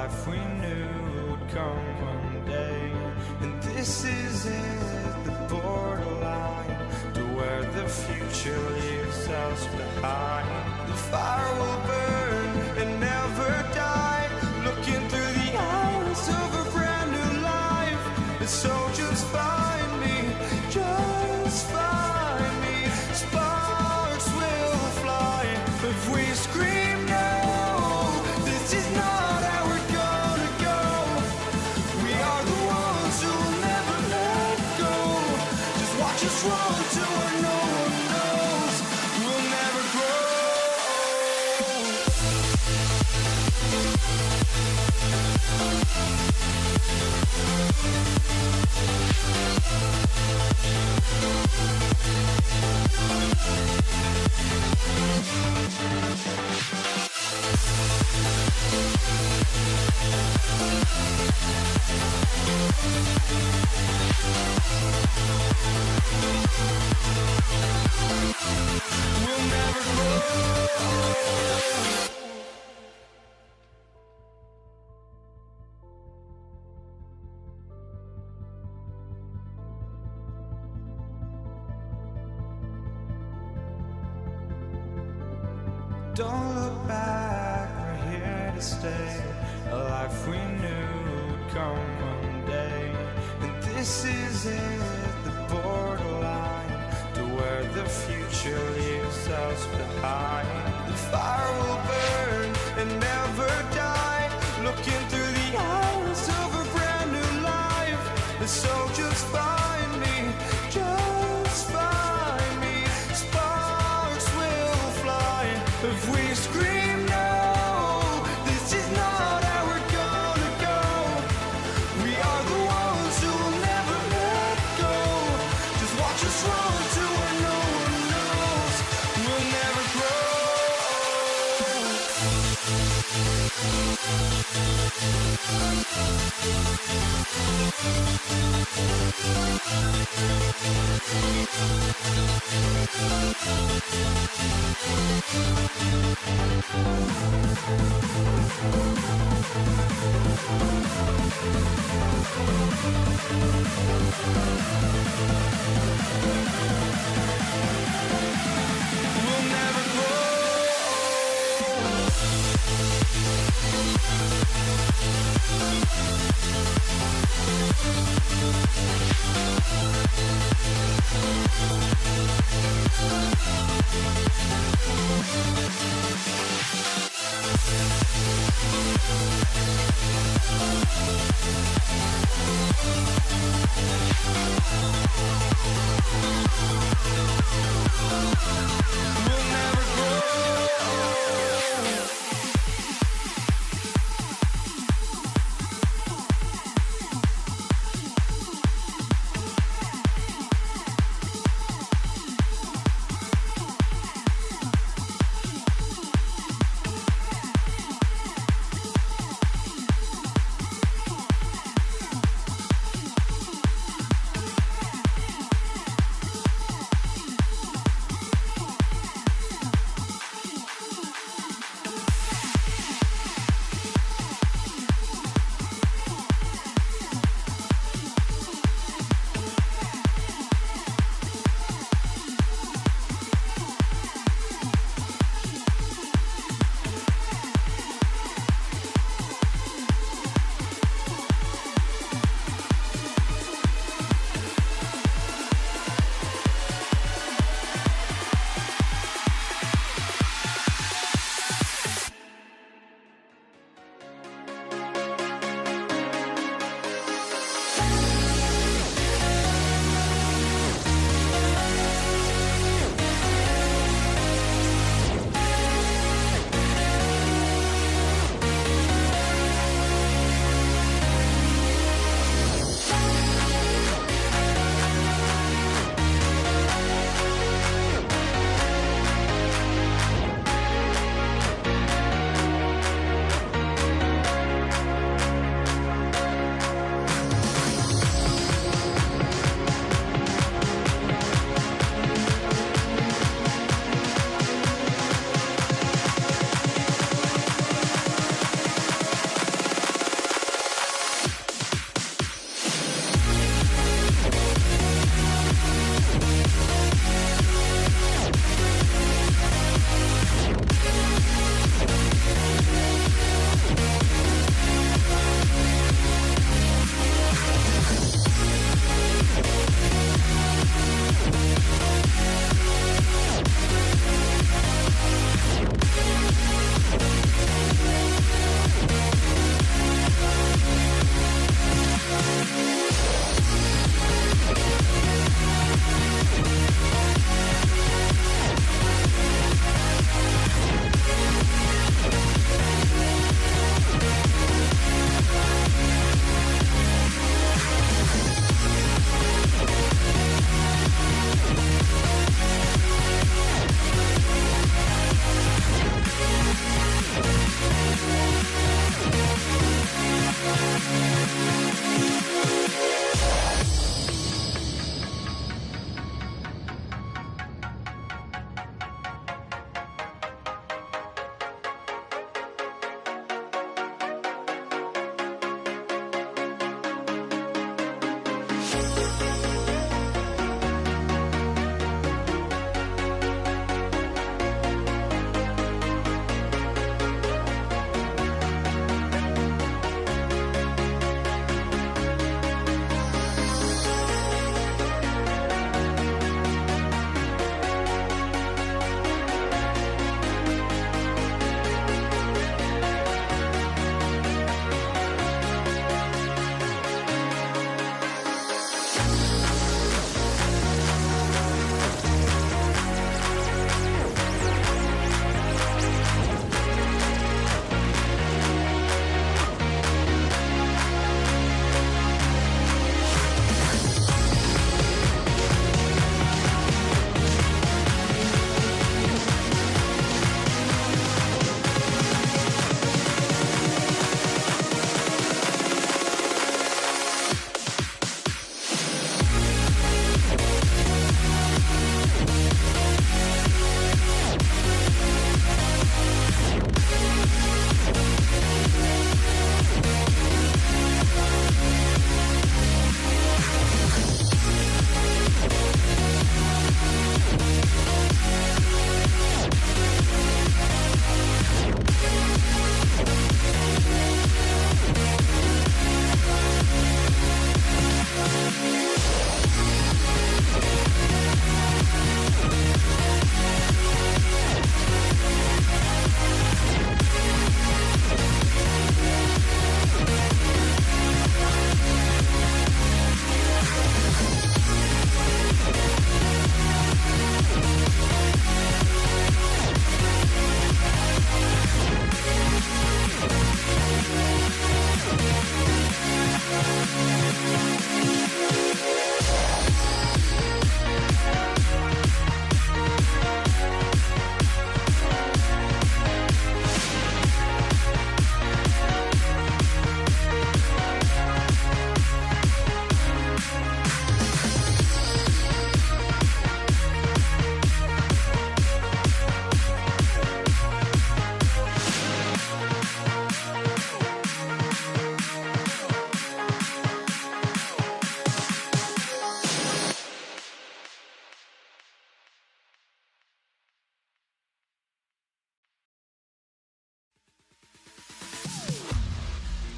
life we knew would come one day. And this is it, the borderline to where the future leaves us behind. The fire will burn and never die, looking through the eyes of a brand new life. And so just find me, just find me. Sparks will fly if we scream no. This is not how we're gonna go. We are the ones who will never let go. Just watch us run to where no one knows. We'll never grow. We'll never grow. Don't look back, we're here to stay. A life we knew would come one day. And this is it, the borderline to where the future leaves us behind. The fire will burn and never die, looking through the eyes of a brand new life. And so just find me, just find me. Sparks will fly if we scream no. This is not how we're gonna go. We are the ones who will never let go. Just watch us run to where no one knows. We'll never grow. We'll never grow. We'll never grow.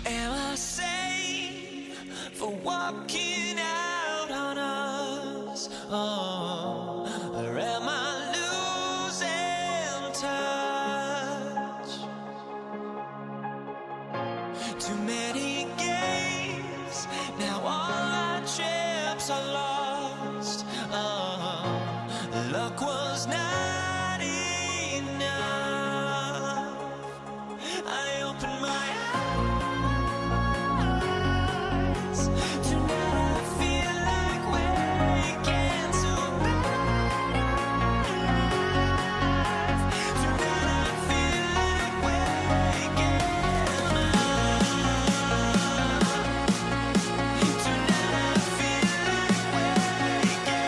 Am I sane for walking out on us? Oh, or am I losing touch? Too many games, now all our chips are lost. Oh, luck was not enough. I opened my eyes. Tonight I feel like waking to life. Tonight I feel like waking up. Tonight I feel like waking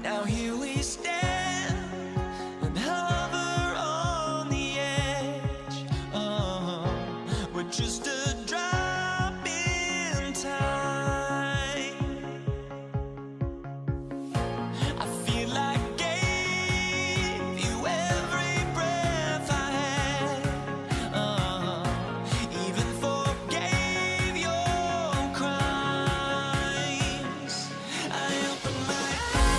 Now here we stand and hover on the edge. Oh, we're just a drop in time. I feel like I gave you every breath I had. Even forgave your crimes. I opened my eyes.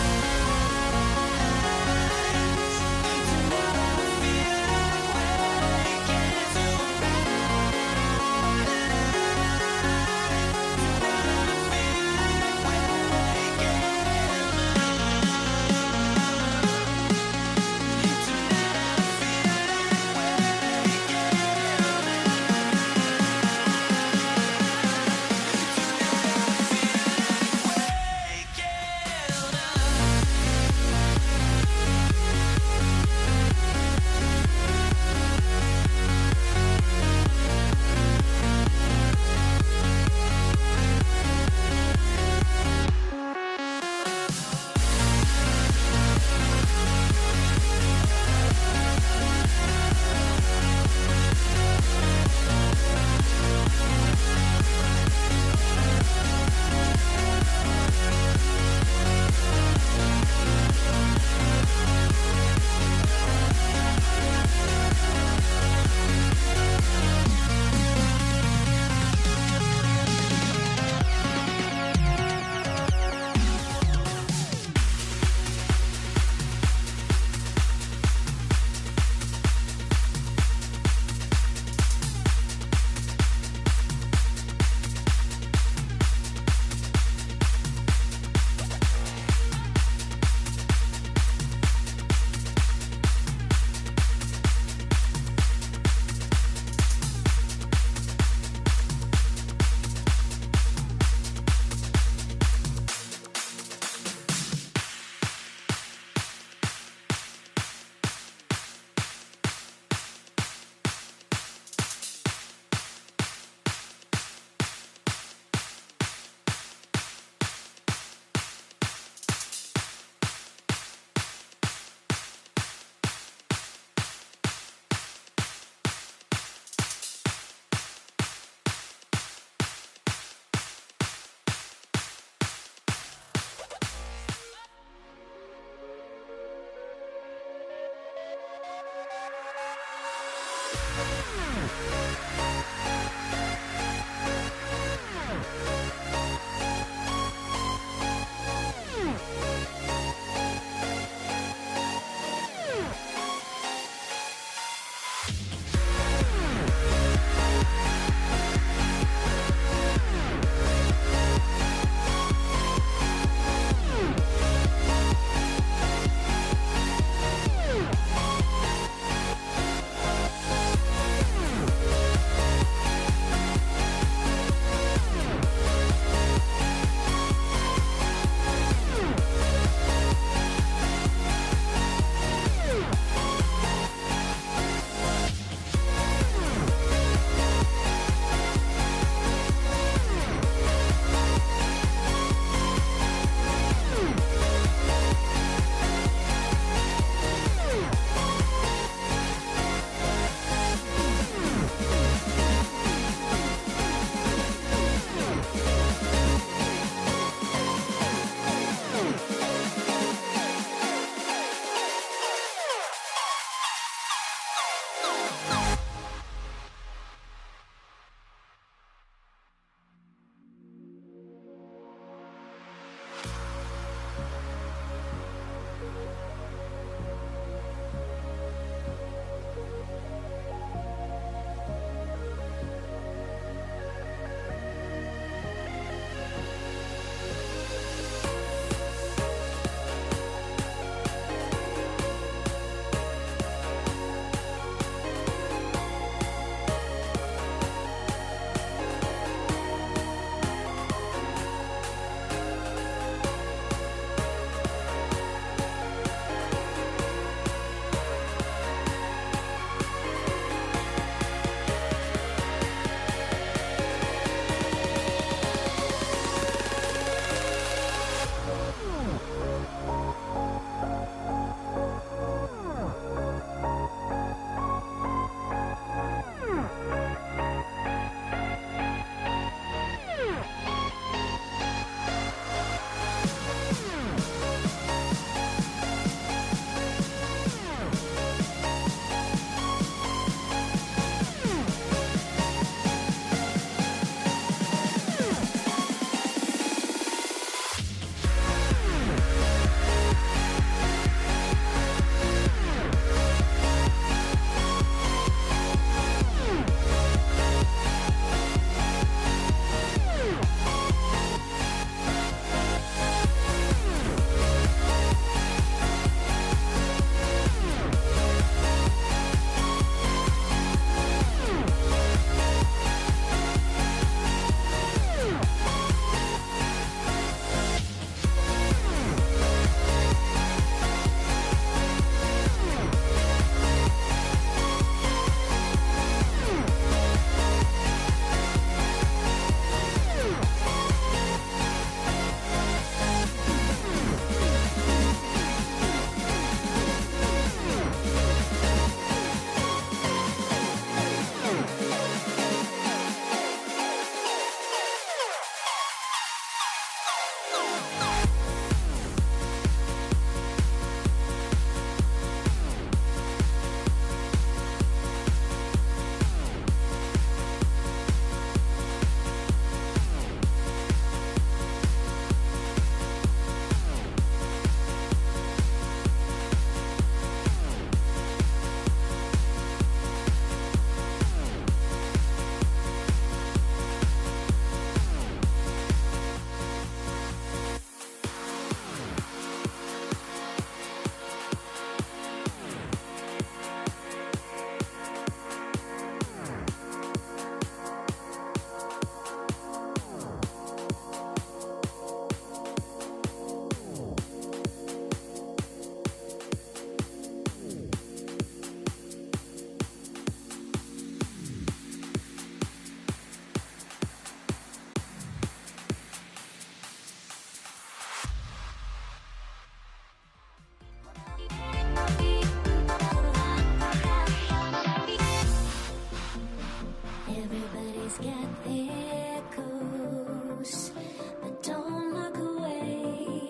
Everybody's got their coast, but don't look away.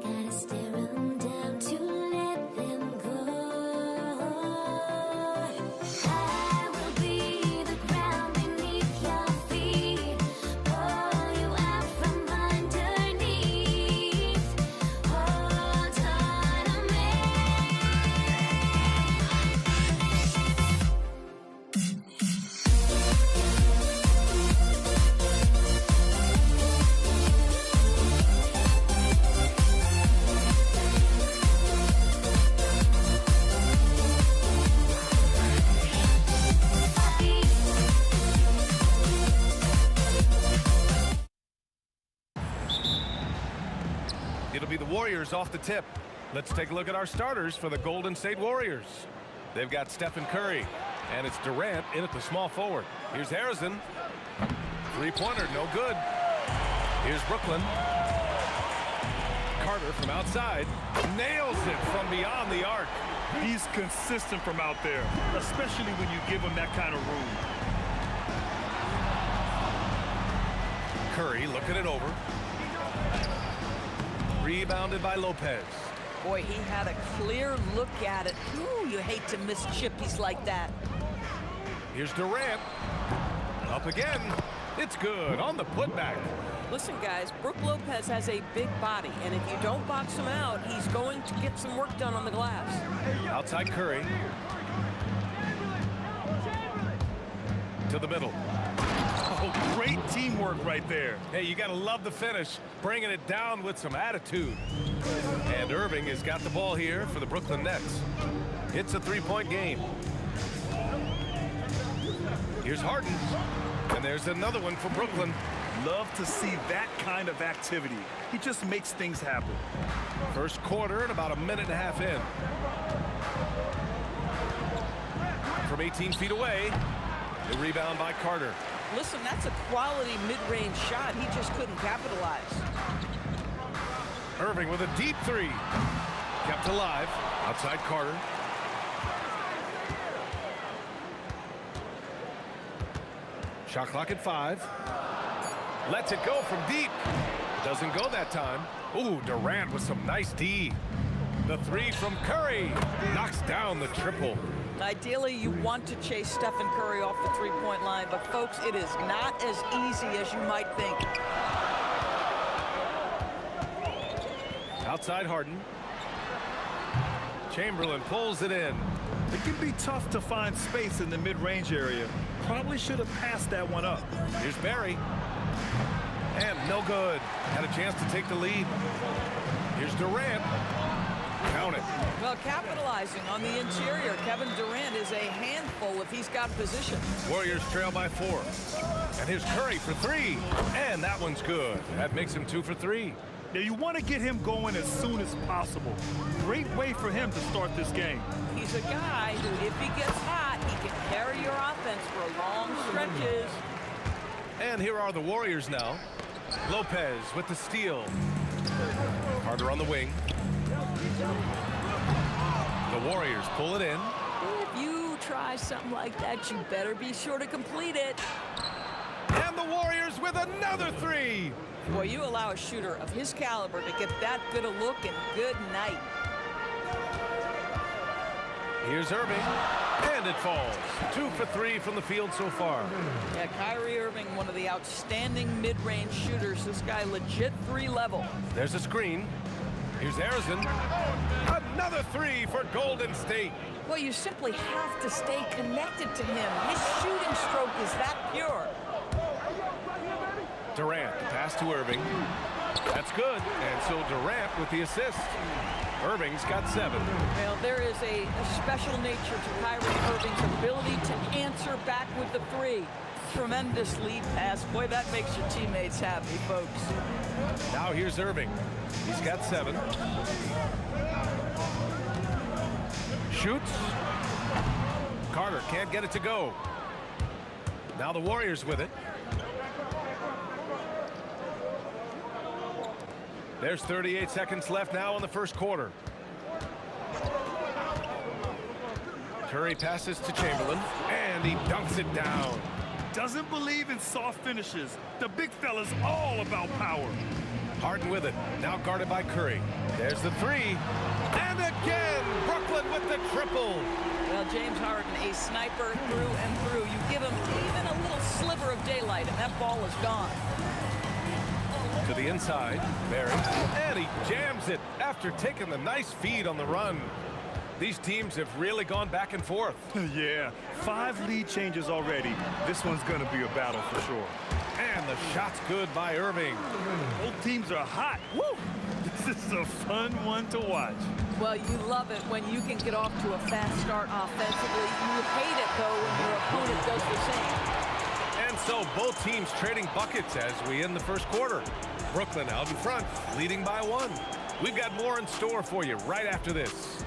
Gotta stare 'em down to let them go. I will be the ground beneath your feet, pull you out from underneath. Hold on to me. It'll be the Warriors off the tip. Let's take a look at our starters for the Golden State Warriors. They've got Stephen Curry, and it's Durant in at the small forward. Here's Harrison. Three-pointer, no good. Here's Brooklyn. Carter from outside. Nails it from beyond the arc. He's consistent from out there, especially when you give him that kind of room. Curry looking it over. Rebounded by Lopez. Boy, he had a clear look at it. Ooh, you hate to miss chippies like that. Here's Durant. Up again. It's good on the putback. Listen, guys, Brook Lopez has a big body, and if you don't box him out, he's going to get some work done on the glass. Outside Curry. To the middle. Oh, great teamwork right there. Hey, you got to love the finish, bringing it down with some attitude. And Irving has got the ball here for the Brooklyn Nets. It's a three-point game. Here's Harden. And there's another one for Brooklyn. Love to see that kind of activity. He just makes things happen. First quarter and about a minute and a half in. From 18 feet away, the rebound by Carter. Listen, that's a quality mid-range shot. He just couldn't capitalize. Irving with a deep three. Kept alive. Outside Carter. Shot clock at 5. Lets it go from deep. Doesn't go that time. Ooh, Durant with some nice D. The three from Curry. Knocks down the triple. Ideally, you want to chase Stephen Curry off the three-point line, but folks, it is not as easy as you might think. Outside Harden. Chamberlain pulls it in. It can be tough to find space in the mid-range area. Probably should have passed that one up. Here's Barry. And no good. Had a chance to take the lead. Here's Durant. Count it. Well, capitalizing on the interior, Kevin Durant is a handful if he's got position. Warriors trail by 4. And here's Curry for 3. And that one's good. That makes him 2 for 3. Now, you want to get him going as soon as possible. Great way for him to start this game. He's a guy who, if he gets hot, he can carry your offense for long stretches. And here are the Warriors now. Lopez with the steal. Carter on the wing. The Warriors pull it in. If you try something like that, you better be sure to complete it. And And the Warriors with another three. Boy, you allow a shooter of his caliber to get that good a look, and good night. Here's Irving, and it falls. 2 for 3 from the field so far. Yeah, Kyrie Irving, one of the outstanding mid-range shooters. This guy legit 3-level. There's a screen. Here's Harrison. Another three for Golden State. Well, you simply have to stay connected to him. His shooting stroke is that pure. Durant, the pass to Irving. That's good. And so Durant with the assist. Irving's got 7. Well, there is a special nature to Kyrie Irving's ability to answer back with the 3. Tremendous lead pass. Boy, that makes your teammates happy, folks. Now here's Irving. He's got 7. Shoots. Carter can't get it to go. Now the Warriors with it. There's 38 seconds left now in the first quarter. Curry passes to Chamberlain, and he dunks it down. Doesn't believe in soft finishes. The big fella's all about power. Harden with it, now guarded by Curry. There's the 3, and again, Brooklyn with the triple. Well, James Harden, a sniper through and through. You give him even a little sliver of daylight, and that ball is gone. To the inside, Barry, and he jams it after taking the nice feed on the run. These teams have really gone back and forth. Yeah, 5 lead changes already. This one's gonna be a battle for sure. And the shot's good by Irving. Both teams are hot. Woo! This is a fun one to watch. Well, you love it when you can get off to a fast start offensively. You hate it, though, when your opponent does the same. And so both teams trading buckets as we end the first quarter. Brooklyn out in front, leading by 1. We've got more in store for you right after this.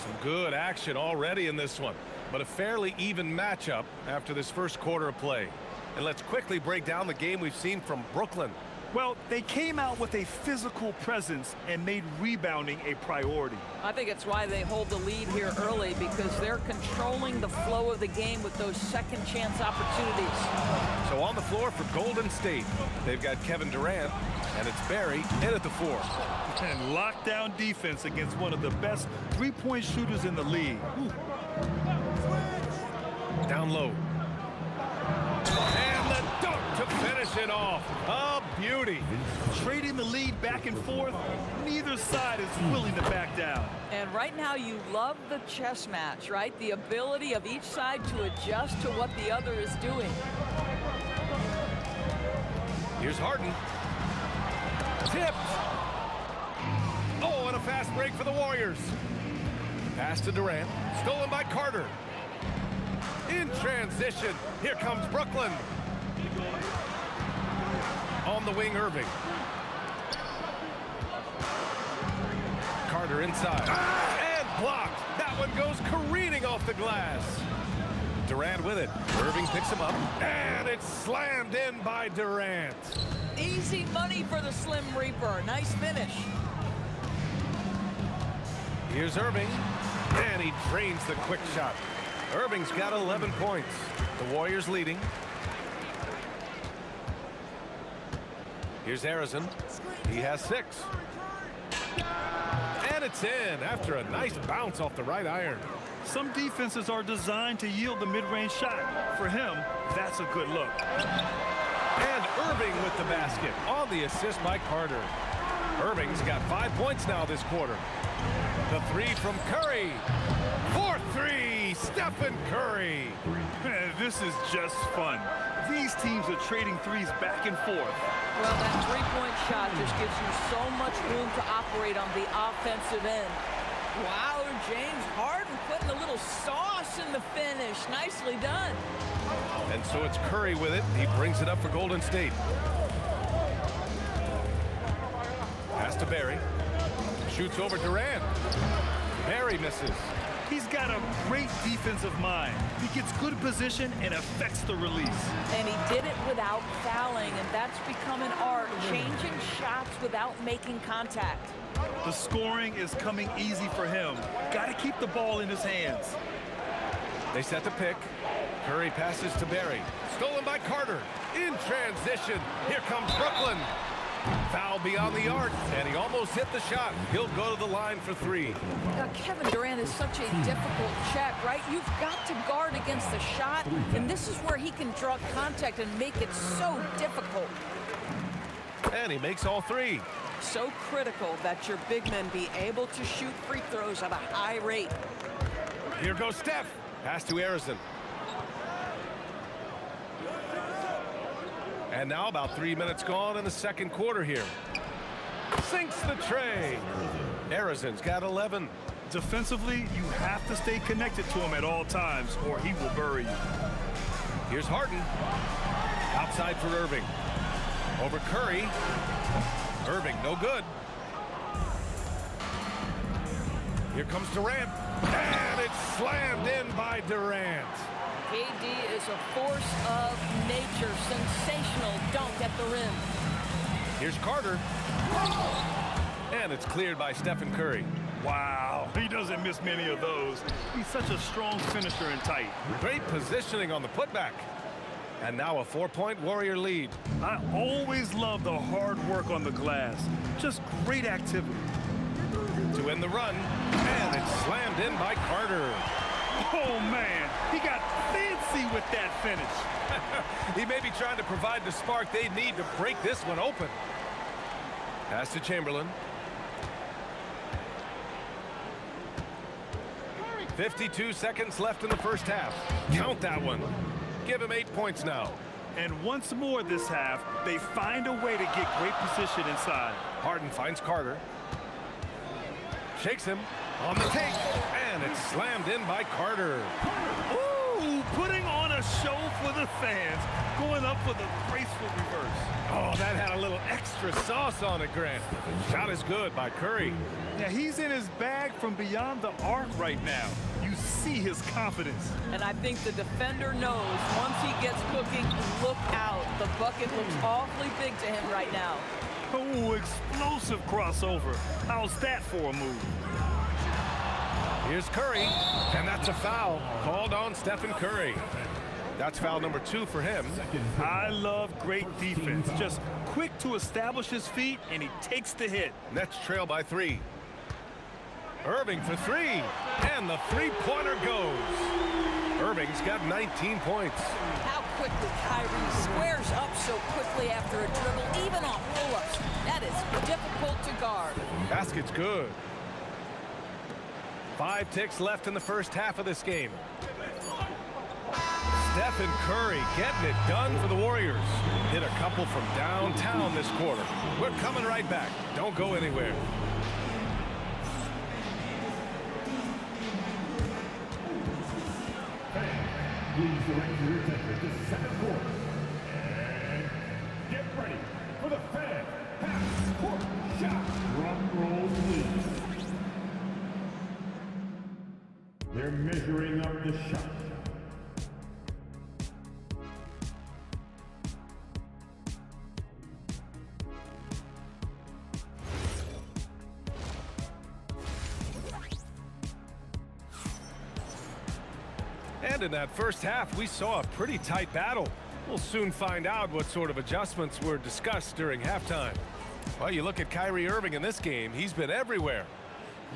Some good action already in this one, but a fairly even matchup after this first quarter of play. And let's quickly break down the game we've seen from Brooklyn. Well, they came out with a physical presence and made rebounding a priority. I think it's why they hold the lead here early, because they're controlling the flow of the game with those second chance opportunities. So on the floor for Golden State, they've got Kevin Durant, and it's Barry in at the 4. And lockdown defense against one of the best three-point shooters in the league. Ooh. Down low. And the dunk to finish it off. A beauty. Trading the lead back and forth, neither side is willing to back down. And right now you love the chess match, right? The ability of each side to adjust to what the other is doing. Here's Harden. Tipped. Oh, and a fast break for the Warriors. Pass to Durant. Stolen by Carter. In transition, here comes Brooklyn. On the wing, Irving. Carter inside. And blocked. That one goes careening off the glass. Durant with it. Irving picks him up. And it's slammed in by Durant. Easy money for the Slim Reaper. Nice finish. Here's Irving. And he drains the quick shot. Irving's got 11 points. The Warriors leading. Here's Harrison. He has 6. And it's in after a nice bounce off the right iron. Some defenses are designed to yield the mid-range shot. For him, that's a good look. And Irving with the basket on the assist by Carter. Irving's got 5 points now this quarter. The 3 from Curry. 4-3, Stephen Curry. Man, this is just fun. These teams are trading threes back and forth. Well, that three-point shot just gives you so much room to operate on the offensive end. Wow, James Harden putting a little sauce in the finish. Nicely done. And so it's Curry with it. He brings it up for Golden State. Pass to Barry. Shoots over Durant. Barry misses. He's got a great defensive mind. He gets good position and affects the release. And he did it without fouling, and that's become an art, changing shots without making contact. The scoring is coming easy for him. Got to keep the ball in his hands. They set the pick. Curry passes to Barry. Stolen by Carter. In transition. Here comes Brooklyn. Foul beyond the arc, and he almost hit the shot. He'll go to the line for three. Kevin Durant is such a difficult check, right? You've got to guard against the shot, and this is where he can draw contact and make it so difficult. And he makes all three. So critical that your big men be able to shoot free throws at a high rate. Here goes Steph. Pass to Harrison. And now about 3 minutes gone in the second quarter here. Sinks the tray. Harrison's got 11. Defensively, you have to stay connected to him at all times, or he will bury you. Here's Harden. Outside for Irving. Over Curry. Irving, no good. Here comes Durant. And it's slammed in by Durant. KD is a force of nature. Sensational dunk at the rim. Here's Carter. And it's cleared by Stephen Curry. Wow, he doesn't miss many of those. He's such a strong finisher and tight. Great positioning on the putback. And now a 4-point Warrior lead. I always love the hard work on the glass. Just great activity. To end the run. And it's slammed in by Carter. Oh, man, he got fancy with that finish. He may be trying to provide the spark they need to break this one open. Pass to Chamberlain. 52 seconds left in the first half. Count that one. Give him 8 points now. And once more this half, they find a way to get great position inside. Harden finds Carter. Shakes him on the take. And it's slammed in by Carter. Ooh, putting on a show for the fans. Going up for the graceful reverse. Oh, that had a little extra sauce on it, Grant. Shot is good by Curry. Yeah, he's in his bag from beyond the arc right now. You see his confidence. And I think the defender knows once he gets cooking, look out. The bucket looks awfully big to him right now. Oh, explosive crossover. How's that for a move? Here's Curry, and that's a foul called on Stephen Curry. That's foul number 2 for him. I love great defense. Just quick to establish his feet, and he takes the hit. Nets trail by 3. Irving for 3, and the three-pointer goes. Irving's got 19 points. How quickly Kyrie squares up so quickly after a dribble, even on pull-ups. That is difficult to guard. Basket's good. 5 ticks left in the first half of this game. Stephen Curry getting it done for the Warriors. Hit a couple from downtown this quarter. We're coming right back. Don't go anywhere. Please direct your attention to second quarter. And get ready for the fan half-court shot. Drum roll, please. They're measuring up the shot. And in that first half, we saw a pretty tight battle. We'll soon find out what sort of adjustments were discussed during halftime. Well, you look at Kyrie Irving in this game, he's been everywhere.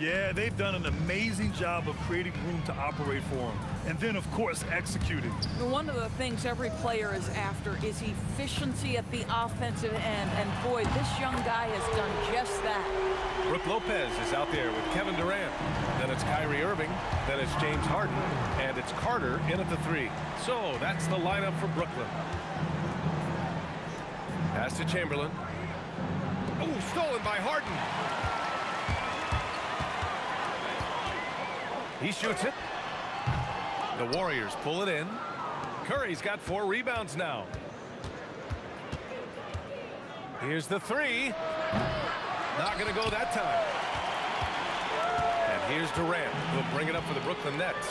Yeah, they've done an amazing job of creating room to operate for him. And then, of course, executing. One of the things every player is after is efficiency at the offensive end. And boy, this young guy has done just that. Brook Lopez is out there with Kevin Durant. Then it's Kyrie Irving. Then it's James Harden. And it's Carter in at the 3. So that's the lineup for Brooklyn. Pass to Chamberlain. Oh, stolen by Harden. He shoots it. The Warriors pull it in. Curry's got 4 rebounds now. Here's the 3. Not going to go that time. And Here's Durant. He'll bring it up for the Brooklyn Nets.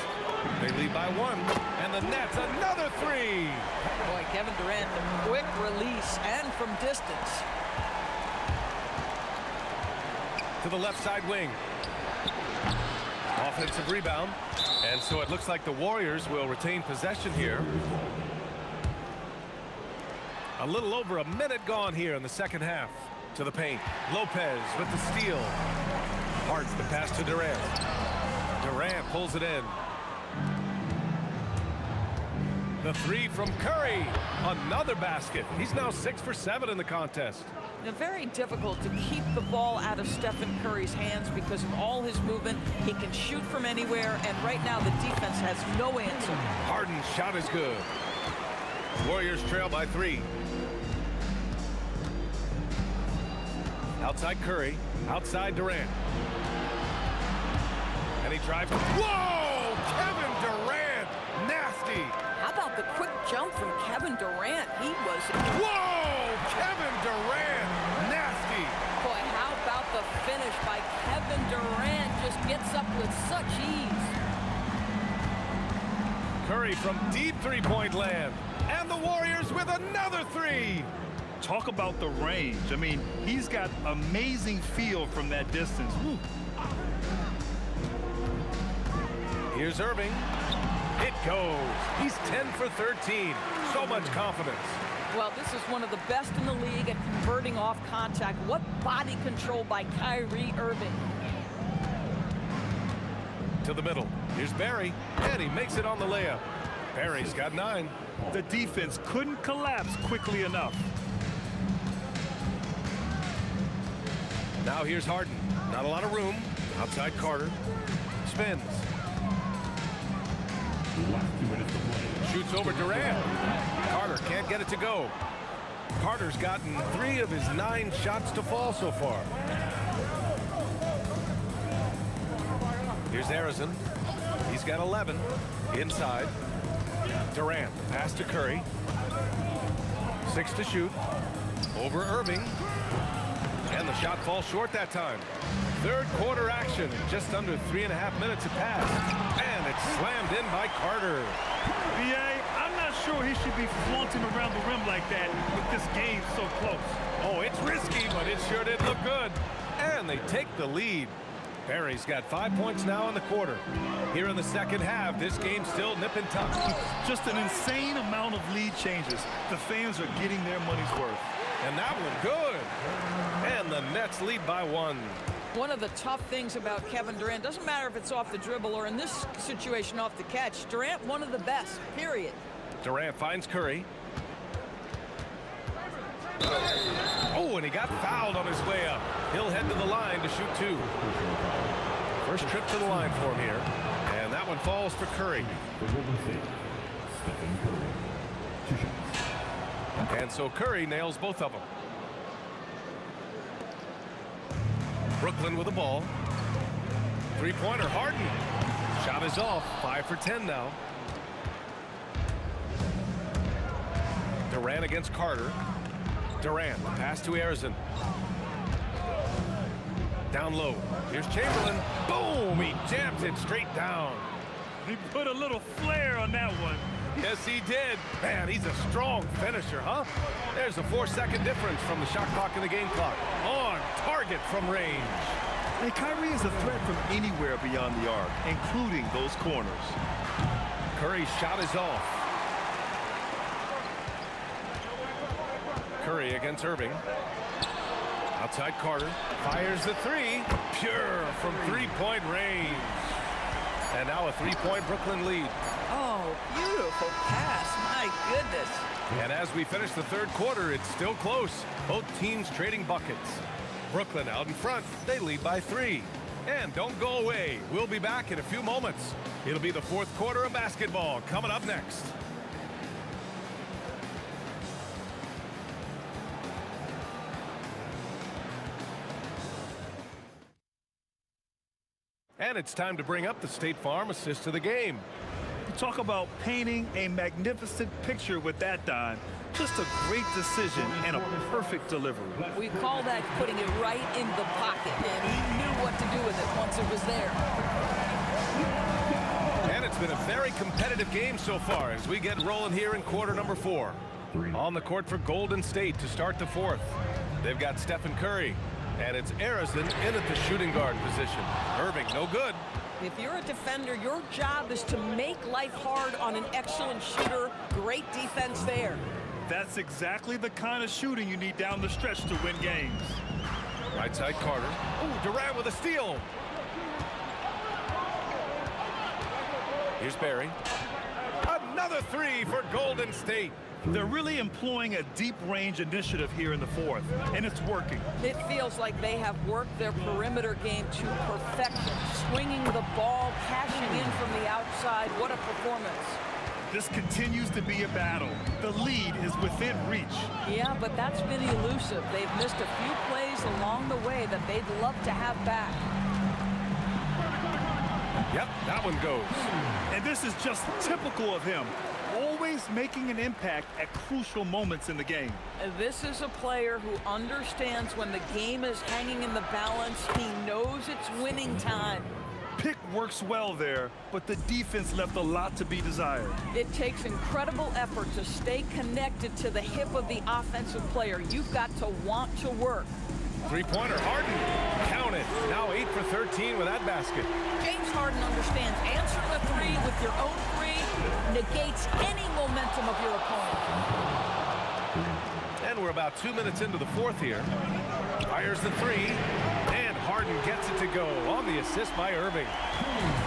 They lead by 1, and the Nets another 3. Boy, Kevin Durant, the quick release and from distance. To the left side wing. Offensive rebound. And so it looks like the Warriors will retain possession here. A little over a minute gone here in the second half. To the paint. Lopez with the steal. Hart the pass to Durant. Durant pulls it in. The 3 from Curry. Another basket. He's now 6 for 7 in the contest. Now, very difficult to keep the ball out of Stephen Curry's hands because of all his movement. He can shoot from anywhere, and right now the defense has no answer. Harden's shot is good. Warriors trail by 3. Outside Curry, outside Durant. And he drives. Whoa! Kevin Durant! Nasty! How about the quick jump from Kevin Durant? He was... Whoa! Kevin Durant! Nasty! Boy, how about the finish by Kevin Durant? Just gets up with such ease. Curry from deep three-point land. And the Warriors with another 3. Talk about the range. I mean, he's got amazing feel from that distance. Woo. Here's Irving. It goes. He's 10 for 13. So much confidence. Well, this is one of the best in the league at converting off contact. What body control by Kyrie Irving. To the middle. Here's Barry. And he makes it on the layup. Barry's got 9. The defense couldn't collapse quickly enough. Now here's Harden. Not a lot of room. Outside Carter. Spins. Last 2 minutes to play. Shoots over Durant. Carter can't get it to go. Carter's gotten 3 of his 9 shots to fall so far. Here's Harrison. He's got 11. Inside. Durant. Pass to Curry. 6 to shoot. Over Irving. And the shot falls short that time. Third quarter action. Just under 3.5 minutes have passed. And it's slammed in by Carter. B.A., I'm not sure he should be flaunting around the rim like that with this game so close. Oh, it's risky, but it sure did look good. And they take the lead. Barry's got 5 points now in the quarter. Here in the second half, this game's still nip and tuck. Just an insane amount of lead changes. The fans are getting their money's worth. And that one good. And the Nets lead by 1. One of the tough things about Kevin Durant, doesn't matter if it's off the dribble or in this situation off the catch, Durant one of the best, period. Durant finds Curry. Oh, and he got fouled on his way up. He'll head to the line to shoot 2. First trip to the line for him here. And that one falls for Curry. The Golden State, Stephen Curry. 2 shots. And so Curry nails both of them. Brooklyn with the ball. Three-pointer, Harden. Shot is off. 5 for 10 now. Durant against Carter. Durant, pass to Harrison. Down low. Here's Chamberlain. Boom! He jams it straight down. He put a little flair on that one. Yes, he did. Man, he's a strong finisher, huh? There's a 4-second difference from the shot clock and the game clock. On target from range. Hey, Kyrie is a threat from anywhere beyond the arc, including those corners. Curry's shot is off. Curry against Irving. Outside Carter. Fires the 3. Pure from 3-point range. And now a 3-point Brooklyn lead. Oh, beautiful pass. My goodness. And as we finish the third quarter, it's still close. Both teams trading buckets. Brooklyn out in front. They lead by 3. And don't go away. We'll be back in a few moments. It'll be the fourth quarter of basketball coming up next. And it's time to bring up the State Farm assist to the game. Talk about painting a magnificent picture with that dime. Just a great decision and a perfect delivery. We call that putting it right in the pocket, and he knew what to do with it once it was there. And it's been a very competitive game so far as we get rolling here in quarter number 4. On the court for Golden State to start the 4th. They've got Stephen Curry, and it's Harrison in at the shooting guard position. Irving, no good. If you're a defender, your job is to make life hard on an excellent shooter. Great defense there. That's exactly the kind of shooting you need down the stretch to win games. Right side Carter. Oh, Durant with a steal. Here's Barry. Another 3 for Golden State. They're really employing a deep range initiative here in the 4th, and it's working. It feels like they have worked their perimeter game to perfection. Swinging the ball, cashing in from the outside. What a performance. This continues to be a battle. The lead is within reach. Yeah, but that's been elusive. They've missed a few plays along the way that they'd love to have back. Yep, that one goes. And this is just typical of him. Always making an impact at crucial moments in the game. This is a player who understands when the game is hanging in the balance. He knows it's winning time. Pick works well there, but the defense left a lot to be desired. It takes incredible effort to stay connected to the hip of the offensive player. You've got to want to work. Three-pointer, Harden. Count it. Now 8 for 13 with that basket. James Harden understands answering a 3 with your own 3 negates any momentum of your opponent. And we're about 2 minutes into the 4th here. Fires the 3, and Harden gets it to go on the assist by Irving.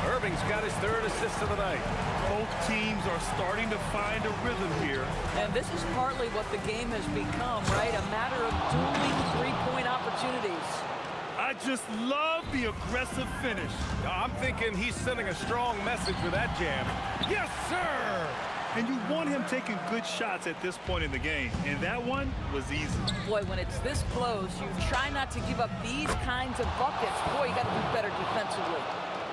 Irving's got his 3rd assist of the night. Both teams are starting to find a rhythm here. And this is partly what the game has become, right? A matter of dueling 3-point opportunities. I just love the aggressive finish. I'm thinking he's sending a strong message with that jam. Yes, sir! And you want him taking good shots at this point in the game. And that one was easy. Boy, when it's this close, you try not to give up these kinds of buckets. Boy, you got to do better defensively.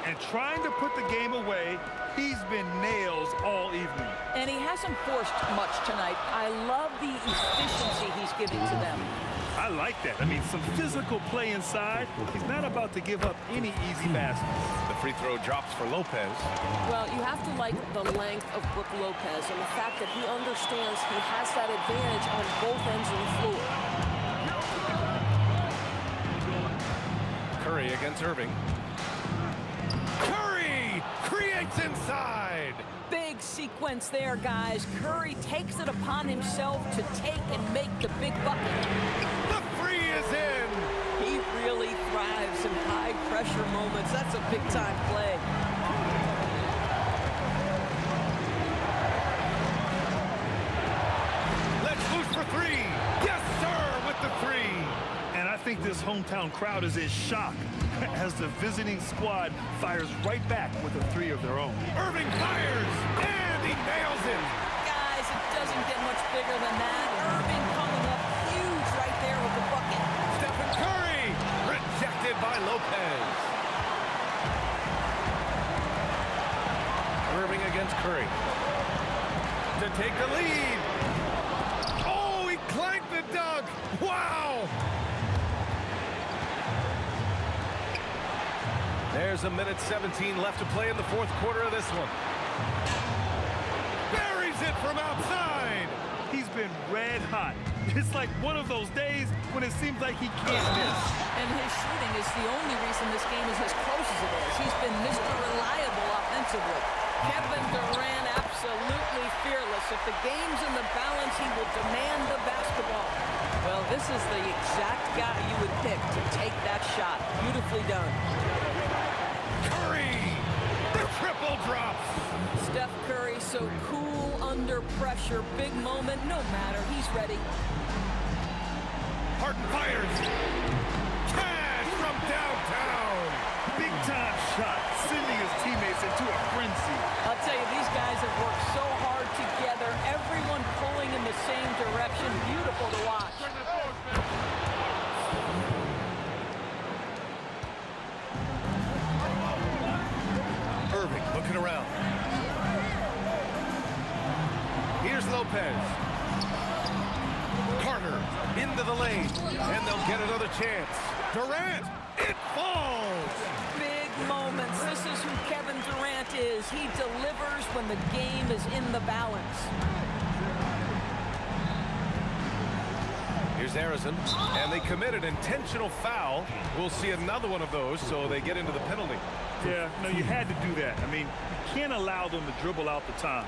And trying to put the game away, he's been nails all evening. And he hasn't forced much tonight. I love the efficiency he's giving to them. I like that. I mean, some physical play inside. He's not about to give up any easy baskets. The free throw drops for Lopez. Well, you have to like the length of Brook Lopez and the fact that he understands he has that advantage on both ends of the floor. Curry against Irving. Curry creates inside. Big sequence there, guys. Curry takes it upon himself to take and make the big bucket. The 3 is in. He really thrives in high-pressure moments. That's a big-time play. Let's loose for 3. Yes, sir, with the 3. And I think this hometown crowd is in shock as the visiting squad fires right back with a 3 of their own. Irving fires, and he nails it. Guys, it doesn't get much bigger than that. Irving coming up huge right there with the bucket. Stephen Curry, rejected by Lopez. Irving against Curry. To take the lead. Oh, he clanked the dunk. Wow. There's a minute 17 left to play in the 4th quarter of this one. Buries it from outside. He's been red hot. It's like one of those days when it seems like he can't miss. And his shooting is the only reason this game is as close as it is. He's been Mr. Reliable offensively. Kevin Durant absolutely fearless. If the game's in the balance, he will demand the basketball. Well, this is the exact guy you would pick to take that shot. Beautifully done. Curry, the triple drop. Steph Curry so cool under pressure. Big moment, no matter. He's ready. Harden fires. Cash from downtown. Big time shot, sending his teammates into a frenzy. I'll tell you, these guys have worked so hard together. Everyone pulling in the same direction. Beautiful to watch. Irving looking around. Lopez. Carter into the lane, and they'll get another chance. Durant, it falls! Big moments. This is who Kevin Durant is. He delivers when the game is in the balance. Here's Harrison, and they commit an intentional foul. We'll see another one of those, so they get into the penalty. Yeah, no, you had to do that. I mean, you can't allow them to dribble out the time.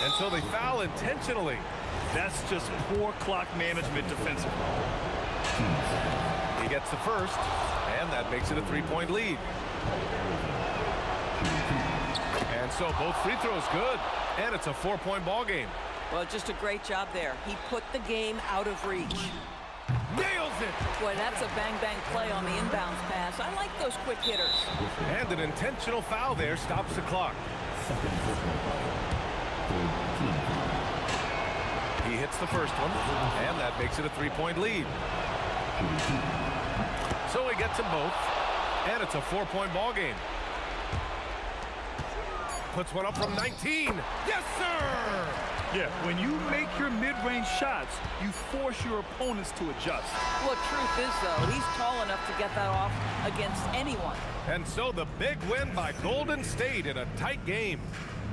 And so they foul intentionally. That's just poor clock management defensively. He gets the first, and that makes it a 3-point lead. And so both free throws good, and it's a 4-point ball game. Well, just a great job there. He put the game out of reach. Nails it! Boy, that's a bang-bang play on the inbounds pass. I like those quick hitters. And an intentional foul there stops the clock. He hits the first one, and that makes it a 3-point lead. So he gets them both, and it's a 4-point ball game. Puts one up from 19. Yes, sir! Yeah, when you make your mid-range shots, you force your opponents to adjust. Well, truth is, though, he's tall enough to get that off against anyone. And so the big win by Golden State in a tight game.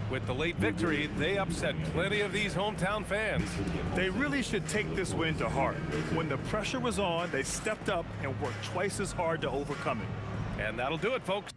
With the late victory, they upset plenty of these hometown fans. They really should take this win to heart. When the pressure was on, they stepped up and worked twice as hard to overcome it. And that'll do it, folks.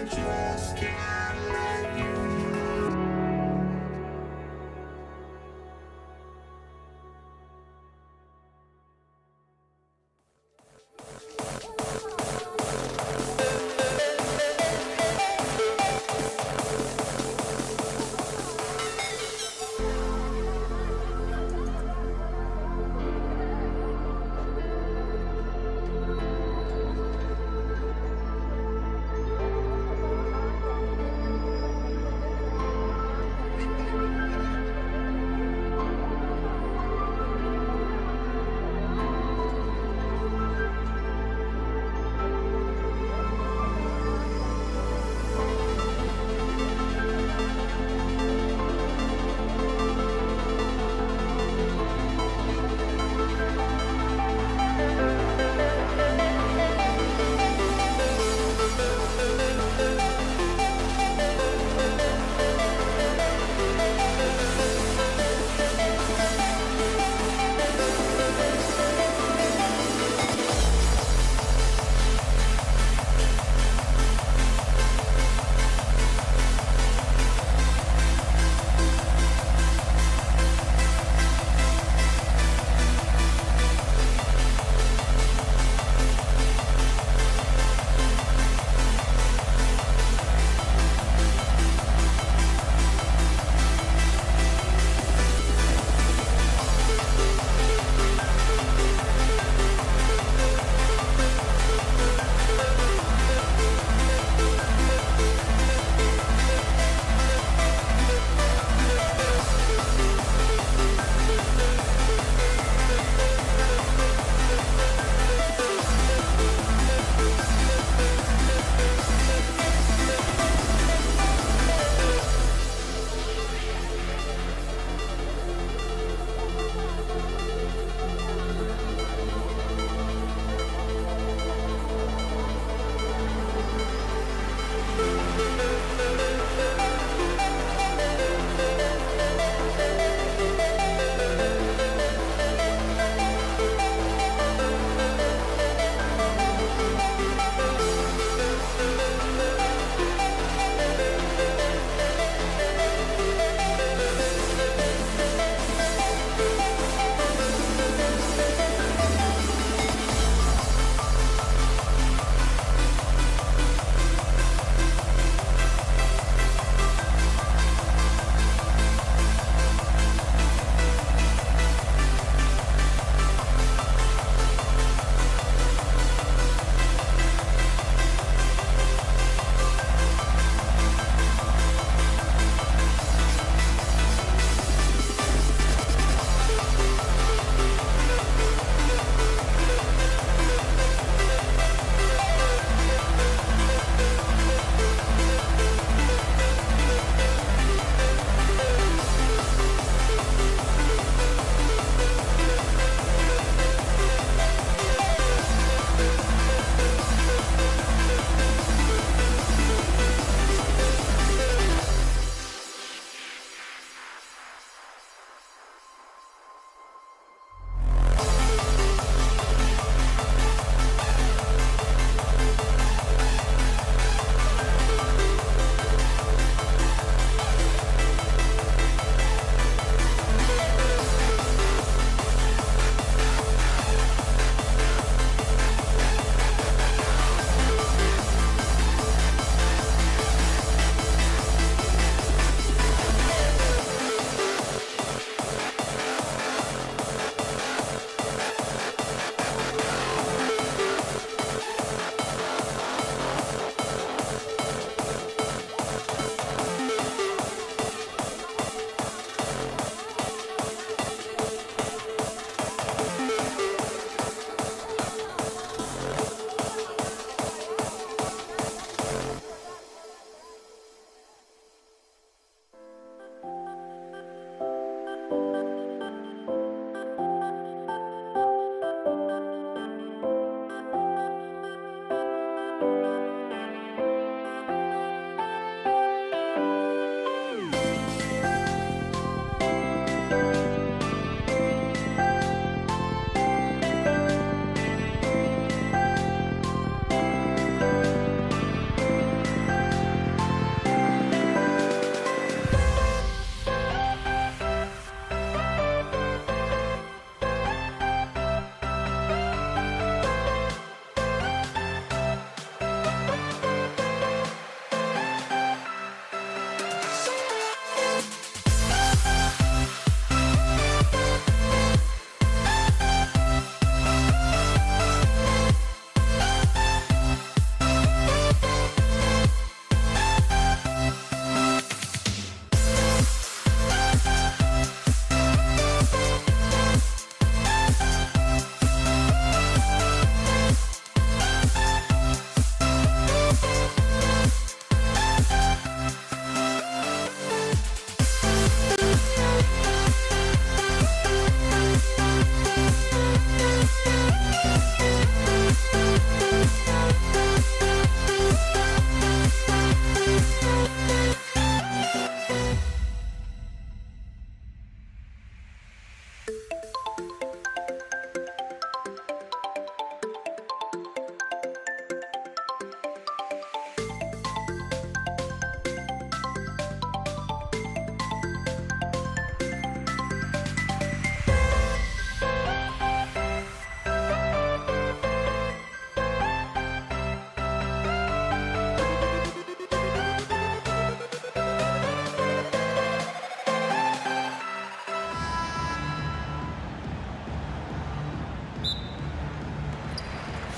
Just can't let you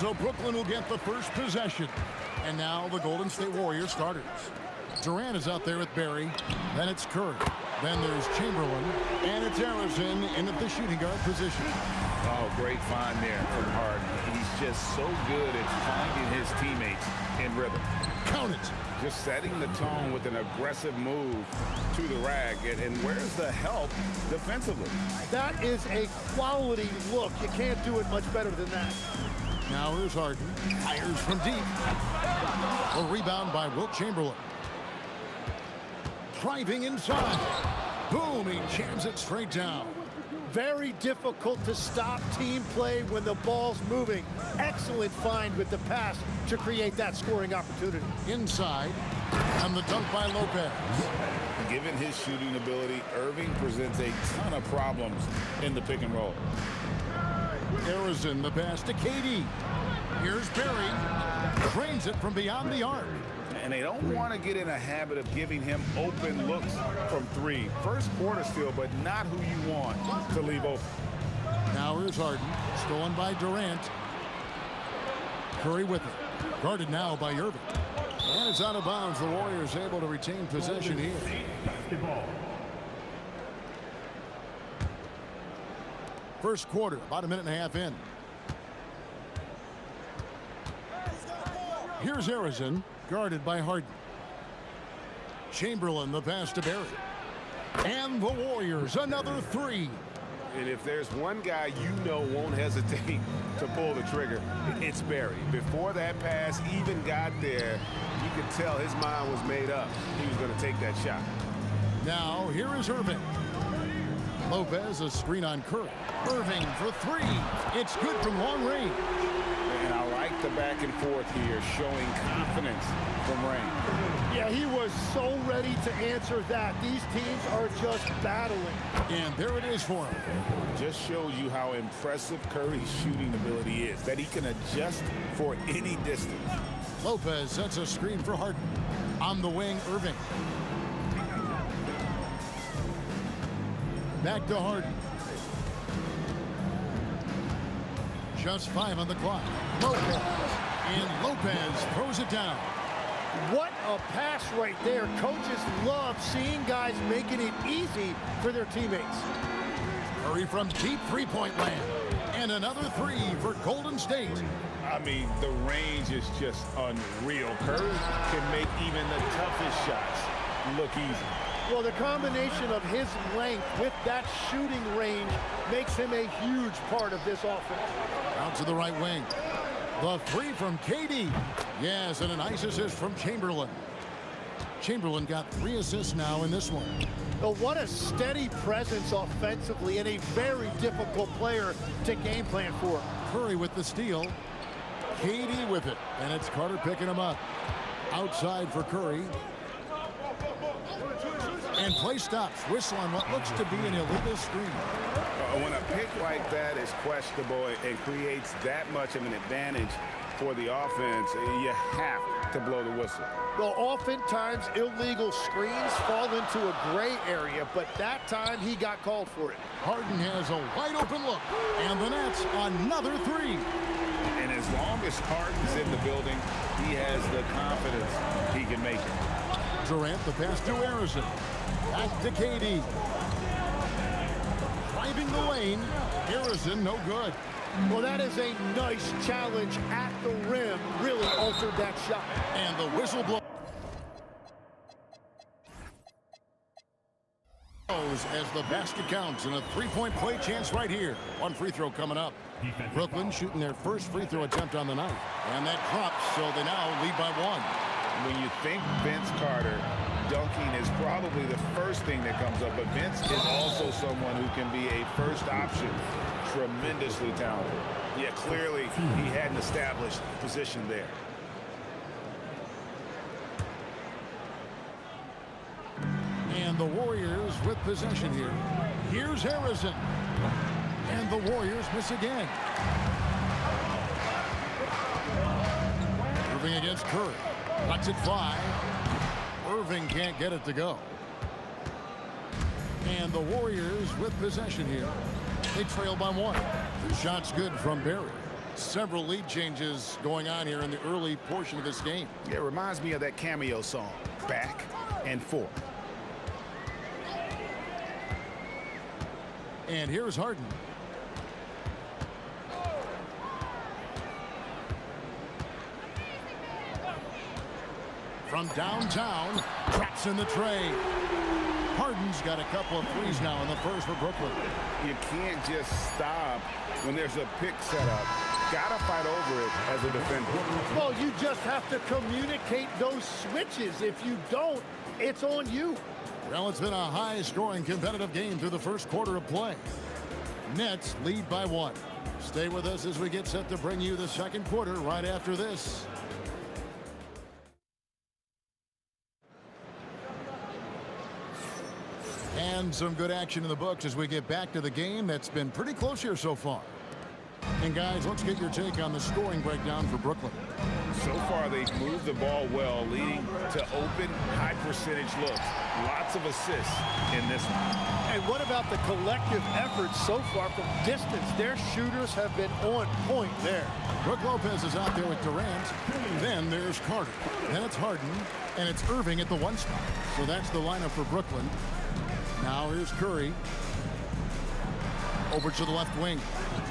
So Brooklyn will get the first possession. And now the Golden State Warriors starters. Durant is out there with Barry. Then it's Curry. Then there's Chamberlain. And it's Harrison in at the shooting guard position. Oh, great find there from Harden. He's just so good at finding his teammates in rhythm. Count it. Just setting the tone with an aggressive move to the rack. And where's the help defensively? That is a quality look. You can't do it much better than that. Now here's Harden. Fires from deep. A rebound by Wilt Chamberlain. Driving inside. Boom, he jams it straight down. Very difficult to stop team play when the ball's moving. Excellent find with the pass to create that scoring opportunity. Inside, and the dunk by Lopez. Given his shooting ability, Irving presents a ton of problems in the pick and roll. Harrison, the pass to KD. Here's Barry. Drains it from beyond the arc. And they don't want to get in a habit of giving him open looks from three. First quarter still, but not who you want to leave open. Now here's Harden. Stolen by Durant. Curry with it. Guarded now by Irving. And it's out of bounds. The Warriors able to retain possession here. Basketball. First quarter, about a minute and a half in. Here's Harrison, guarded by Harden. Chamberlain, the pass to Barry. And the Warriors, another three. And if there's one guy you know won't hesitate to pull the trigger, it's Barry. Before that pass even got there, you could tell his mind was made up. He was going to take that shot. Now, here is Irving. Lopez, a screen on Curry. Irving for three. It's good from long range. And I like the back and forth here, showing confidence from range. Yeah, he was so ready to answer that. These teams are just battling. And there it is for him. Just shows you how impressive Curry's shooting ability is, that he can adjust for any distance. Lopez sets a screen for Harden. On the wing, Irving. Back to Harden. Just 5 on the clock. Lopez. And Lopez throws it down. What a pass right there. Coaches love seeing guys making it easy for their teammates. Curry from deep three-point land. And another three for Golden State. I mean, the range is just unreal. Curry can make even the toughest shots look easy. Well, the combination of his length with that shooting range makes him a huge part of this offense. Out to the right wing. The three from KD. Yes, and a nice assist from Chamberlain. Chamberlain got 3 assists now in this one. But what a steady presence offensively and a very difficult player to game plan for. Curry with the steal. KD with it. And it's Carter picking him up. Outside for Curry. And play stops. Whistle on what looks to be an illegal screen. When a pick like that is questionable and creates that much of an advantage for the offense, you have to blow the whistle. Well, oftentimes illegal screens fall into a gray area, but that time he got called for it. Harden has a wide open look. And the Nets another three. And as long as Harden's in the building, he has the confidence he can make it. Durant, the pass to Harrison. Back to KD. Driving the lane. Harrison, no good. Well, that is a nice challenge at the rim. Really altered that shot. And the whistle blows as the basket counts, and a three-point play chance right here. One free throw coming up. Brooklyn shooting their first free throw attempt on the night. And that drops, so they now lead by 1. When you think Vince Carter, dunking is probably the first thing that comes up, but Vince is also someone who can be a first option. Tremendously talented. Yeah, clearly he hadn't established position there. And the Warriors with possession here. Here's Harrison. And the Warriors miss again. Irving against Curry. Cuts it 5. Irving can't get it to go. And the Warriors with possession here. They trail by 1. The shot's good from Barry. Several lead changes going on here in the early portion of this game. It reminds me of that cameo song, Back and Forth. And here's Harden. From downtown, traps in the tray. Harden's got a couple of threes now in the first for Brooklyn. You can't just stop when there's a pick set up. Gotta fight over it as a defender. Well, you just have to communicate those switches. If you don't, it's on you. Well, it's been a high-scoring competitive game through the first quarter of play. Nets lead by 1. Stay with us as we get set to bring you the second quarter right after this. And some good action in the books as we get back to the game that's been pretty close here so far. And guys, let's get your take on the scoring breakdown for Brooklyn. So far, they've moved the ball well, leading to open, high-percentage looks. Lots of assists in this one. And what about the collective effort so far from distance? Their shooters have been on point there. Brook Lopez is out there with Durant. Then there's Carter. Then it's Harden. And it's Irving at the 1 spot. So that's the lineup for Brooklyn. Now here's Curry. Over to the left wing.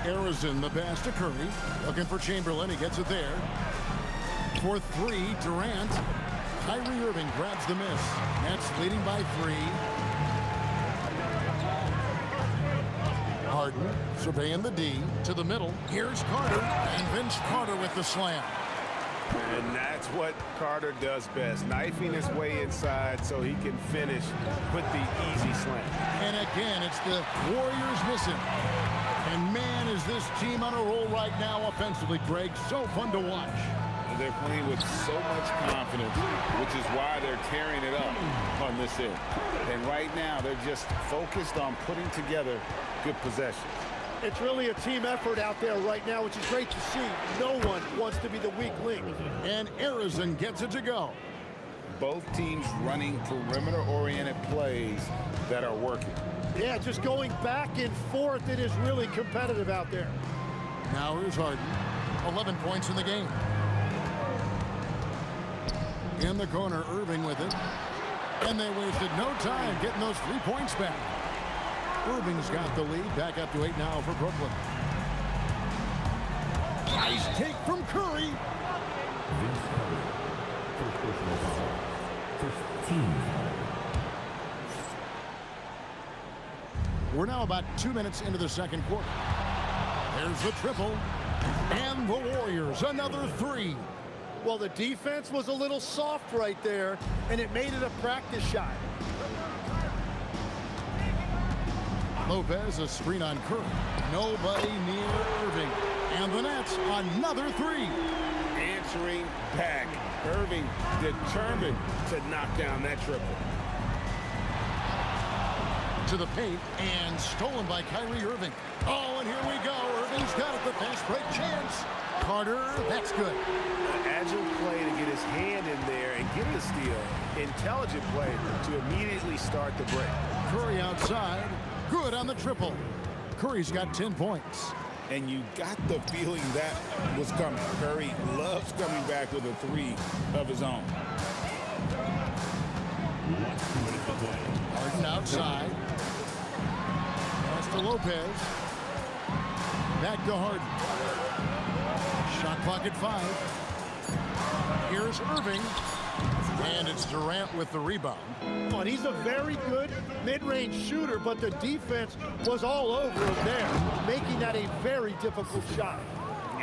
Arizon, the pass to Curry. Looking for Chamberlain. He gets it there. For 3, Durant. Kyrie Irving grabs the miss. Nets leading by 3. Harden surveying the D to the middle. Here's Carter. And Vince Carter with the slam. And that's what Carter does best, knifing his way inside so he can finish with the easy slam. And again, it's the Warriors missing. And man, is this team on a roll right now offensively, Greg. So fun to watch. And they're playing with so much confidence, which is why they're tearing it up on this end. And right now, they're just focused on putting together good possessions. It's really a team effort out there right now, which is great to see. No one wants to be the weak link. And Arizon gets it to go. Both teams running perimeter-oriented plays that are working. Yeah, just going back and forth. It is really competitive out there. Now here's Harden. 11 points in the game. In the corner, Irving with it. And they wasted no time getting those 3 points back. Irving's got the lead. Back up to 8 now for Brooklyn. Nice take from Curry. We're now about 2 minutes into the second quarter. There's the triple. And the Warriors, another 3. Well, the defense was a little soft right there, and it made it a practice shot. Lopez, a screen on Curry. Nobody near Irving. And the Nets, another 3. Answering back. Irving determined to knock down that triple. To the paint, and stolen by Kyrie Irving. Oh, and here we go. Irving's got it. The fast break chance. Carter, that's good. An agile play to get his hand in there and get the steal. Intelligent play to immediately start the break. Curry outside. Good on the triple. Curry's got 10 points. And you got the feeling that was coming. Curry loves coming back with a 3 of his own. Harden outside. Pass to Lopez. Back to Harden. Shot clock at 5. Here's Irving. And it's Durant with the rebound. Oh, and he's a very good mid-range shooter, but the defense was all over him there, making that a very difficult shot.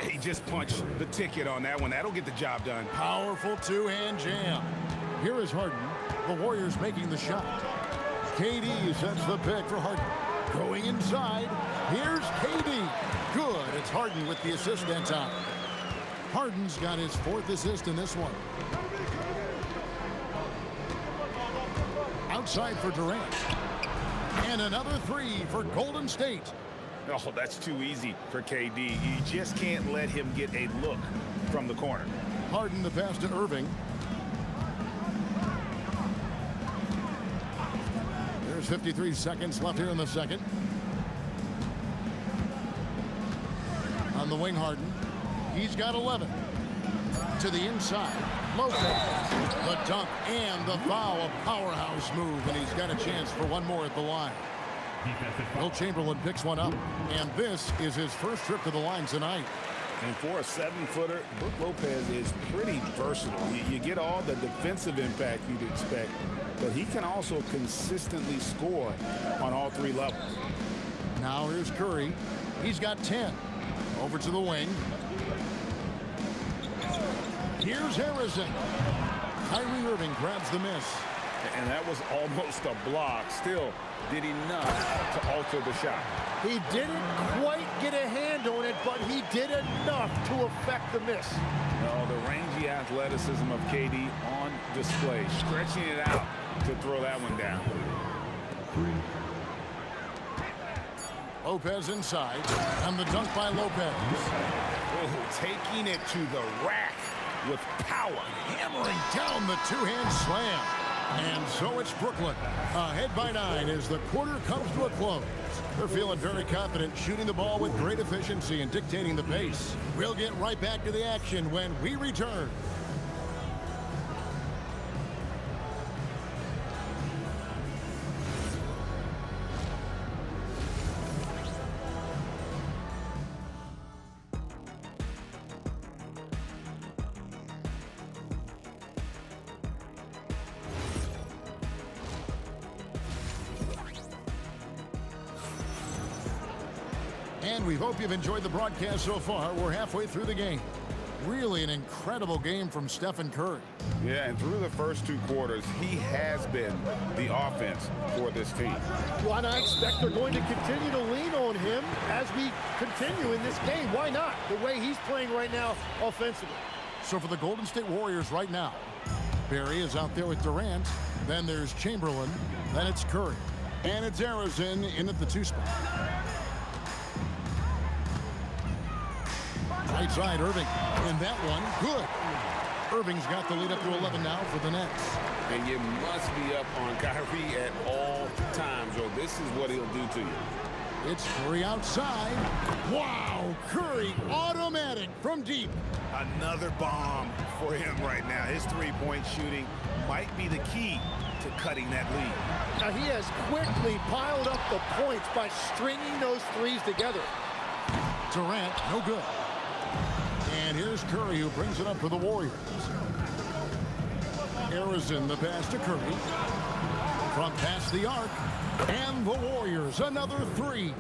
He just punched the ticket on that one. That'll get the job done. Powerful two-hand jam. Here is Harden. The Warriors making the shot. KD sets the pick for Harden. Going inside. Here's KD. Good. It's Harden with the assist that time. Harden's got his 4th assist in this one. Outside for Durant. And another 3 for Golden State. Oh, that's too easy for KD. You just can't let him get a look from the corner. Harden the pass to Irving. There's 53 seconds left here in the second. On the wing, Harden. He's got 11. To the inside. Lopez. The dunk and the foul. A powerhouse move, and he's got a chance for one more at the line. Will Chamberlain picks one up, and this is his first trip to the line tonight. And for a 7-footer, Brook Lopez is pretty versatile. You get all the defensive impact you'd expect, but he can also consistently score on all 3 levels. Now here's Curry. He's got 10. Over to the wing. Here's Harrison. Kyrie Irving grabs the miss. And that was almost a block. Still did enough to alter the shot. He didn't quite get a hand on it, but he did enough to affect the miss. No, the rangy athleticism of KD on display, stretching it out to throw that one down. Lopez inside, and the dunk by Lopez. Oh, taking it to the rack with power. Hammering down the two-hand slam. And so it's Brooklyn, ahead by 9 as the quarter comes to a close. They're feeling very confident, shooting the ball with great efficiency and dictating the pace. We'll get right back to the action when we return. And we hope you've enjoyed the broadcast so far. We're halfway through the game. Really an incredible game from Stephen Curry. Yeah, and through the first 2 quarters, he has been the offense for this team. Well, and I expect they're going to continue to lean on him as we continue in this game. Why not? The way he's playing right now offensively. So for the Golden State Warriors right now, Barry is out there with Durant. Then there's Chamberlain. Then it's Curry. And it's Harrison in at the 2 spot. Right side, Irving. And that one, good. Irving's got the lead up to 11 now for the Nets. And you must be up on Kyrie at all times, or this is what he'll do to you. It's Curry outside. Wow, Curry automatic from deep. Another bomb for him right now. His 3-point shooting might be the key to cutting that lead. Now he has quickly piled up the points by stringing those threes together. Durant, no good. And here's Curry who brings it up for the Warriors. Harrison, the pass to Curry. From past the arc. And the Warriors, another 3.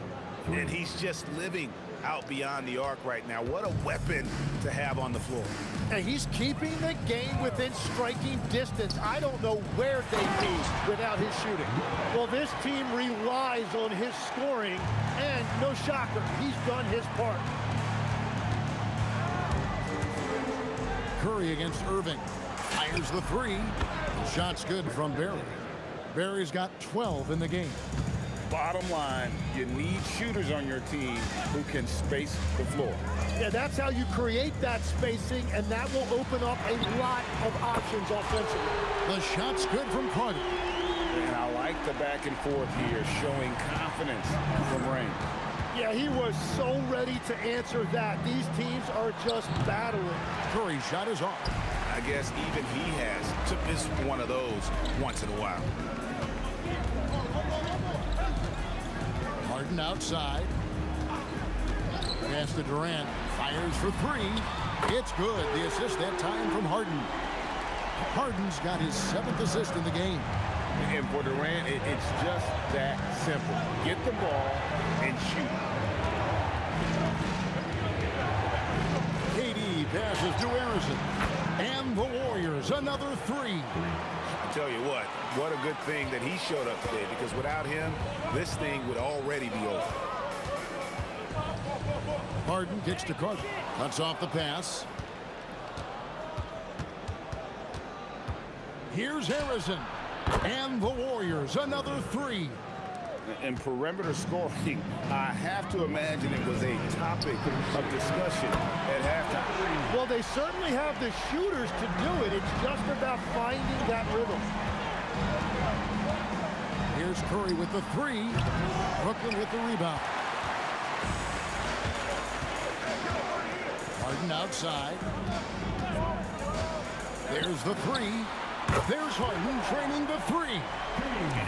And he's just living out beyond the arc right now. What a weapon to have on the floor. And he's keeping the game within striking distance. I don't know where they'd be without his shooting. Well, this team relies on his scoring, and no shocker, he's done his part. Curry against Irving. Fires the 3. The shot's good from Barry. Barry's got 12 in the game. Bottom line, you need shooters on your team who can space the floor. Yeah, that's how you create that spacing, and that will open up a lot of options offensively. The shot's good from Carter. And I like the back and forth here, showing confidence from Rain. Yeah, he was so ready to answer that. These teams are just battling. Curry's shot is off. I guess even he has to miss one of those once in a while. Harden outside. Pass to Durant. Fires for 3. It's good. The assist that time from Harden. Harden's got his 7th assist in the game. And for Durant, it's just that simple. Get the ball and shoot. KD passes to Harrison. And the Warriors, another 3. I tell you what a good thing that he showed up today, because without him, this thing would already be over. Harden kicks to Carter. Cuts off the pass. Here's Harrison. And the Warriors, another 3. And perimeter scoring, I have to imagine it was a topic of discussion at halftime. Well, they certainly have the shooters to do it. It's just about finding that rhythm. Here's Curry with the 3. Brooklyn with the rebound. Harden outside. There's the three. There's Harden training the three.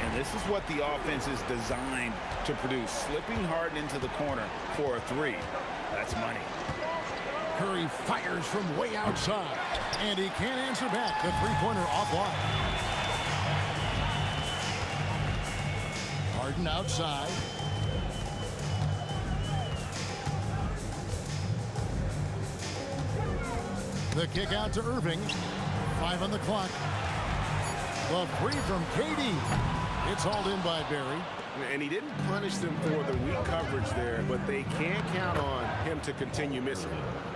And this is what the offense is designed to produce. Slipping Harden into the corner for a three. That's money. Curry fires from way outside. And he can't answer back. The three-pointer offline. Harden outside. The kick out to Irving. 5 on the clock. The three from KD. It's hauled in by Barry. And he didn't punish them for the weak coverage there, but they can't count on him to continue missing.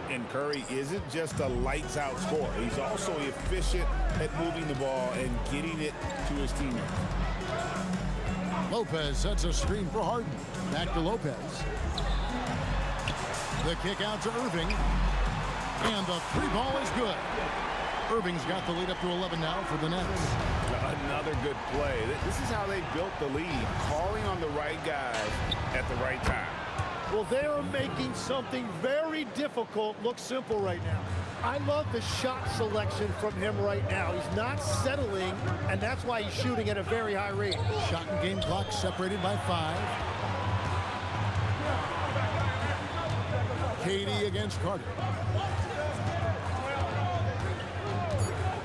And Curry isn't just a lights-out scorer. He's also efficient at moving the ball and getting it to his teammates. Lopez sets a screen for Harden. Back to Lopez. The kick out to Irving. And the three ball is good. Irving's got the lead up to 11 now for the Nets. Another good play. This is how they built the lead, calling on the right guys at the right time. Well, they are making something very difficult look simple right now. I love the shot selection from him right now. He's not settling, and that's why he's shooting at a very high rate. Shot and game clock separated by 5. KD against Carter.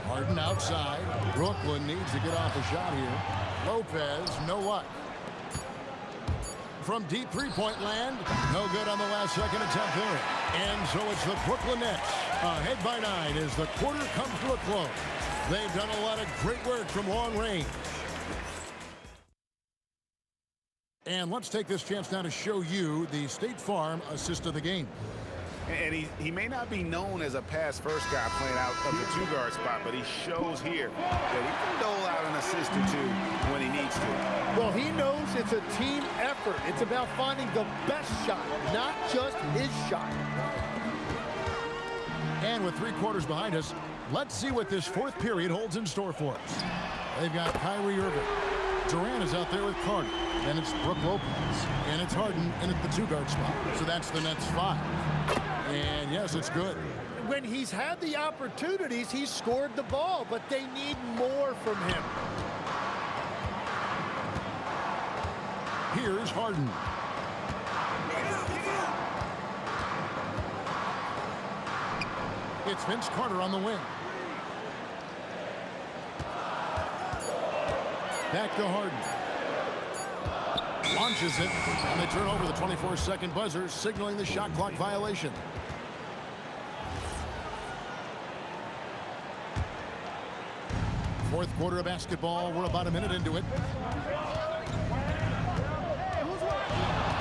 Harden outside. Brooklyn needs to get off a shot here. Lopez, no luck. From deep three-point land, no good on the last second attempt there. And so it's the Brooklyn Nets ahead by 9 as the quarter comes to a close. They've done a lot of great work from long range. And let's take this chance now to show you the State Farm assist of the game. And he may not be known as a pass-first guy playing out of the two-guard spot, but he shows here that he can dole out an assist or two when he needs to. Well, he knows it's a team effort. It's about finding the best shot, not just his shot. And with 3 quarters behind us, let's see what this fourth period holds in store for us. They've got Kyrie Irving. Durant is out there with Carter. Then it's Brook Lopez. And it's Harden in at the two-guard spot. So that's the Nets 5. And yes, it's good. When he's had the opportunities, he's scored the ball, but they need more from him. Here's Harden. It's Vince Carter on the wing. Back to Harden. Launches it, and they turn over the 24-second buzzer, signaling the shot clock violation. Fourth quarter of basketball. We're about a minute into it.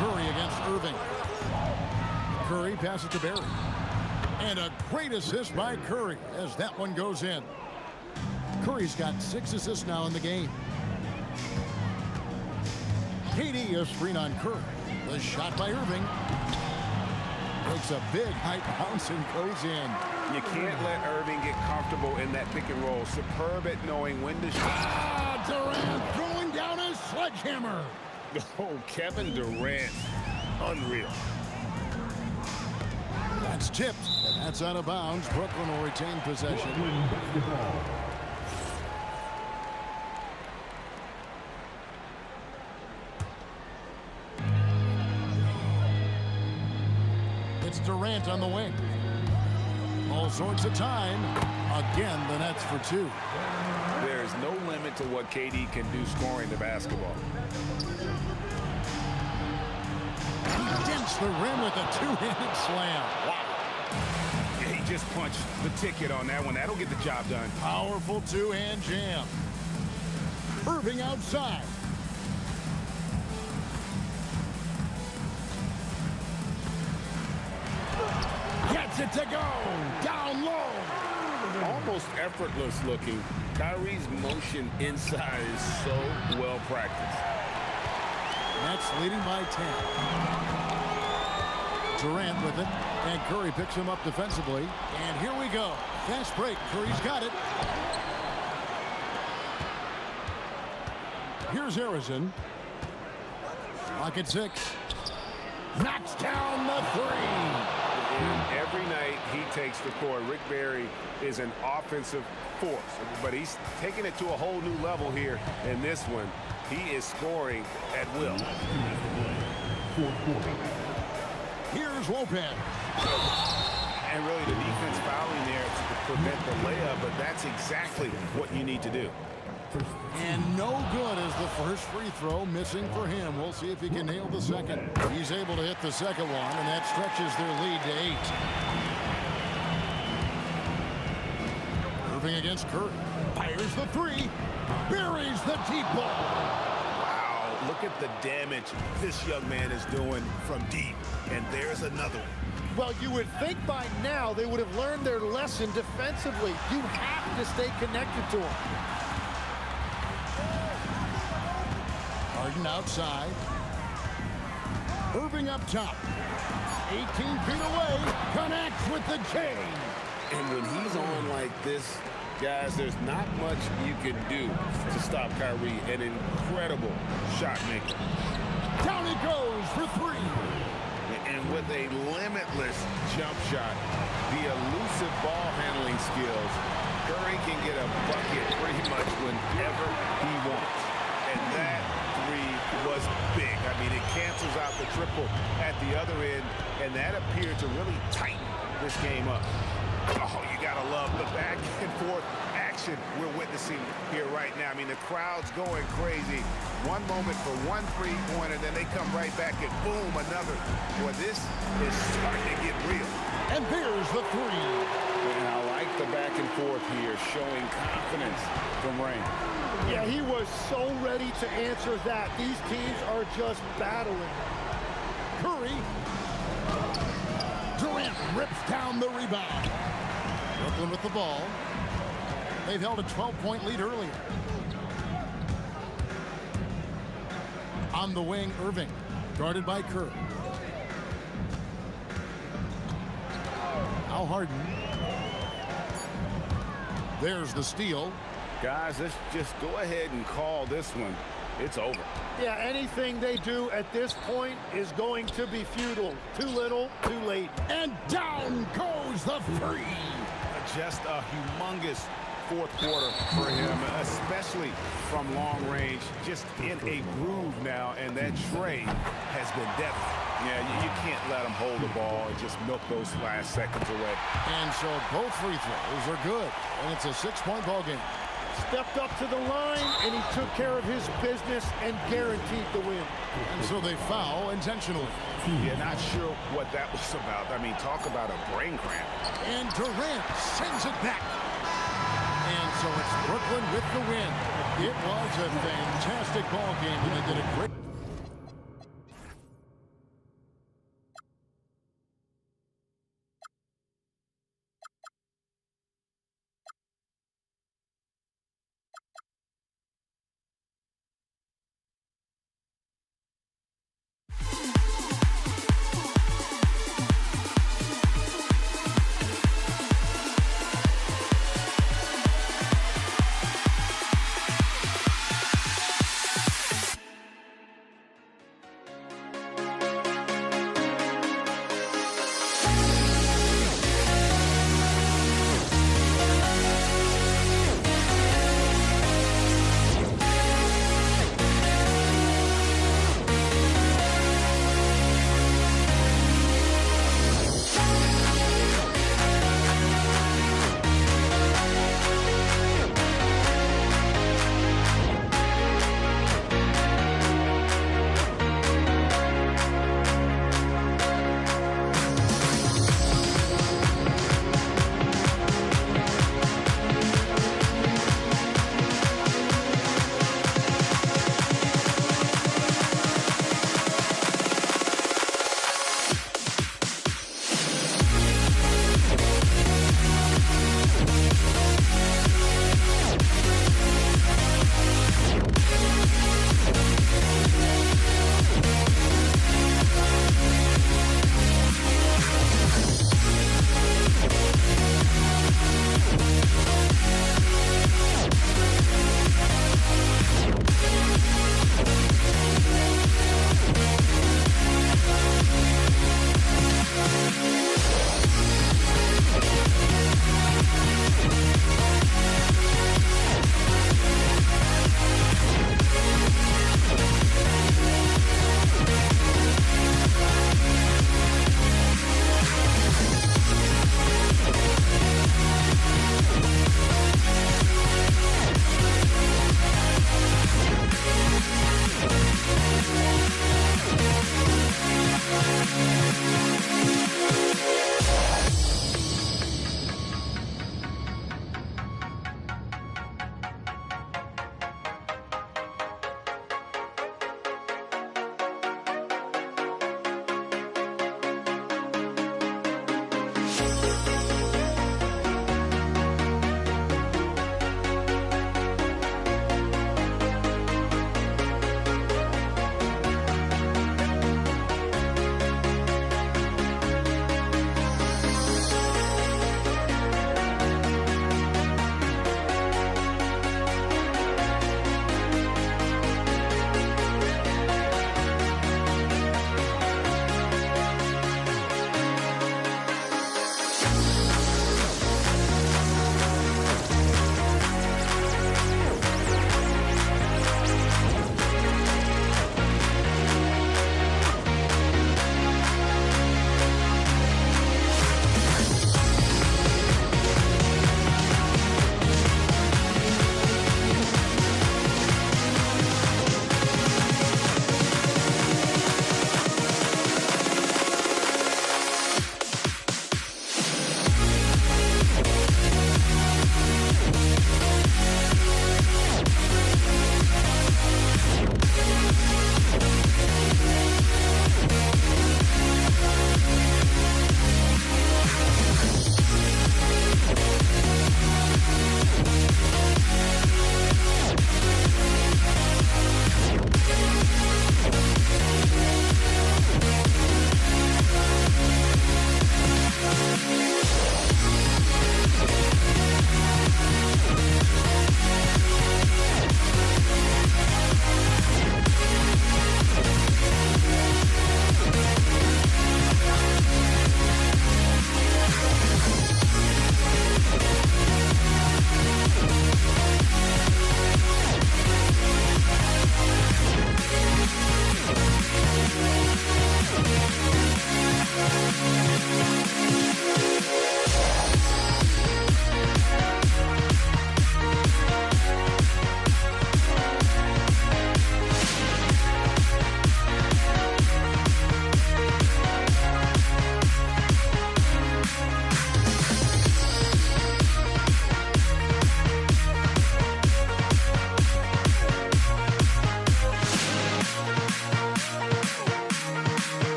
Curry against Irving. Curry passes to Barry. And a great assist by Curry as that one goes in. Curry's got 6 assists now in the game. KD a screen on Curry. The shot by Irving. Takes a big high bounce and goes in. You can't let Irving get comfortable in that pick and roll. Superb at knowing when to shoot. Durant throwing down a sledgehammer. Oh, Kevin Durant. Unreal. That's tipped. And that's out of bounds. Brooklyn will retain possession. It's Durant on the wing. All sorts of time. Again, the Nets for 2. There's no limit to what KD can do scoring the basketball. He dents the rim with a 2-handed slam. Wow. Yeah, he just punched the ticket on that one. That'll get the job done. Powerful 2-hand jam. Irving outside. Gets it to go. Down low. Almost effortless looking. Kyrie's motion inside is so well practiced. Nets leading by 10. Durant with it. And Curry picks him up defensively. And here we go. Fast break. Curry's got it. Here's Harrison. Clock at 6. Knocks down the 3. And every night he takes the court. Rick Barry is an offensive force, but he's taking it to a whole new level here in this one. He is scoring at will. Here's Lopez. And really the defense fouling there to prevent the layup, but that's exactly what you need to do. And no good as the first free throw missing for him. We'll see if he can nail the second. He's able to hit the second one, and that stretches their lead to 8. Irving against Curry. Fires the three. Buries the deep ball. Wow, look at the damage this young man is doing from deep. And there's another one. Well, you would think by now they would have learned their lesson defensively. You have to stay connected to him. Harden outside. Irving up top. 18 feet away. Connects with the chain. And when he's on like this, guys, there's not much you can do to stop Kyrie. An incredible shot maker. Down he goes for three. And with a limitless jump shot, the elusive ball handling skills, Curry can get a bucket pretty much whenever he wants. And that three was big. I mean, it cancels out the triple at the other end, and that appeared to really tighten this game up. Oh, you gotta love the back and forth action we're witnessing here right now. I mean, the crowd's going crazy. One moment for one three-pointer, then they come right back and boom, another. Boy, this is starting to get real. And there's the three. And I like the back and forth here, showing confidence from Rain. Yeah, he was so ready to answer that. These teams are just battling. Curry. Durant rips down the rebound. Brooklyn with the ball. They've held a 12-point lead earlier. On the wing, Irving, guarded by Curry. Now Harden. There's the steal. Guys, let's just go ahead and call this one. It's over. Yeah, anything they do at this point is going to be futile. Too little, too late. And down goes the three. Just a humongous fourth quarter for him, especially from long range. Just in a groove now, and that trade has been deadly. Yeah, you can't let him hold the ball and just milk those last seconds away. And so both free throws are good, and it's a 6-point ball game. Stepped up to the line, and he took care of his business and guaranteed the win. And so they foul intentionally. Yeah, not sure what that was about. I mean, talk about a brain cramp. And Durant sends it back. And so it's Brooklyn with the win. It was a fantastic ball game, and they did a great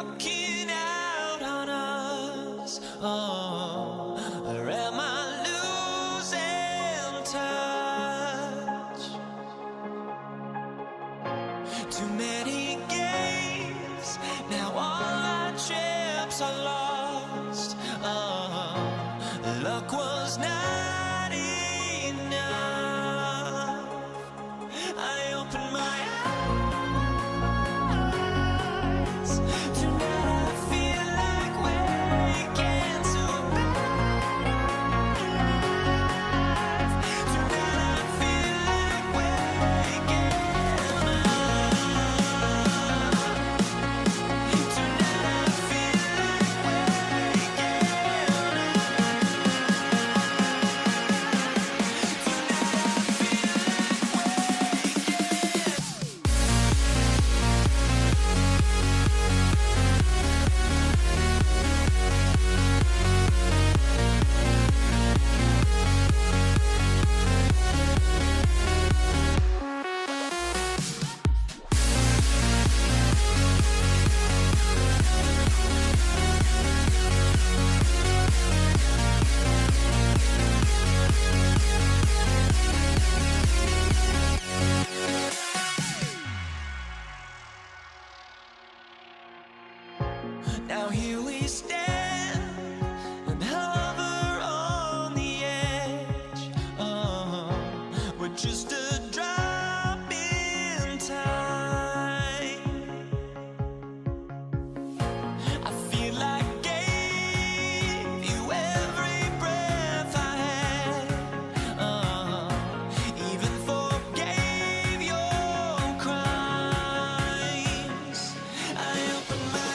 looking out on us? Oh, or am I losing touch? Too many games, now all our chips are lost. Oh, luck was not enough. I opened my eyes. Tonight I feel like waking to a better life. Tonight I feel like waking up. Tonight I feel like waking Now here we stand and hover on the edge. We're just a drop in time. I feel like gave you every breath I had. Even forgave your crimes. I opened my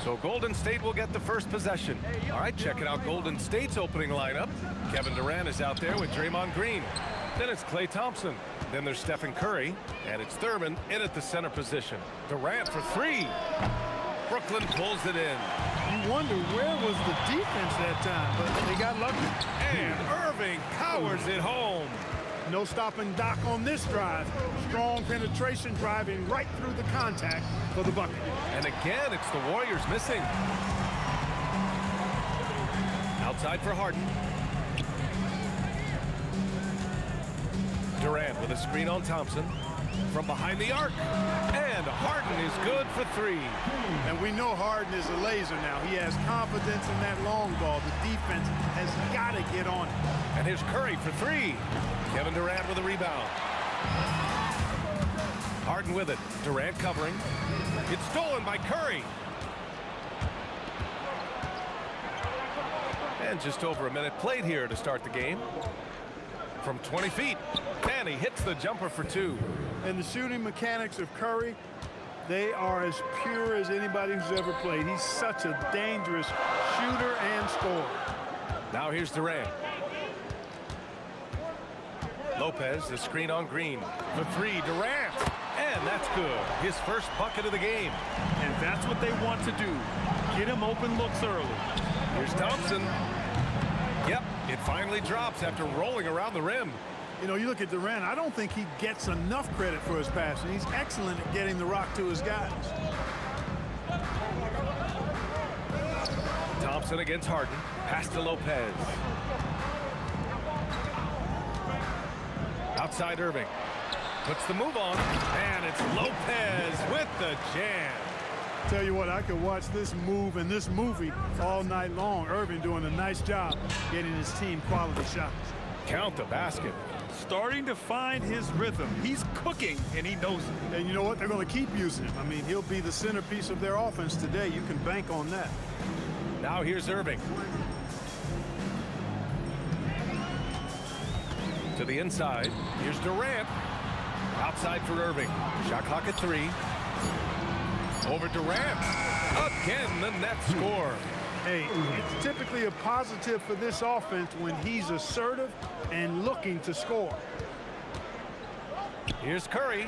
So Golden State will get the first possession. All right, checking out Golden State's opening lineup. Kevin Durant is out there with Draymond Green. Then it's Klay Thompson. Then there's Stephen Curry. And it's Thurman in at the center position. Durant for three. Brooklyn pulls it in. You wonder where was the defense that time, but they got lucky. And Irving powers it home. No stopping Doc on this drive. Strong penetration driving right through the contact for the bucket. And again, it's the Warriors missing. Outside for Harden. Durant with a screen on Thompson. From behind the arc. And Harden is good for three. And we know Harden is a laser now. He has confidence in that long ball. The defense has got to get on it. And here's Curry for three. Kevin Durant with a rebound. Harden with it. Durant covering. It's stolen by Curry. And just over a minute played here to start the game. From 20 feet. And he hits the jumper for two. And the shooting mechanics of Curry, they are as pure as anybody who's ever played. He's such a dangerous shooter and scorer. Now here's Durant. Lopez, the screen on Green. For three, Durant. And that's good. His first bucket of the game. And that's what they want to do. Get him open looks early. Here's Thompson. Yep, it finally drops after rolling around the rim. You know, you look at Durant, I don't think he gets enough credit for his passing. He's excellent at getting the rock to his guys. Thompson against Harden. Pass to Lopez. Outside Irving. Puts the move on. And it's Lopez with the jam. Tell you what, I could watch this move and this movie all night long. Irving doing a nice job getting his team quality shots. Count the basket. Starting to find his rhythm. He's cooking, and he knows it. And you know what? They're going to keep using him. I mean, he'll be the centerpiece of their offense today. You can bank on that. Now here's Irving. To the inside. Here's Durant. Outside for Irving. Shot clock at 3. Over Durant. Again, the net score. Hey, it's typically a positive for this offense when he's assertive and looking to score. Here's Curry.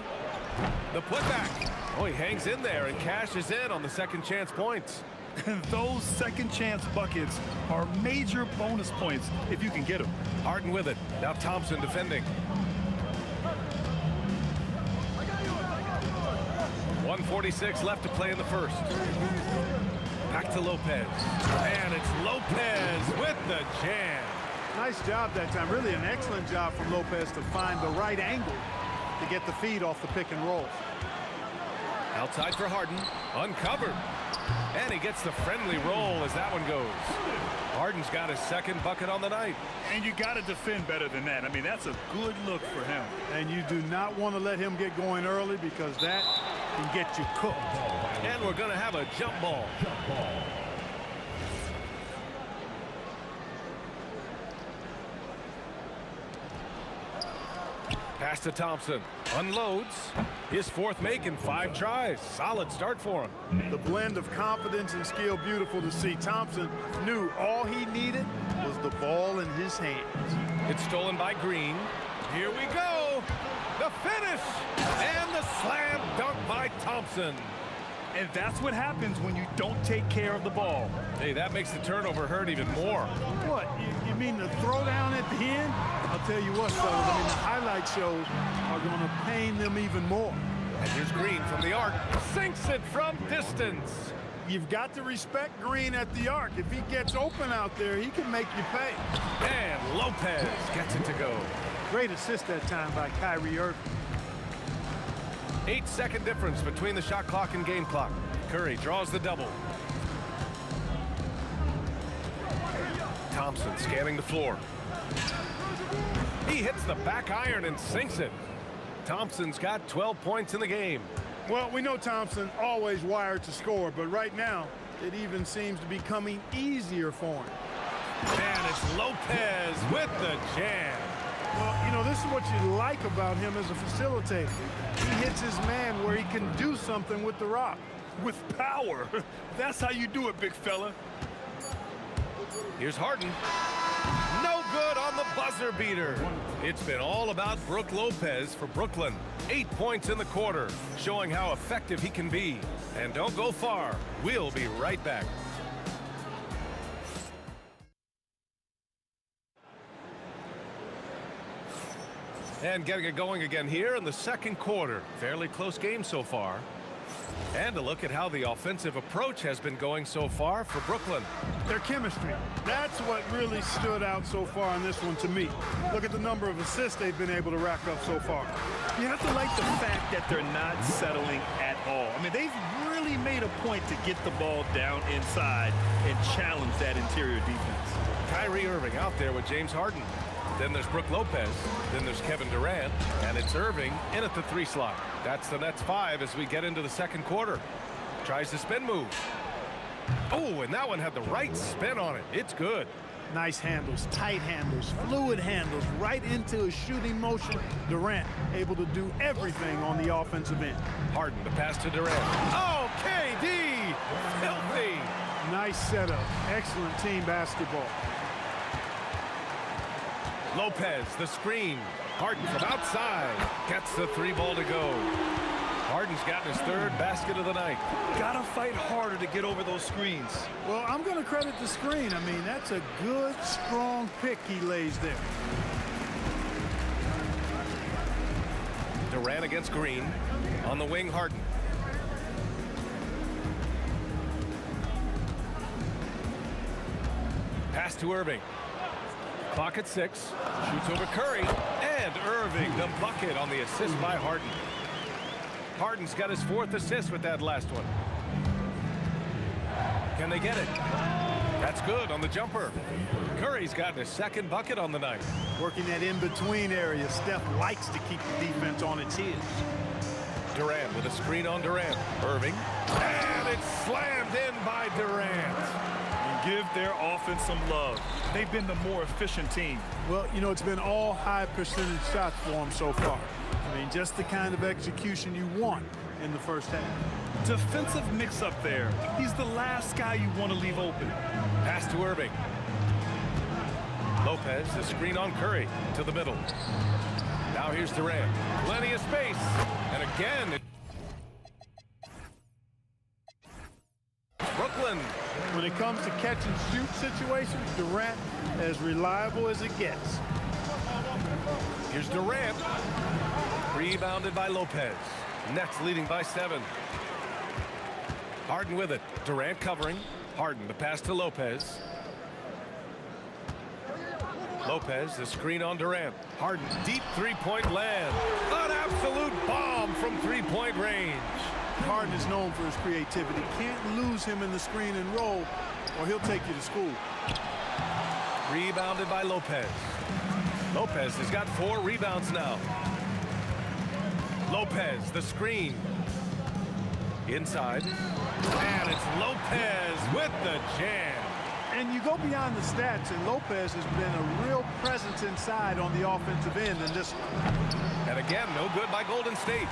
The putback. Oh, he hangs in there and cashes in on the second chance points. And those second chance buckets are major bonus points if you can get them. Harden with it. Now Thompson defending. 1:46 left to play in the first. Back to Lopez. And it's Lopez with the jam. Nice job that time. Really an excellent job from Lopez to find the right angle to get the feed off the pick and roll. Outside for Harden. Uncovered. And he gets the friendly roll as that one goes. Harden's got his second bucket on the night. And you got to defend better than that. I mean, that's a good look for him. And you do not want to let him get going early because that can get you cooked. And we're going to have a jump ball. Pass to Thompson. Unloads. His fourth make in 5 tries. Solid start for him. The blend of confidence and skill, beautiful to see. Thompson knew all he needed was the ball in his hands. It's stolen by Green. Here we go. The finish. And the slam dunk by Thompson. And that's what happens when you don't take care of the ball. Hey, that makes the turnover hurt even more. What? You mean the throwdown at the end? I'll tell you what, fellas. I mean, the highlight shows are going to pain them even more. And here's Green from the arc. Sinks it from distance. You've got to respect Green at the arc. If he gets open out there, he can make you pay. And Lopez gets it to go. Great assist that time by Kyrie Irving. 8-second difference between the shot clock and game clock. Curry draws the double. Thompson scanning the floor. He hits the back iron and sinks it. Thompson's got 12 points in the game. Well, we know Thompson always wired to score, but right now it even seems to be coming easier for him. And it's Lopez with the jam. Well, you know, this is what you like about him as a facilitator. He hits his man where he can do something with the rock. With power. That's how you do it, big fella. Here's Harden. No good on the buzzer beater. It's been all about Brook Lopez for Brooklyn. 8 points in the quarter, showing how effective he can be. And don't go far. We'll be right back. And getting it going again here in the second quarter. Fairly close game so far. And a look at how the offensive approach has been going so far for Brooklyn. Their chemistry. That's what really stood out so far in this one to me. Look at the number of assists they've been able to rack up so far. You have to like the fact that they're not settling at all. I mean, they've really made a point to get the ball down inside and challenge that interior defense. Kyrie Irving out there with James Harden. Then there's Brook Lopez. Then there's Kevin Durant. And it's Irving in at the 3 slot. That's the Nets 5 as we get into the second quarter. Tries the spin move. Oh, and that one had the right spin on it. It's good. Nice handles, tight handles, fluid handles, right into a shooting motion. Durant able to do everything on the offensive end. Harden, the pass to Durant. Oh, KD! Filthy! Nice setup. Excellent team basketball. Lopez, the screen. Harden from outside. Gets the 3 ball to go. Harden's gotten his third basket of the night. Gotta fight harder to get over those screens. Well, I'm going to credit the screen. I mean, that's a good, strong pick he lays there. Durant against Green. On the wing, Harden. Pass to Irving. Clock at 6. Shoots over Curry. And Irving, the bucket on the assist by Harden. Harden's got his 4th assist with that last one. Can they get it? That's good on the jumper. Curry's gotten his 2nd bucket on the night. Working that in-between area. Steph likes to keep the defense on its heels. Durant with a screen on Durant. Irving. And it's slammed in by Durant. And give their offense some love. They've been the more efficient team. Well, you know, it's been all high percentage shots for them so far. I mean, just the kind of execution you want in the first half. Defensive mix-up there. He's the last guy you want to leave open. Pass to Irving. Lopez, the screen on Curry to the middle. Now here's Durant. Plenty of space. And again, Brooklyn. When it comes to catch and shoot situations, Durant as reliable as it gets. Here's Durant. Rebounded by Lopez. Nets leading by 7. Harden with it. Durant covering. Harden, the pass to Lopez. Lopez, the screen on Durant. Harden, deep three-point land. An absolute bomb from three-point range. Harden is known for his creativity. Can't lose him in the screen and roll, or he'll take you to school. Rebounded by Lopez. Lopez has got 4 rebounds now. Lopez, the screen. Inside. And it's Lopez with the jam. And you go beyond the stats, and Lopez has been a real presence inside on the offensive end in this one. And again, no good by Golden State.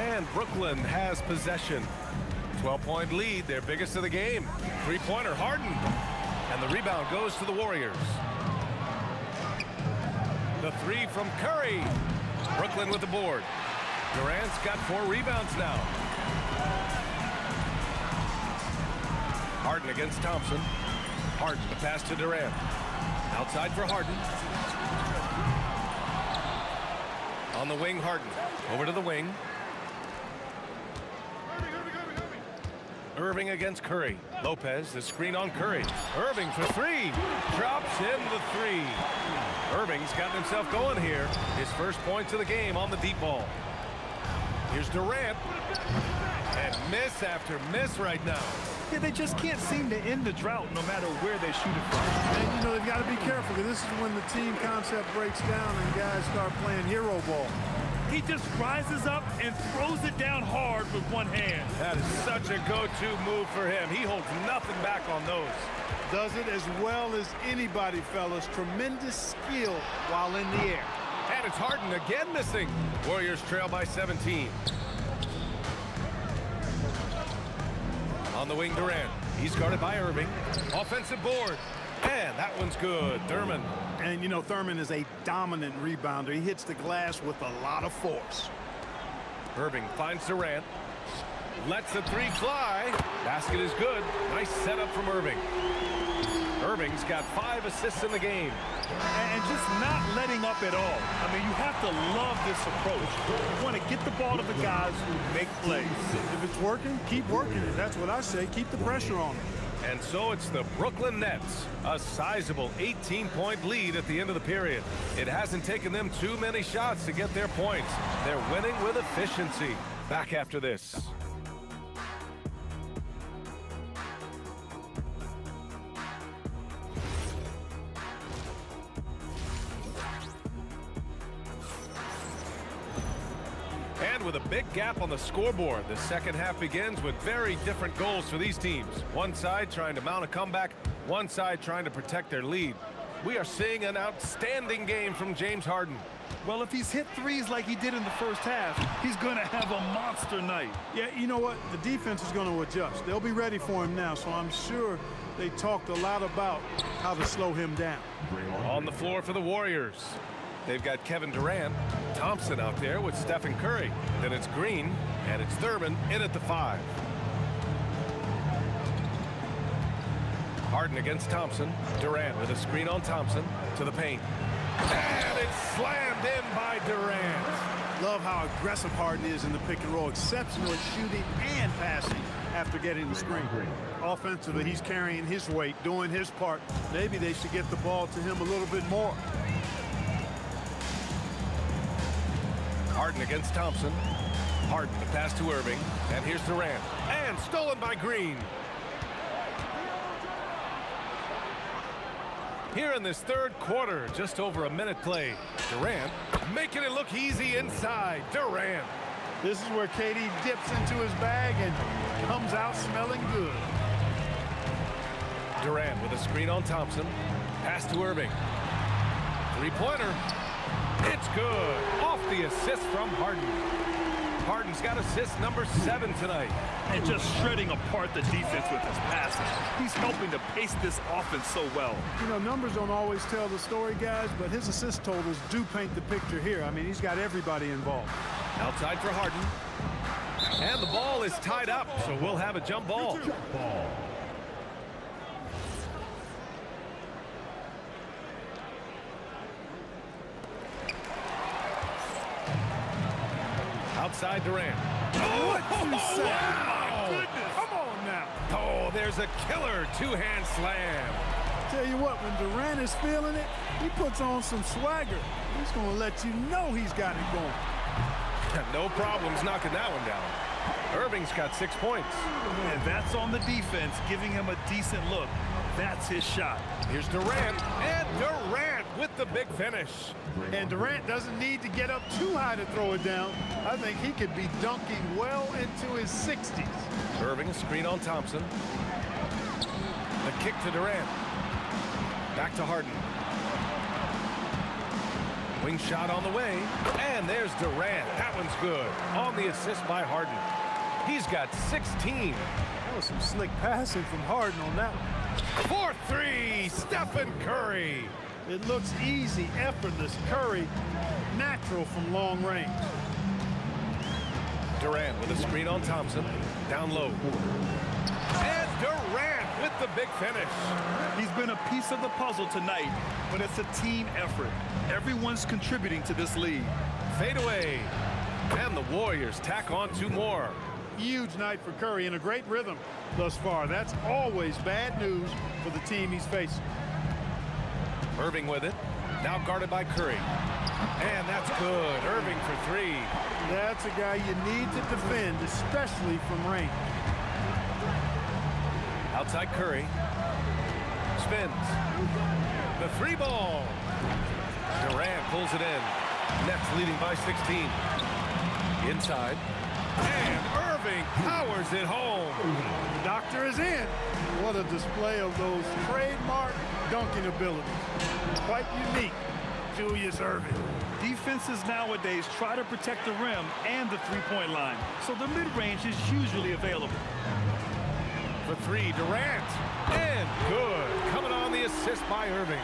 And Brooklyn has possession. 12-point lead, their biggest of the game. Three-pointer, Harden. And the rebound goes to the Warriors. The 3 from Curry. Brooklyn with the board. Durant's got 4 rebounds now. Harden against Thompson. Harden, the pass to Durant. Outside for Harden. On the wing, Harden. Over to the wing. Irving against Curry. Lopez, the screen on Curry. Irving for 3. Drops in the 3. Irving's gotten himself going here. His first points of the game on the deep ball. Here's Durant. And miss after miss right now. Yeah, they just can't seem to end the drought no matter where they shoot it from. And, you know, they've got to be careful, because this is when the team concept breaks down and guys start playing hero ball. He just rises up and throws it down hard with one hand. That is such a go-to move for him. He holds nothing back on those. Does it as well as anybody, fellas. Tremendous skill while in the air. And it's Harden again missing. Warriors trail by 17. On the wing, Durant. He's guarded by Irving. Offensive board. And that one's good. Thurman. And, you know, Thurman is a dominant rebounder. He hits the glass with a lot of force. Irving finds Durant. Lets the 3 fly. Basket is good. Nice setup from Irving. Irving's got 5 assists in the game. And just not letting up at all. I mean, you have to love this approach. You want to get the ball to the guys who make plays. If it's working, keep working it. That's what I say. Keep the pressure on them. And so it's the Brooklyn Nets, a sizable 18-point lead at the end of the period. It hasn't taken them too many shots to get their points. They're winning with efficiency. Back after this. And with a big gap on the scoreboard, the second half begins with very different goals for these teams. One side trying to mount a comeback, one side trying to protect their lead. We are seeing an outstanding game from James Harden. Well, if he's hit threes like he did in the first half, he's going to have a monster night. Yeah, you know what? The defense is going to adjust. They'll be ready for him now, so I'm sure they talked a lot about how to slow him down. On the floor for the Warriors. They've got Kevin Durant, Thompson out there with Stephen Curry. Then it's Green, and it's Thurman in at the 5. Harden against Thompson. Durant with a screen on Thompson to the paint. And it's slammed in by Durant. Love how aggressive Harden is in the pick and roll. Exceptional at shooting and passing after getting the screen. Offensively, he's carrying his weight, doing his part. Maybe they should get the ball to him a little bit more. Harden against Thompson. Harden to pass to Irving. And here's Durant. And stolen by Green. Here in this third quarter, just over a minute played. Durant making it look easy inside. Durant. This is where KD dips into his bag and comes out smelling good. Durant with a screen on Thompson. Pass to Irving. Three-pointer. It's good. Off the assist from Harden. Harden's got assist number 7 tonight. And just shredding apart the defense with his passing. He's helping to pace this offense so well. You know, numbers don't always tell the story, guys, but his assist totals do paint the picture here. I mean, he's got everybody involved. Outside for Harden. And the ball is tied up, so we'll have a jump ball. Outside Durant. What you say? Wow. Goodness. Come on now. Oh, there's a killer two-hand slam. Tell you what, when Durant is feeling it, he puts on some swagger. He's going to let you know he's got it going. No problems knocking that one down. Irving's got 6 points. And that's on the defense, giving him a decent look. That's his shot. Here's Durant, and Durant with the big finish. And Durant doesn't need to get up too high to throw it down. I think he could be dunking well into his 60s. Irving, a screen on Thompson. The kick to Durant. Back to Harden. Wing shot on the way, and there's Durant. That one's good. On the assist by Harden. He's got 16. That was some slick passing from Harden on that one. 4-3, Stephen Curry. It looks easy, effortless. Curry, natural from long range. Durant with a screen on Thompson. Down low. And Durant with the big finish. He's been a piece of the puzzle tonight, but it's a team effort. Everyone's contributing to this lead. Fade away. And the Warriors tack on 2 more. Huge night for Curry and a great rhythm thus far. That's always bad news for the team he's facing. Irving with it. Now guarded by Curry. And that's good. Irving for 3. That's a guy you need to defend, especially from range. Outside Curry. Spins. The 3 ball. Durant pulls it in. Nets leading by 16. Inside. And Irving powers it home. The doctor is in. What a display of those trademark dunking abilities. Quite unique, Julius Irving. Defenses nowadays try to protect the rim and the three-point line, so the mid-range is usually available. For 3, Durant. And good. Coming on the assist by Irving.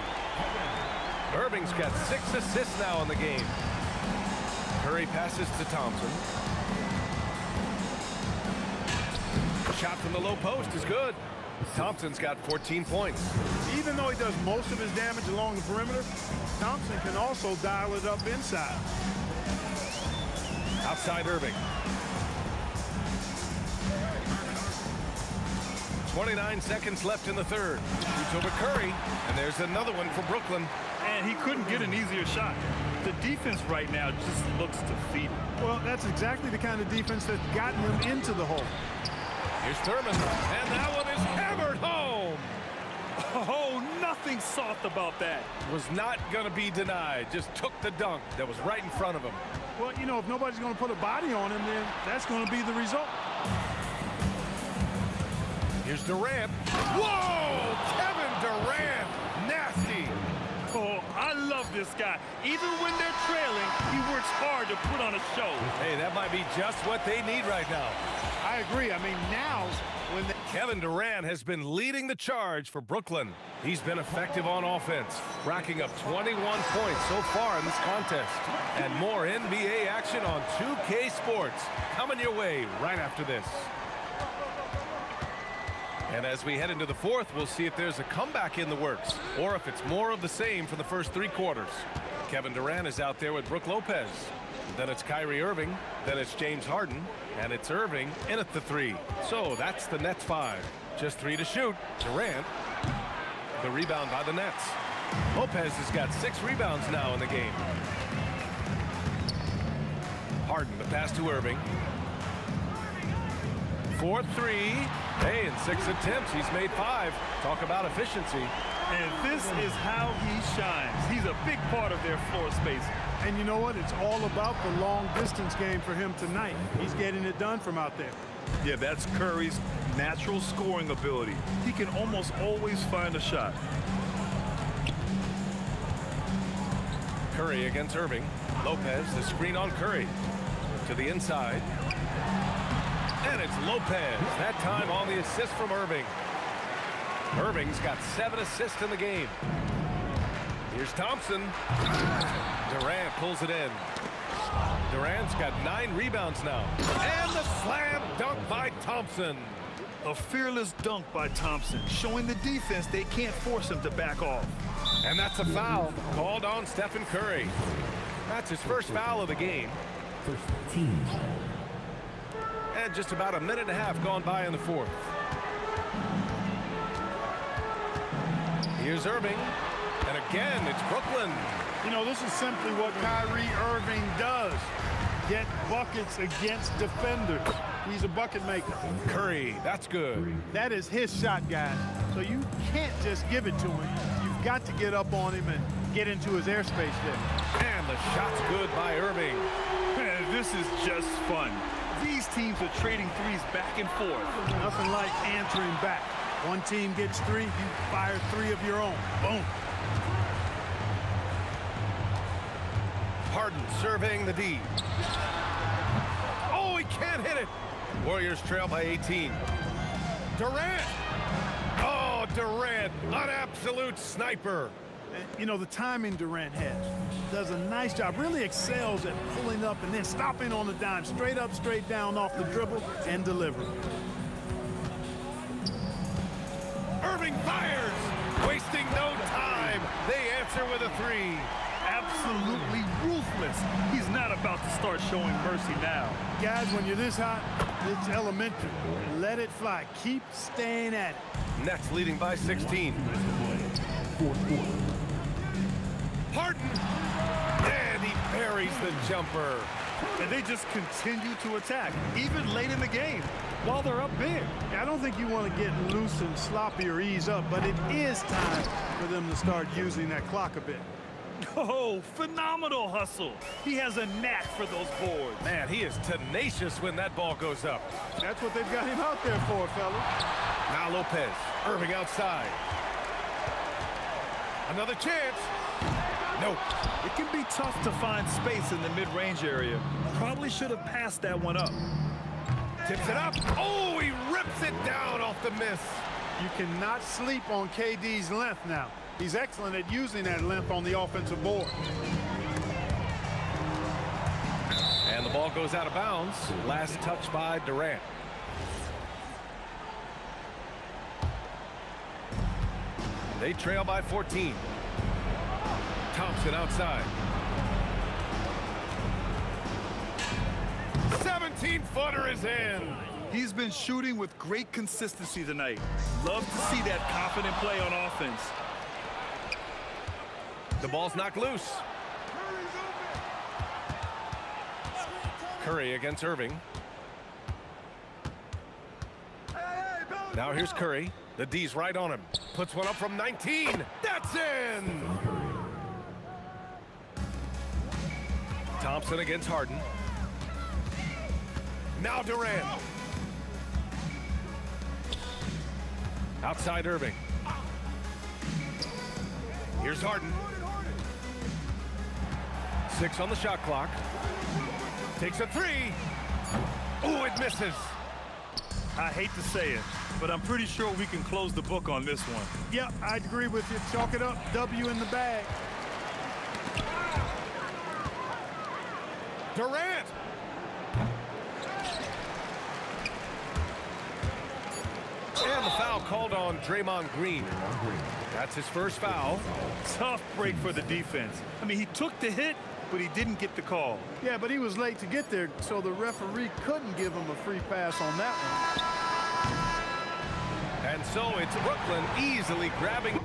Irving's got 6 assists now in the game. Curry passes to Thompson. Shot from the low post is good. Thompson's got 14 points. Even though he does most of his damage along the perimeter, Thompson can also dial it up inside. Outside Irving. 29 seconds left in the third. Shoots over Curry, and there's another one for Brooklyn. And he couldn't get an easier shot. The defense right now just looks defeated. Well, that's exactly the kind of defense that's gotten them into the hole. Here's Thurman, and that one is hammered home. Oh, nothing soft about that. Was not going to be denied. Just took the dunk that was right in front of him. Well, you know, if nobody's going to put a body on him, then that's going to be the result. Here's Durant. Whoa! Kevin Durant. Nasty. Oh, I love this guy. Even when they're trailing, he works hard to put on a show. Hey, that might be just what they need right now. I agree. I mean, now when they Kevin Durant has been leading the charge for Brooklyn. He's been effective on offense, racking up 21 points so far in this contest. And more NBA action on 2K Sports coming your way right after this. And as we head into the fourth, we'll see if there's a comeback in the works or if it's more of the same for the first 3 quarters. Kevin Durant is out there with Brook Lopez. Then it's Kyrie Irving. Then it's James Harden. And it's Irving in at the 3. So that's the Nets 5. Just 3 to shoot. Durant, the rebound by the Nets. Lopez has got 6 rebounds now in the game. Harden, the pass to Irving. 4-3. Hey, in 6 attempts, he's made 5. Talk about efficiency. And this is how he shines. He's a big part of their floor space. And you know what? It's all about the long distance game for him tonight. He's getting it done from out there. Yeah, that's Curry's natural scoring ability. He can almost always find a shot. Curry against Irving. Lopez, the screen on Curry. To the inside. And it's Lopez. That time on the assist from Irving. Irving's got 7 assists in the game. Here's Thompson. Durant pulls it in. Durant's got 9 rebounds now. And the slam dunk by Thompson. A fearless dunk by Thompson, showing the defense they can't force him to back off. And that's a foul called on Stephen Curry. That's his first foul of the game. First team. And just about a minute and a half gone by in the fourth. Here's Irving. And again, it's Brooklyn. You know, this is simply what Kyrie Irving does. Get buckets against defenders. He's a bucket maker. Curry, that's good. That is his shot, guys. So you can't just give it to him. You've got to get up on him and get into his airspace there. And the shot's good by Irving. Man, this is just fun. These teams are trading threes back and forth. Nothing like answering back. One team gets 3, you fire 3 of your own. Boom. Harden surveying the D. Oh, he can't hit it. Warriors trail by 18. Durant. Oh, Durant, an absolute sniper. And, you know, the timing Durant has. Does a nice job, really excels at pulling up and then stopping on the dime. Straight up, straight down off the dribble and deliver. Irving fires, wasting no time. They answer with a 3. Absolutely ruthless. He's not about to start showing mercy now. Guys, when you're this hot, it's elementary. Let it fly. Keep staying at it. Nets leading by 16. Harden. And he buries the jumper. And they just continue to attack, even late in the game, while they're up big. I don't think you want to get loose and sloppy or ease up, but it is time for them to start using that clock a bit. Oh, phenomenal hustle. He has a knack for those boards. Man, he is tenacious when that ball goes up. That's what they've got him out there for, fellas. Now Lopez, Irving outside. Another chance. Nope. It can be tough to find space in the mid-range area. Probably should have passed that one up. Tips it up. Oh, he rips it down off the miss. You cannot sleep on KD's length now. He's excellent at using that length on the offensive board. And the ball goes out of bounds. Last touch by Durant. They trail by 14. Thompson outside. 17-footer is in. He's been shooting with great consistency tonight. Love to see that confident play on offense. The ball's knocked loose. Curry against Irving. Now here's Curry. The D's right on him. Puts one up from 19. That's in! Thompson against Harden. Now Durant. Outside Irving. Here's Harden. 6 on the shot clock. Takes a 3. Oh, it misses. I hate to say it, but I'm pretty sure we can close the book on this one. Yep, I'd agree with you. Chalk it up. W in the bag. Durant. And the foul called on Draymond Green. That's his first foul. Tough break for the defense. I mean, he took the hit, but he didn't get the call. Yeah, but he was late to get there, so the referee couldn't give him a free pass on that one. And so it's Brooklyn easily grabbing.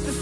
The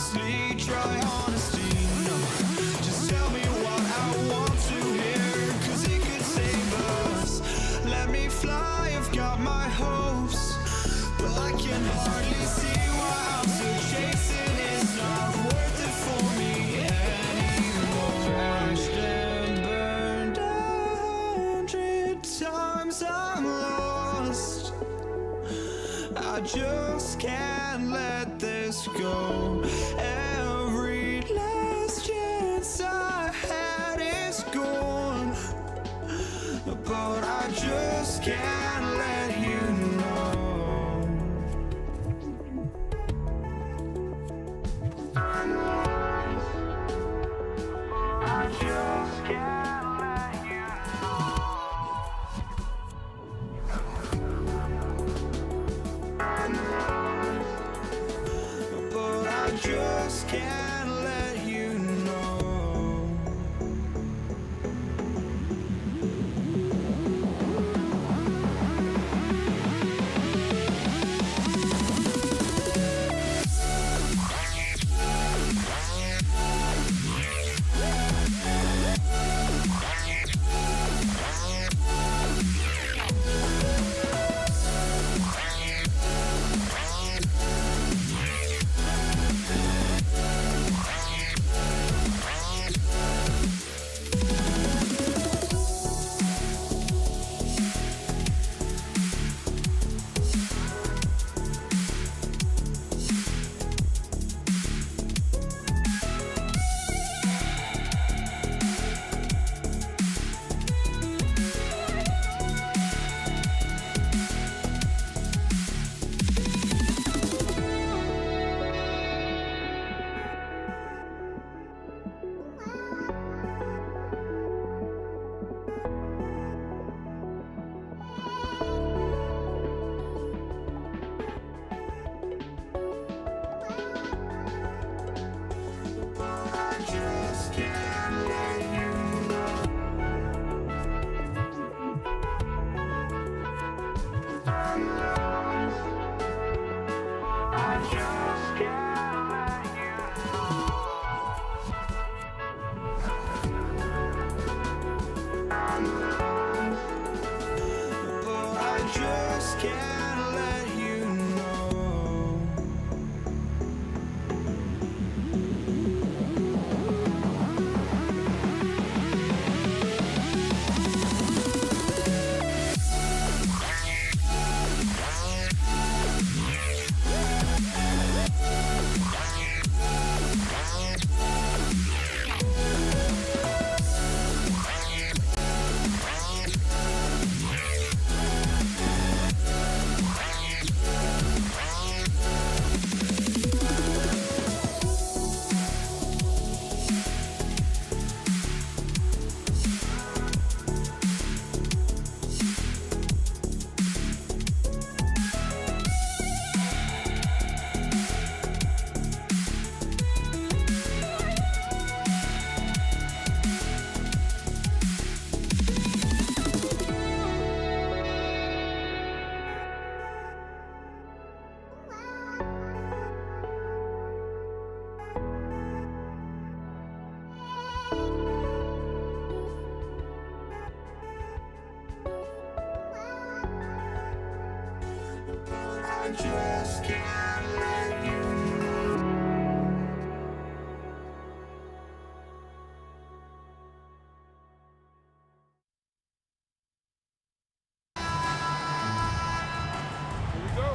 honestly, try honesty. No, just tell me what I want to hear, 'cause it could save us. Let me fly, I've got my hopes, but I can hardly see why I'm still chasing. It's not worth it for me anymore. Crashed and burned 100 times, I'm lost. I just can't let this go. Every last chance I had is gone, but I just can't let you know. I just can't let you know. But I just can't let you know. Can't let you know. I just can't let you know. Here we go.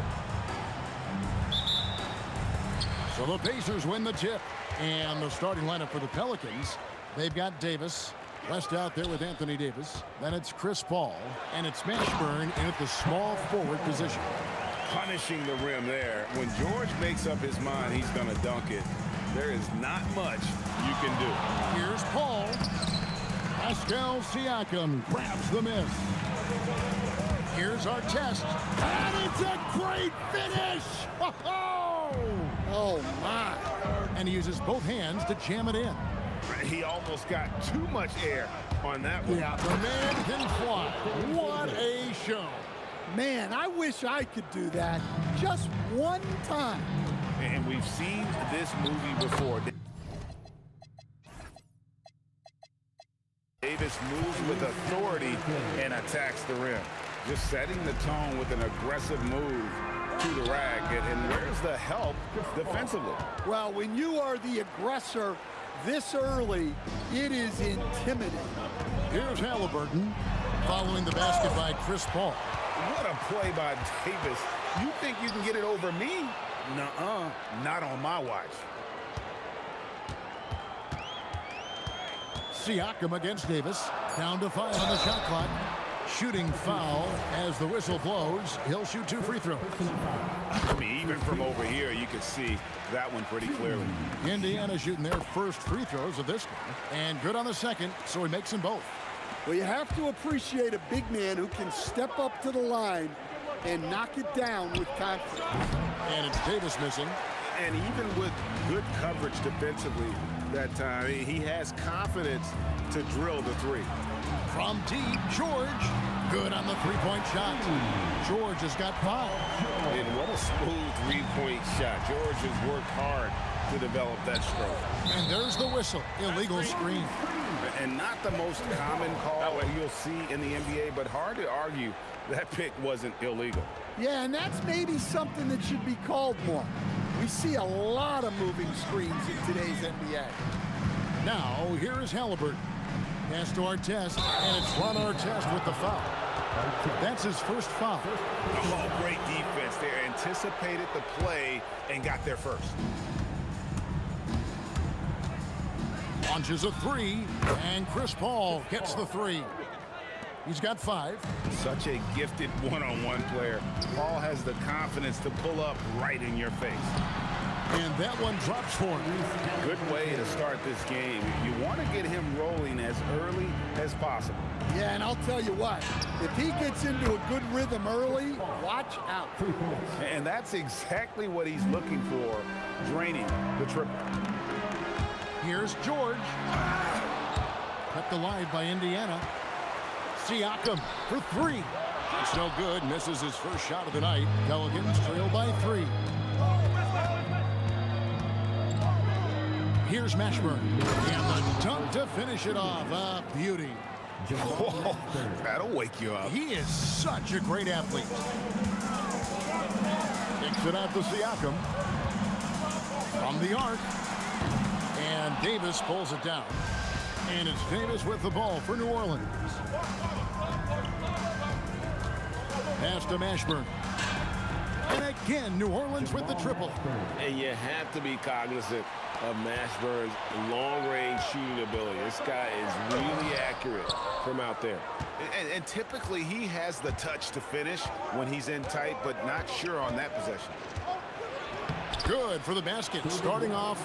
So the Pacers win the tip. And the starting lineup for the Pelicans, they've got Davis. West out there with Anthony Davis. Then it's Chris Paul. And it's Mashburn in at the small forward position. Punishing the rim there. When George makes up his mind he's going to dunk it, there is not much you can do. Here's Paul. Pascal Siakam grabs the miss. Here's our test. And it's a great finish! Oh, my. And he uses both hands to jam it in. He almost got too much air on that one. Yeah, the man can fly. What a show. Man, I wish I could do that just one time. And we've seen this movie before. Davis moves with authority and attacks the rim. Just setting the tone with an aggressive move to the rack. And where's the help defensively? Well, when you are the aggressor this early, it is intimidating. Here's Halliburton following the basket by Chris Paul. What a play by Davis. You think you can get it over me? Nuh-uh, not on my watch. Siakam against Davis. Down to 5 on the shot clock. Shooting foul as the whistle blows. He'll shoot 2 free throws. I mean, even from over here, you can see that one pretty clearly. Indiana shooting their first free throws of this game. And good on the second, so he makes them both. Well, you have to appreciate a big man who can step up to the line and knock it down with confidence. And it's Davis missing. And even with good coverage defensively that time, he has confidence to drill the three. From deep, George. Good on the three-point shot. George has got 5. And what a smooth three-point shot. George has worked hard to develop that stroke. And there's the whistle. Illegal screen. And not the most common call you'll see in the NBA, but hard to argue that pick wasn't illegal. Yeah, and that's maybe something that should be called more. We see a lot of moving screens in today's NBA. Now, here is Halliburton. Pass to Artest, and it's Ron Artest with the foul. That's his first foul. Oh, great defense there. Anticipated the play and got there first. Launches a 3, and Chris Paul gets the 3. He's got 5. Such a gifted one-on-one player. Paul has the confidence to pull up right in your face. And that one drops for him. Good way to start this game. You want to get him rolling as early as possible. Yeah, and I'll tell you what, if he gets into a good rhythm early, watch out. And that's exactly what he's looking for, draining the triple. Here's George. Kept alive by Indiana. Siakam for 3. It's no good. Misses his first shot of the night. Pelicans trail by 3. Here's Mashburn. And the dunk to finish it off. A beauty. Oh, that'll wake you up. He is such a great athlete. Kicks it out to Siakam. From the arc. And Davis pulls it down. And it's Davis with the ball for New Orleans. Pass to Mashburn. And again, New Orleans with the triple. And you have to be cognizant of Mashburn's long-range shooting ability. This guy is really accurate from out there. And typically, he has the touch to finish when he's in tight, but not sure on that possession. Good for the basket. Starting off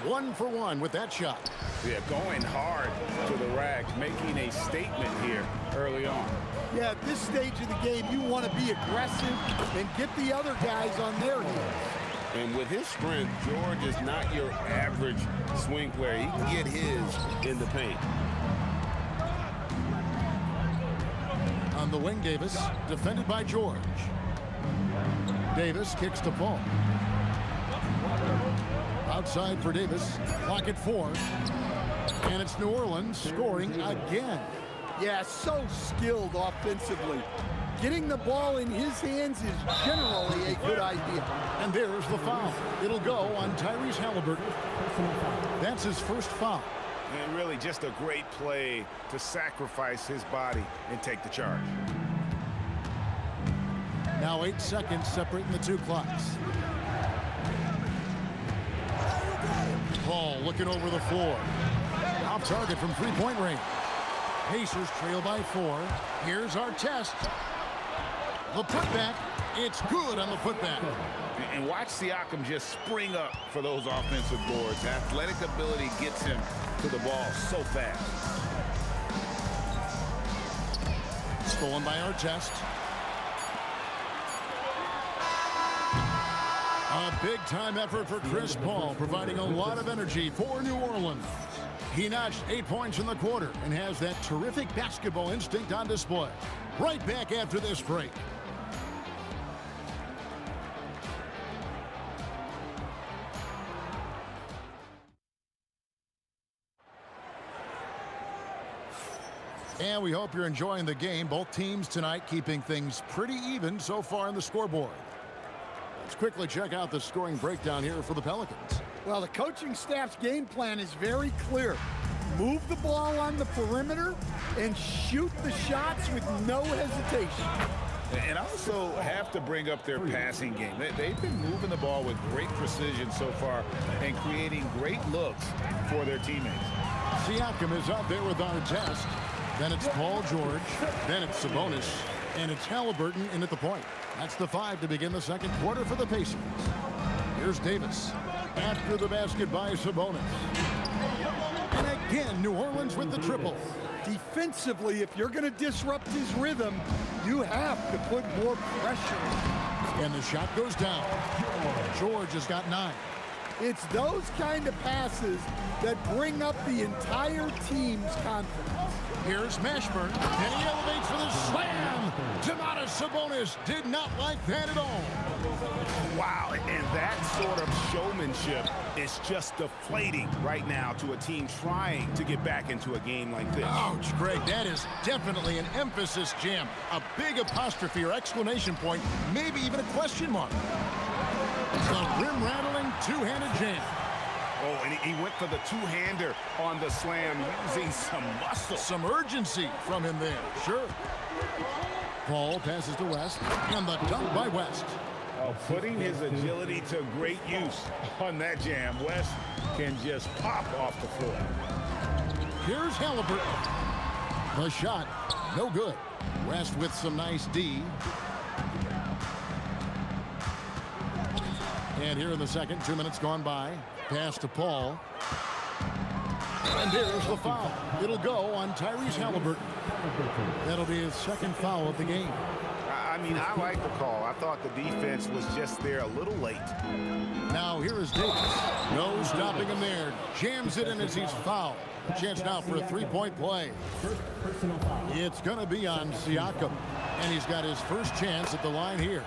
1 for 1 with that shot. Yeah, going hard to the rack, making a statement here early on. Yeah, at this stage of the game, you want to be aggressive and get the other guys on their heels. And with his strength, George is not your average swing player. He can get his in the paint. On the wing, Davis, defended by George. Davis kicks to Paul. Outside for Davis. Clock at 4. And it's New Orleans scoring again. Yeah, so skilled offensively. Getting the ball in his hands is generally a good idea. And there's the foul. It'll go on Tyrese Halliburton. That's his first foul. And really just a great play to sacrifice his body and take the charge. Now 8 seconds separating the 2 clocks. Paul looking over the floor. Off target from three-point range. Pacers trail by 4. Here's Artest. The putback. It's good on the putback. And watch Siakam just spring up for those offensive boards. Athletic ability gets him to the ball so fast. Stolen by Artest. A big-time effort for Chris Paul, providing a lot of energy for New Orleans. He notched 8 points in the quarter and has that terrific basketball instinct on display. Right back after this break. And we hope you're enjoying the game. Both teams tonight keeping things pretty even so far on the scoreboard. Let's quickly check out the scoring breakdown here for the Pelicans. Well, the coaching staff's game plan is very clear. Move the ball on the perimeter and shoot the shots with no hesitation. And also have to bring up their passing game. They've been moving the ball with great precision so far and creating great looks for their teammates. Siakam is out there with Artest. Then it's Paul George. Then it's Sabonis. And it's Halliburton in at the point. That's the 5 to begin the second quarter for the Pacers. Here's Davis. After the basket by Sabonis. And again, New Orleans with the triple. Defensively, if you're going to disrupt his rhythm, you have to put more pressure. And the shot goes down. George has got 9. It's those kind of passes that bring up the entire team's confidence. Here's Mashburn, and he elevates for the slam. Domantas Sabonis did not like that at all. Wow, and that sort of showmanship is just deflating right now to a team trying to get back into a game like this. Ouch, Greg, that is definitely an emphasis jam. A big apostrophe or exclamation point, maybe even a question mark. It's a rim-rattling two-handed jam. Oh, and he went for the two-hander on the slam using some muscle. Some urgency from him there, sure. Paul passes to West, and the dunk by West. Putting his agility to great use on that jam. West can just pop off the floor. Here's Halliburton. The shot, no good. West with some nice D. And here in the second, 2 minutes gone by. Pass to Paul. And here's the foul. It'll go on Tyrese Halliburton. That'll be his second foul of the game. I mean, I like the call. I thought the defense was just there a little late. Now here is Davis. No stopping him there. Jams it in as he's fouled. A chance now for a three-point play. It's going to be on Siakam. And he's got his first chance at the line here.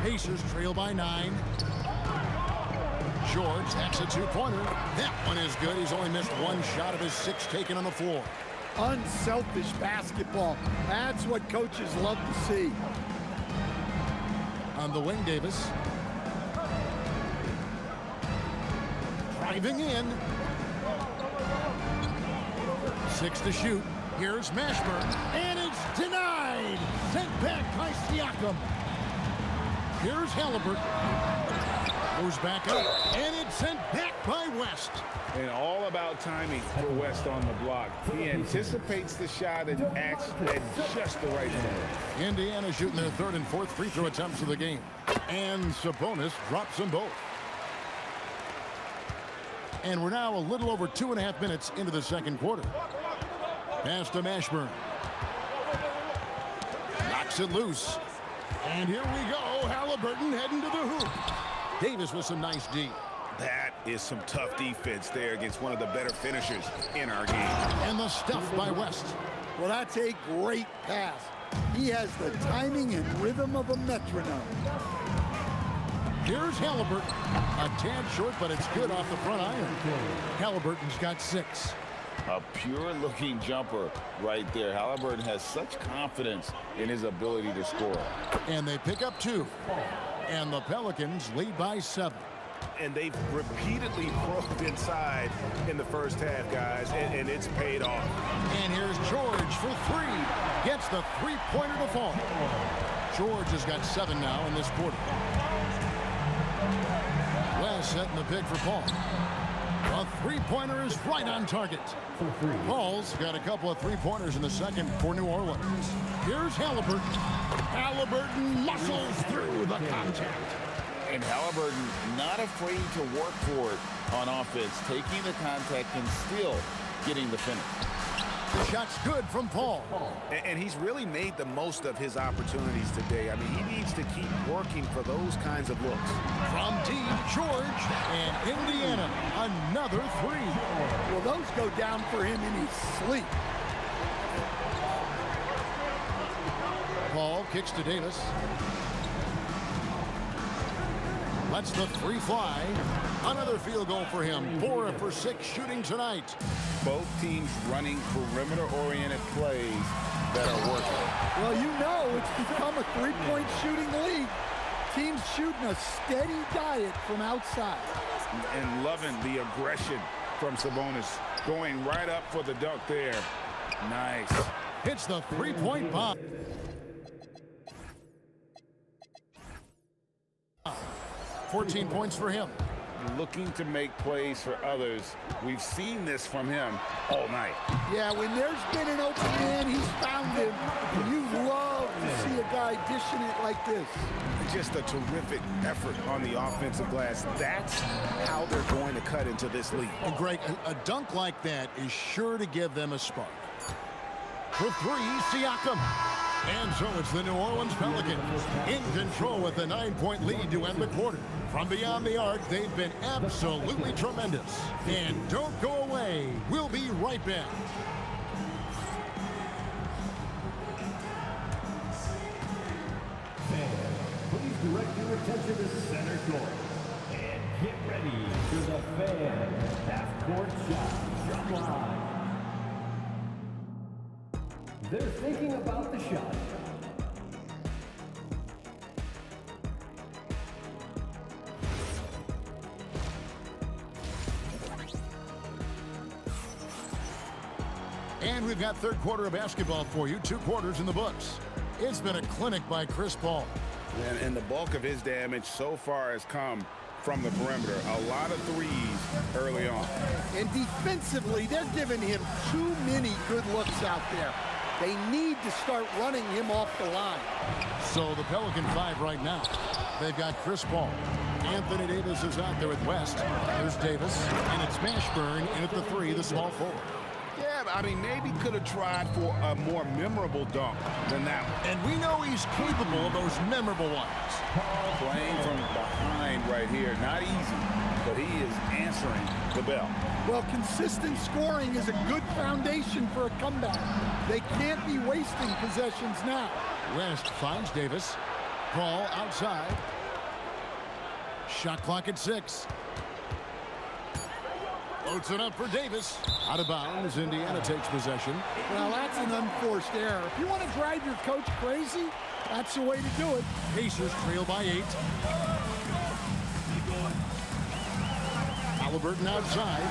Pacers trail by 9. George hacks a two-pointer. That one is good. He's only missed one shot of his 6 taken on the floor. Unselfish basketball. That's what coaches love to see. On the wing, Davis. Driving in. 6 to shoot. Here's Mashburn. And it's denied. Sent back by Siakam. Here's Halliburton. Goes back up. And it's sent back by West. And all about timing for West on the block. He anticipates the shot and acts at just the right moment. Indiana shooting their 3rd and 4th free throw attempts of the game. And Sabonis drops them both. And we're now a little over 2.5 minutes into the second quarter. Pass to Mashburn. Knocks it loose. And here we go. Halliburton heading to the hoop. Davis with some nice D. That is some tough defense there against one of the better finishers in our game. And the stuff by West. Well, that's a great pass. He has the timing and rhythm of a metronome. Here's Halliburton. A tad short, but it's good off the front iron. Halliburton's got 6. A pure-looking jumper right there. Halliburton has such confidence in his ability to score. And they pick up 2. And the Pelicans lead by 7. And they've repeatedly probed inside in the first half, guys, and it's paid off. And here's George for 3. Gets the three-pointer to fall. George has got 7 now in this quarter. West setting the pick for Paul. A three-pointer is right on target. Paul's got a couple of three-pointers in the second for New Orleans. Here's Halliburton. Halliburton muscles through the contact. And Halliburton not afraid to work for it on offense, taking the contact and still getting the finish. The shot's good from Paul. And he's really made the most of his opportunities today. I mean, he needs to keep working for those kinds of looks. From deep, George, and Indiana, another 3. Well, those go down for him in his sleep. Paul kicks to Davis. Lets the 3 fly. Another field goal for him. 4 for 6 shooting tonight. Both teams running perimeter-oriented plays that are working. Well, you know it's become a three-point shooting league. Teams shooting a steady diet from outside. And loving the aggression from Sabonis. Going right up for the dunk there. Nice. Hits the three-point bomb. 14 points for him. Looking to make plays for others. We've seen this from him all night. Yeah, when there's been an open man, he's found him. And you love to see a guy dishing it like this. Just a terrific effort on the offensive glass. That's how they're going to cut into this league. And Greg, a dunk like that is sure to give them a spark. For 3, Siakam. And so it's the New Orleans Pelicans in control with a 9-point lead to end the quarter. From beyond the arc, they've been absolutely tremendous. And don't go away. We'll be right back. Please direct your attention to center court. And get ready for the Fan half-court shot line. They're thinking about the shot. And we've got third quarter of basketball for you. 2 quarters in the books. It's been a clinic by Chris Paul. And the bulk of his damage so far has come from the perimeter. A lot of threes early on. And defensively, they're giving him too many good looks out there. They need to start running him off the line. So the Pelican 5 right now. They've got Chris Paul. Anthony Davis is out there with West. There's Davis. And it's Mashburn in at the 3, the small forward. Yeah, I mean, maybe could have tried for a more memorable dunk than that one. And we know he's capable of those memorable ones. Playing from behind right here. Not easy, but he is answering the bell. Well, consistent scoring is a good foundation for a comeback. They can't be wasting possessions now. West finds Davis. Paul outside. Shot clock at 6. Loads it up for Davis. Out of bounds. Indiana takes possession. Well, that's an unforced error. If you want to drive your coach crazy, that's the way to do it. Pacers trail by 8. Halliburton outside.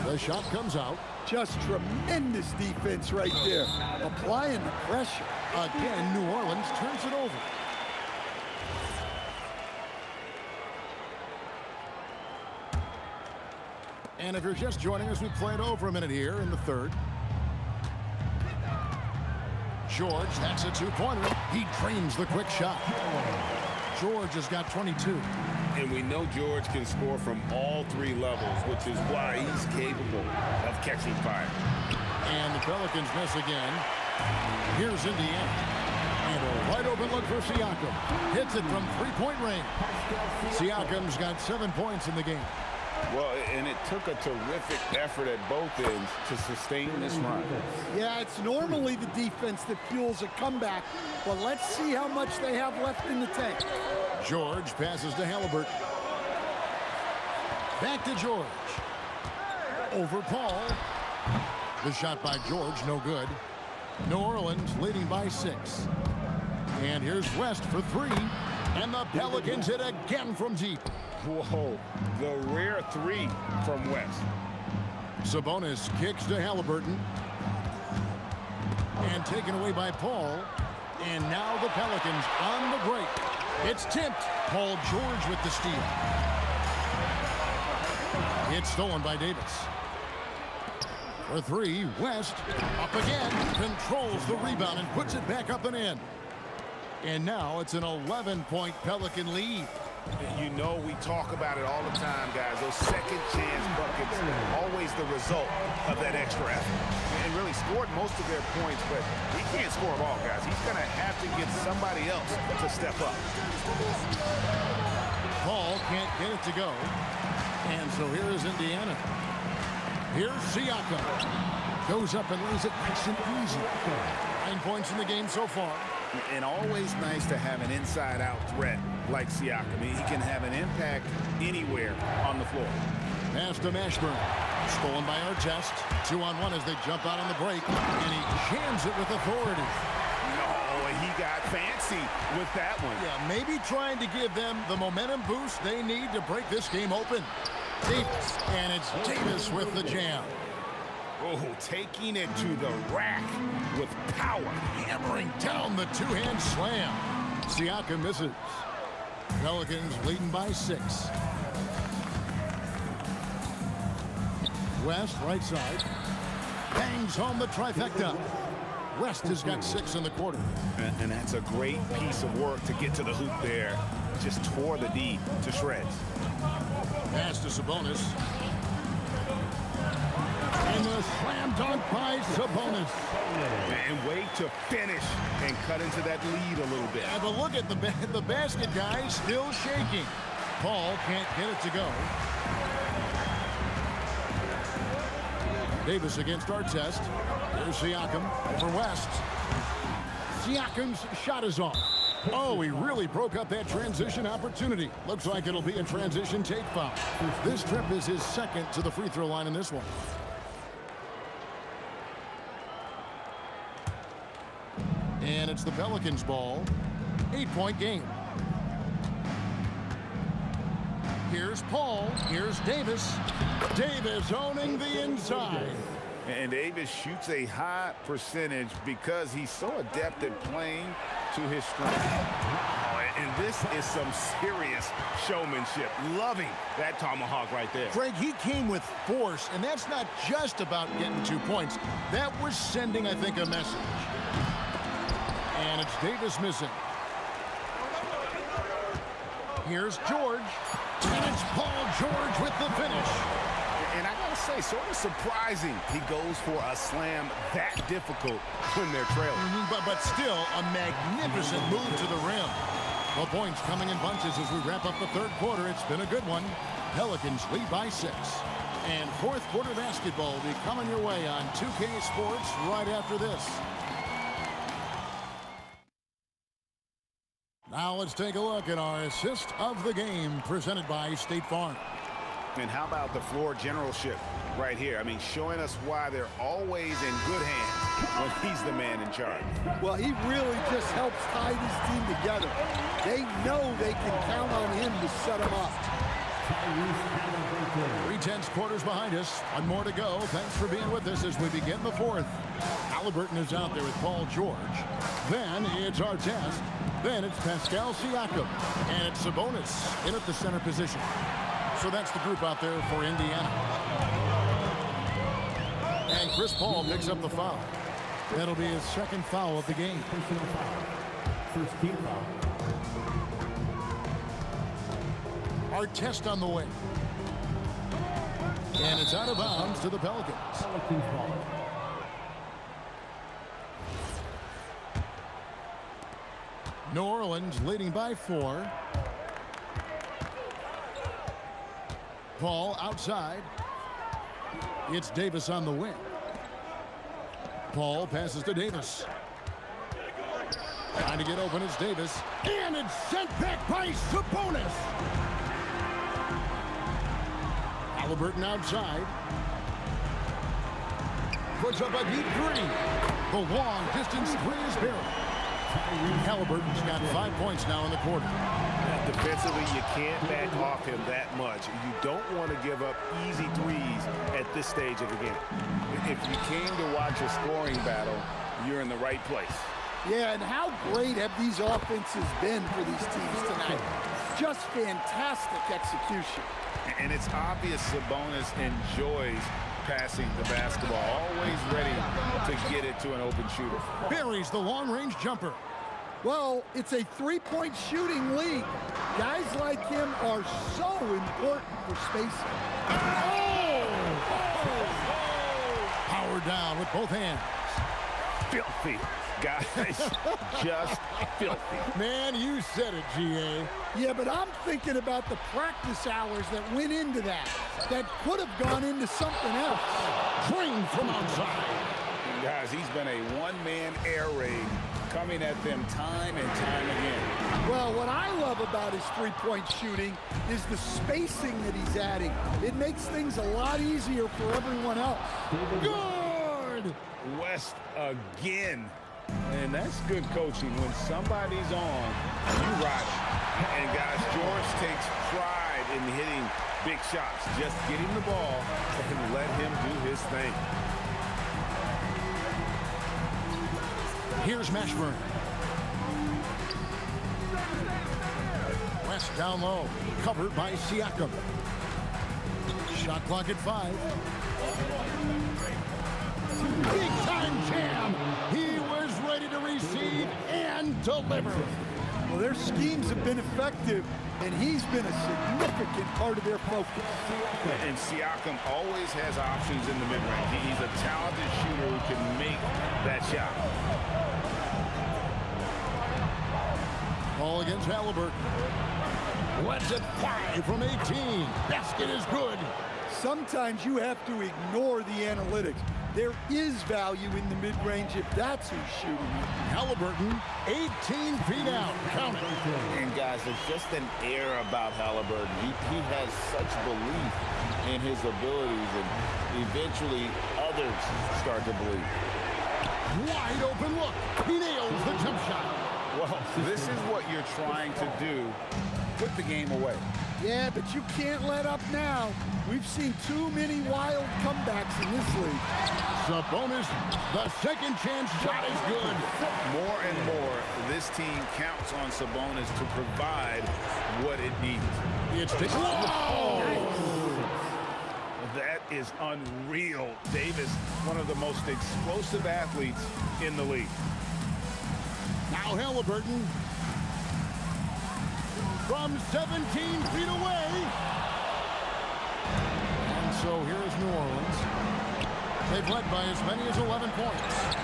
The shot comes out. Just tremendous defense right there. Applying the pressure. Again, New Orleans turns it over. And if you're just joining us, we played over a minute here in the third. George, that's a 2-pointer. He dreams the quick shot. George has got 22. And we know George can score from all 3 levels, which is why he's capable of catching fire. And the Pelicans miss again. Here's Indiana. And a wide open look for Siakam. Hits it from 3-point range. Siakam's got 7 points in the game. Well, and it took a terrific effort at both ends to sustain this run. Yeah, it's normally the defense that fuels a comeback, but let's see how much they have left in the tank. George passes to Halliburton. Back to George. Over Paul. The shot by George, no good. New Orleans leading by 6. And here's West for 3. And the Pelicans hit again from deep. Whoa, the rare 3 from West. Sabonis kicks to Halliburton. And taken away by Paul. And now the Pelicans on the break. It's tipped. Paul George with the steal. It's stolen by Davis. For 3, West up again. Controls the rebound and puts it back up and in. And now it's an 11-point Pelican lead. You know we talk about it all the time, guys. Those second chance buckets, always the result of that extra effort. And really scored most of their points, but he can't score them all, guys. He's going to have to get somebody else to step up. Paul can't get it to go. And so here is Indiana. Here's Siakam. Goes up and lays it nice and easy. 9 points in the game so far. And always nice to have an inside-out threat like Siakam. He can have an impact anywhere on the floor. Pass to Mashburn. Stolen by Artest. 2-on-1 as they jump out on the break. And he jams it with authority. No, he got fancy with that one. Yeah, maybe trying to give them the momentum boost they need to break this game open. Davis. And it's Davis with the jam. Oh, taking it to the rack with power. Hammering down the two-hand slam. Siakam misses. Pelicans leading by 6. West, right side. Bangs home the trifecta. West has got 6 in the quarter. And that's a great piece of work to get to the hoop there. Just tore the D to shreds. Pass to Sabonis. And the slam dunk by Sabonis. And wait to finish and cut into that lead a little bit. Yeah, but look at the basket guy still shaking. Paul can't get it to go. Davis against Artest. Here's Siakam over West. Siakam's shot is off. Oh, he really broke up that transition opportunity. Looks like it'll be a transition take foul. This trip is his second to the free throw line in this one. And it's the Pelicans ball. 8-point game. Here's Paul. Here's Davis. Davis owning the inside. And Davis shoots a high percentage because he's so adept at playing to his strength. Oh, and this is some serious showmanship. Loving that tomahawk right there. Greg, he came with force, and that's not just about getting 2 points. That was sending, I think, a message. And it's Davis missing. Here's George. And it's Paul George with the finish. And I gotta say, sort of surprising he goes for a slam that difficult when they're trailing. But still, a magnificent move to the rim. Well, points coming in bunches as we wrap up the third quarter. It's been a good one. Pelicans lead by 6. And fourth quarter basketball will be coming your way on 2K Sports right after this. Now let's take a look at our assist of the game presented by State Farm. And how about the floor generalship right here? I mean, showing us why they're always in good hands when he's the man in charge. Well, he really just helps tie this team together. They know they can count on him to set them up. 3/10 quarters behind us. One more to go. Thanks for being with us as we begin the fourth. Halliburton is out there with Paul George. Then it's Artest. Then it's Pascal Siakam. And it's Sabonis in at the center position. So that's the group out there for Indiana. And Chris Paul picks up the foul. That'll be his second foul of the game. First team foul. Artest on the way. And it's out of bounds to the Pelicans. New Orleans leading by 4. Paul outside. It's Davis on the wing. Paul passes to Davis. Trying to get open, it's Davis. And it's sent back by Sabonis. Halliburton outside. Puts up a deep 3. The long distance 3 is buried. Halliburton's got 5 points now in the quarter. Defensively, you can't back off him that much. You don't want to give up easy threes at this stage of the game. If you came to watch a scoring battle, you're in the right place. Yeah, and how great have these offenses been for these teams tonight? Just fantastic execution. And it's obvious Sabonis enjoys passing the basketball, always ready to get it to an open shooter. Buries the long-range jumper. Well, it's a three-point shooting league. Guys like him are so important for spacing. Power down with both hands. Filthy. Guys, just filthy. Man, you said it, G.A. Yeah, but I'm thinking about the practice hours that went into that. That could have gone into something else. Drained from outside. Guys, he's been a one-man air raid coming at them time and time again. Well, what I love about his three-point shooting is the spacing that he's adding. It makes things a lot easier for everyone else. Good! West again. And that's good coaching. When somebody's on, you rock. And guys, George takes pride in hitting big shots. Just get him the ball and let him do his thing. Here's Mashburn. West down low, covered by Siakam. Shot clock at 5. Big time jam. He was ready to receive and deliver. Well, their schemes have been effective, and he's been a significant part of their focus. And Siakam always has options in the mid-range. He's a talented shooter who can make that shot. Ball against Halliburton. Let's at 5 from 18. Basket is good. Sometimes you have to ignore the analytics. There is value in the mid-range if that's who's shooting it. Halliburton, 18 feet out. Count it. And guys, there's just an air about Halliburton. He has such belief in his abilities, and eventually others start to believe. Wide open look. He nails the jump shot. Well, this is what you're trying to do. Put the game away. Yeah, but you can't let up now. We've seen too many wild comebacks in this league. Sabonis, the second chance shot is good. More and more, this team counts on Sabonis to provide what it needs. It's whoa! That is unreal. Davis, one of the most explosive athletes in the league. Now Halliburton from 17 feet away. And so here's New Orleans. They've led by as many as 11 points.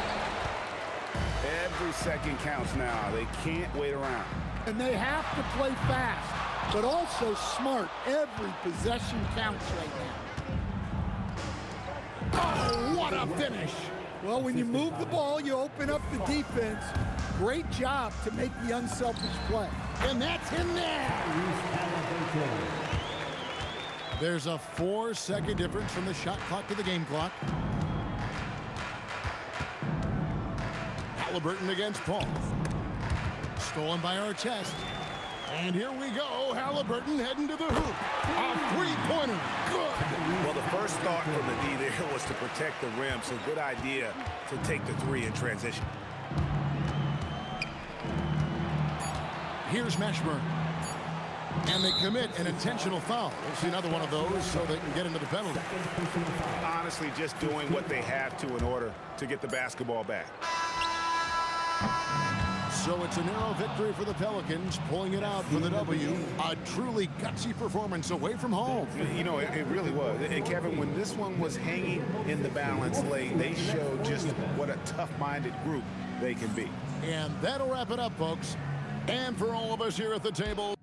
Every second counts now. They can't wait around. And they have to play fast, but also smart. Every possession counts right now. Oh, what a finish. Well, when you move the ball, you open up the defense. Great job to make the unselfish play. And that's in there. There's a 4-second difference from the shot clock to the game clock. Halliburton against Paul. Stolen by Artest. And here we go. Halliburton heading to the hoop. A three-pointer. Good. Well, the first thought from the D there was to protect the rim, so good idea to take the three in transition. Here's Mashburn. And they commit an intentional foul. We'll see another one of those so they can get into the penalty. Honestly, just doing what they have to in order to get the basketball back. So it's a narrow victory for the Pelicans, pulling it out for the W. A truly gutsy performance away from home. You know, it really was. And Kevin, when this one was hanging in the balance late, they showed just what a tough-minded group they can be. And that'll wrap it up, folks. And for all of us here at the table,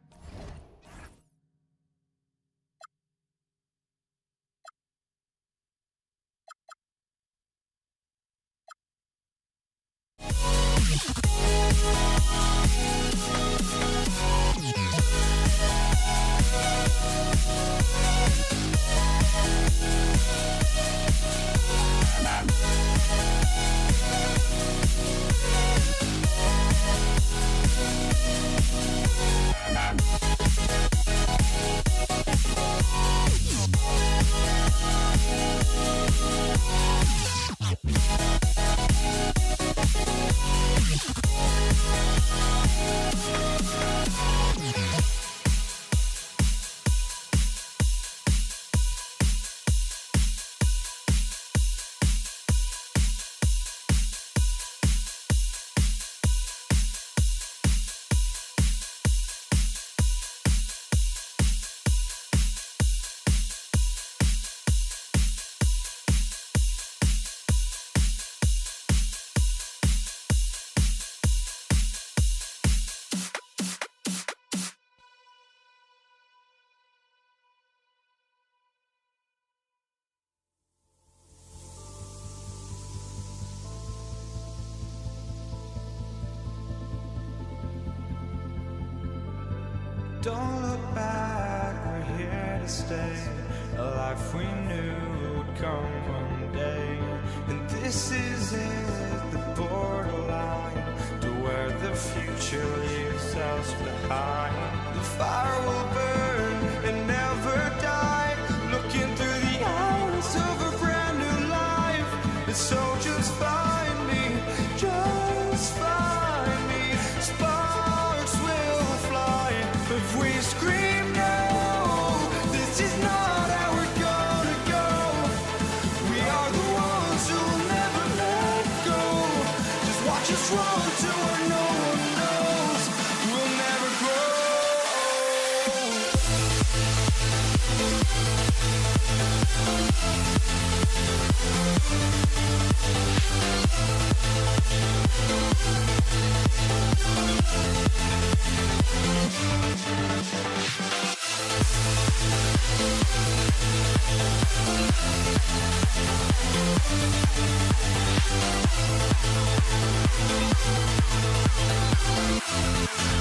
Don't look back, we're here to stay. A life we knew would come one day. And this is it, the borderline, to where the future leaves us behind. The fire will burn and never die, looking through the eyes of a brand new life. And so just find me, just find me. Sparks will fly if we scream no. This is not how we're gonna go. We are the ones who'll never let go. Just watch us run to where no one knows. We'll never grow.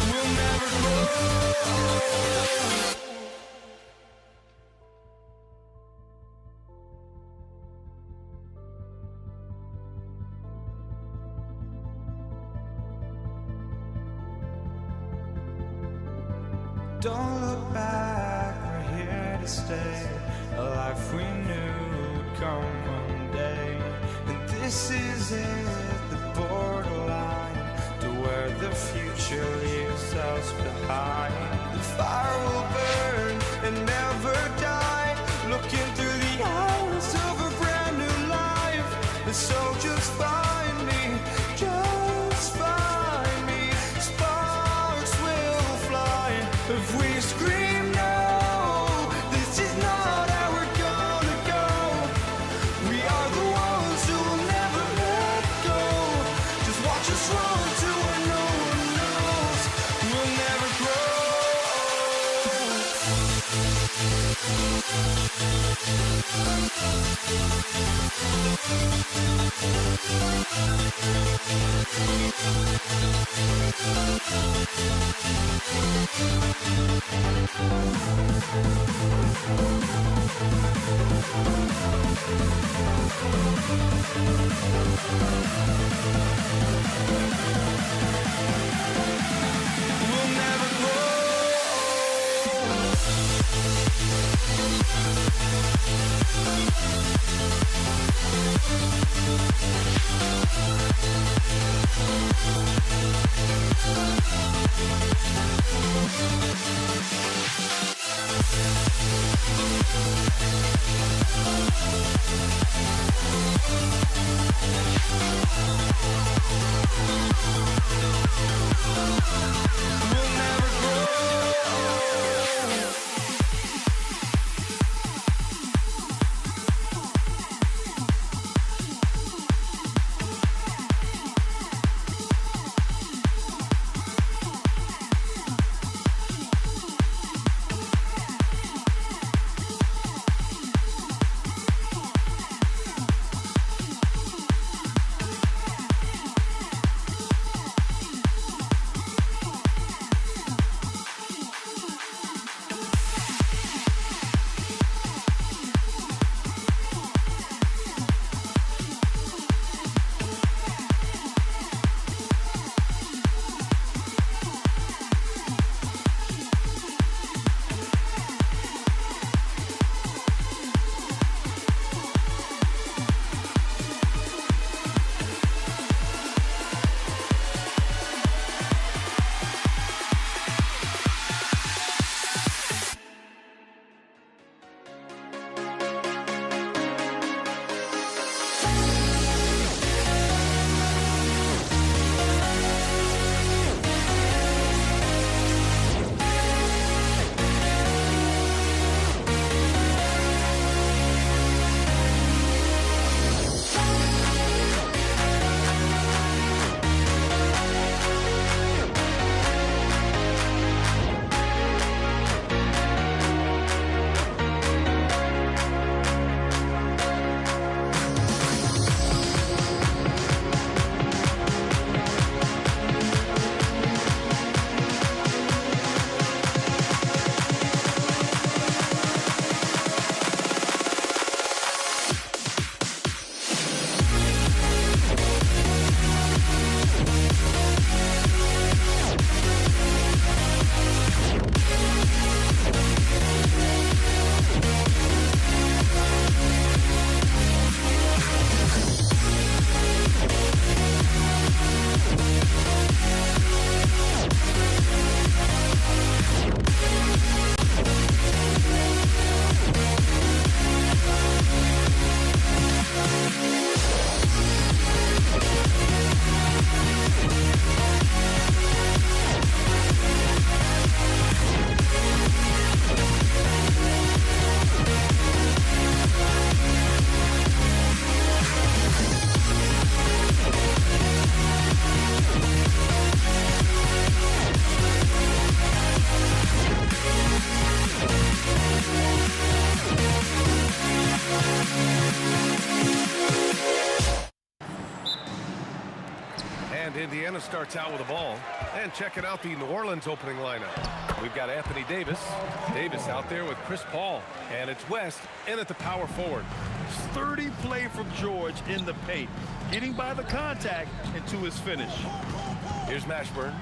We'll never grow. Don't look back, we're here to stay. A life we knew would come one day. And this is it, the borderline, to where the future leaves us behind. The fire will burn and never die, looking through the eyes of a brand new life. And so just find me, just find me. Sparks will fly if we scream no. This is not how we're gonna go. We are the ones who will never let go. Just watch us run to where no one knows. We'll never grow. We'll never grow. We'll never grow. starts out with the ball. And checking out the New Orleans opening lineup. We've got Anthony Davis. Davis out there with Chris Paul. And it's West in at the power forward. Sturdy play from George in the paint, getting by the contact and to his finish. Here's Mashburn.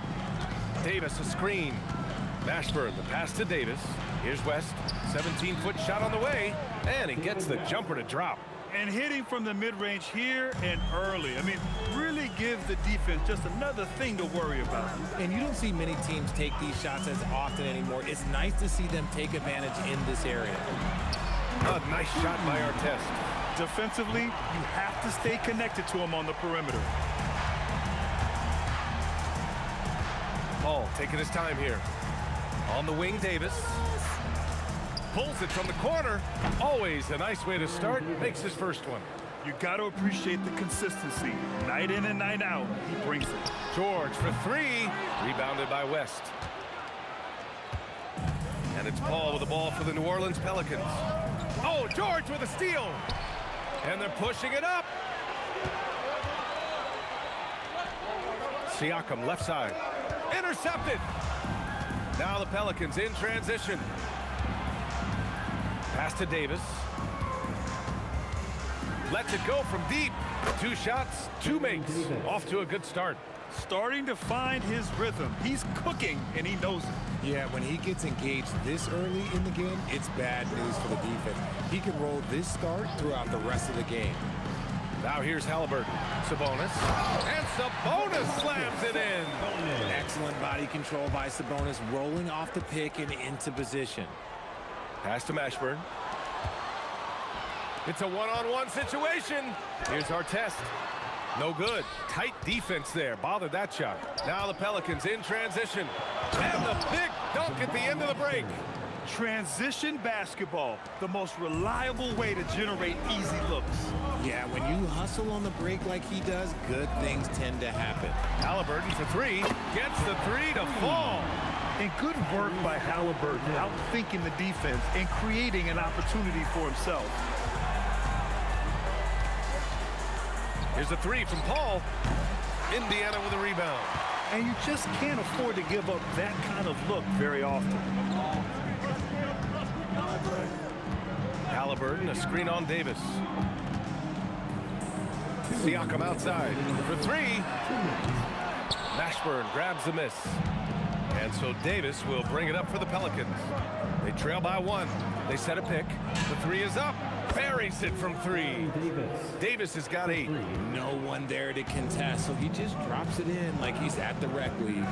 Davis a screen. Mashburn, the pass to Davis. Here's West. 17-foot shot on the way. And he gets the jumper to drop. And hitting from the mid-range here and early. I mean, really gives the defense just another thing to worry about. And you don't see many teams take these shots as often anymore. It's nice to see them take advantage in this area. A nice shot by Artest. Defensively, you have to stay connected to him on the perimeter. Paul taking his time here. On the wing, Davis. Pulls it from the corner. Always a nice way to start. Makes his first one. You got to appreciate the consistency. Night in and night out, he brings it. George for three. Rebounded by West. And it's Paul with the ball for the New Orleans Pelicans. Oh, George with a steal. And they're pushing it up. Siakam left side. Intercepted. Now the Pelicans in transition. Pass to Davis. Lets it go from deep. 2 shots, 2 makes. Off to a good start. Starting to find his rhythm. He's cooking, and he knows it. Yeah, when he gets engaged this early in the game, it's bad news for the defense. He can roll this start throughout the rest of the game. Now here's Halliburton. Sabonis. And Sabonis slams it in. Excellent body control by Sabonis, rolling off the pick and into position. Pass to Mashburn. It's a one-on-one situation. Here's Artest. No good. Tight defense there. Bothered that shot. Now the Pelicans in transition. And the big dunk at the end of the break. Transition basketball, the most reliable way to generate easy looks. Yeah, when you hustle on the break like he does, good things tend to happen. Halliburton for three. Gets the three to fall. And good work by Halliburton, outthinking the defense and creating an opportunity for himself. Here's a three from Paul. Indiana with a rebound. And you just can't afford to give up that kind of look very often. Halliburton, a screen on Davis. Siakam outside for three. Mashburn grabs the miss. And so Davis will bring it up for the Pelicans. They trail by 1. They set a pick. The three is up. Buries it from 3. Davis has got 8. No one there to contest, so he just drops it in like he's at the rec league.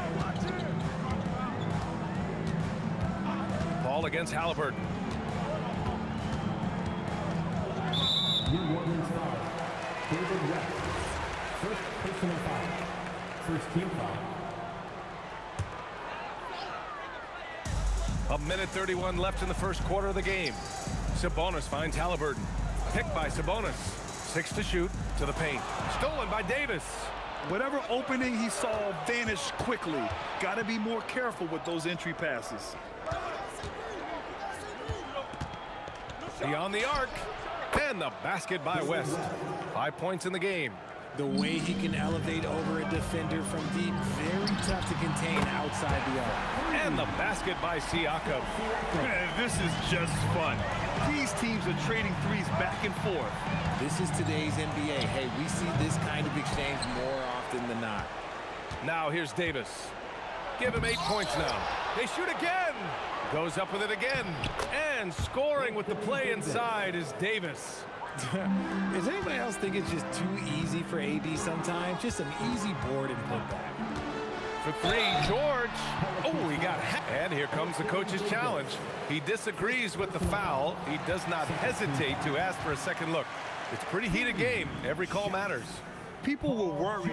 Paul against Halliburton. New Orleans foul. David West. First personal foul. First team foul. A minute 31 left in the first quarter of the game. Sabonis finds Halliburton. Picked by Sabonis. 6 to shoot to the paint. Stolen by Davis. Whatever opening he saw vanished quickly. Got to be more careful with those entry passes. Beyond the arc. And the basket by West. 5 points in the game. The way he can elevate over a defender from deep, very tough to contain outside the arc. And the basket by Siakam. Man, this is just fun. These teams are trading threes back and forth. This is today's NBA. Hey, we see this kind of exchange more often than not. Now here's Davis. Give him 8 points now. They shoot again. Goes up with it again. And scoring with the play inside is Davis. Does anybody else think it's just too easy for AD sometimes? Just an easy board and putback. For 3, George. Oh, he got hacked. And here comes the coach's challenge. He disagrees with the foul. He does not hesitate to ask for a second look. It's a pretty heated game. Every call matters. People will worry.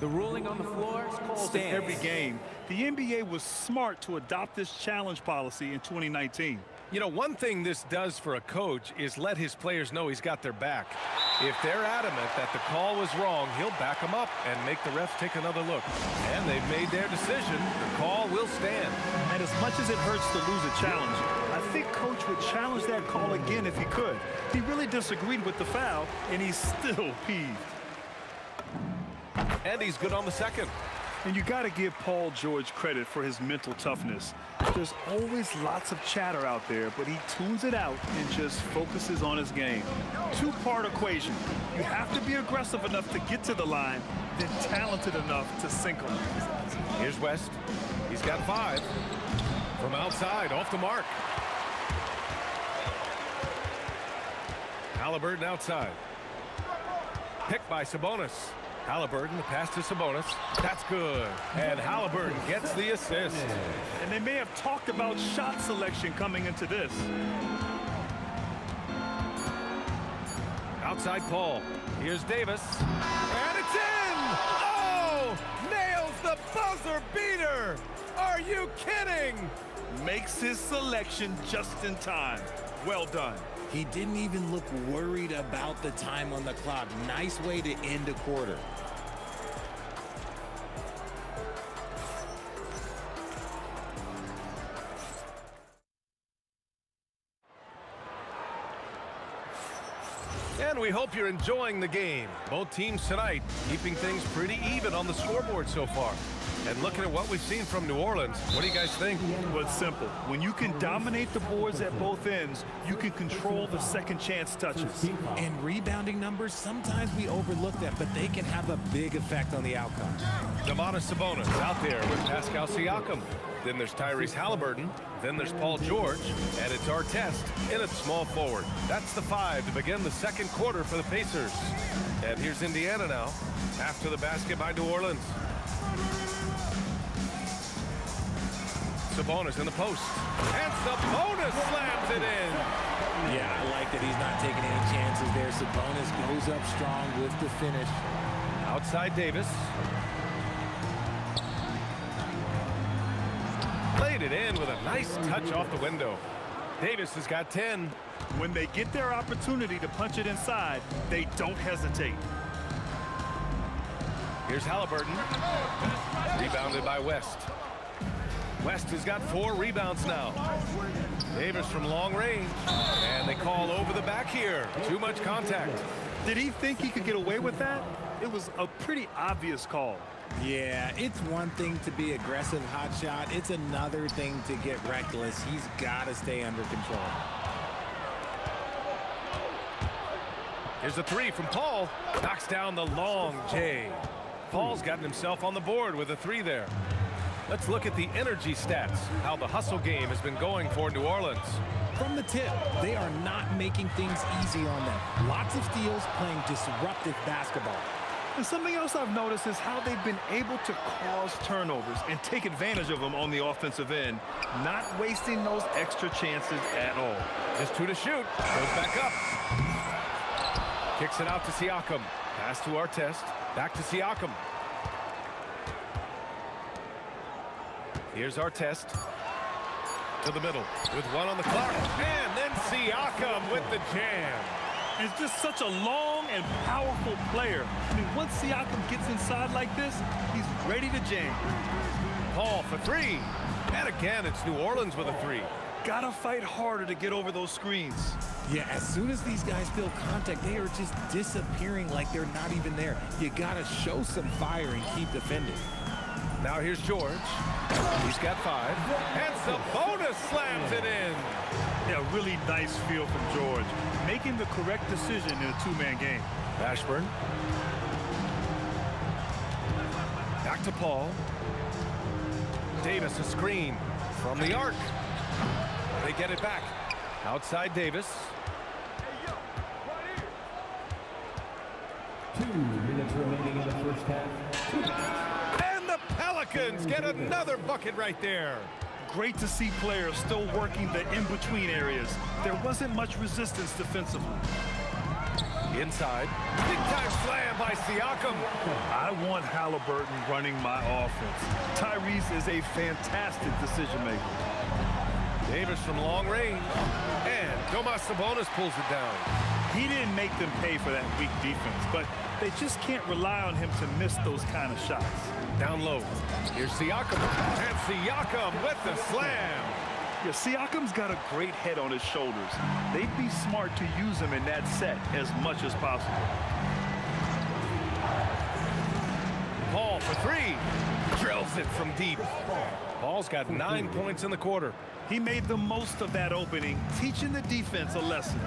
The ruling on the floor stands. Every game. The NBA was smart to adopt this challenge policy in 2019. You know, one thing this does for a coach is let his players know he's got their back. If they're adamant that the call was wrong, he'll back them up and make the refs take another look. And they've made their decision. The call will stand. And as much as it hurts to lose a challenge, I think Coach would challenge that call again if he could. He really disagreed with the foul, and he's still peeved. And he's good on the second. And you got to give Paul George credit for his mental toughness. There's always lots of chatter out there, but he tunes it out and just focuses on his game. Two-part equation. You have to be aggressive enough to get to the line, then talented enough to sink them. Here's West. He's got 5. From outside, off the mark. Halliburton outside. Picked by Sabonis. Halliburton, the pass to Sabonis. That's good. And Halliburton gets the assist. And they may have talked about shot selection coming into this. Outside Paul. Here's Davis. And it's in! Oh! Nails the buzzer beater! Are you kidding? Makes his selection just in time. Well done. He didn't even look worried about the time on the clock. Nice way to end a quarter. And we hope you're enjoying the game. Both teams tonight keeping things pretty even on the scoreboard so far. And looking at what we've seen from New Orleans, what do you guys think? Well, it's simple. When you can dominate the boards at both ends, you can control the second chance touches. And rebounding numbers, sometimes we overlook that, but they can have a big effect on the outcome. Domantas Sabonis out there with Pascal Siakam. Then there's Tyrese Halliburton. Then there's Paul George. And it's Artest in at small forward. That's the 5 to begin the second quarter for the Pacers. And here's Indiana now, after the basket by New Orleans. Sabonis in the post. And Sabonis slams it in. Yeah, I like that he's not taking any chances there. Sabonis goes up strong with the finish. Outside Davis. Played it in with a nice touch off the window. Davis has got 10. When they get their opportunity to punch it inside, they don't hesitate. Here's Halliburton. Rebounded by West. West has got 4 rebounds now. Davis from long range. And they call over the back here. Too much contact. Did he think he could get away with that? It was a pretty obvious call. Yeah, it's one thing to be aggressive hot shot. It's another thing to get reckless. He's got to stay under control. Here's a 3 from Paul. Knocks down the long J. Paul's gotten himself on the board with a 3 there. Let's look at the energy stats, how the hustle game has been going for New Orleans. From the tip, they are not making things easy on them. Lots of steals, playing disruptive basketball. And something else I've noticed is how they've been able to cause turnovers and take advantage of them on the offensive end, not wasting those extra chances at all. Just 2 to shoot. Goes back up. Kicks it out to Siakam. Pass to Artest. Back to Siakam. Here's Artest to the middle with 1 on the clock. And then Siakam with the jam. It's just such a long and powerful player. I mean, once Siakam gets inside like this, he's ready to jam. Paul for 3. And again, it's New Orleans with a 3. Gotta fight harder to get over those screens. Yeah, as soon as these guys feel contact, they are just disappearing like they're not even there. You gotta show some fire and keep defending. Now here's George. He's got 5. And Sabonis slams it in. Yeah, really nice feel from George. Making the correct decision in a 2-man game. Ashburn. Back to Paul. Davis a screen from the arc. They get it back. Outside Davis. 2 minutes remaining in the first half. And the Pelicans get another bucket right there. Great to see players still working the in-between areas. There wasn't much resistance defensively. Inside. Big time slam by Siakam. I want Halliburton running my offense. Tyrese is a fantastic decision maker. Davis from long range. And Domantas Sabonis pulls it down. He didn't make them pay for that weak defense, but they just can't rely on him to miss those kind of shots. Down low. Here's Siakam. And Siakam with the slam. Yeah, Siakam's got a great head on his shoulders. They'd be smart to use him in that set as much as possible. for three. Drills it from deep. Paul's got 9 points in the quarter. He made the most of that opening, teaching the defense a lesson.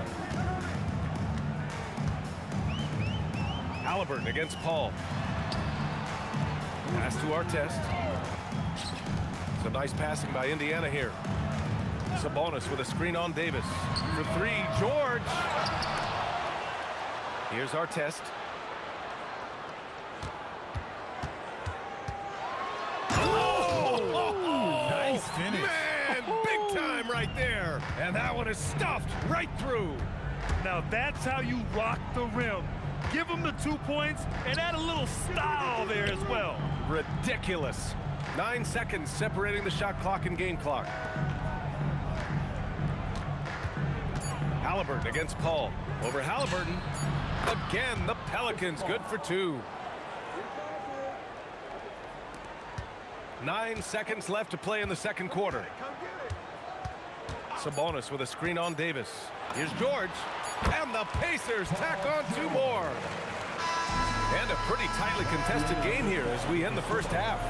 Halliburton against Paul. Pass to Artest. Some nice passing by Indiana here. Sabonis with a screen on Davis. For three, George. Here's Artest. Oh, nice finish. Man, big time right there. And that one is stuffed right through. Now that's how you rock the rim. Give him the 2 points and add a little style there as well. Ridiculous. 9 seconds separating the shot clock and game clock. Halliburton against Paul. Over Halliburton. Again, the Pelicans good for two. 9 seconds left to play in the second quarter. Sabonis with a screen on Davis. Here's George. And the Pacers tack on 2 more. And a pretty tightly contested game here as we end the first half.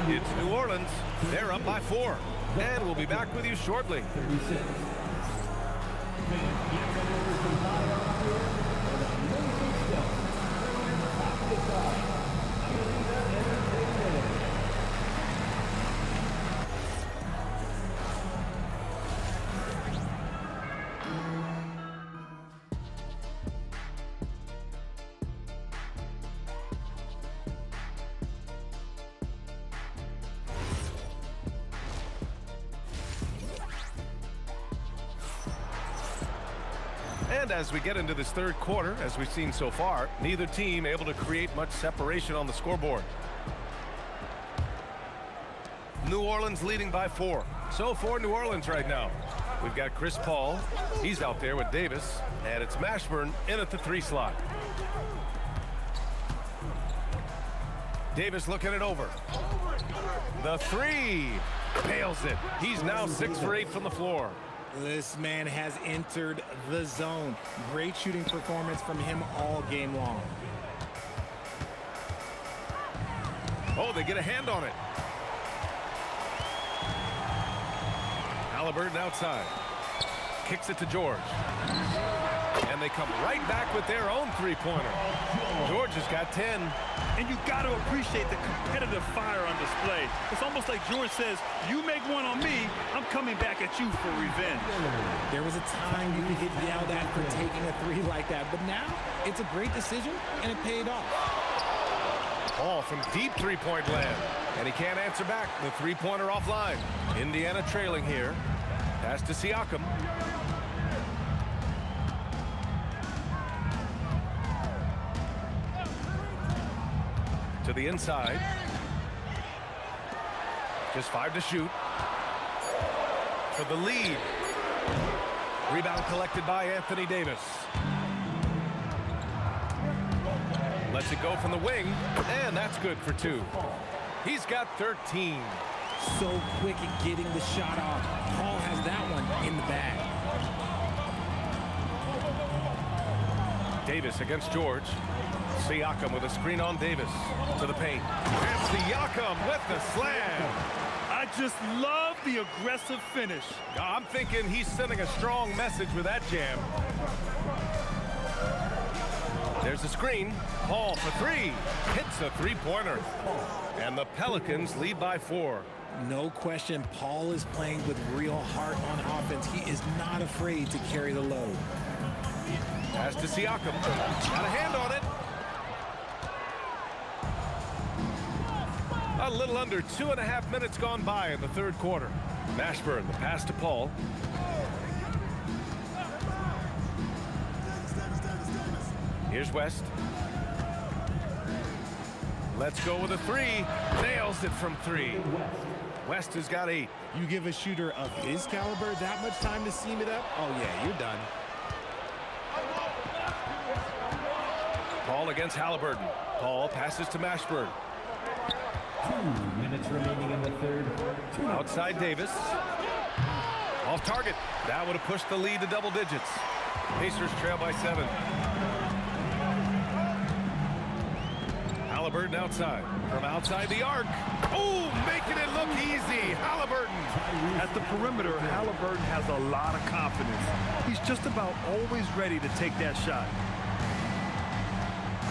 It's New Orleans. They're up by 4. And we'll be back with you shortly. And as we get into this third quarter, as we've seen so far, neither team able to create much separation on the scoreboard. New Orleans leading by 4. So for New Orleans right now, we've got Chris Paul. He's out there with Davis. And it's Mashburn in at the 3 slot. Davis looking it over. The 3. Nails it. He's now 6 for 8 from the floor. This man has entered the zone. Great shooting performance from him all game long. Oh, they get a hand on it. Halliburton outside. Kicks it to George. And they come right back with their own 3-pointer. George has got 10. And you got to appreciate the competitive fire on display. It's almost like George says, you make one on me, I'm coming back at you for revenge. There was a time you could get yelled at for taking a 3 like that, but now it's a great decision, and it paid off. Paul from deep 3-point land. And he can't answer back. The 3-pointer offline. Indiana trailing here. Pass to Siakam. To the inside. Just 5 to shoot. For the lead. Rebound collected by Anthony Davis. Lets it go from the wing, and that's good for 2. He's got 13. So quick at getting the shot off. Paul has that one in the bag. Davis against George. Siakam with a screen on Davis. To the paint. And Siakam with the slam. I just love the aggressive finish. I'm thinking he's sending a strong message with that jam. There's a screen. Paul for 3. Hits a 3-pointer. And the Pelicans lead by 4. No question, Paul is playing with real heart on offense. He is not afraid to carry the load. Pass to Siakam. Got a hand on it. A little under 2.5 minutes gone by in the third quarter. Mashburn, the pass to Paul. Here's West. Let's go with a 3. Nails it from 3. West has got 8. You give a shooter of his caliber that much time to seam it up? Oh, yeah, you're done. Paul against Halliburton. Paul passes to Mashburn. 2 minutes remaining in the third. Outside Davis. Off target. That would have pushed the lead to double digits. Pacers trail by 7. Halliburton outside. From outside the arc. Oh, making it look easy. Halliburton. At the perimeter, Halliburton has a lot of confidence. He's just about always ready to take that shot.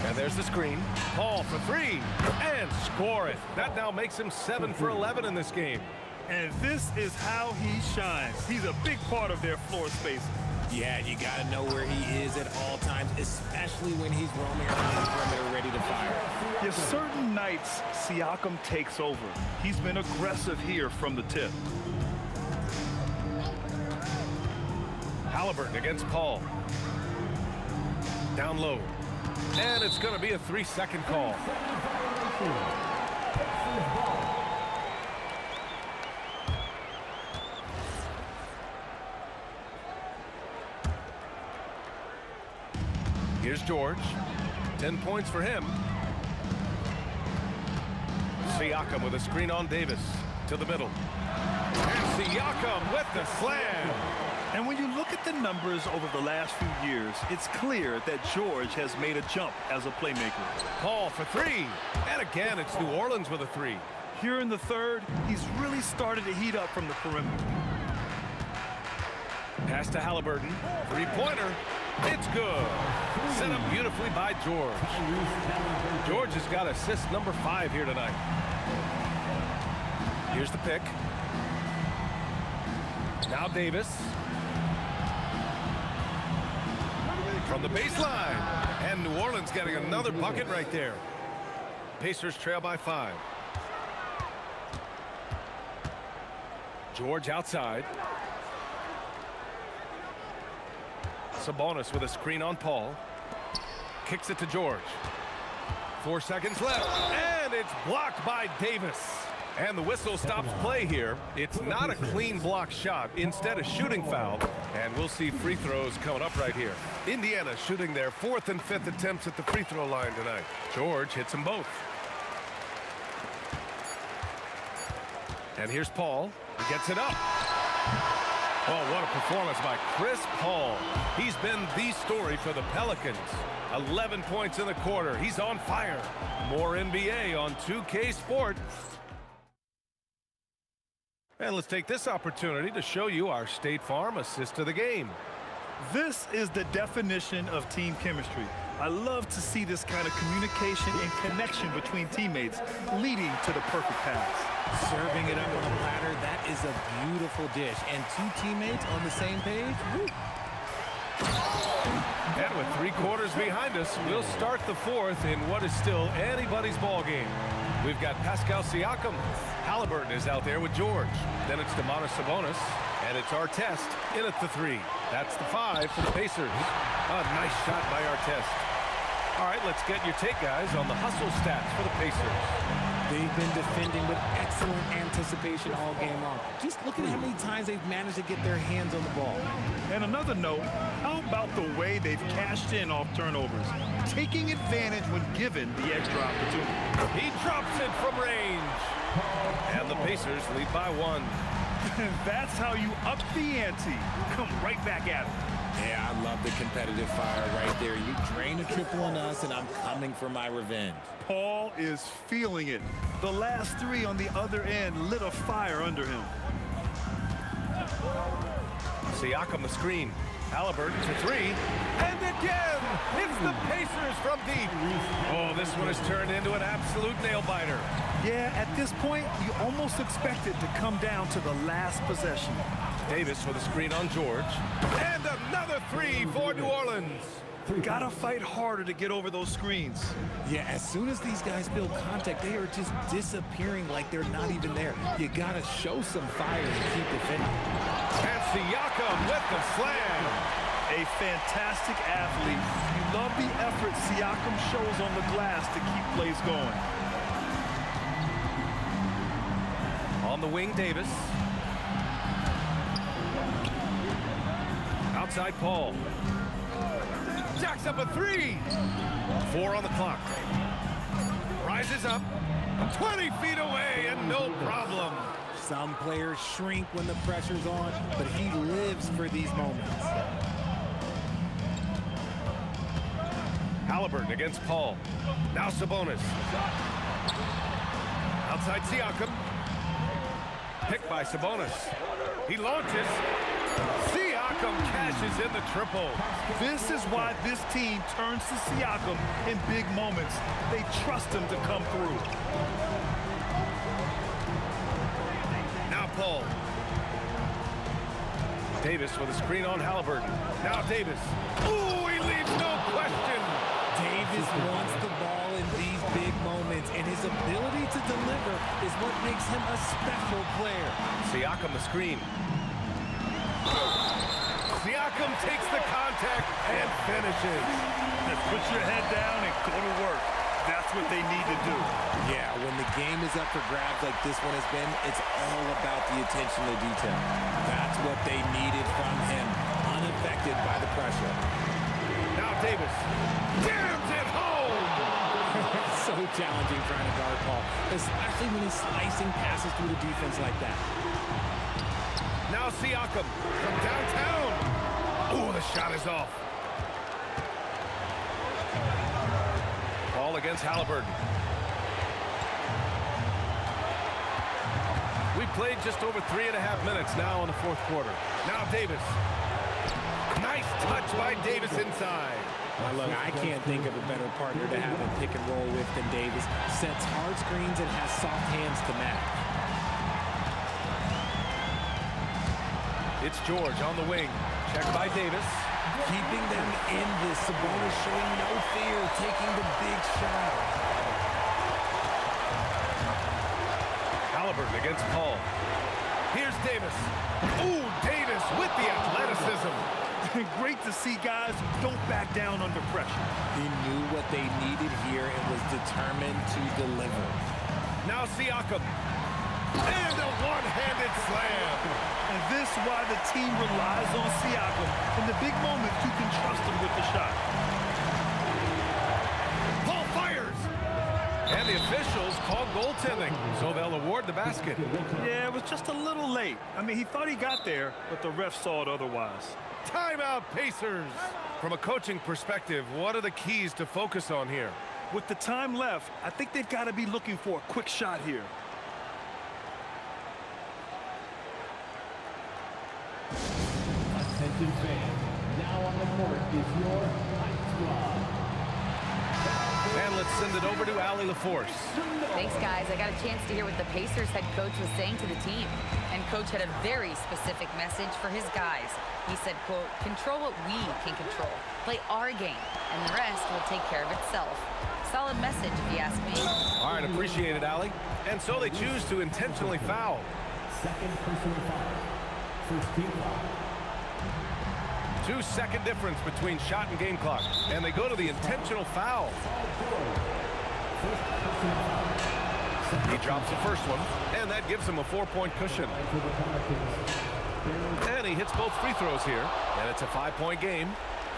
And there's the screen. Paul for three. And score it. That now makes him 7 for 11 in this game. And this is how he shines. He's a big part of their floor space. Yeah, you got to know where he is at all times, especially when he's roaming around the perimeter ready to fire. There's certain nights Siakam takes over. He's been aggressive here from the tip. Halliburton against Paul. Down low. And it's going to be a 3-second call. Here's George. 10 points for him. Siakam with a screen on Davis. To the middle. And Siakam with the slam. And when you look at the numbers over the last few years, it's clear that George has made a jump as a playmaker. Paul for three. And again, it's New Orleans with a three. Here in the third, he's really started to heat up from the perimeter. Pass to Halliburton. Three-pointer. It's good. Set up beautifully by George. George has got assist number 5 here tonight. Here's the pick. Now Davis. From the baseline. And New Orleans getting another bucket right there. Pacers trail by 5. George outside. Sabonis with a screen on Paul. Kicks it to George. 4 seconds left. And it's blocked by Davis. And the whistle stops play here. It's not a clean block shot. Instead, a shooting foul. And we'll see free throws coming up right here. Indiana shooting their 4th and 5th attempts at the free throw line tonight. George hits them both. And here's Paul. He gets it up. Oh, what a performance by Chris Paul. He's been the story for the Pelicans. 11 points in the quarter. He's on fire. More NBA on 2K Sports. And let's take this opportunity to show you our State Farm assist of the game. This is the definition of team chemistry. I love to see this kind of communication and connection between teammates leading to the perfect pass. Serving it up on a platter, that is a beautiful dish. And 2 teammates on the same page. Woo. And with 3 quarters behind us, we'll start the 4th in what is still anybody's ball game. We've got Pascal Siakam. Halliburton is out there with George. Then it's Domantas Sabonis. And it's Artest in at the 3. That's the 5 for the Pacers. A nice shot by Artest. All right, let's get your take, guys, on the hustle stats for the Pacers. They've been defending with excellent anticipation all game long. Just look at how many times they've managed to get their hands on the ball. And another note, how about the way they've cashed in off turnovers? Taking advantage when given the extra opportunity. He drops it from range. And the Pacers lead by 1. That's how you up the ante. Come right back at it. Yeah, I love the competitive fire right there. You drain a triple on us, and I'm coming for my revenge. Paul is feeling it. The last 3 on the other end lit a fire under him. Siakam the screen. Halliburton for 3. And again, it's the Pacers from deep. Oh, this one has turned into an absolute nail-biter. Yeah, at this point, you almost expect it to come down to the last possession. Davis with a screen on George. And another 3 for New Orleans. Gotta fight harder to get over those screens. Yeah, as soon as these guys feel contact, they are just disappearing like they're not even there. You gotta show some fire and keep defending. And Siakam with the slam. A fantastic athlete. You love the effort Siakam shows on the glass to keep plays going. On the wing, Davis. Outside Paul. Jacks up a 3. 4 on the clock. Rises up. 20 feet away and no problem. Some players shrink when the pressure's on, but he lives for these moments. Halliburton against Paul. Now Sabonis. Outside Siakam. Picked by Sabonis. He launches. Siakam cashes in the triple. This is why this team turns to Siakam in big moments. They trust him to come through. Now Paul. Davis with a screen on Halliburton. Now Davis. Ooh, he leaves no question. Davis wants the ball in these big moments, and his ability to deliver is what makes him a special player. Siakam the screen. Siakam takes the contact and finishes. Just put your head down and go to work. That's what they need to do. Yeah, when the game is up for grabs like this one has been, it's all about the attention to detail. That's what they needed from him, unaffected by the pressure. Now Davis jams it home. So challenging trying to guard Paul, especially when he's slicing passes through the defense like that. Now Siakam from downtown. Ooh, the shot is off. Ball against Halliburton. We played just over 3.5 minutes now in the fourth quarter. Now Davis. Nice touch by Davis inside. Well, look, I can't think of a better partner to have a pick and roll with than Davis. Sets hard screens and has soft hands to match. It's George on the wing. Checked by Davis. Keeping them in this. Sabonis showing no fear, taking the big shot. Halliburton against Paul. Here's Davis. Ooh, Davis with the athleticism. Great to see guys who don't back down under pressure. He knew what they needed here and was determined to deliver. Now Siakam. And a one-handed slam. And this is why the team relies on Siakam. In the big moments, you can trust him with the shot. Paul fires. And the officials call goaltending, so they'll award the basket. Yeah, it was just a little late. I mean, he thought he got there, but the ref saw it otherwise. Timeout, Pacers. From a coaching perspective, what are the keys to focus on here? With the time left, I think they've got to be looking for a quick shot here. Attention fans, now on the court is your Ice Squad. And let's send it over to Allie LaForce. Thanks, guys. I got a chance to hear what the Pacers head coach was saying to the team. And coach had a very specific message for his guys. He said, quote, control what we can control. Play our game, and the rest will take care of itself. Solid message, if you ask me. All right, appreciate it, Allie. And so they choose to intentionally foul. Second personal foul. First team foul. 2-second difference between shot and game clock. And they go to the intentional foul. He drops the first one, and that gives him a 4-point cushion. And he hits both free throws here, and it's a 5-point game.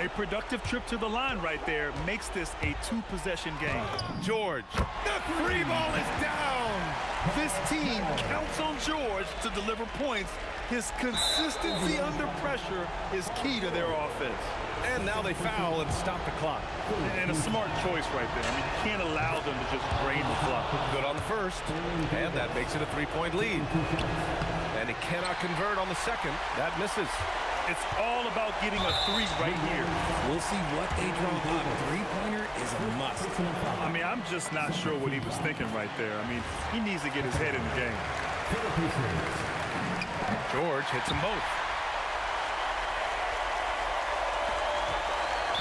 A productive trip to the line right there makes this a 2-possession game. George, the free ball is down. This team counts on George to deliver points. His consistency under pressure is key to their offense. And now they foul and stop the clock. And a smart choice right there. I mean, you can't allow them to just drain the clock. Good on the first, and that makes it a 3-point lead. And he cannot convert on the second. That misses. It's all about getting a 3 right here. We'll see what they draw up. Three-pointer is a must. I mean, I'm just not sure what he was thinking right there. I mean, he needs to get his head in the game. George hits them both.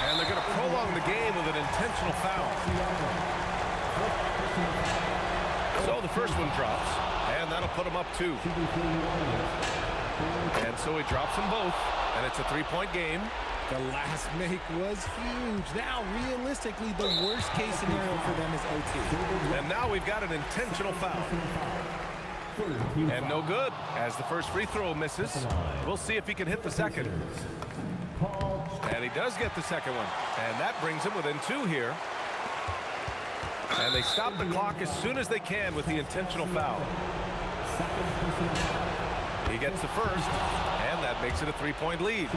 And they're going to prolong the game with an intentional foul. So the first one drops, and that'll put him up 2. And so he drops them both, and it's a 3-point game. The last make was huge. Now, realistically, the worst-case scenario for them is OT. And now we've got an intentional foul. And no good, as the first free throw misses. We'll see if he can hit the second. And he does get the second one. And that brings him within 2 here. And they stop the clock as soon as they can with the intentional foul. He gets the first, and that makes it a 3-point lead.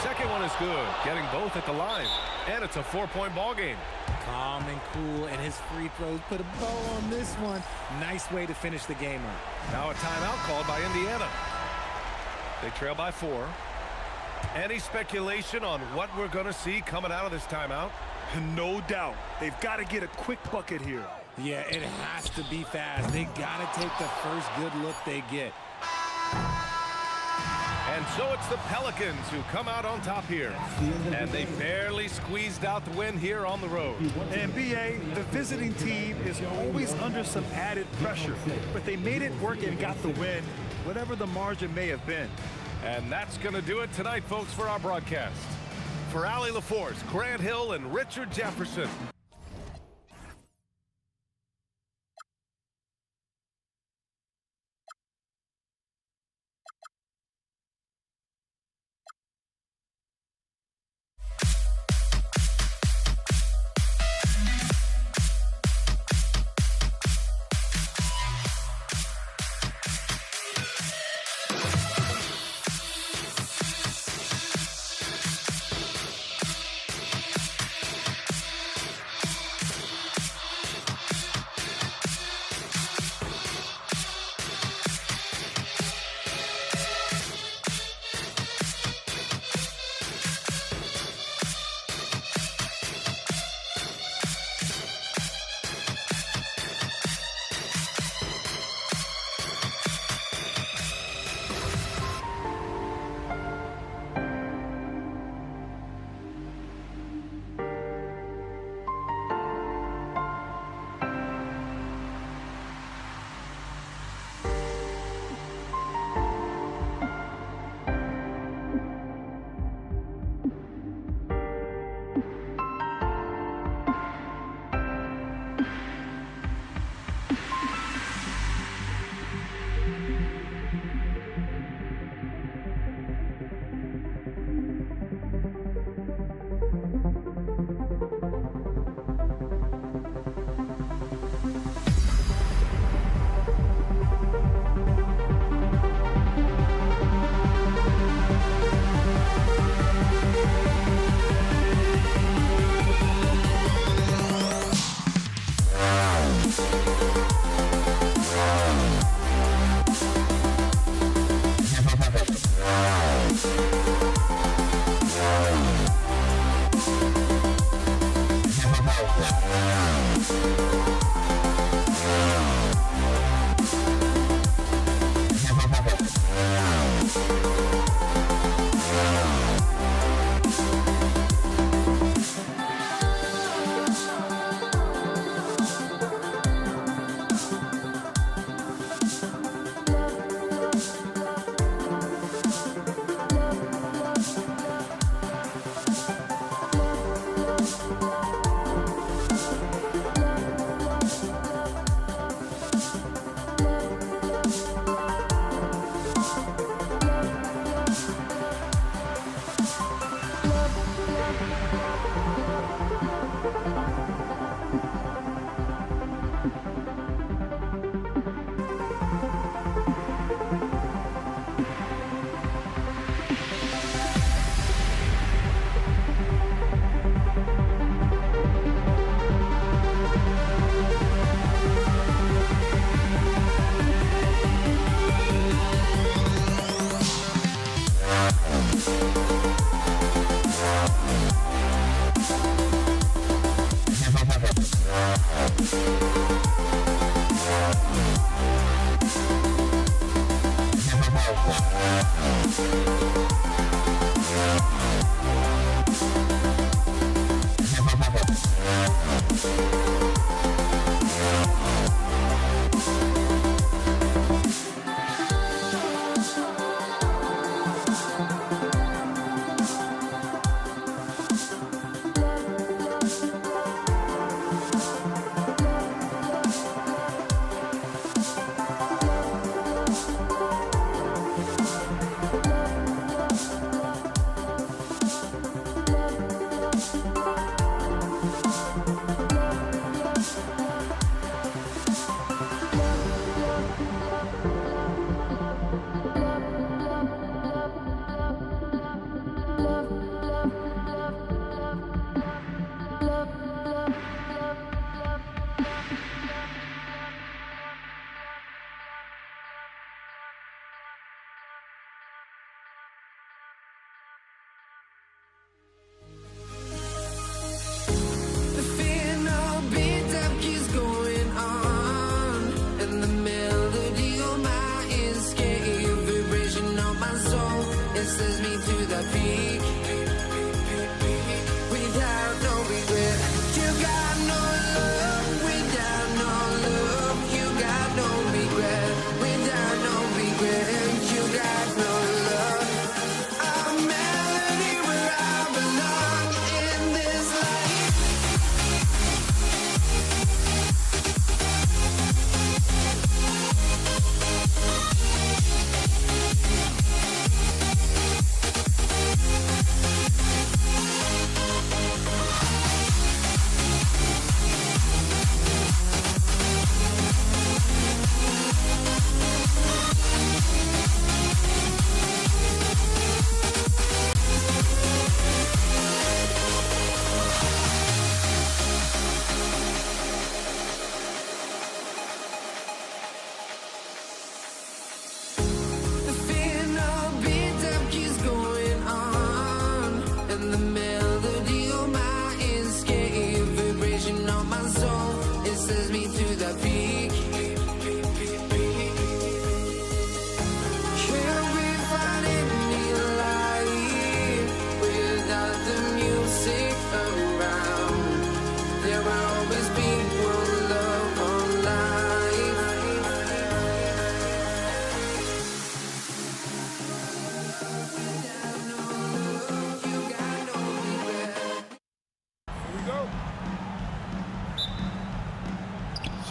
second one is good, getting both at the line. And it's a 4-point ball game. Calm and cool, and his free throws put a bow on this one. Nice way to finish the game up. Now a timeout called by Indiana. They trail by 4. Any speculation on what we're going to see coming out of this timeout? No doubt. They've got to get a quick bucket here. Yeah, it has to be fast. They got to take the first good look they get. And so it's the Pelicans who come out on top here. And they barely squeezed out the win here on the road. And BA, the visiting team is always under some added pressure. But they made it work and got the win, whatever the margin may have been. And that's going to do it tonight, folks, for our broadcast. For Allie LaForce, Grant Hill, and Richard Jefferson.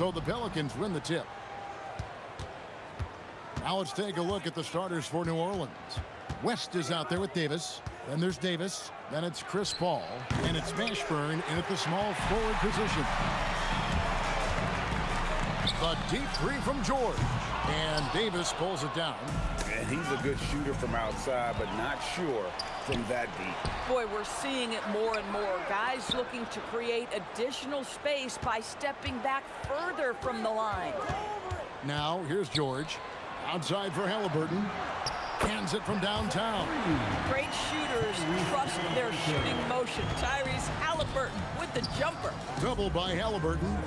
So the Pelicans win the tip. Now let's take a look at the starters for New Orleans. West is out there with Davis. Then there's Davis. Then it's Chris Paul. And it's Mashburn in at the small forward position. The deep three from George. And Davis pulls it down. And he's a good shooter from outside, but not sure from that deep. Boy, we're seeing it more and more. Guys looking to create additional space by stepping back further from the line. Now, here's George. Outside for Halliburton. Hands it from downtown. Great shooters trust their shooting motion. Tyrese Halliburton with the jumper. Double by Halliburton.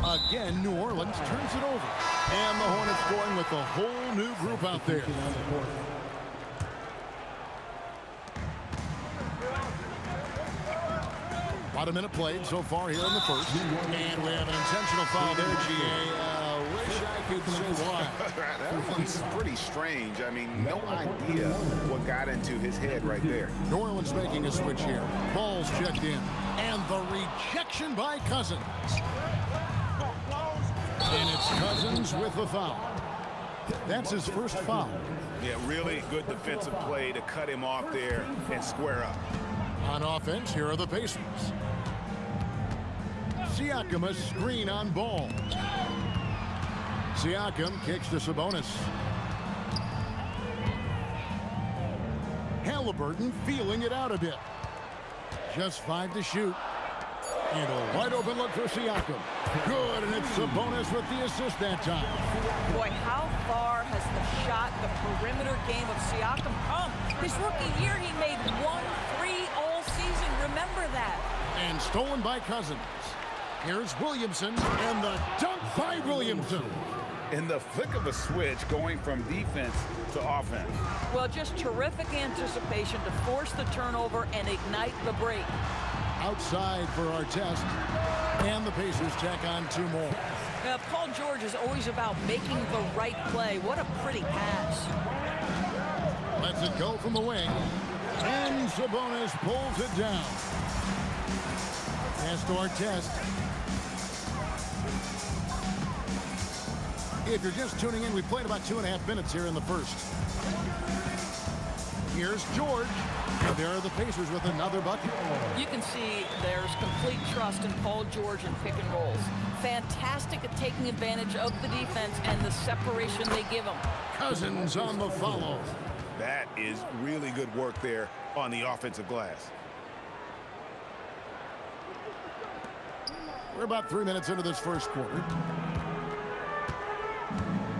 Again, New Orleans turns it over. And the Hornets going with a whole new group out there. About a minute played so far here in the first. And we have an intentional foul there, GA. Wish I could say why. That one's pretty strange. I mean, no idea what got into his head right there. New Orleans making a switch here. Ball's checked in. And the rejection by Cousins. And it's Cousins with the foul. That's his first foul. Yeah, really good defensive play to cut him off there and square up. On offense, here are the Pacers. Siakam a screen on Ball. Siakam kicks to Sabonis. Halliburton feeling it out a bit. Just 5 to shoot. And a wide open look for Siakam. Good, and it's Sabonis with the assist that time. Boy, how far has the shot, the perimeter game of Siakam come? His rookie year, he made 1-3 all season. Remember that. And stolen by Cousins. Here's Williamson, and the dunk by Williamson. In the flick of a switch, going from defense to offense. Well, just terrific anticipation to force the turnover and ignite the break. Outside for our test. And the Pacers tack on 2 more. Paul George is always about making the right play. What a pretty pass. Lets it go from the wing. And Sabonis pulls it down. Pass to our test. If you're just tuning in, we played about 2.5 minutes here in the first. Here's George. And there are the Pacers with another bucket. You can see there's complete trust in Paul George in pick and rolls. Fantastic at taking advantage of the defense and the separation they give him. Cousins on the follow. That is really good work there on the offensive glass. We're about 3 minutes into this first quarter.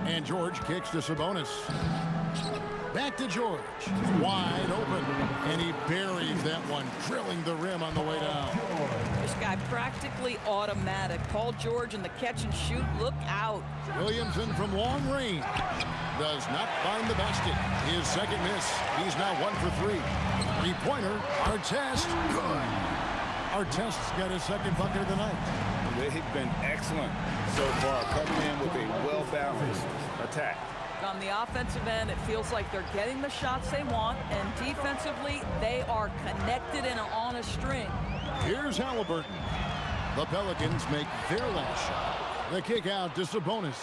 And George kicks to Sabonis. Back to George. Wide open. And he buries that one, drilling the rim on the way down. This guy practically automatic. Paul George in the catch and shoot. Look out. Williamson from long range. Does not find the basket. His second miss. He's now 1 for 3. 3-pointer. Artest. Good. Artest's got his second bucket of the night. They've been excellent so far, coming in with a well-balanced attack. On the offensive end, it feels like they're getting the shots they want, and defensively, they are connected and on a string. Here's Halliburton. The Pelicans make their last shot. The kick out to Sabonis.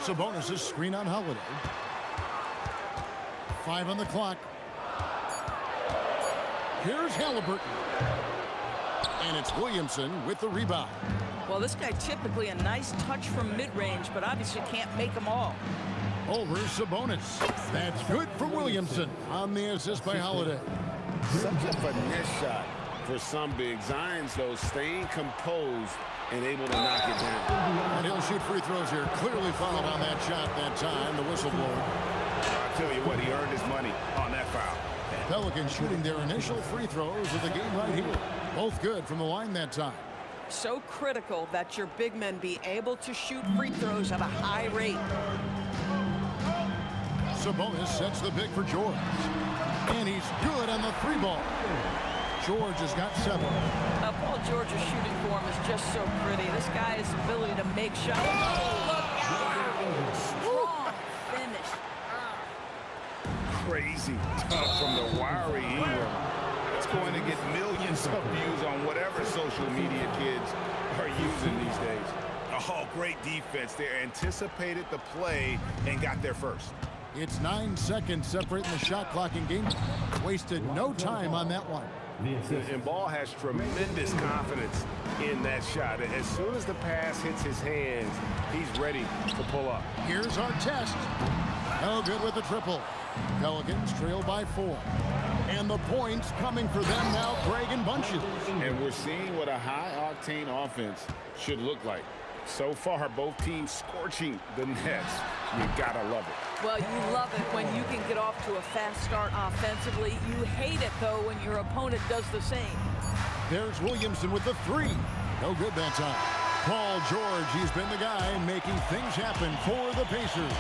Sabonis' screen on Holiday. 5 on the clock. Here's Halliburton. And it's Williamson with the rebound. Well, this guy typically a nice touch from mid-range, but obviously can't make them all. Over Sabonis. That's good for Williamson on the assist by Holiday. Such a finesse shot for some big. Zions, though, staying composed and able to knock it down. And he'll shoot free throws here. Clearly fouled on that shot that time, the whistleblower. I'll tell you what, he earned his money on that foul. Pelicans shooting their initial free throws of the game right here. Both good from the line that time. So critical that your big men be able to shoot free throws at a high rate. Sabonis sets the pick for George. And he's good on the 3-ball. George has got 7. Paul George's shooting form is just so pretty. This guy's ability to make shots. Oh, look out! Strong finish. Crazy tough from the wiry Ingram. That's going to get millions of views on whatever social media kids are using these days. Oh, great defense. They anticipated the play and got there first. It's 9 seconds separating the shot clock in game. Wasted no time on that one. And Ball has tremendous confidence in that shot. As soon as the pass hits his hands, he's ready to pull up. Here's our test. No good with the triple. Pelicans trail by 4. And the points coming for them now, Greg, in bunches. And we're seeing what a high-octane offense should look like. So far, both teams scorching the nets. You gotta love it. Well, you love it when you can get off to a fast start offensively. You hate it, though, when your opponent does the same. There's Williamson with the 3. No good that time. Paul George, he's been the guy making things happen for the Pacers.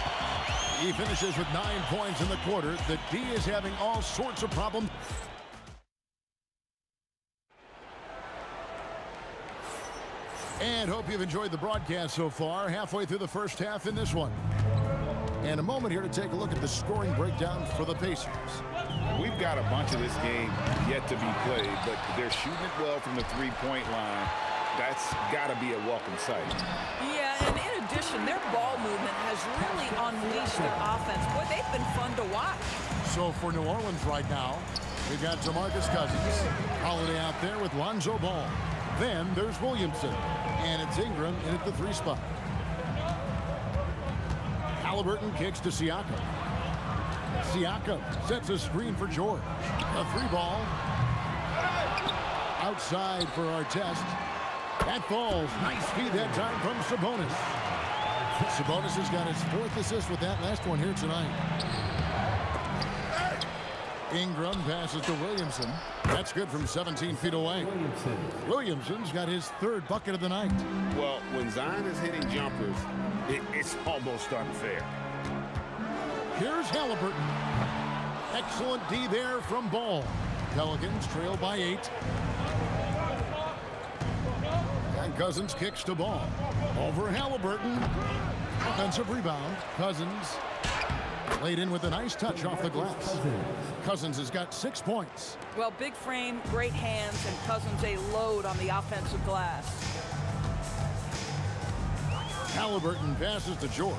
He finishes with 9 points in the quarter. The D is having all sorts of problems. And hope you've enjoyed the broadcast so far. Halfway through the first half in this one. And a moment here to take a look at the scoring breakdown for the Pacers. We've got a bunch of this game yet to be played, but they're shooting it well from the three-point line. That's got to be a welcome sight. Yeah, and in addition, their ball movement has really unleashed their offense. Boy, they've been fun to watch. So for New Orleans right now, we've got DeMarcus Cousins. Holiday out there with Lonzo Ball. Then there's Williamson. And it's Ingram in at the 3 spot. Halliburton kicks to Siakam. Siakam sets a screen for George. A 3 ball. Outside for our test. That falls. Nice feed that time from Sabonis. Sabonis has got his 4th assist with that last one here tonight. Ingram passes to Williamson. That's good from 17 feet away. Williamson's got his 3rd bucket of the night. Well, when Zion is hitting jumpers, it's almost unfair. Here's Halliburton. Excellent D there from Ball. Pelicans trail by 8. And Cousins kicks to Ball. Over Halliburton. Offensive rebound. Cousins laid in with a nice touch off the glass. Cousins has got 6 points. Well, big frame, great hands, and Cousins a load on the offensive glass. Halliburton passes to George.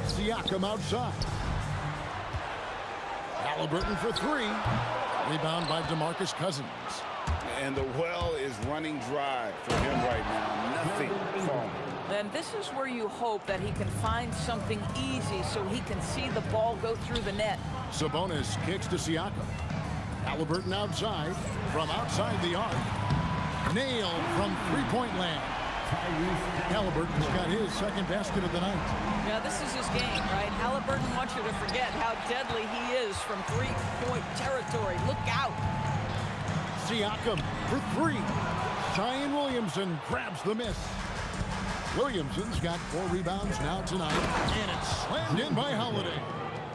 Siakam outside. Halliburton for 3. Rebound by DeMarcus Cousins. And the well is running dry for him right now. Nothing falling. Then this is where you hope that he can find something easy so he can see the ball go through the net. Sabonis kicks to Siakam. Halliburton outside. From outside the arc. Nailed from 3-point land. Halliburton's got his 2nd basket of the night. Yeah, this is his game, right? Halliburton wants you to forget how deadly he is from 3-point territory. Look out. Siakam for 3. Zion Williamson grabs the miss. Williamson's got 4 rebounds now tonight. And it's slammed in by Holiday.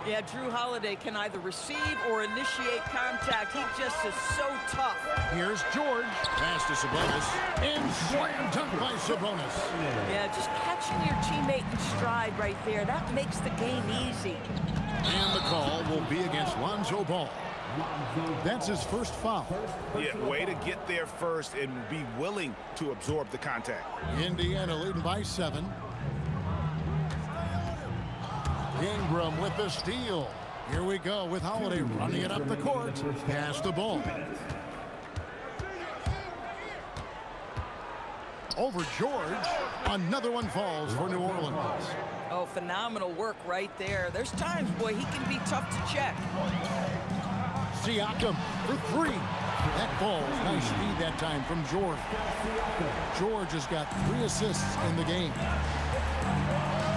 Yeah, Drew Holiday can either receive or initiate contact. He just is so tough. Here's George. Pass to Sabonis. And slam dunk by Sabonis. Yeah, just catching your teammate in stride right there. That makes the game easy. And the call will be against Lonzo Ball. That's his 1st foul. Yeah, way to get there first and be willing to absorb the contact. Indiana leading by 7. Ingram with the steal. Here we go with Holiday running it up the court. Pass the ball. Over George. Another one falls for New Orleans. Oh, phenomenal work right there. There's times, boy, he can be tough to check. Siakam for 3. That falls. Nice speed that time from George. George has got 3 assists in the game.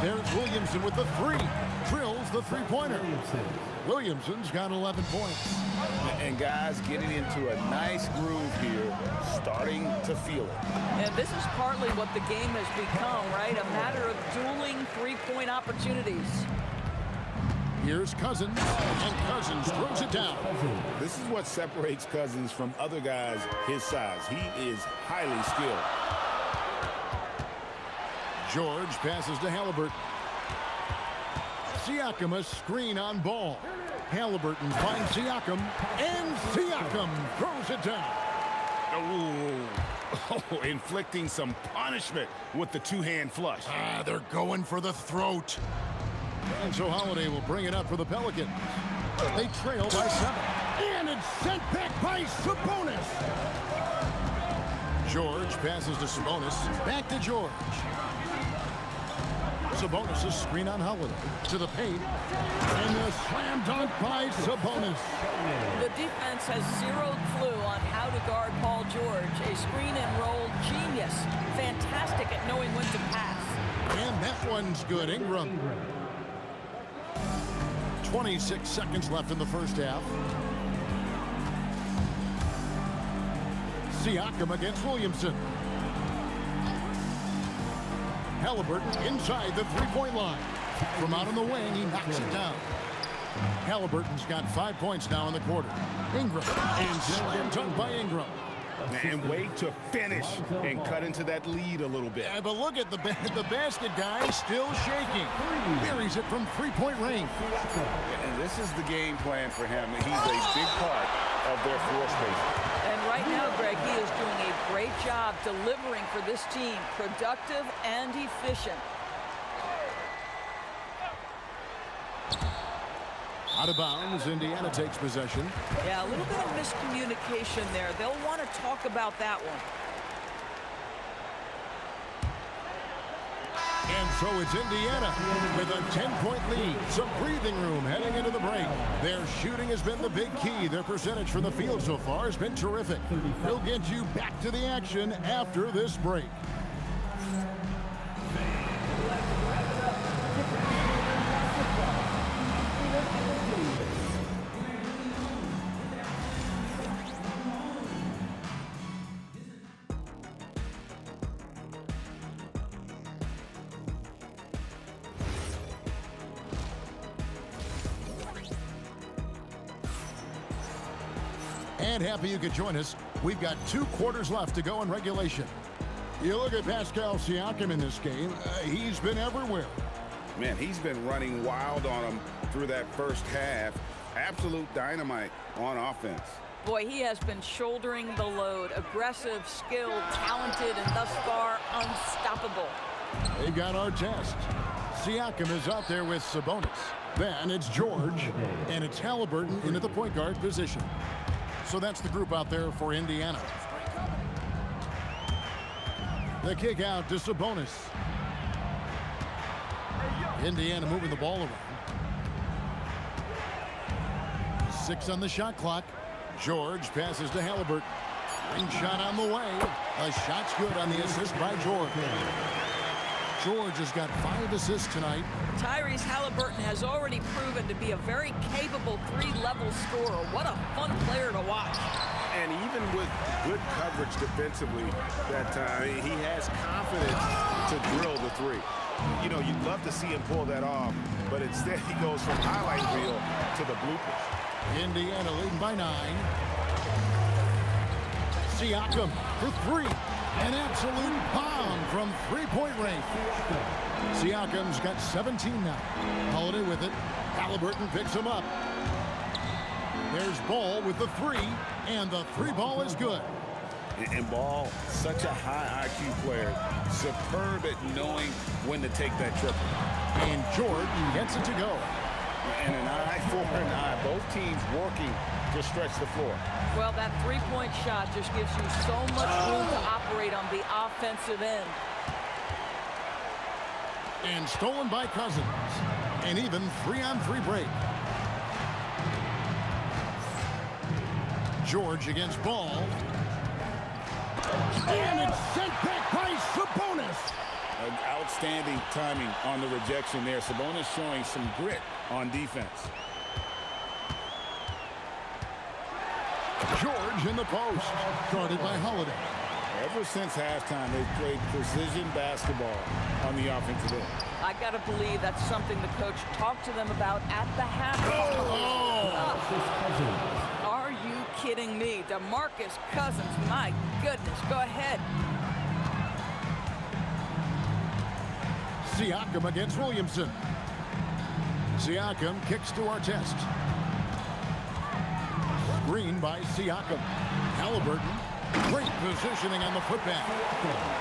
There's Williamson with the 3. Drills the 3-pointer. Williamson's got 11 points. And guys getting into a nice groove here, starting to feel it. And this is partly what the game has become, right? A matter of dueling 3-point opportunities. Here's Cousins, and Cousins throws it down. This is what separates Cousins from other guys his size. He is highly skilled. George passes to Halliburton. Siakam a screen on Ball. Halliburton finds Siakam, and Siakam throws it down. Oh, inflicting some punishment with the two-hand flush. They're going for the throat. And so Holiday will bring it up for the Pelicans. They trail by 7. And it's sent back by Sabonis. George passes to Sabonis. Back to George. Sabonis' screen on Holiday. To the paint. And a slam dunk by Sabonis. The defense has zero clue on how to guard Paul George. A screen and roll genius. Fantastic at knowing when to pass. And that one's good. Ingram. 26 seconds left in the first half. Siakam against Williamson. Halliburton inside the three-point line. From out on the wing, he knocks it down. Halliburton's got 5 points now in the quarter. Ingram, and slam dunk by Ingram. And wait to finish and cut into that lead a little bit. Yeah, but look at the basket guy still shaking. Buries it from three-point range. And this is the game plan for him. He's a big part of their floor space. And right now, Greg, he is doing a great job delivering for this team. Productive and efficient. Out of bounds, Indiana takes possession. Yeah, a little bit of miscommunication there. They'll want to talk about that one. And so it's Indiana with a 10-point lead. Some breathing room heading into the break. Their shooting has been the big key. Their percentage from the field so far has been terrific. We'll get you back to the action after this break. And happy you could join us. We've got 2 quarters left to go in regulation. You look at Pascal Siakam in this game, he's been everywhere. Man, he's been running wild on him through that first half. Absolute dynamite on offense. Boy, he has been shouldering the load. Aggressive, skilled, talented, and thus far unstoppable. They got our test. Siakam is out there with Sabonis. Then it's George, and it's Halliburton into the point guard position. So that's the group out there for Indiana. The kick out to Sabonis. Indiana moving the ball around. 6 on the shot clock. George passes to Halliburton. Ring shot on the way. A shot's good on the assist by George. George has got 5 assists tonight. Tyrese Halliburton has already proven to be a very capable 3-level scorer. What a fun player to watch. And even with good coverage defensively that time, he has confidence to drill the 3. You know, you'd love to see him pull that off, but instead he goes from highlight reel to the bloopers. Indiana leading by 9. Siakam for 3. An absolute bomb from three-point range. Siakam's got 17 now. Holiday with it. Halliburton picks him up. There's Ball with the 3, and the 3 ball is good. And Ball, such a high IQ player. Superb at knowing when to take that triple. And George gets it to go. And an eye for an eye. Both teams working to stretch the floor. Well, that 3-point shot just gives you so much room to operate on the offensive end. And stolen by Cousins. An even 3-on-3 break. George against Ball. And it's sent back by Sabonis. Outstanding timing on the rejection there. Sabonis showing some grit on defense. George in the post, guarded by Holiday. Ever since halftime, they've played precision basketball on the offensive end. I got to believe that's something the coach talked to them about at the half. Are you kidding me? DeMarcus Cousins, my goodness, go ahead. Siakam against Williamson. Siakam kicks to Artest. screen by Siakam. Halliburton, great positioning on the putback.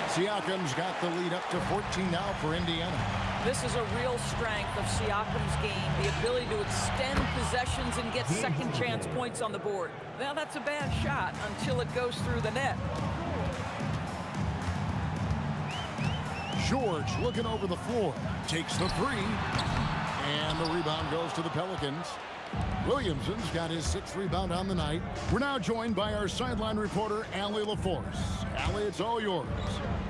Siakam's got the lead up to 14 now for Indiana. This is a real strength of Siakam's game, the ability to extend possessions and get second chance points on the board. Now that's a bad shot until it goes through the net. George looking over the floor, takes the three, and the rebound goes to the Pelicans. Williamson's got his 6th rebound on the night. We're now joined by our sideline reporter, Allie LaForce. Allie, it's all yours.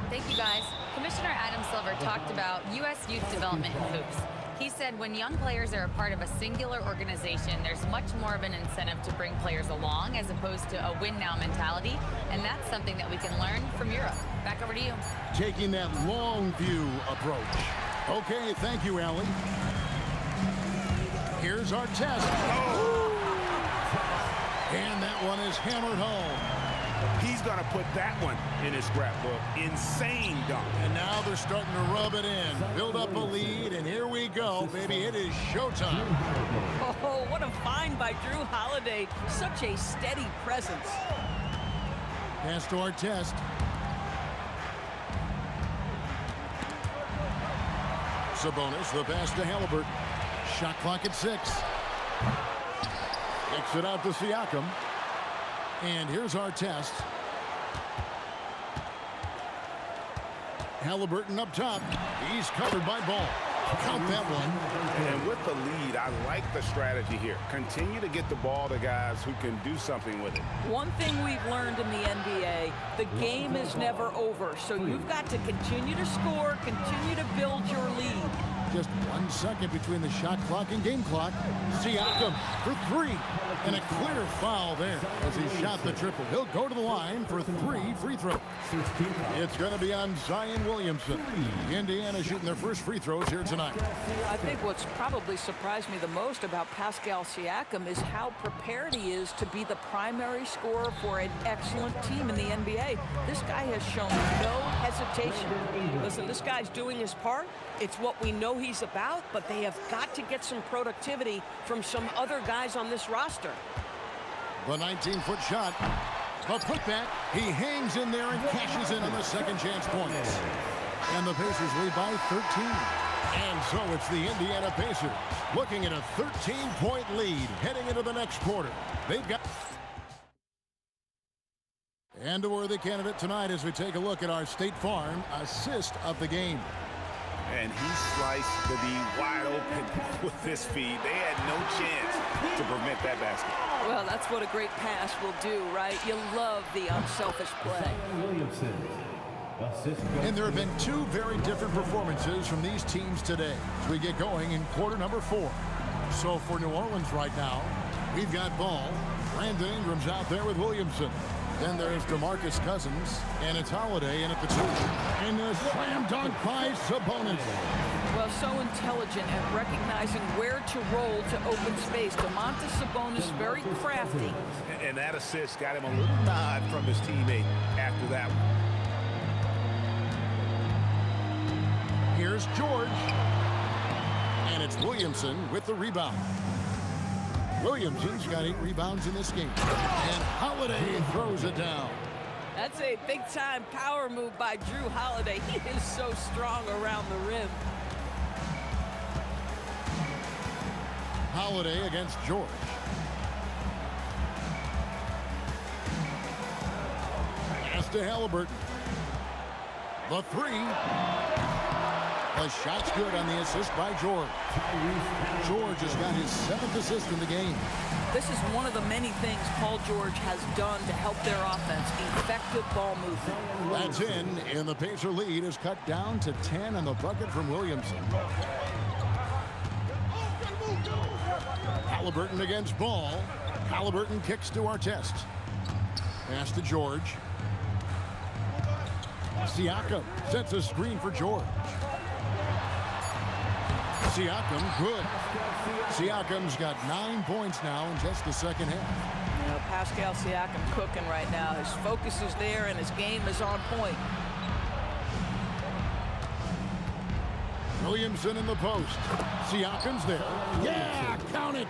Thank you, guys. Commissioner Adam Silver talked about U.S. youth development in hoops. He said when young players are a part of a singular organization, there's much more of an incentive to bring players along as opposed to a win-now mentality, and that's something that we can learn from Europe. Back over to you. Taking that long view approach. Okay, thank you, Allie. Here's our test. Oh. And that one is hammered home. He's going to put that one in his scrapbook. Insane dunk. And now they're starting to rub it in. Build up a lead, and here we go, baby. It is showtime. Oh, what a find by Drew Holiday. Such a steady presence. Pass to our test. Sabonis, the pass to Halliburton. Shot clock at 6. Kicks it out to Siakam. And here's our test. Halliburton up top. He's covered by Ball. Count that one. And with the lead, I like the strategy here. Continue to get the ball to guys who can do something with it. One thing we've learned in the NBA, the game is never over. So you've got to continue to score, continue to build your lead. Just 1 second between the shot clock and game clock. Siakam for 3. And a clear foul there as he shot the triple. He'll go to the line for 3 free throws. It's going to be on Zion Williamson. Indiana shooting their first free throws here tonight. I think what's probably surprised me the most about Pascal Siakam is how prepared he is to be the primary scorer for an excellent team in the NBA. This guy has shown no hesitation. Listen, this guy's doing his part. It's what we know he's about, but they have got to get some productivity from some other guys on this roster. The 19-foot shot. A putback. He hangs in there and cashes in on the second chance points. And the Pacers lead by 13. And so it's the Indiana Pacers looking at a 13-point lead heading into the next quarter. They've got... And a worthy candidate tonight as we take a look at our State Farm assist of the game. And he sliced the D wide open with his feed. They had no chance to prevent that basket. Well, that's what a great pass will do, right? You love the unselfish play. And there have been 2 very different performances from these teams today as we get going in quarter number 4. So for New Orleans right now, we've got Ball. Brandon Ingram's out there with Williamson. Then there's DeMarcus Cousins, and it's Holiday in at the 2. And a slam dunk by Sabonis. Well, so intelligent at recognizing where to roll to open space. Domantas Sabonis, very crafty. And that assist got him a little nod from his teammate after that one. Here's George. And it's Williamson with the rebound. Williamson's got 8 rebounds in this game. And Holiday throws it down. That's a big-time power move by Drew Holiday. He is so strong around the rim. Holiday against George. Pass to Halliburton. The 3. The shot's good on the assist by George. George has got his 7th assist in the game. This is one of the many things Paul George has done to help their offense. Effective ball movement. That's in, and the Pacer lead is cut down to 10 on the bucket from Williamson. Halliburton against Ball. Halliburton kicks to Artest. Pass to George. Siakam sets a screen for George. Siakam, good. Siakam's got 9 points now in just the second half. You know, Pascal Siakam cooking right now. His focus is there and his game is on point. Williamson in the post. Siakam's there. Yeah, count it.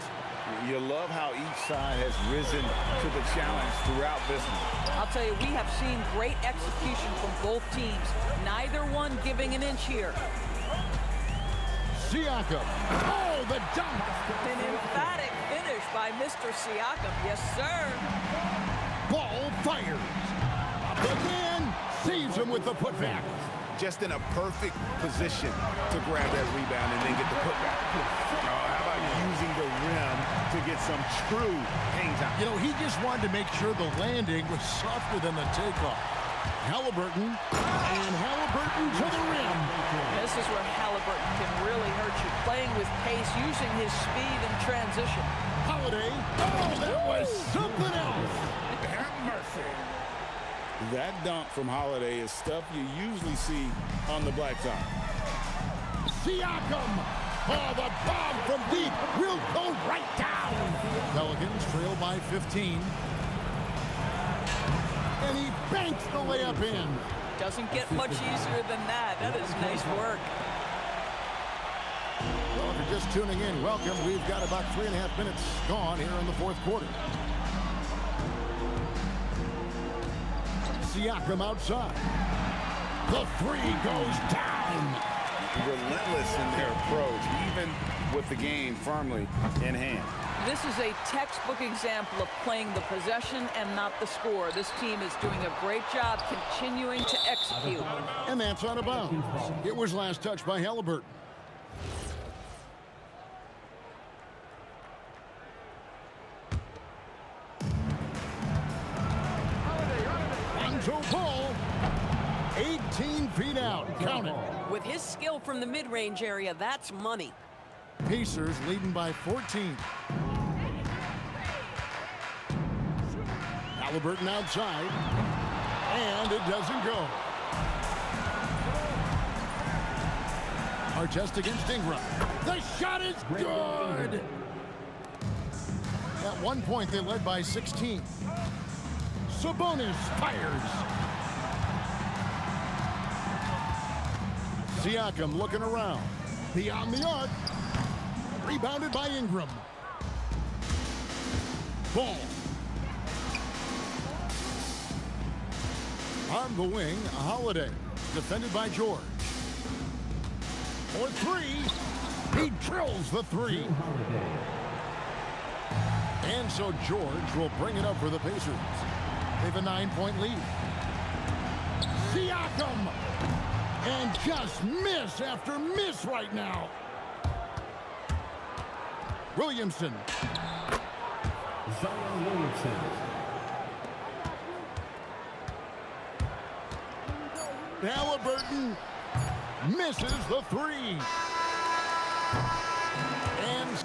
You love how each side has risen to the challenge throughout this one. I'll tell you, we have seen great execution from both teams. Neither one giving an inch here. Siakam. Oh, the dunk. An emphatic finish by Mr. Siakam. Yes, sir. Ball fires. Up again. Sees him with the putback. Just in a perfect position to grab that rebound and then get the putback. How about using the rim to get some true hang time? You know, he just wanted to make sure the landing was softer than the takeoff. Halliburton, and Halliburton to the rim. This is where Halliburton can really hurt you, playing with pace, using his speed in transition. Holiday, oh, that was something else. Have mercy. That dunk from Holiday is stuff you usually see on the blacktop. Siakam, oh, the bomb from deep will go right down. Pelicans trail by 15. And he banks the layup in. Doesn't get much easier than that. That is nice work. Well, if you're just tuning in, welcome. We've got about 3.5 minutes gone here in the fourth quarter. Siakam outside. The three goes down. Relentless in their approach, even with the game firmly in hand. This is a textbook example of playing the possession and not the score. This team is doing a great job continuing to execute. And that's out of bounds. It was last touched by Halliburton. Lonzo Ball, 18 feet out. Count it. With his skill from the mid-range area, that's money. Pacers leading by 14. Halliburton outside, and it doesn't go. Artest against Ingram. The shot is good. At one point, they led by 16. Sabonis fires. Siakam looking around. Beyond the arc. Rebounded by Ingram. Ball. On the wing, Holiday. Defended by George. For three. He drills the three. And so George will bring it up for the Pacers. They have a 9-point lead. Siakam. And just miss after miss right now. Williamson. Zion Williamson. Halliburton misses the three. And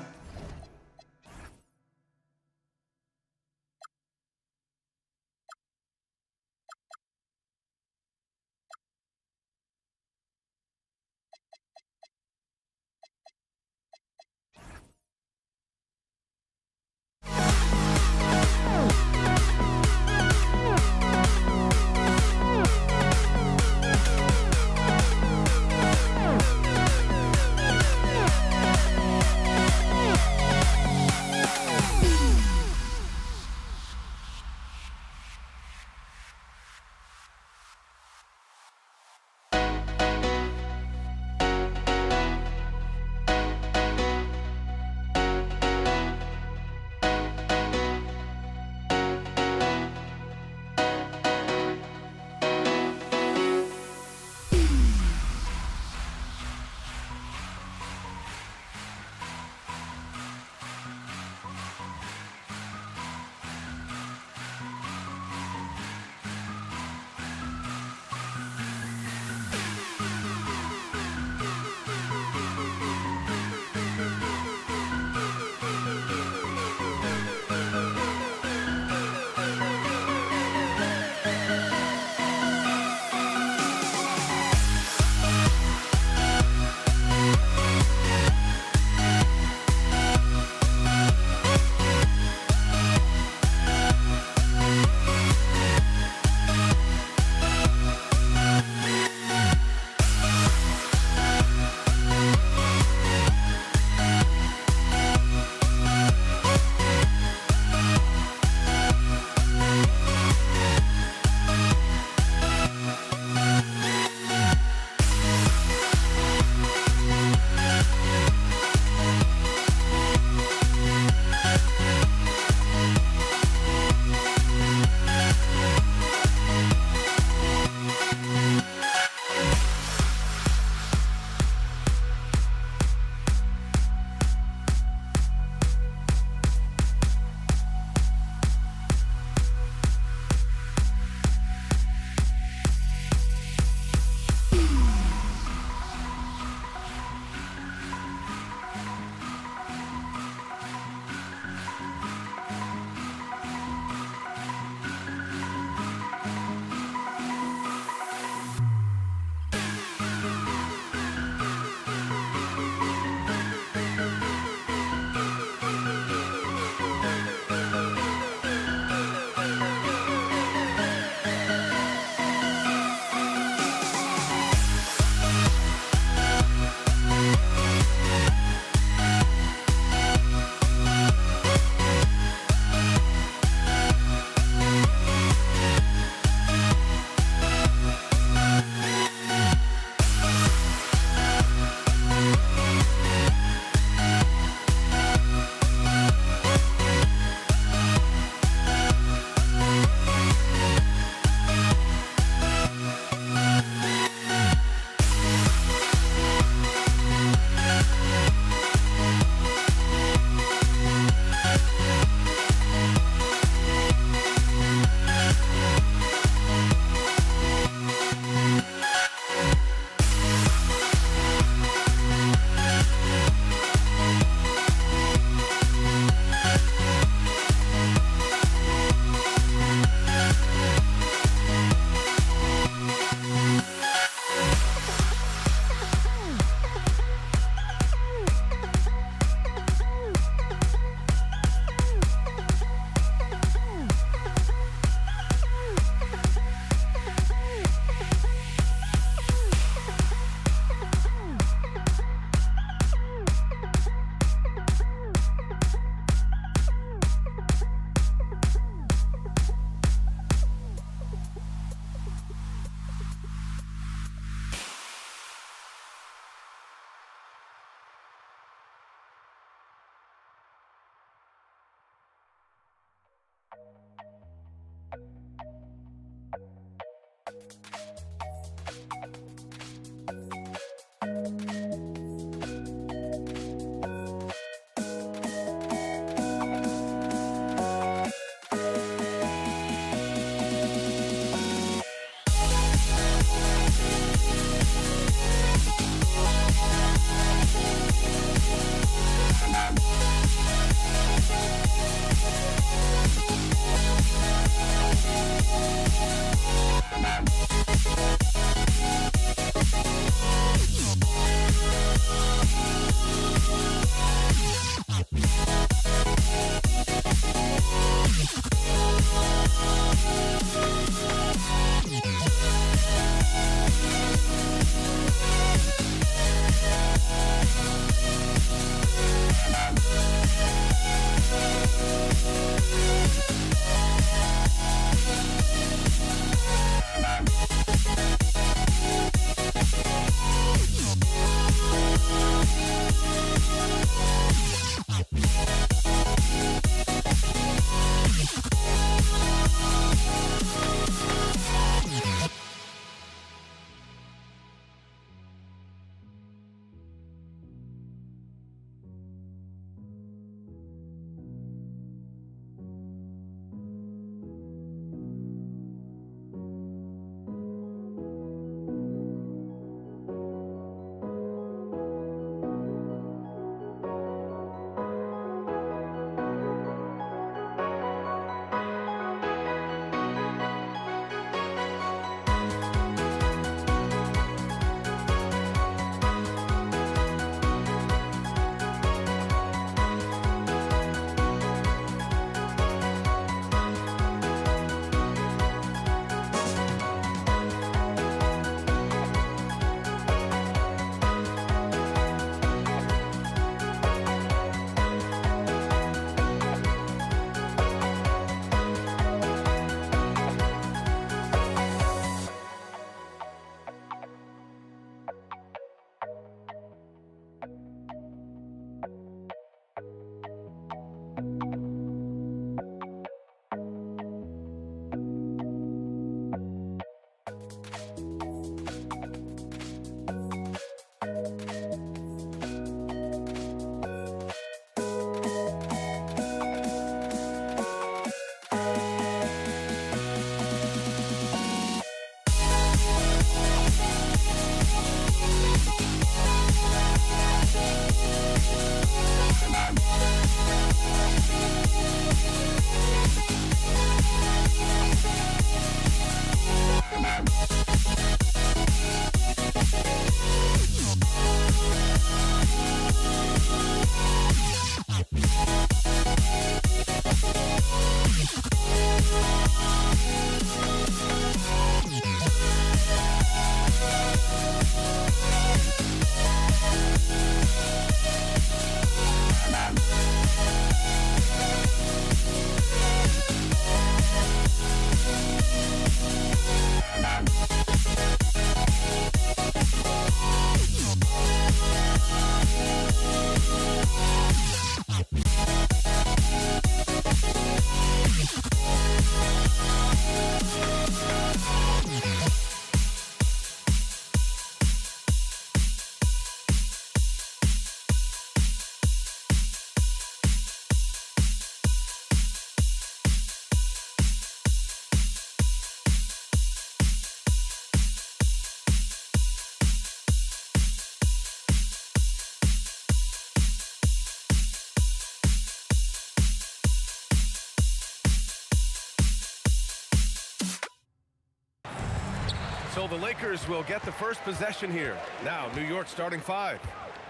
the Lakers will get the first possession here. Now, New York starting 5.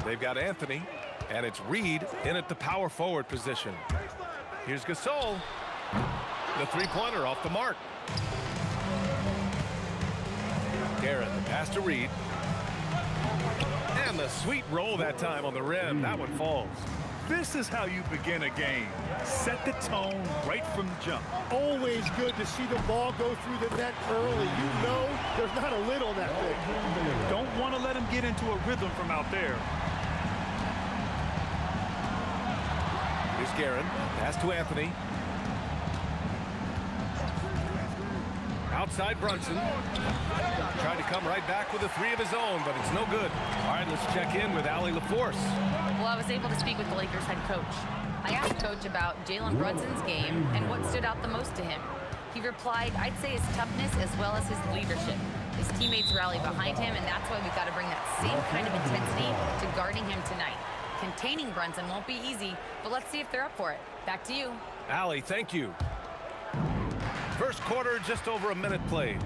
They've got Anthony, and it's Reed in at the power forward position. Here's Gasol. The three-pointer off the mark. Garrett, the pass to Reed. And the sweet roll that time on the rim. That one falls. This is how you begin a game. Set the tone right from the jump. Always good to see the ball go through the net early. You know there's not a lid on that thing. Don't want to let him get into a rhythm from out there. Here's Guerin. Pass to Anthony. Outside Brunson. Tried to come right back with a three of his own, but it's no good. All right, let's check in with Allie LaForce. Well, I was able to speak with the Lakers head coach. I asked Coach about Jalen Brunson's game and what stood out the most to him. He replied, I'd say his toughness as well as his leadership. His teammates rally behind him, and that's why we've got to bring that same kind of intensity to guarding him tonight. Containing Brunson won't be easy, but let's see if they're up for it. Back to you. Allie, thank you. First quarter, just over a minute played.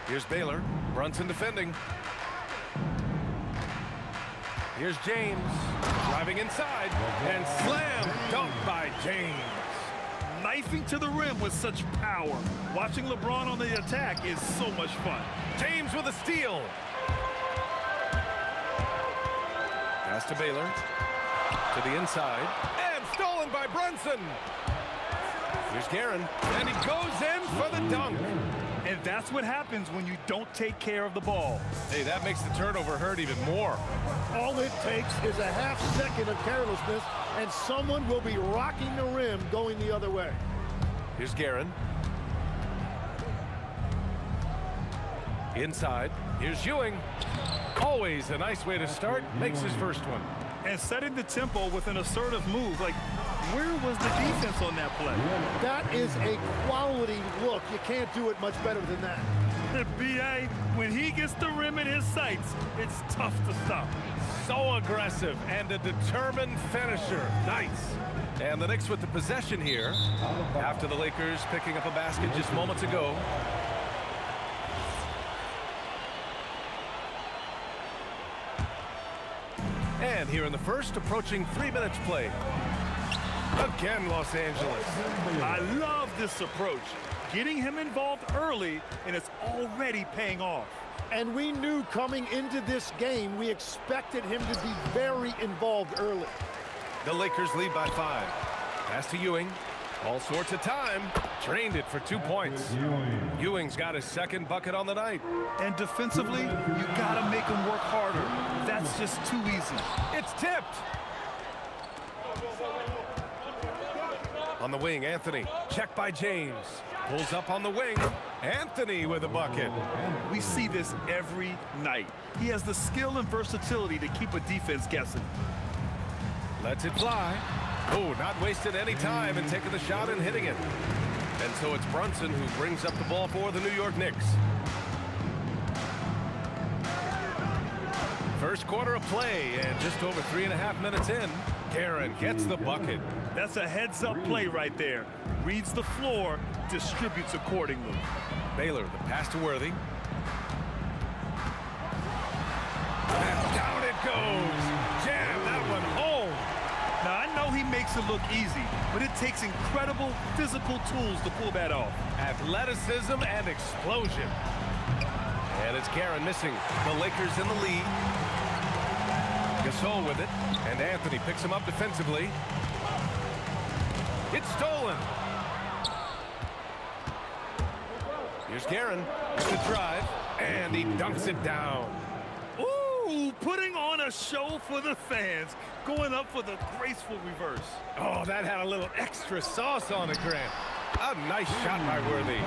Here's Baylor. Brunson defending. Here's James. Driving inside. And slam dunk by James. Knifing to the rim with such power. Watching LeBron on the attack is so much fun. James with a steal. Pass to Baylor. To the inside. And stolen by Brunson. Here's Guerin. And he goes in for the dunk. And that's what happens when you don't take care of the ball. Hey, that makes the turnover hurt even more. All it takes is a half second of carelessness, and someone will be rocking the rim going the other way. Here's Guerin. Inside. Here's Ewing. Always a nice way to start. Makes his first one. And setting the tempo with an assertive move. Like, where was the defense on that play? That is a quality look. You can't do it much better than that. B.A., when he gets the rim in his sights, it's tough to stop. So aggressive and a determined finisher. Nice. And the Knicks with the possession here after the Lakers picking up a basket just moments ago. And here in the first, approaching 3 minutes played. Again, Los Angeles. I love this approach. Getting him involved early, and it's already paying off. And we knew coming into this game, we expected him to be very involved early. The Lakers lead by 5. Pass to Ewing. All sorts of time. Drained it for 2 points. Ewing's got his second bucket on the night. And defensively, you got to make him work harder. That's just too easy. It's tipped. On the wing, Anthony. Check by James. Pulls up on the wing. Anthony with a bucket. We see this every night. He has the skill and versatility to keep a defense guessing. Lets it fly. Oh, not wasting any time and taking the shot and hitting it. And so it's Brunson who brings up the ball for the New York Knicks. First quarter of play, and just over 3.5 minutes in, Guerin gets the bucket. That's a heads-up play right there. Reads the floor, distributes accordingly. Baylor, the pass to Worthy. And down it goes. Jam that one home. Now, I know he makes it look easy, but it takes incredible physical tools to pull that off. Athleticism and explosion. And it's Guerin missing. The Lakers in the lead. Gasol with it, and Anthony picks him up defensively. It's stolen. Here's Guerin with the drive, and he dunks it down. Ooh, putting on a show for the fans, going up for the graceful reverse. Oh, that had a little extra sauce on it, Grant. A nice shot by Worthy.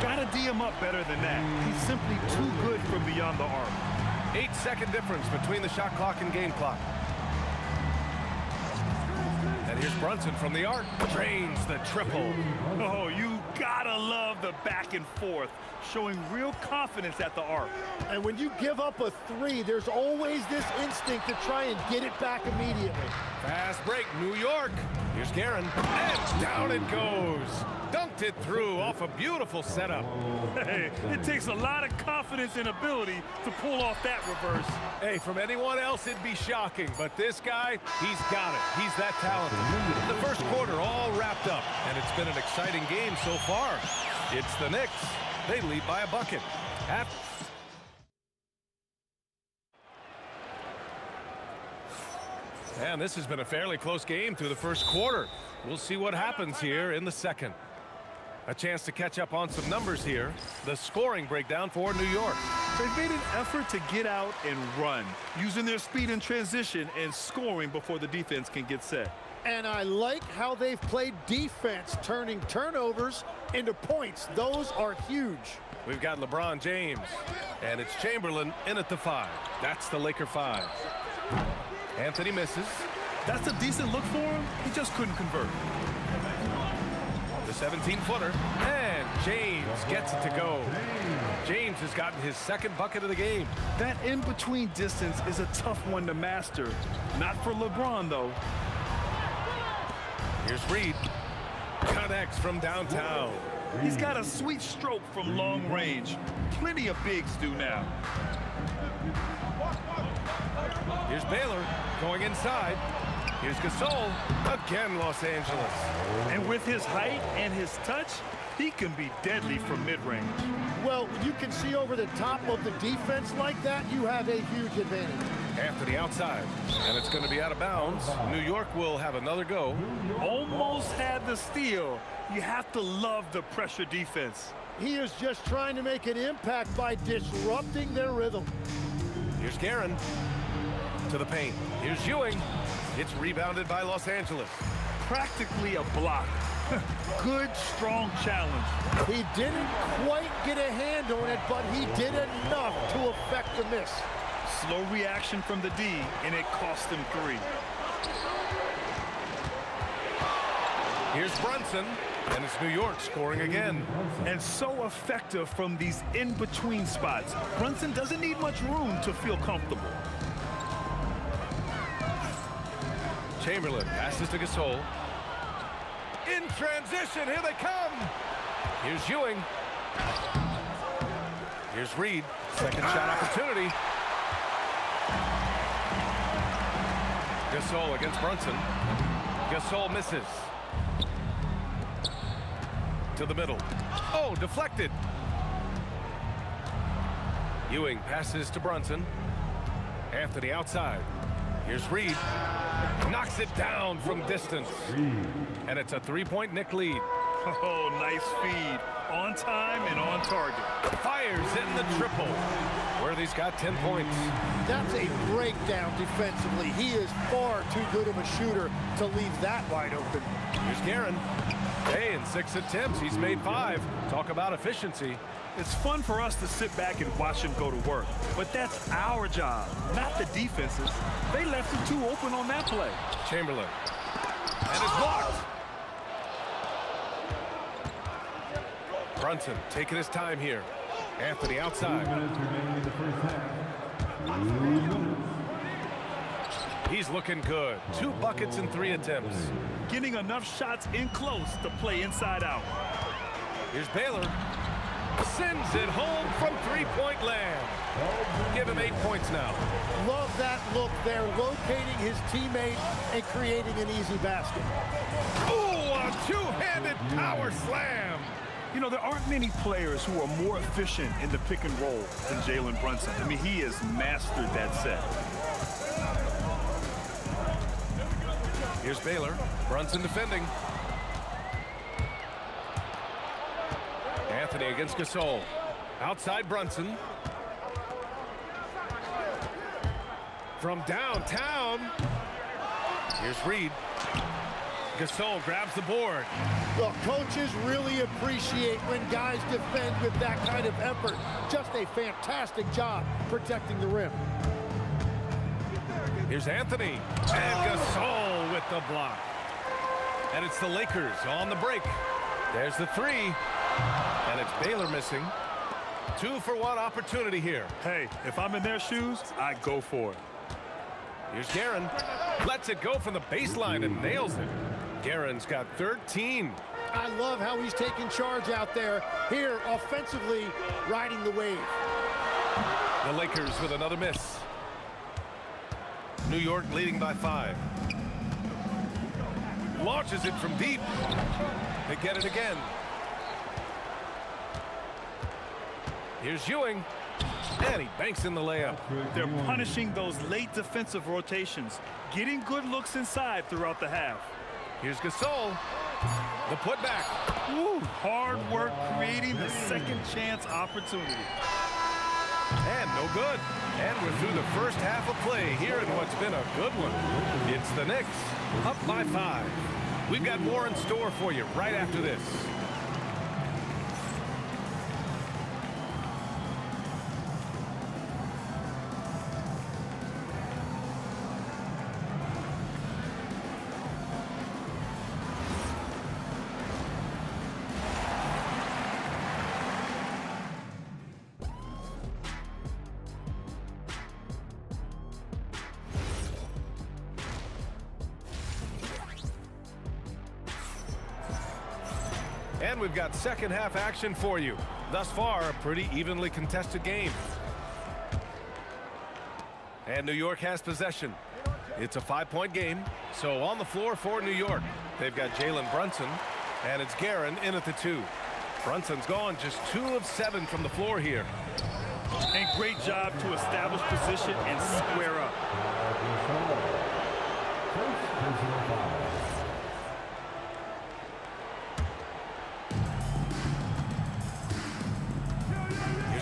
Gotta D him up better than that. He's simply too good from beyond the arc. 8-second difference between the shot clock and game clock. And here's Brunson from the arc. Drains the triple. Oh, you gotta love the back and forth, showing real confidence at the arc. And when you give up a three, there's always this instinct to try and get it back immediately. Fast break, New York. Here's Guerin, and down it goes. Dunked it through off a beautiful setup. Hey, it takes a lot of confidence and ability to pull off that reverse. Hey, from anyone else, it'd be shocking, but this guy, he's got it. He's that talented. The first quarter all wrapped up, and it's been an exciting game so far. It's the Knicks. They lead by a bucket. And this has been a fairly close game through the first quarter. We'll see what happens here in the second. A chance to catch up on some numbers here. The scoring breakdown for New York. They've made an effort to get out and run, using their speed in transition and scoring before the defense can get set. And I like how they've played defense, turning turnovers into points. Those are huge. We've got LeBron James, and it's Chamberlain in at the 5. That's the Laker 5. Anthony misses. That's a decent look for him. He just couldn't convert. The 17-footer, and James gets it to go. James has gotten his second bucket of the game. That in-between distance is a tough one to master. Not for LeBron, though. Here's Reed. Connects from downtown. He's got a sweet stroke from long range. Plenty of bigs do now. Here's Baylor going inside. Here's Gasol. Again, Los Angeles. And with his height and his touch, he can be deadly from mid-range. Well, when you can see over the top of the defense like that, you have a huge advantage. Anthony outside, and it's going to be out of bounds. New York will have another go. Almost had the steal. You have to love the pressure defense. He is just trying to make an impact by disrupting their rhythm. Here's Guerin to the paint. Here's Ewing. It's rebounded by Los Angeles. Practically a block. Good, strong challenge. He didn't quite get a hand on it, but he did enough to affect the miss. Slow reaction from the D, and it cost him 3. Here's Brunson, and it's New York scoring again. And so effective from these in-between spots. Brunson doesn't need much room to feel comfortable. Chamberlain passes to Gasol. In transition, here they come. Here's Ewing. Here's Reed. Second shot opportunity. Gasol against Brunson. Gasol misses. To the middle. Oh, deflected. Ewing passes to Brunson. Anthony outside. Here's Reed. Knocks it down from distance. And it's a 3-point Knick lead. Oh, nice feed. On time and on target. Fires in the triple. Worthy's got 10 points. That's a breakdown defensively. He is far too good of a shooter to leave that wide open. Here's Guerin. Hey, in 6 attempts, he's made 5. Talk about efficiency. It's fun for us to sit back and watch him go to work. But that's our job, not the defense's. They left him too open on that play. Chamberlain. And it's blocked. Brunson taking his time here. Anthony outside. He's looking good. 2 buckets in 3 attempts. Getting enough shots in close to play inside out. Here's Baylor. Sends it home from 3-point land. Give him 8 points now. Love that look there, locating his teammate and creating an easy basket. Ooh, a 2-handed power slam. You know, there aren't many players who are more efficient in the pick and roll than Jalen Brunson. I mean, he has mastered that set. Here's Baylor. Brunson defending. Anthony against Gasol. Outside Brunson. From downtown. Here's Reed. Gasol grabs the board. Well, coaches really appreciate when guys defend with that kind of effort. Just a fantastic job protecting the rim. Here's Anthony. And Gasol with the block. And it's the Lakers on the break. There's the 3. And it's Baylor missing. 2-for-1 opportunity here. Hey, if I'm in their shoes, I go for it. Here's Guerin. Lets it go from the baseline and nails it. Guerin's got 13. I love how he's taking charge out there. Here, offensively, riding the wave. The Lakers with another miss. New York leading by 5. Launches it from deep. They get it again. Here's Ewing. And he banks in the layup. They're punishing those late defensive rotations, getting good looks inside throughout the half. Here's Gasol. The putback. Woo, hard work creating the second chance opportunity. And no good. And we're through the first half of play here in what's been a good one. It's the Knicks up by 5. We've got more in store for you right after this. And we've got second half action for you. Thus far, a pretty evenly contested game. And New York has possession. It's a 5-point game, so on the floor for New York. They've got Jalen Brunson, and it's Guerin in at the 2. Brunson's gone just 2 of 7 from the floor here. And great job to establish position and square up.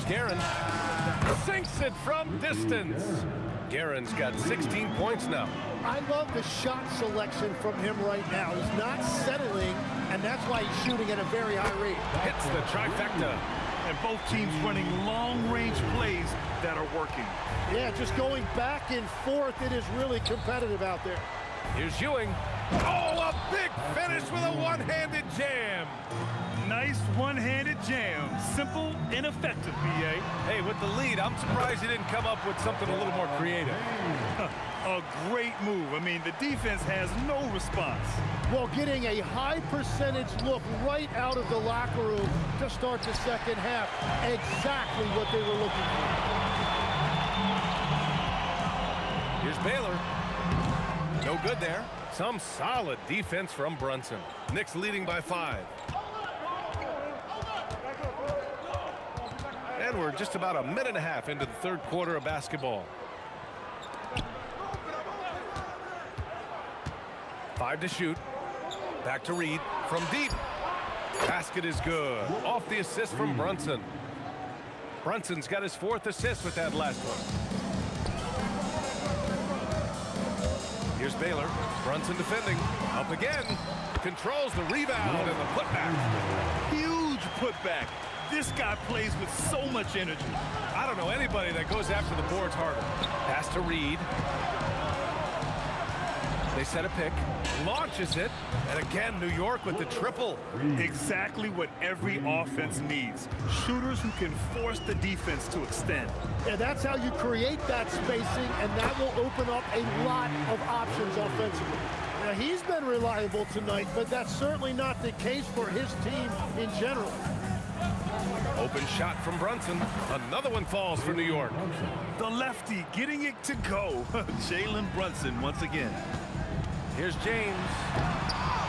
Guerin sinks it from distance. Guerin's got 16 points now. I love the shot selection from him right now. He's not settling, and that's why he's shooting at a very high rate. Hits the trifecta. And both teams running long-range plays that are working. Yeah, just going back and forth. It is really competitive out there. Here's Ewing. Oh, a big finish with a one-handed jam. Nice one-handed jam. Simple and effective, B.A. Hey, with the lead, I'm surprised he didn't come up with something a little more creative. A great move. I mean, the defense has no response. Well, getting a high percentage look right out of the locker room to start the second half. Exactly what they were looking for. Here's Baylor. No good there. Some solid defense from Brunson. Knicks leading by 5. And we're just about a minute and a half into the third quarter of basketball. 5 to shoot. Back to Reed from deep. Basket is good. Off the assist from Brunson. Brunson's got his 4th assist with that last one. Here's Baylor. Brunson defending. Up again. Controls the rebound and the putback. Huge putback. This guy plays with so much energy. I don't know anybody that goes after the boards harder. Pass to Reed. They set a pick. Launches it. And again, New York with the triple. Exactly what every offense needs. Shooters who can force the defense to extend. And that's how you create that spacing, and that will open up a lot of options offensively. Now, he's been reliable tonight, but that's certainly not the case for his team in general. Open shot from Brunson. Another one falls for New York. The lefty getting it to go. Jalen Brunson once again. Here's James.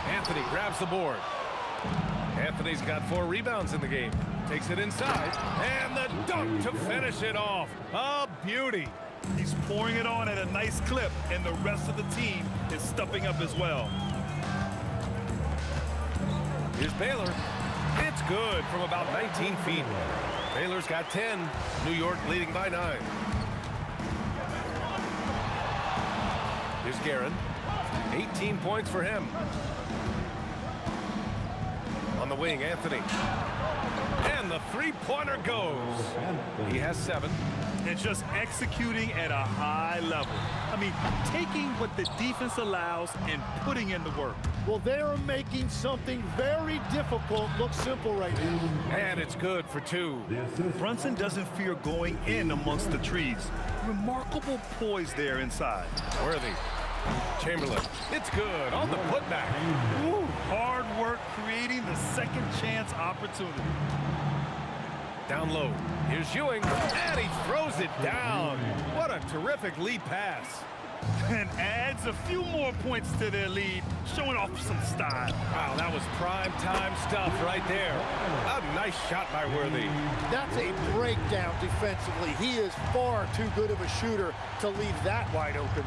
Anthony grabs the board. Anthony's got 4 rebounds in the game. Takes it inside. And the dunk to finish it off. A beauty. He's pouring it on at a nice clip, and the rest of the team is stepping up as well. Here's Baylor. It's good from about 19 feet. Baylor's got 10. New York leading by 9. Here's Guerin. 18 points for him. On the wing, Anthony. And the three-pointer goes. He has 7. And just executing at a high level. I mean, taking what the defense allows and putting in the work. Well, they're making something very difficult look simple right now. And it's good for 2. Brunson doesn't fear going in amongst the trees. Remarkable poise there inside. Worthy Chamberlain, it's good on the putback. Ooh, hard work creating the second chance opportunity. Down low, here's Ewing, and he throws it down. What a terrific lead pass. And adds a few more points to their lead, showing off some style. Wow, that was prime time stuff right there. A nice shot by Worthy. That's a breakdown defensively. He is far too good of a shooter to leave that wide open.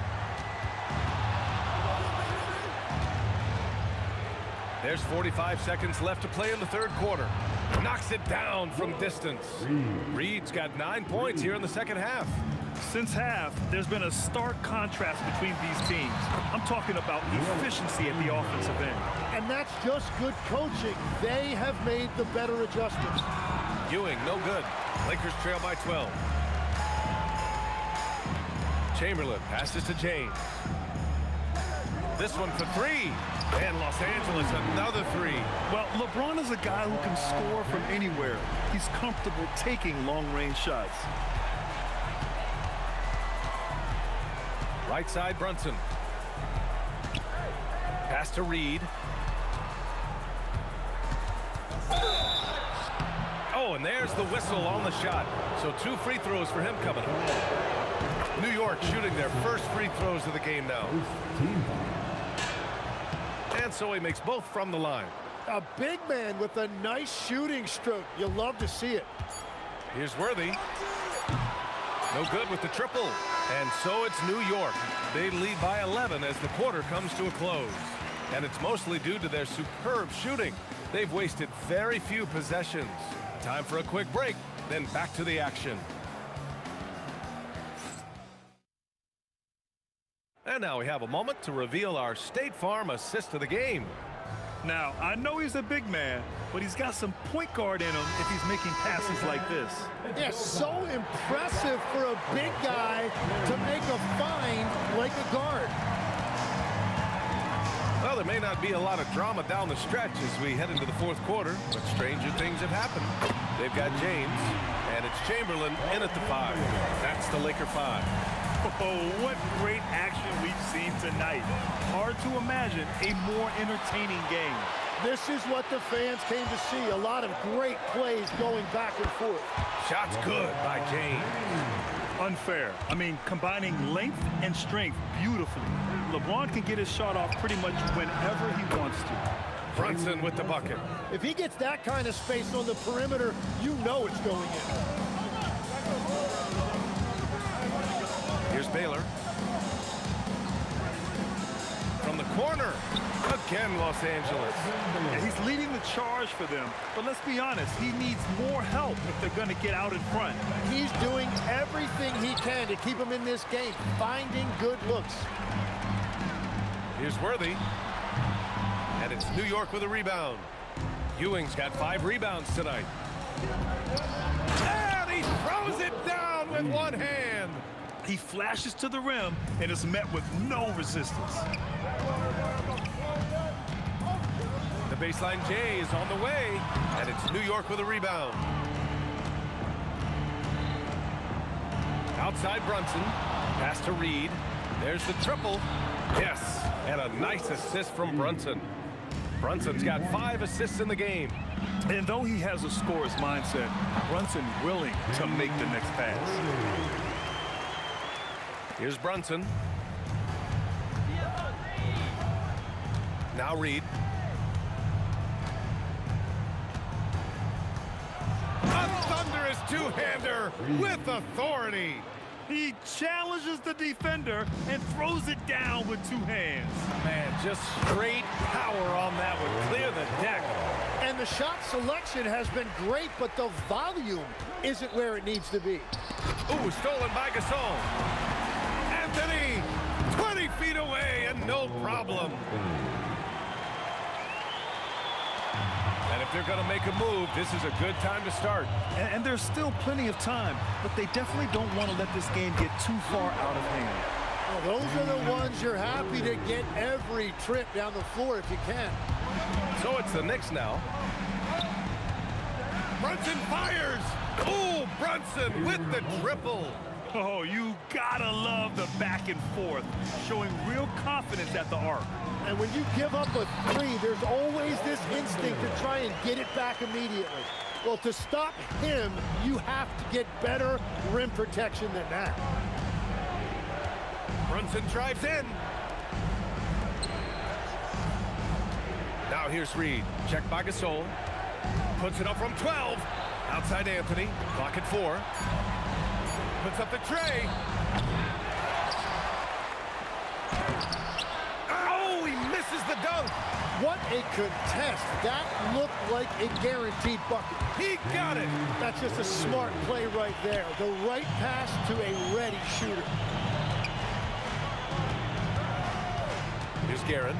There's 45 seconds left to play in the third quarter. Knocks it down from distance. Reed's got 9 points here in the second half. Since half, there's been a stark contrast between these teams. I'm talking about efficiency at the offensive end. And that's just good coaching. They have made the better adjustments. Ewing, no good. Lakers trail by 12. Chamberlain passes to James. This one for three. And Los Angeles, another three. Well, LeBron is a guy who can score from anywhere. He's comfortable taking long-range shots. Right side, Brunson. Pass to Reed. Oh, and there's the whistle on the shot. So 2 free throws for him coming up. New York shooting their first free throws of the game now. And so he makes both from the line. A big man with a nice shooting stroke. You'll love to see it. Here's Worthy. No good with the triple. And so it's New York. They lead by 11 as the quarter comes to a close. And it's mostly due to their superb shooting. They've wasted very few possessions. Time for a quick break, then back to the action. And now we have a moment to reveal our State Farm assist of the game. Now, I know he's a big man, but he's got some point guard in him if he's making passes like this. Yeah, so impressive for a big guy to make a find like a guard. Well, there may not be a lot of drama down the stretch as we head into the fourth quarter, but stranger things have happened. They've got James, and it's Chamberlain in at the 5. That's the Laker 5. Oh, what great action we've seen tonight. Hard to imagine a more entertaining game. This is what the fans came to see. A lot of great plays going back and forth. Shots good by James. Unfair. I mean, combining length and strength beautifully. LeBron can get his shot off pretty much whenever he wants to. Brunson with the bucket. If he gets that kind of space on the perimeter, you know it's going in. Here's Baylor. From the corner. Again, Los Angeles. Yeah, he's leading the charge for them. But let's be honest, he needs more help if they're going to get out in front. He's doing everything he can to keep him in this game, finding good looks. Here's Worthy. And it's New York with a rebound. Ewing's got 5 rebounds tonight. And he throws it down with one hand. He flashes to the rim and is met with no resistance. The baseline J is on the way, and it's New York with a rebound. Outside Brunson, pass to Reed. There's the triple. Yes, and a nice assist from Brunson. Brunson's got 5 assists in the game. And though he has a scorer's mindset, Brunson willing to make the next pass. Here's Brunson. Now Reed. A thunderous two-hander with authority. He challenges the defender and throws it down with 2 hands. Man, just straight power on that one. Clear the deck. And the shot selection has been great, but the volume isn't where it needs to be. Ooh, stolen by Gasol. Anthony, 20 feet away and no problem. And if they're going to make a move, this is a good time to start. And there's still plenty of time, but they definitely don't want to let this game get too far out of hand. Well, those are the ones you're happy to get every trip down the floor if you can. So it's the Knicks now. Brunson fires. Ooh, Brunson with the triple. Oh, you gotta love the back and forth, showing real confidence at the arc. And when you give up a three, there's always this instinct to try and get it back immediately. Well, to stop him, you have to get better rim protection than that. Brunson drives in. Now here's Reed. Check by Gasol. Puts it up from 12. Outside Anthony. Clock at 4. Puts up the tray. Oh, he misses the dunk. What a contest. That looked like a guaranteed bucket. He got it. That's just a smart play right there. The right pass to a ready shooter. Here's Guerin.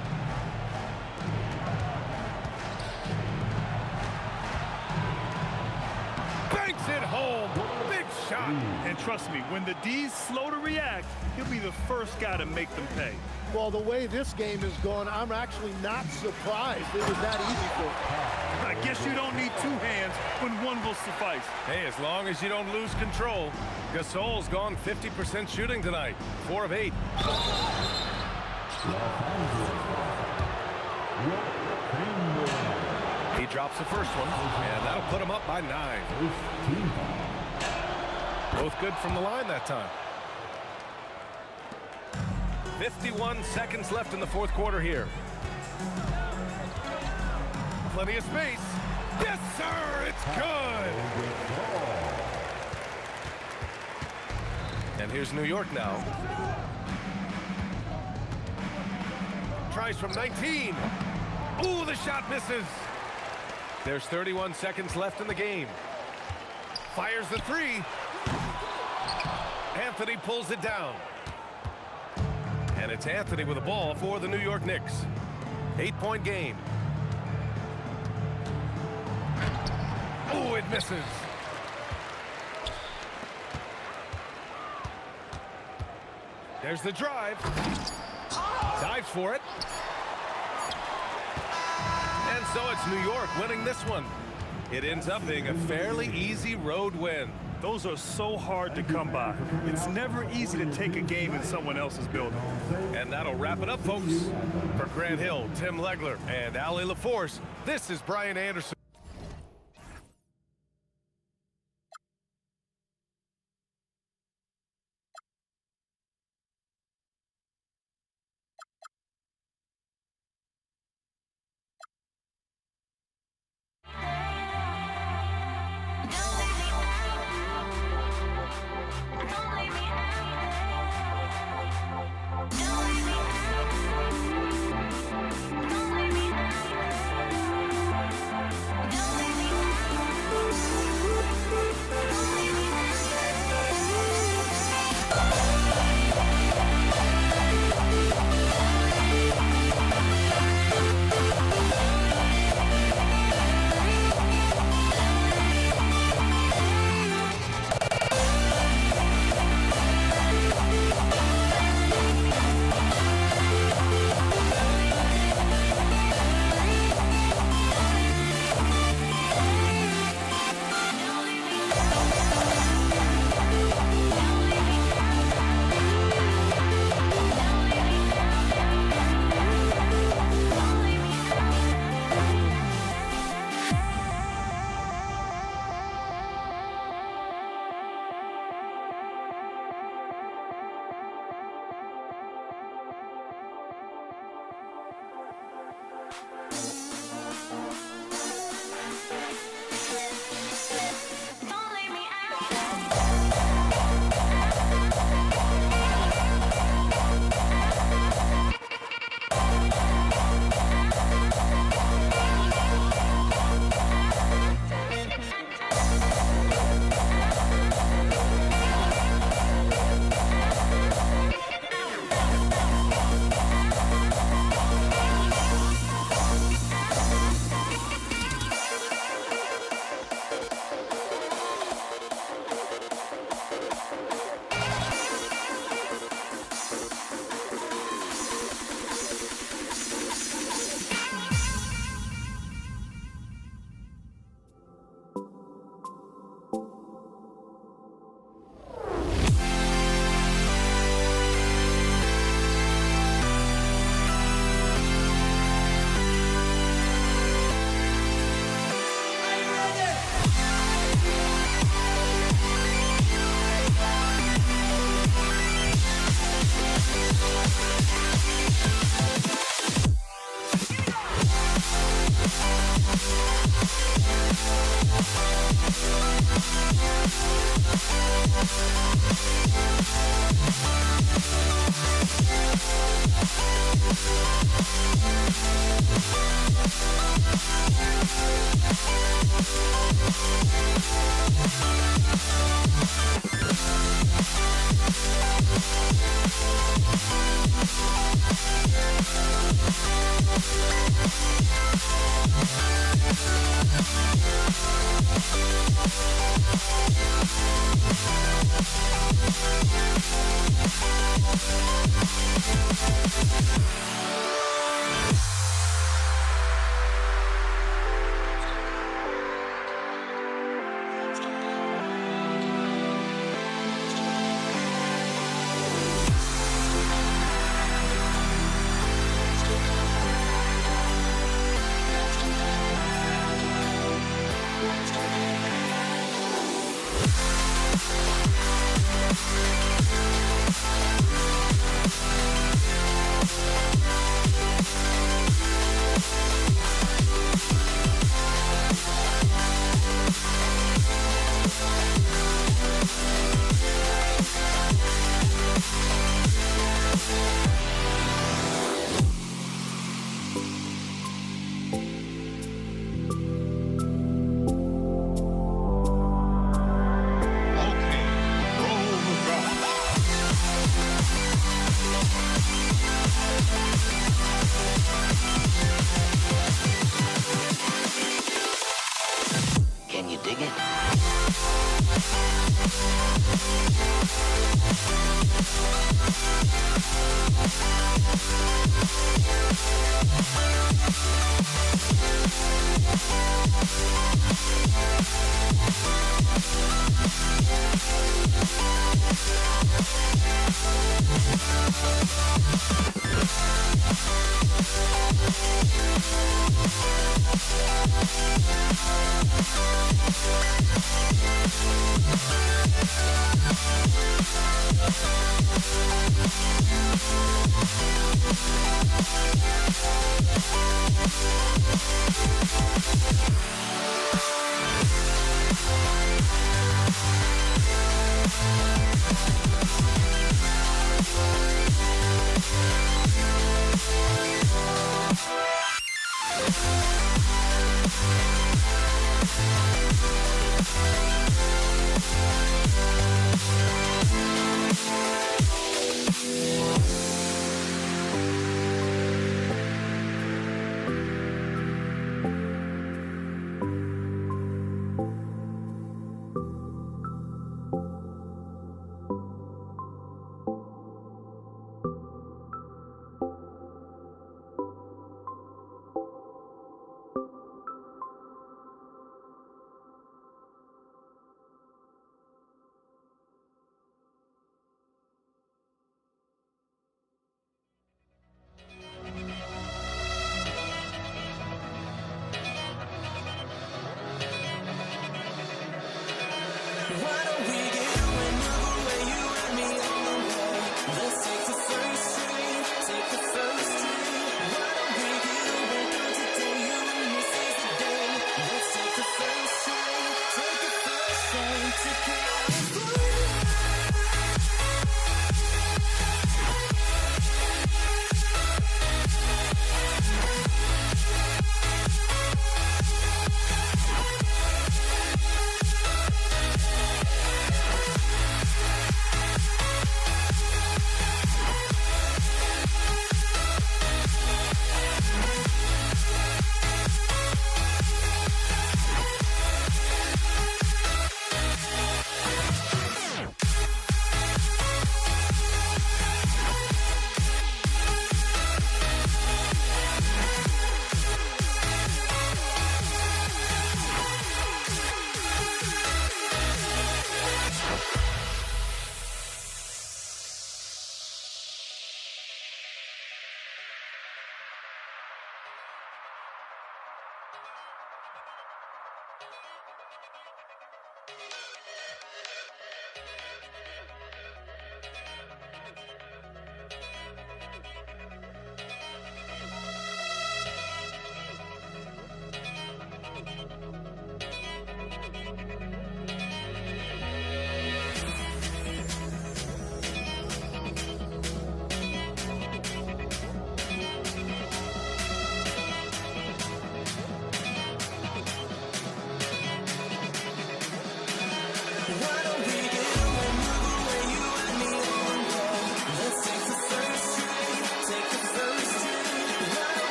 Banks it home. Big shot. And trust me, when the D's slow to react, he'll be the first guy to make them pay. Well, the way this game is going, I'm actually not surprised it was that easy for him. I guess you don't need two hands when one will suffice. Hey, as long as you don't lose control. Gasol's gone 50% shooting tonight. 4 of 8. He drops the first one, and that'll put him up by 9. Both good from the line that time. 51 seconds left in the fourth quarter here. Plenty of space. Yes, sir, it's good. And here's New York now. Tries from 19. Ooh, the shot misses. There's 31 seconds left in the game. Fires the 3. Anthony pulls it down. And it's Anthony with the ball for the New York Knicks. 8-point game. Oh, it misses. There's the drive. Dives for it. And so it's New York winning this one. It ends up being a fairly easy road win. Those are so hard to come by. It's never easy to take a game in someone else's building. And that'll wrap it up, folks. For Grant Hill, Tim Legler, and Allie LaForce, this is Brian Anderson.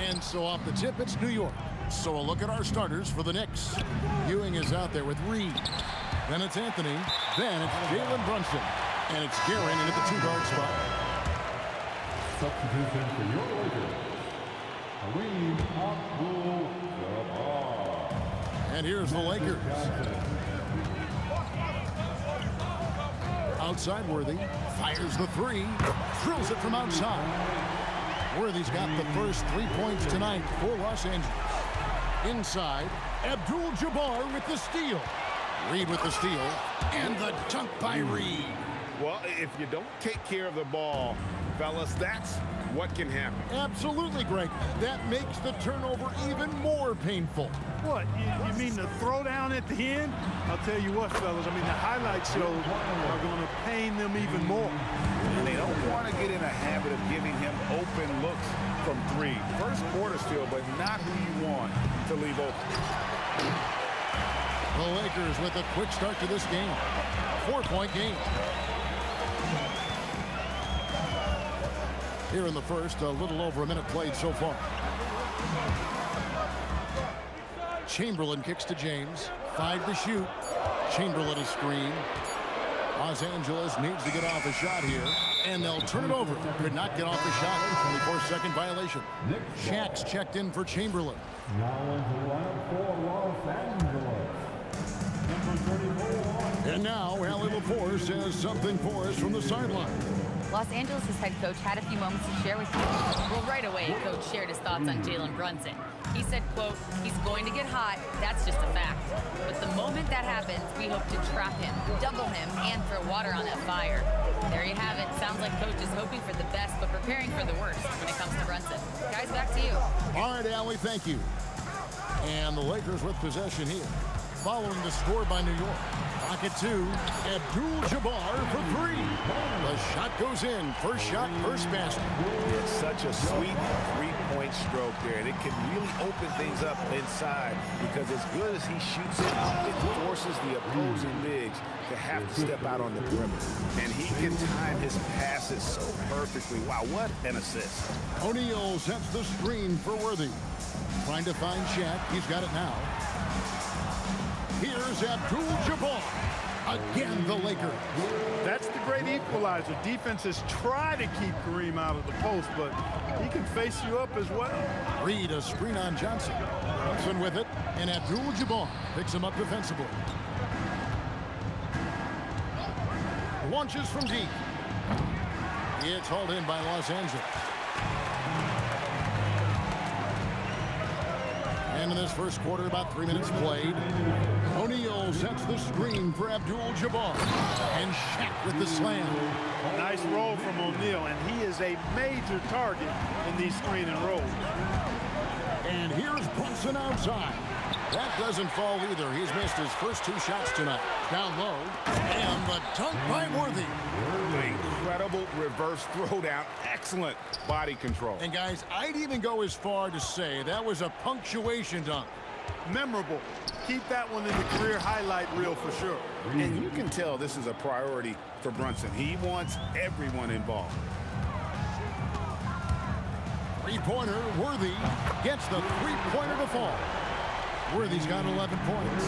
And so off the tip, it's New York. So a look at our starters for the Knicks. Ewing is out there with Reed. Then it's Anthony. Then it's Jalen Brunson. And it's Guerin in at the 2-guard spot. Substitution for your Lakers. Kareem Abdul-Jabbar. And here's the Lakers. Outside Worthy. Fires the three. Drills it from outside. Worthy's got the first 3 points tonight for Los Angeles. Inside, Abdul-Jabbar with the steal. Reed with the steal. And the dunk by Reed. Well, if you don't take care of the ball, fellas, that's what can happen. Absolutely, Greg. That makes the turnover even more painful. What? You mean the throwdown at the end? I'll tell you what, fellas. I mean, the highlight shows are going to pain them even more. And they don't want to get in a habit of giving him open looks from three. First quarter still, but not who you want to leave open. The Lakers with a quick start to this game. 4-point game. Here in the first, a little over a minute played so far. Chamberlain kicks to James. 5 to shoot. Chamberlain a screen. Los Angeles needs to get off a shot here, and they'll turn it over. Could not get off a shot. 24-second violation. Shaq's checked in for Chamberlain. Now into lineup for Los Angeles. Number 34. And now, Allie LaForce says something for us from the sideline. Los Angeles' head coach had a few moments to share with you. Well, right away, Coach shared his thoughts on Jalen Brunson. He said, quote, he's going to get hot. That's just a fact. But the moment that happens, we hope to trap him, double him, and throw water on that fire. There you have it. Sounds like Coach is hoping for the best, but preparing for the worst when it comes to Brunson. Guys, back to you. All right, Allie, thank you. And the Lakers with possession here. Following the score by New York. Pocket 2, Abdul-Jabbar for 3. The shot goes in. First shot, first basket. It's such a sweet three-point stroke there, and it can really open things up inside because as good as he shoots it, it forces the opposing bigs to have to step out on the perimeter. And he can time his passes so perfectly. Wow, what an assist. O'Neal sets the screen for Worthy. Trying to find Shaq. He's got it now. Here's Abdul-Jabbar. Again, the Lakers. That's the great equalizer. Defenses try to keep Kareem out of the post, but he can face you up as well. Reed a screen on Johnson. Johnson with it, and Abdul-Jabbar picks him up defensively. launches from deep. It's hauled in by Los Angeles. And in this first quarter, about 3 minutes played. O'Neal sets the screen for Abdul-Jabbar. And Shaq with the slam. Nice roll from O'Neal, and he is a major target in these screen and rolls. And here's Brunson outside. That doesn't fall either. He's missed his first 2 shots tonight. Down low. And the dunk by Worthy. Incredible reverse throwdown. Excellent body control. And guys, I'd even go as far to say that was a punctuation dunk. Memorable. Keep that one in the career highlight reel for sure. And you can tell this is a priority for Brunson. He wants everyone involved. Three-pointer, Worthy gets the three-pointer to fall. Worthy's got 11 points.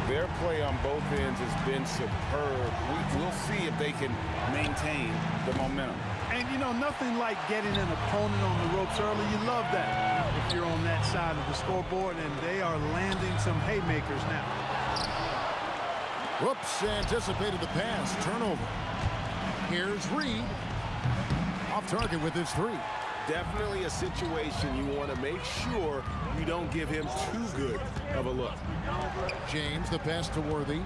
Their play on both ends has been superb. We'll see if they can maintain the momentum. And, you know, nothing like getting an opponent on the ropes early. You love that if you're on that side of the scoreboard, and they are landing some haymakers now. Whoops, anticipated the pass. Turnover. Here's Reed. Off target with his 3. Definitely a situation you want to make sure you don't give him too good of a look. James, the pass to Worthy.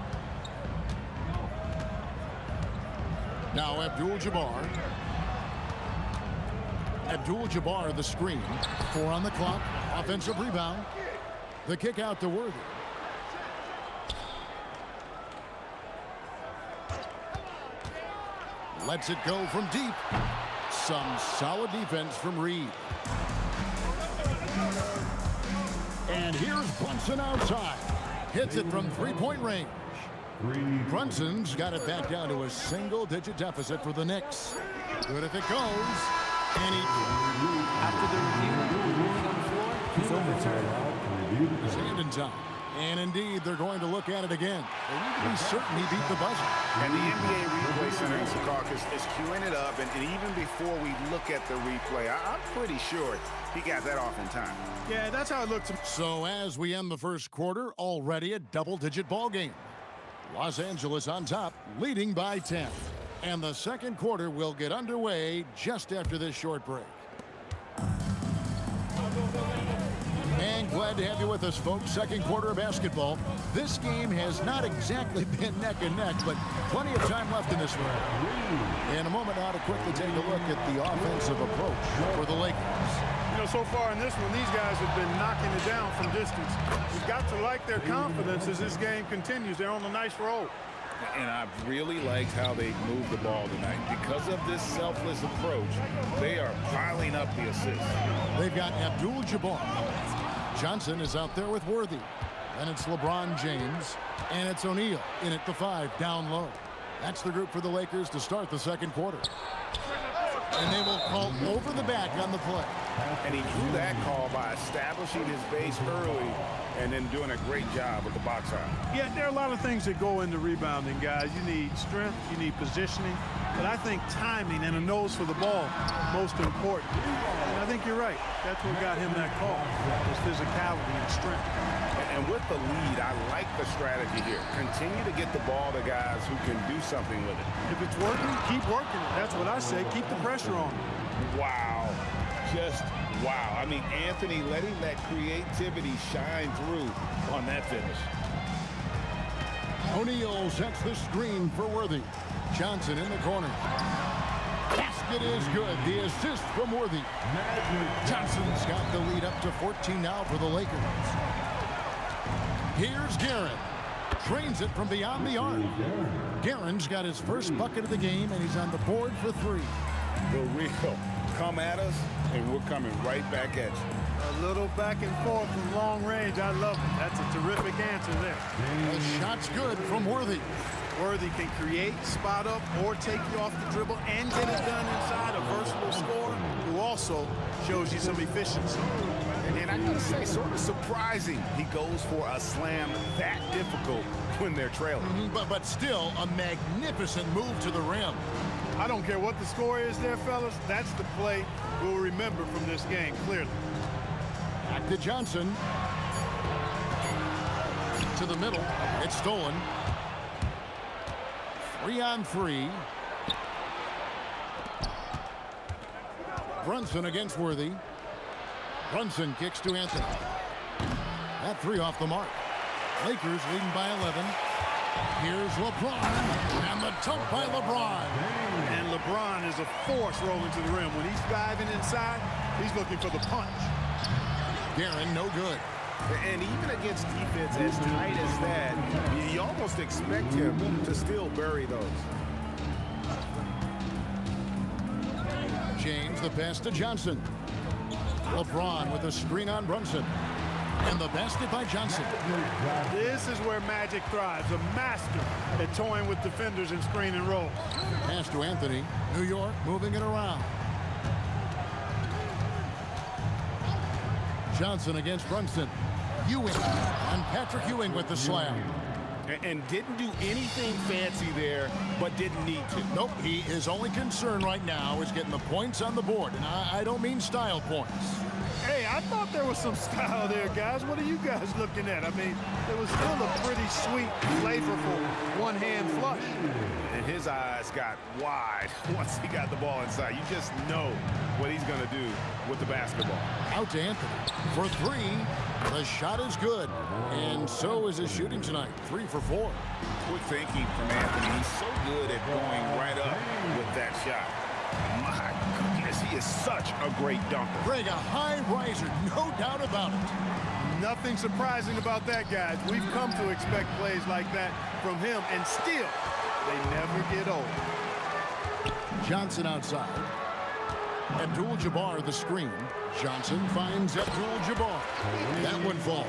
Now Abdul-Jabbar. Abdul-Jabbar, the screen. 4 on the clock. Offensive rebound. The kick out to Worthy. Lets it go from deep. Some solid defense from Reed. And here's Brunson outside. Hits it from three-point range. Brunson's got it back down to a single-digit deficit for the Knicks. Good if it goes. And he... After the review, on the floor, he's overturned. His hand in time. And indeed, they're going to look at it again. They need to be certain he beat the buzzer. And the NBA Replay Center in Secaucus is queuing it up. And even before we look at the replay, I'm pretty sure he got that off in time. Yeah, that's how it looked. So as we end the first quarter, already a double-digit ball game. Los Angeles on top, leading by 10. And the second quarter will get underway just after this short break. And glad to have you with us, folks. Second quarter of basketball. This game has not exactly been neck and neck, but plenty of time left in this one. In a moment now to quickly take a look at the offensive approach for the Lakers. You know, so far in this one, these guys have been knocking it down from distance. You've got to like their confidence as this game continues. They're on a nice roll. And I've really liked how they moved the ball tonight. Because of this selfless approach, they are piling up the assists. They've got Abdul-Jabbar. Johnson is out there with Worthy. And it's LeBron James. And it's O'Neal in at the 5, down low. That's the group for the Lakers to start the second quarter. And they will call over the back on the play. And he drew that call by establishing his base early and then doing a great job with the box out. Yeah, there are a lot of things that go into rebounding, guys. You need strength, you need positioning, but I think timing and a nose for the ball most important. And I think you're right. That's what got him that call, was physicality and strength. And with the lead, I like the strategy here. Continue to get the ball to guys who can do something with it. If it's working, keep working it. That's what I say. Keep the pressure on. Wow. Just wow. I mean, Anthony letting that creativity shine through on that finish. O'Neal sets the screen for Worthy. Johnson in the corner. Basket is good. The assist from Worthy. Johnson's got the lead up to 14 now for the Lakers. Here's Guerin. Trains it from beyond the arc. Guerin's got his first bucket of the game, and he's on the board for 3. The real. Come at us, and we're coming right back at you. A little back and forth from long range. I love it. That's a terrific answer there. The shot's good from Worthy. Worthy can create, spot up, or take you off the dribble and get it done inside. A versatile scorer who also shows you some efficiency. And I gotta say, sort of surprising he goes for a slam that difficult when they're trailing. But still, a magnificent move to the rim. I don't care what the score is there, fellas. That's the play we'll remember from this game, clearly. Back to Johnson. To the middle. It's stolen. 3 on 3. Brunson against Worthy. Brunson kicks to Anthony. That three off the mark. Lakers leading by 11. Here's LeBron, and the dunk by LeBron. And LeBron is a force rolling to the rim. When he's diving inside, he's looking for the punch. Guerin, no good. And even against defense as tight as that, you almost expect him to still bury those. James, the pass to Johnson. LeBron with a screen on Brunson. And the basket by Johnson. This is where Magic thrives, a master at toying with defenders and screen and roll. Pass to Anthony. New York moving it around. Johnson against Brunson. Ewing, and Patrick Ewing with the slam. And didn't do anything fancy there, but didn't need to. Nope, his only concern right now is getting the points on the board. And I don't mean style points. Hey, I thought there was some style there, guys. What are you guys looking at? I mean, there was still a pretty sweet, flavorful one-hand flush. And his eyes got wide once he got the ball inside. You just know what he's going to do with the basketball. Out to Anthony for three. The shot is good. And so is his shooting tonight. 3 for 4. Quick thinking from Anthony. He's so good at going right up with that shot. My goodness, he is such a great dunker. Greg, a high riser, no doubt about it. Nothing surprising about that, guys. We've come to expect plays like that from him, and still, they never get old. Johnson outside. Abdul-Jabbar the screen. Johnson finds Abdul-Jabbar. That one falls.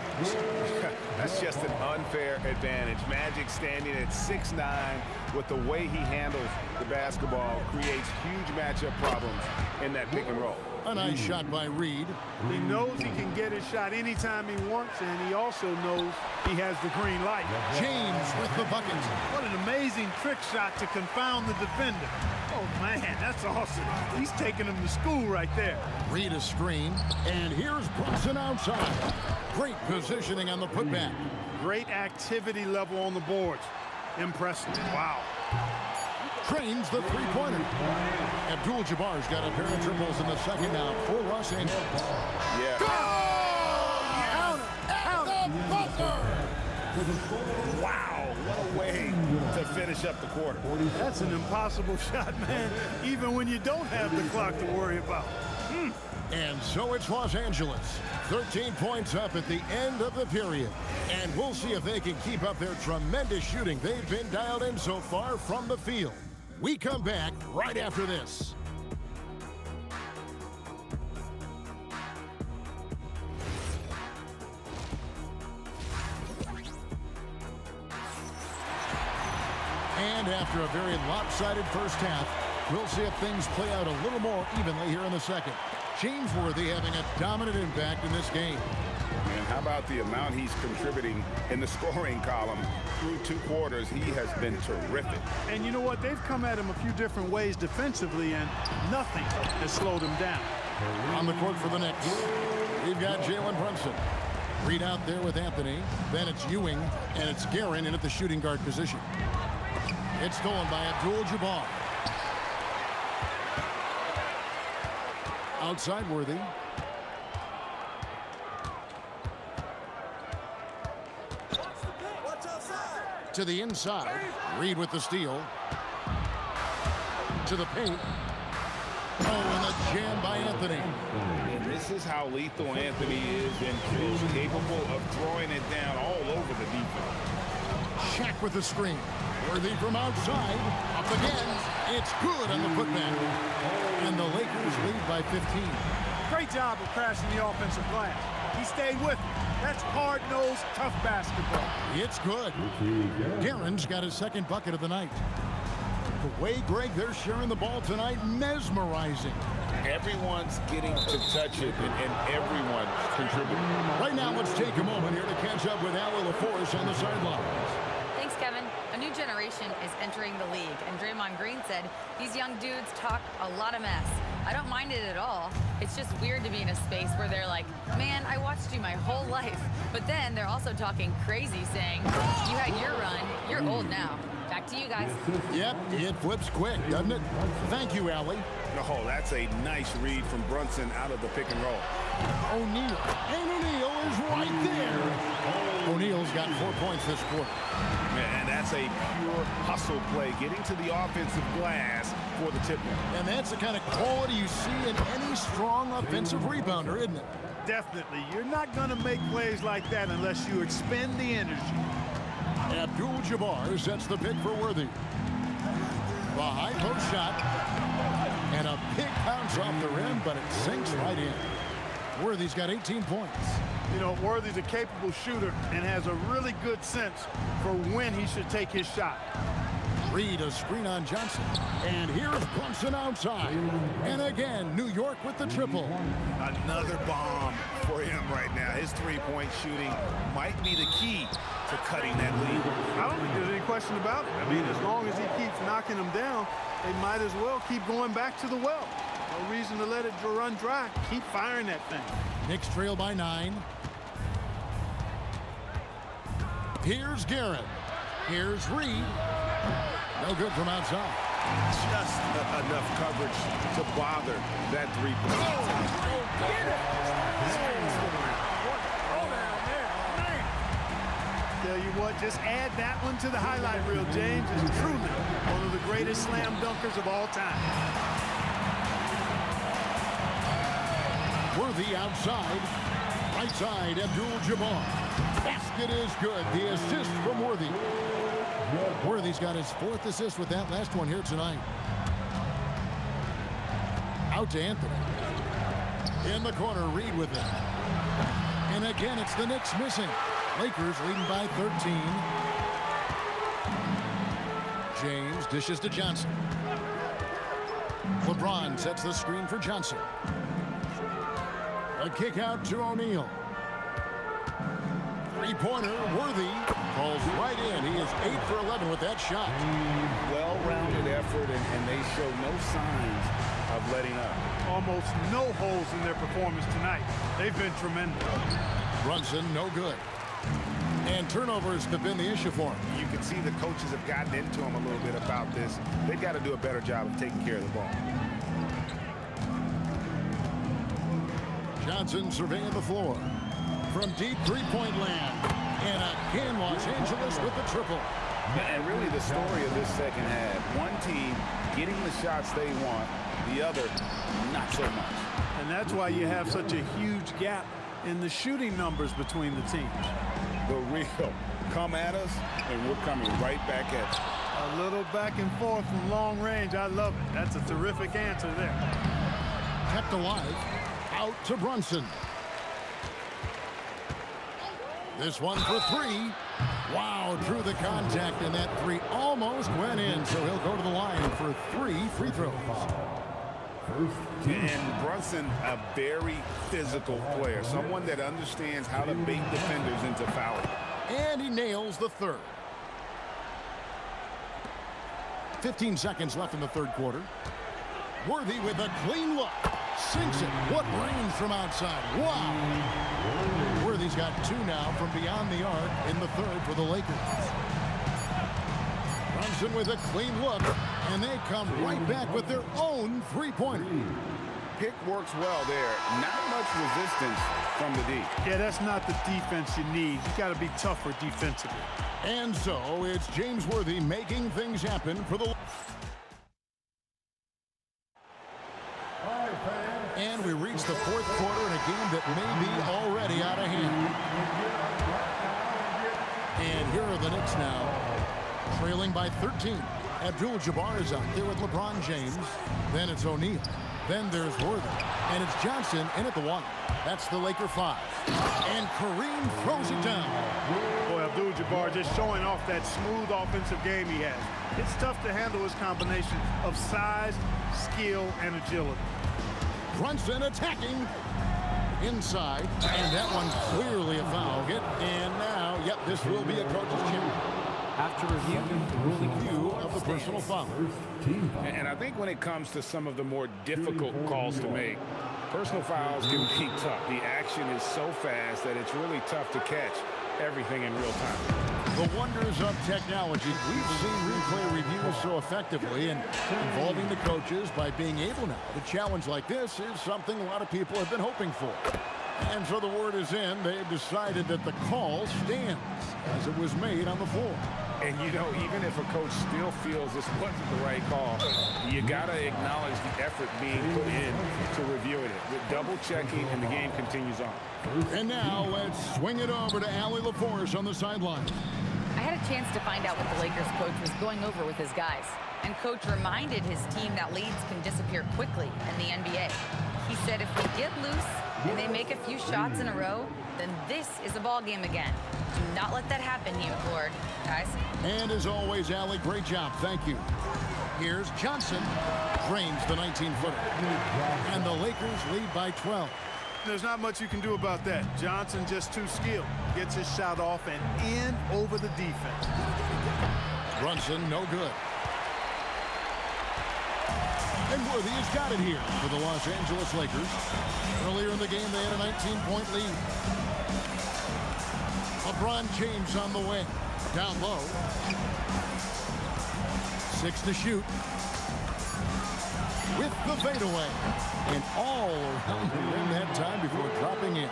That's just an unfair advantage. Magic standing at 6'9", with the way he handles the basketball, creates huge matchup problems in that pick and roll. A nice shot by Reed. He knows he can get his shot anytime he wants, and he also knows he has the green light. James with the bucket. What an amazing trick shot to confound the defender. Oh, man, that's awesome. He's taking him to school right there. Reed a screen, and here's Brunson outside. Great positioning on the putback. Great activity level on the boards. Impressive. Wow. Trains the three-pointer. Abdul-Jabbar's got a pair of triples in the second now for Los Angeles. Yeah. Wow, what a way to finish up the quarter. That's an impossible shot, man, even when you don't have the clock to worry about. And so it's Los Angeles. 13 points up at the end of the period. And we'll see if they can keep up their tremendous shooting they've been dialed in so far from the field. We come back right after this. And after a very lopsided first half, we'll see if things play out a little more evenly here in the second. James Worthy having a dominant impact in this game. And how about the amount he's contributing in the scoring column through 2 quarters? He has been terrific. And you know what? They've come at him a few different ways defensively, and nothing has slowed him down. On the court for the Knicks, we've got Jalen Brunson. Reed out there with Anthony. Then it's Ewing, and it's Guerin in at the shooting guard position. It's stolen by Abdul-Jabbar. Outside Worthy. To the inside. Reed with the steal. To the paint. Oh, and a jam by Anthony. And this is how lethal Anthony is and is capable of throwing it down all over the defense. Shaq with the screen. Worthy from outside. Up again. It's good on the putback. And the Lakers lead by 15. Great job of crashing the offensive glass. He stayed with it. That's hard-nosed, tough basketball. It's good. Guerin's got his second bucket of the night. The way, Greg, they're sharing the ball tonight, mesmerizing. Everyone's getting to touch it, and everyone's contributing. Right now, let's take a moment here to catch up with Allie LaForce on the sidelines. Thanks, Kevin. A new generation is entering the league, and Draymond Green said these young dudes talk a lot of mess. I don't mind it at all. It's just weird to be in a space where they're like, man, I watched you my whole life. But then they're also talking crazy, saying, you had your run, you're old now. Back to you guys. Yep, it flips quick, doesn't it? Thank you, Allie. Oh, that's a nice read from Brunson out of the pick and roll. O'Neal. And O'Neal is right there. O'Neal's got 4 points this quarter. And that's a pure hustle play, getting to the offensive glass for the tip. And that's the kind of quality you see in any strong offensive rebounder, isn't it? Definitely. You're not going to make plays like that unless you expend the energy. Abdul-Jabbar sets the pick for Worthy. The high post shot. And a big bounce off the rim, but it sinks right in. Worthy's got 18 points. You know, Worthy's a capable shooter and has a really good sense for when he should take his shot. Reed a screen on Johnson. And here's Brunson outside. And again, New York with the triple. Another bomb for him right now. His three-point shooting might be the key to cutting that lead. I don't think there's any question about it. I mean, as long as he keeps knocking them down, they might as well keep going back to the well. No reason to let it run dry. Keep firing that thing. Knicks trail by 9. Here's Garrett. Here's Reed. No good from outside. Just enough coverage to bother that three-point. Tell you what, just add that one to the highlight reel, James. It's truly one of the greatest slam dunkers of all time. Worthy outside. Right side, Abdul-Jabbar. Basket is good. The assist from Worthy. Worthy's got his 4th assist with that last one here tonight. Out to Anthony. In the corner, Reed with it. And again, it's the Knicks missing. Lakers leading by 13. James dishes to Johnson. LeBron sets the screen for Johnson. A kick out to O'Neal. Three-pointer, Worthy falls right in. He is 8 for 11 with that shot. Well-rounded effort, and they show no signs of letting up. Almost no holes in their performance tonight. They've been tremendous. Brunson, no good. And turnovers have been the issue for him. You can see the coaches have gotten into him a little bit about this. They've got to do a better job of taking care of the ball. Johnson surveying the floor. From deep three-point land. And again, Los Angeles with the triple. And really the story of this second half. One team getting the shots they want, the other not so much. And that's why you have such a huge gap in the shooting numbers between the teams. The real come at us, and we're coming right back at you. A little back and forth from long range. I love it. That's a terrific answer there. Kept alive. Out to Brunson. This one for 3. Wow, drew the contact, and that 3 almost went in, so he'll go to the line for 3 free throws. And Brunson, a very physical player, someone that understands how to bait defenders into fouling. And he nails the 3rd. 15 seconds left in the 3rd quarter. Worthy with a clean look. Sinks it. What range from outside. Wow. Worthy's got 2 now from beyond the arc in the 3rd for the Lakers. Brunson with a clean look, and they come right back with their own three-pointer. Pick works well there. Not much resistance from the D. Yeah, that's not the defense you need. You got to be tougher defensively. And so it's James Worthy making things happen for the... And we reach the 4th quarter in a game that may be already out of hand. And here are the Knicks now, trailing by 13. Abdul-Jabbar is out there with LeBron James. Then it's O'Neal. Then there's Worthy. And it's Johnson in at the 1. That's the Laker 5. And Kareem throws it down. Boy, Abdul-Jabbar just showing off that smooth offensive game he has. It's tough to handle his combination of size, skill, and agility. Brunson attacking inside, and that one clearly a foul hit. And now, yep, this will be a coach's chip. After review of the personal foul. And I think when it comes to some of the more difficult calls to make, Personal fouls can be tough. The action is so fast that it's really tough to catch everything in real time. The wonders of technology. We've seen replay reviews so effectively, and involving the coaches by being able now to challenge like this is something a lot of people have been hoping for. And so the word is in. They've decided that the call stands as it was made on the floor. And, you know, even if a coach still feels this wasn't the right call, you got to acknowledge the effort being put in to reviewing it. With double-checking, and the game continues on. And now let's swing it over to Allie LaForce on the sideline. I had a chance to find out what the Lakers coach was going over with his guys. And coach reminded his team that leads can disappear quickly in the NBA. He said if we get loose and they make a few shots in a row, then this is a ball game again. Do not let that happen, he implored. Guys. And as always, Allie, great job. Thank you. Here's Johnson. Drains the 19-footer. And the Lakers lead by 12. There's not much you can do about that. Johnson just too skilled. Gets his shot off and in over the defense. Brunson, no good. And Worthy has got it here for the Los Angeles Lakers. Earlier in the game, they had a 19-point lead. LeBron James on the wing. Down low. 6 to shoot. With the fadeaway. And all around the rim that time before dropping in.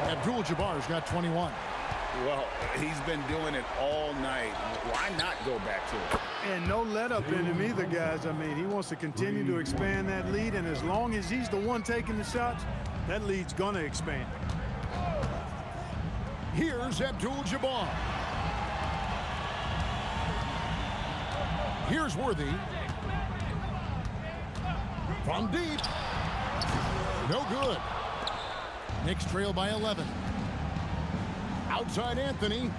Abdul-Jabbar's got 21. Well, he's been doing it all night. Why not go back to it? And no let up in him either, guys. I mean, he wants to continue to expand that lead, and as long as he's the one taking the shots, that lead's going to expand. Here's Abdul-Jabbar. Here's Worthy. From deep. No good. Knicks trail by 11. Outside Anthony.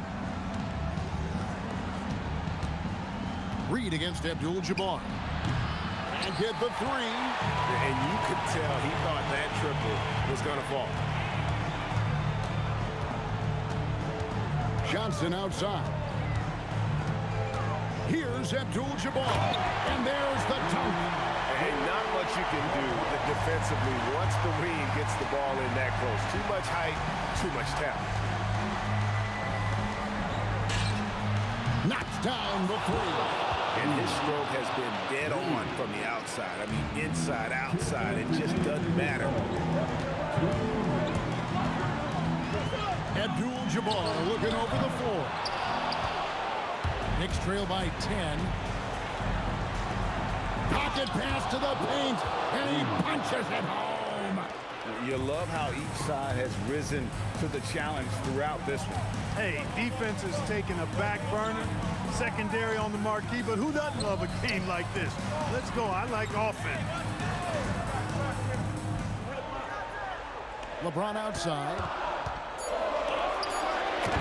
Reed against Abdul-Jabbar. And get the three. And you could tell he thought that triple was going to fall. Johnson outside. Here's Abdul-Jabbar. And there's the dunk. And not much you can do defensively once the Reed gets the ball in that close. Too much height, too much talent. Knocks down the three. And his stroke has been dead on from the outside. I mean, inside, outside. It just doesn't matter. Abdul-Jabbar looking over the floor. Knicks trail by 10. Pocket pass to the paint, and he punches it home. You love how each side has risen to the challenge throughout this one. Hey, defense is taking a back burner, secondary on the marquee, but who doesn't love a game like this? Let's go. I like offense. LeBron outside.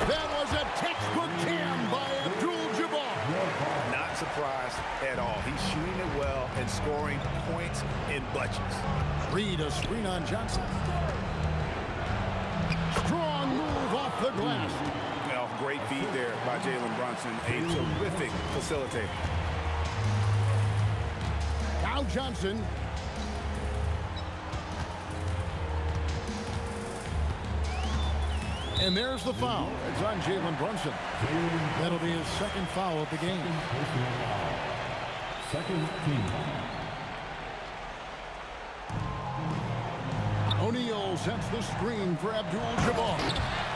That was a textbook jam by Abdul-Jabbar. Not surprised at all. He's shooting it well and scoring points in bunches. Reed a screen on Johnson. Strong move off the glass. Well, great feed there by Jalen Brunson. A terrific facilitator. Now Johnson. And there's the foul. It's on Jalen Brunson. That'll be his second foul of the game. Second team. O'Neal sets the screen for Abdul-Jabbar.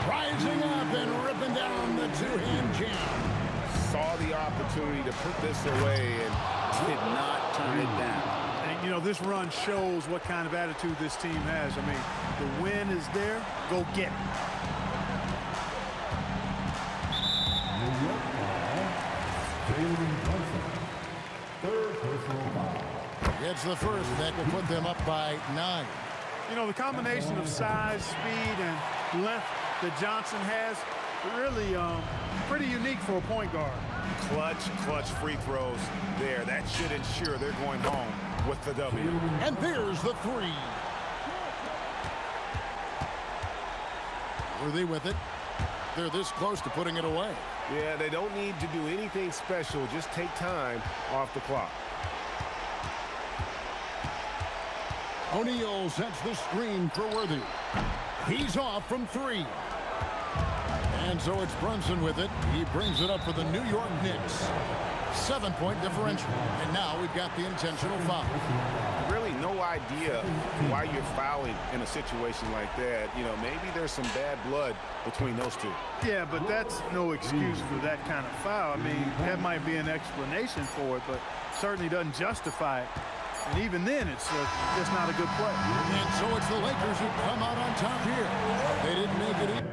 Rising up and ripping down the two-hand jam. Saw the opportunity to put this away and did not turn it down. And, you know, this run shows what kind of attitude this team has. I mean, the win is there. Go get it. Third personal foul. It's the first that will put them up by 9. You know, the combination of size, speed, and length that Johnson has, really pretty unique for a point guard. Clutch free throws there. That should ensure they're going home with the W. And there's the three. Were they with it? They're this close to putting it away. Yeah, they don't need to do anything special. Just take time off the clock. O'Neal sets the screen for Worthy. He's off from 3. And so it's Brunson with it. He brings it up for the New York Knicks. 7-point differential. And now we've got the intentional foul. Really no idea why you're fouling in a situation like that. You know, maybe there's some bad blood between those two. Yeah, but that's no excuse for that kind of foul. I mean, that might be an explanation for it, but certainly doesn't justify it. And even then, it's just not a good play. And so it's the Lakers who come out on top here. They didn't make it easy.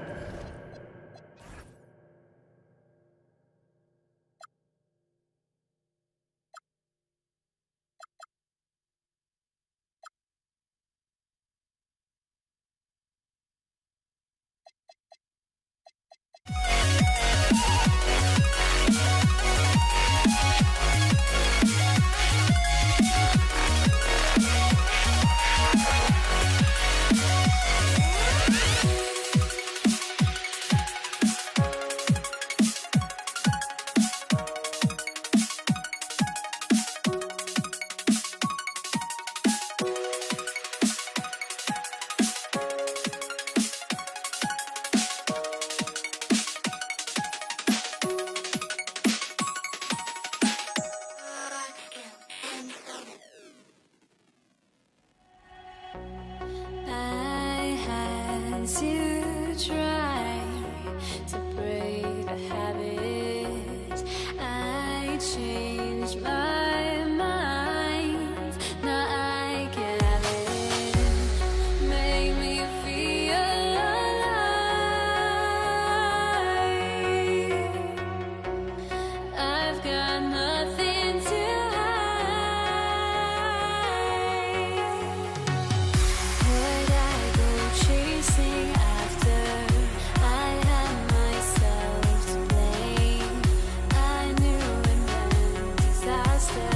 I had to try to break the habit. I changed my mind. Now I get it. Make me feel alive. I've got nothing to would I go chasing after? I had myself to blame. I knew it meant disaster.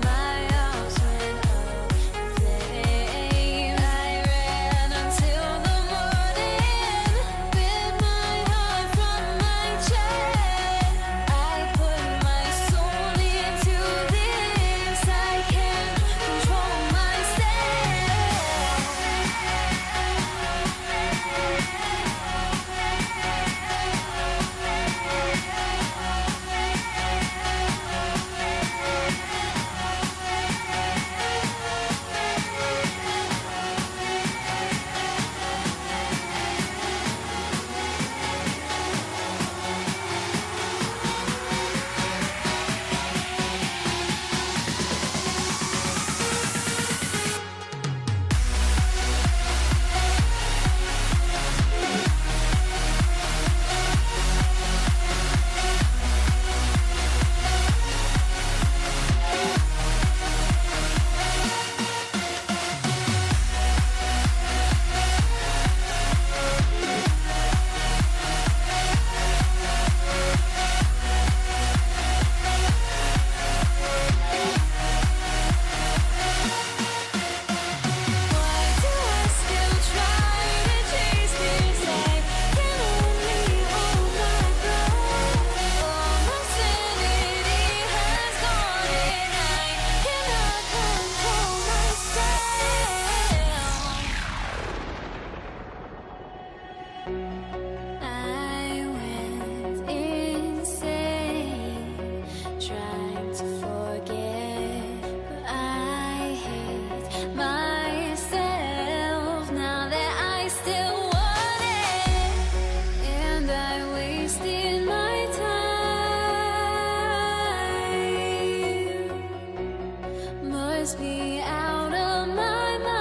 My house went up in flames. I ran until the morning, bit my heart from my chest. I put my soul into this. I can't control myself. Why do I still try to chase this? I can only hold my breath. All my sanity has gone, and I cannot control myself. I went insane, trying to forget, but I hate myself now that I still want it, and I wasted my time. Must be out of my mind.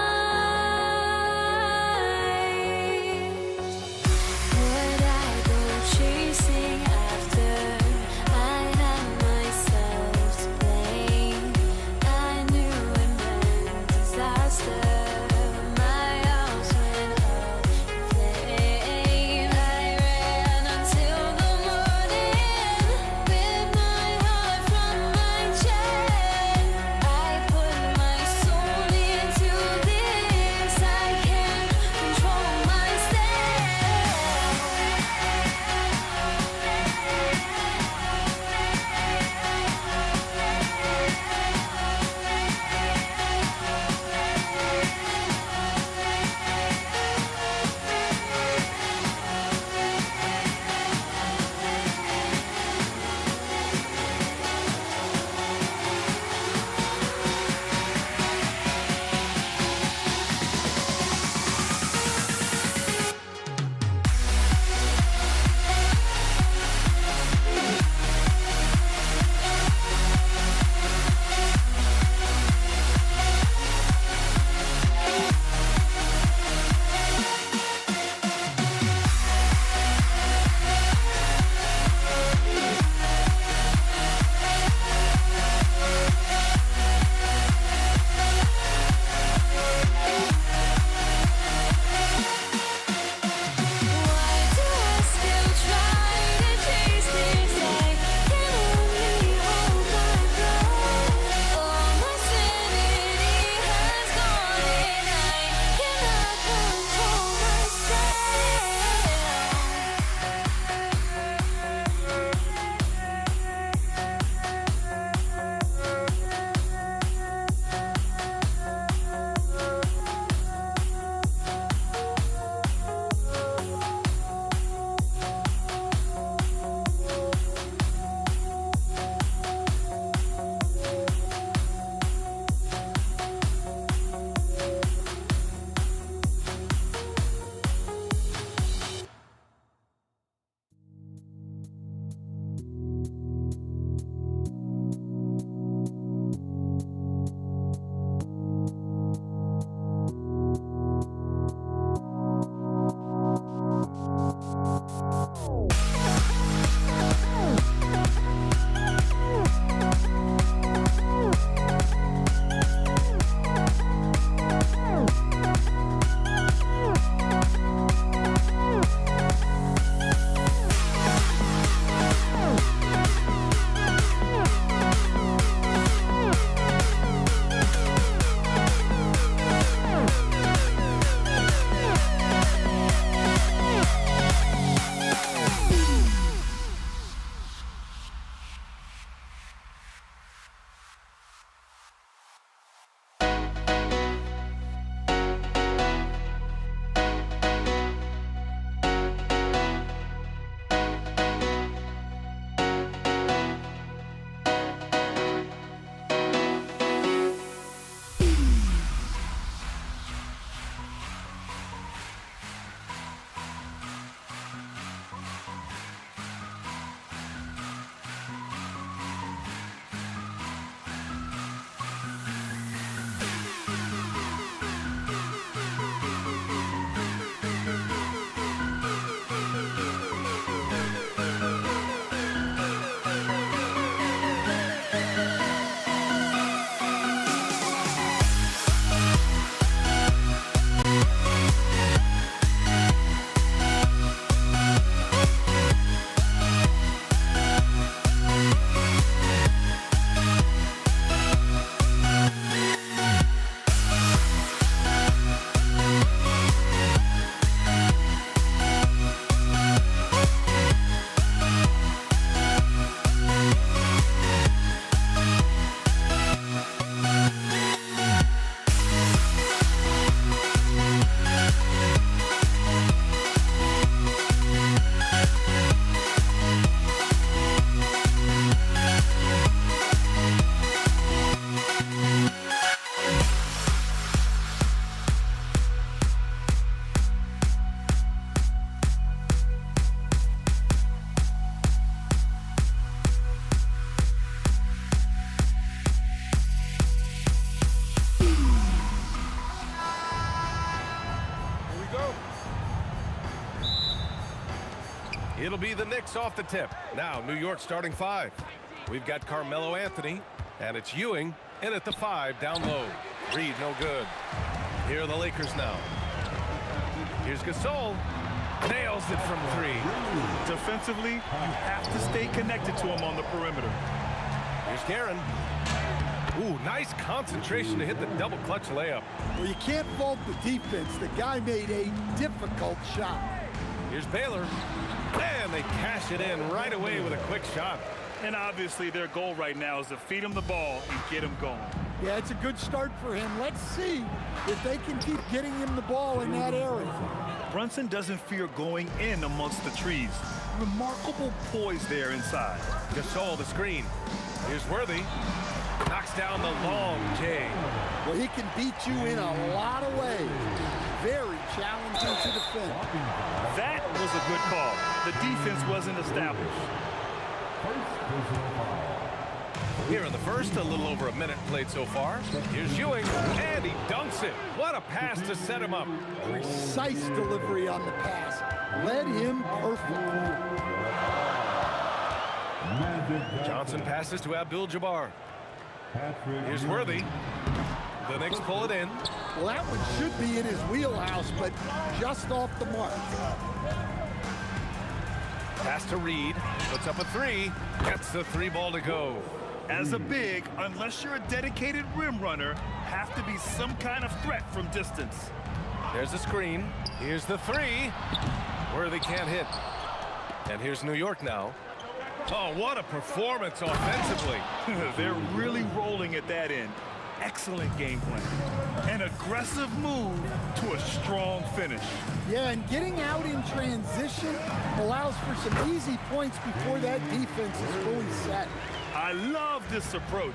It'll be the Knicks off the tip. Now, New York starting 5. We've got Carmelo Anthony, and it's Ewing in at the 5 down low. Reed, no good. Here are the Lakers now. Here's Gasol. Nails it from 3. Defensively, you have to stay connected to him on the perimeter. Here's Guerin. Ooh, nice concentration to hit the double clutch layup. Well, you can't fault the defense. The guy made a difficult shot. Here's Baylor. And they cash it in right away with a quick shot. And obviously their goal right now is to feed him the ball and get him going. Yeah, it's a good start for him. Let's see if they can keep getting him the ball in that area. Brunson doesn't fear going in amongst the trees. Remarkable poise there inside. Gasol, the screen. Here's Worthy. Knocks down the long J. Well, he can beat you in a lot of ways. Very challenging to defend. That was a good call. The defense wasn't established. Here in the first, a little over a minute played so far. Here's Ewing, and he dunks it. What a pass to set him up. Precise delivery on the pass. Led him perfectly. Johnson passes to Abdul-Jabbar. Here's Worthy. The Knicks pull it in. Well, that one should be in his wheelhouse, but just off the mark. Pass to Reed. Puts up a 3. Gets the 3 ball to go. As a big, unless you're a dedicated rim runner, have to be some kind of threat from distance. There's a screen. Here's the 3. Worthy can't hit. And here's New York now. Oh, what a performance offensively. They're really rolling at that end. Excellent game plan. An aggressive move to a strong finish. Yeah, and getting out in transition allows for some easy points before that defense is fully set. I love this approach.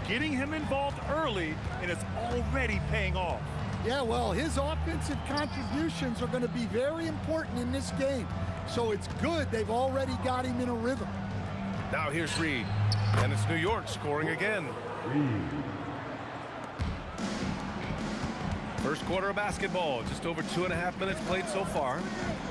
Getting him involved early, and it's already paying off. Yeah, well, his offensive contributions are going to be very important in this game. So it's good they've already got him in a rhythm. Now here's Reed. And it's New York scoring again. First quarter of basketball. Just over 2.5 minutes played so far.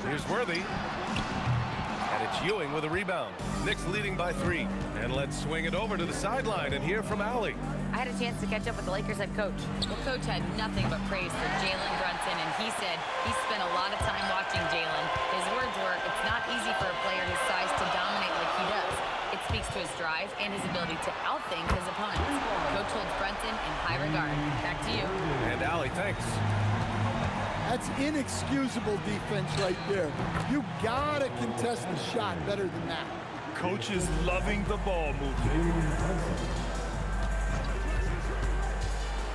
Here's Worthy. And it's Ewing with a rebound. Knicks leading by 3. And let's swing it over to the sideline and hear from Allie. I had a chance to catch up with the Lakers head coach. The coach had nothing but praise for Jalen Brunson, and he said he spent a lot of time watching Jalen. His words were, it's not easy for a player his size to dominate like he does. It speaks to his drive and his ability to outthink his opponents. Coach holds Brunson in high regard. Back to you. And Allie, thanks. That's inexcusable defense right there. You gotta contest the shot better than that. Coach is loving the ball movement.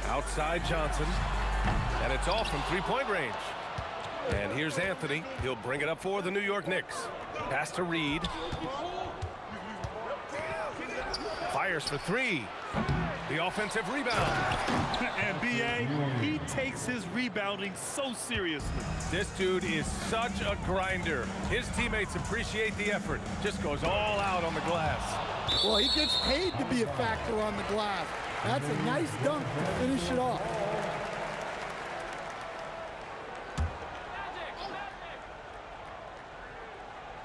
Outside Johnson. And it's off from 3-point range. And here's Anthony. He'll bring it up for the New York Knicks. Pass to Reed. Fires for 3. The offensive rebound. And B.A., he takes his rebounding so seriously. This dude is such a grinder. His teammates appreciate the effort. Just goes all out on the glass. Well, he gets paid to be a factor on the glass. That's a nice dunk to finish it off.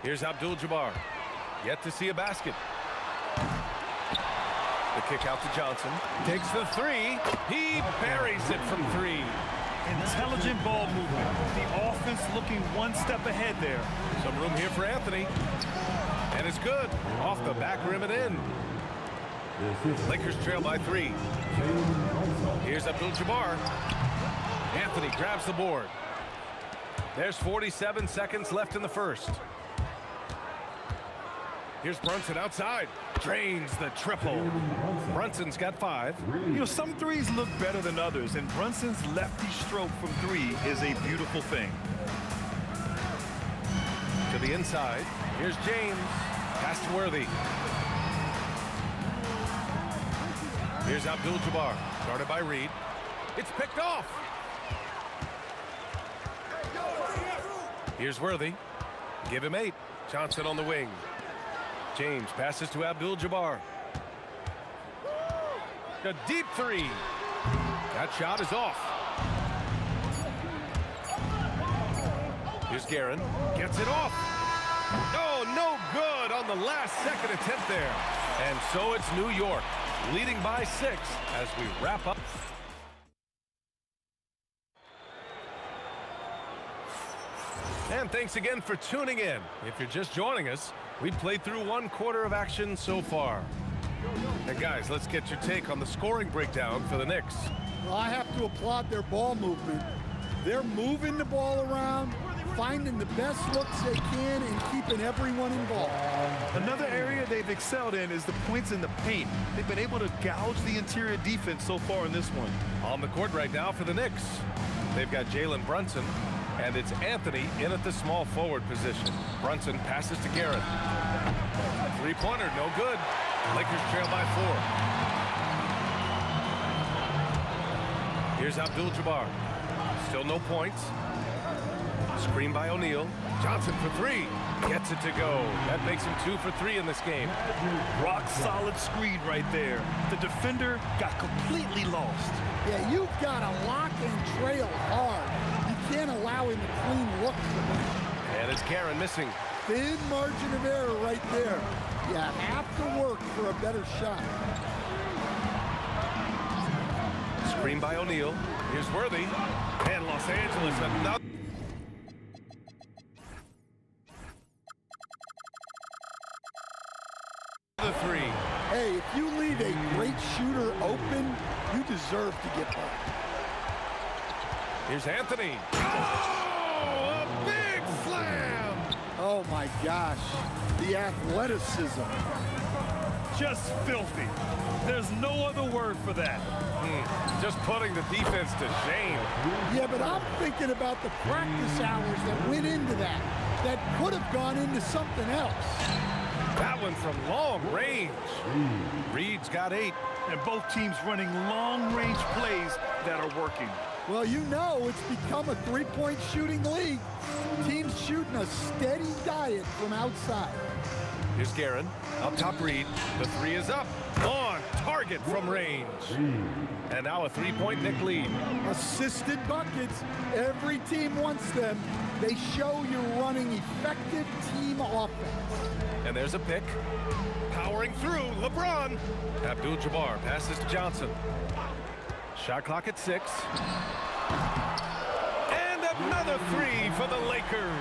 Here's Abdul-Jabbar. Yet to see a basket. The kick out to Johnson. Takes the 3. He buries it from 3. Intelligent ball movement. The offense looking one step ahead there. Some room here for Anthony. And it's good. Off the back rim and in. Lakers trail by 3. Here's Abdul-Jabbar. Anthony grabs the board. There's 47 seconds left in the first. Here's Brunson outside. Drains the triple. Brunson's got 5. You know, some threes look better than others, and Brunson's lefty stroke from 3 is a beautiful thing. To the inside. Here's James. Pass to Worthy. Here's Abdul-Jabbar. Guarded by Reed. It's picked off. Here's Worthy. Give him 8. Johnson on the wing. James passes to Abdul-Jabbar. A deep 3. That shot is off. Here's Guerin. Gets it off. Oh, no good on the last second attempt there. And so it's New York leading by 6 as we wrap up. And thanks again for tuning in. If you're just joining us, we played through 1 quarter of action so far. And guys, let's get your take on the scoring breakdown for the Knicks. Well, I have to applaud their ball movement. They're moving the ball around, finding the best looks they can, and keeping everyone involved. Another area they've excelled in is the points in the paint. They've been able to gouge the interior defense so far in this one. On the court right now for the Knicks, they've got Jalen Brunson, and it's Anthony in at the small forward position. Brunson passes to Garrett. Three-pointer, no good. Lakers trail by 4. Here's Abdul-Jabbar. Still no points. Screen by O'Neal. Johnson for 3. Gets it to go. That makes him 2 for 3 in this game. Rock solid screen right there. The defender got completely lost. Yeah, you've got to lock and trail hard. You can't allow him to clean look for that. And it's Karen missing. Thin margin of error right there. You have to work for a better shot. Screen by O'Neal. Here's Worthy. And Los Angeles another. The 3. Hey, if you leave a great shooter open, you deserve to get by. Here's Anthony. Oh, a big slam! Oh my gosh, the athleticism. Just filthy. There's no other word for that. Just putting the defense to shame. Yeah, but I'm thinking about the practice hours that went into that. That could have gone into something else. That one from long range. Reed's got 8. And both teams running long-range plays that are working. Well, you know it's become a three-point shooting league. Teams shooting a steady diet from outside. Here's Guerin. Up top Reed. The 3 is up. On target from range. And now a 3-point Knick lead. Assisted buckets. Every team wants them. They show you're running effective team offense. And there's a pick. Powering through, LeBron. Abdul-Jabbar passes to Johnson. Shot clock at 6. And another 3 for the Lakers.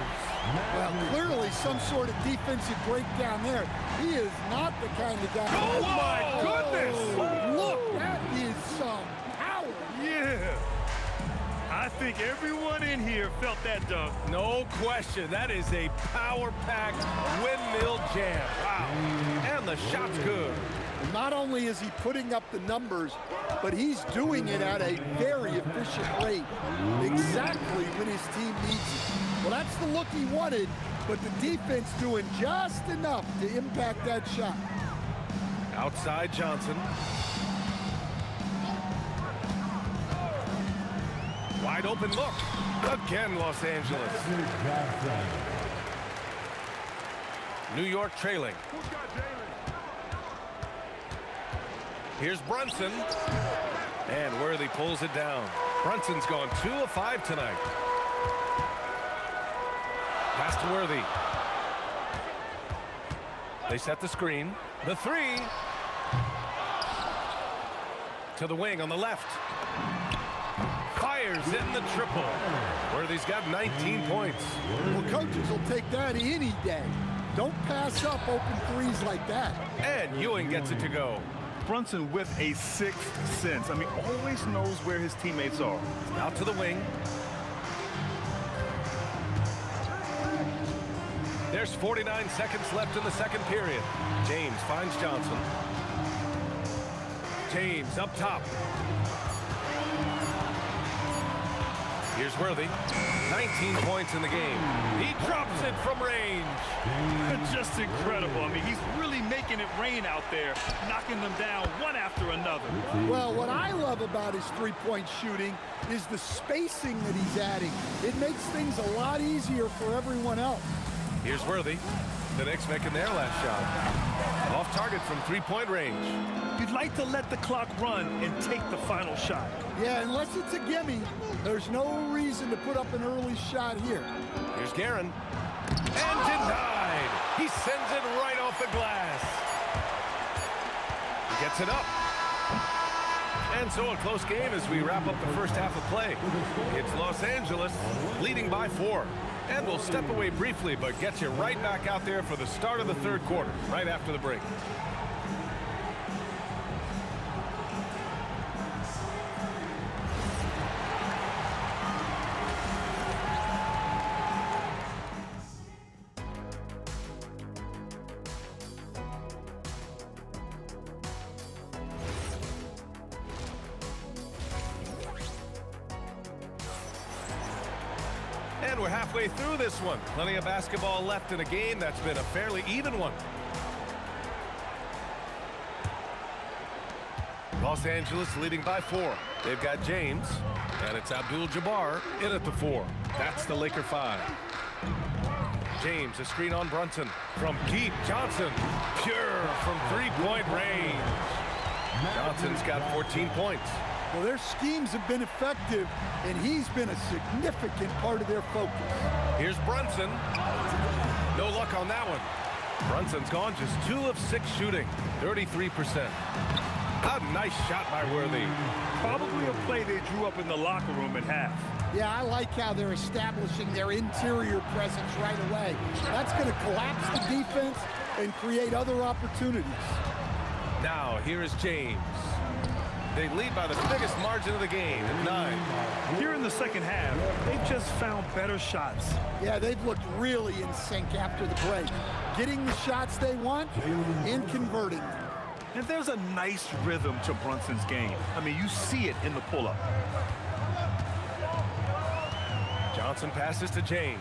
Well, clearly some sort of defensive breakdown there. He is not the kind of guy. Oh, my goodness! Look, that is some power. Yeah. I think everyone in here felt that dunk. No question. That is a power-packed windmill jam. Wow. And the shot's good. Not only is he putting up the numbers, but he's doing it at a very efficient rate. Exactly when his team needs it. Well, that's the look he wanted, but the defense doing just enough to impact that shot. Outside Johnson. Wide open look. Again, Los Angeles. New York trailing. Here's Brunson. And Worthy pulls it down. Brunson's gone 2 of 5 tonight. Pass to Worthy. They set the screen. The 3. To the wing on the left. Fires in the triple. Worthy's got 19 points. Well, coaches will take that any day. Don't pass up open threes like that. And Ewing gets it to go. Brunson with a 6th sense. I mean, always knows where his teammates are. Out to the wing. There's 49 seconds left in the second period. James finds Johnson. James up top. Here's Worthy. 19 points in the game. He drops it from range. Just incredible. I mean, he's really making it rain out there, knocking them down one after another. Well, what I love about his three-point shooting is the spacing that he's adding. It makes things a lot easier for everyone else. Here's Worthy. The Knicks making their last shot. Off target from three-point range. You'd like to let the clock run and take the final shot. Yeah, unless it's a gimme, there's no reason to put up an early shot here. Here's Guerin. And denied. He sends it right off the glass. He gets it up. And so a close game as we wrap up the first half of play. It's Los Angeles leading by 4. And we'll step away briefly, but get you right back out there for the start of the third quarter, right after the break. And we're halfway through this one. Plenty of basketball left in a game that's been a fairly even one. Los Angeles leading by 4. They've got James, and it's Abdul-Jabbar in at the 4. That's the Laker 5. James, a screen on Brunson. From deep, Johnson, pure from three-point range. Johnson's got 14 points. Well, their schemes have been effective, and he's been a significant part of their focus. Here's Brunson. No luck on that one. Brunson's gone just 2 of 6 shooting, 33%. A nice shot by Worthy. Probably a play they drew up in the locker room at half. Yeah, I like how they're establishing their interior presence right away. That's going to collapse the defense and create other opportunities. Now, here is James. They lead by the biggest margin of the game at 9. Here in the second half, they've just found better shots. Yeah, they've looked really in sync after the break. Getting the shots they want and converting them. And there's a nice rhythm to Brunson's game. I mean, you see it in the pull-up. Johnson passes to James.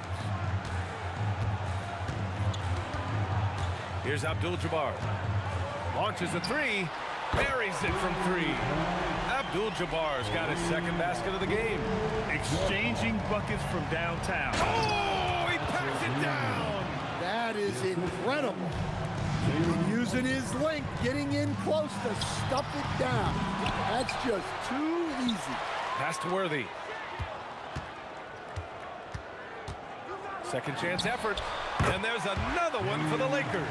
Here's Abdul-Jabbar. Launches a 3. Buries it from 3. Abdul-Jabbar's got his second basket of the game. Exchanging buckets from downtown. Oh, he packs it down. That is incredible. Using his length, getting in close to stuff it down. That's just too easy. Pass to Worthy. Second chance effort. And there's another one for the Lakers.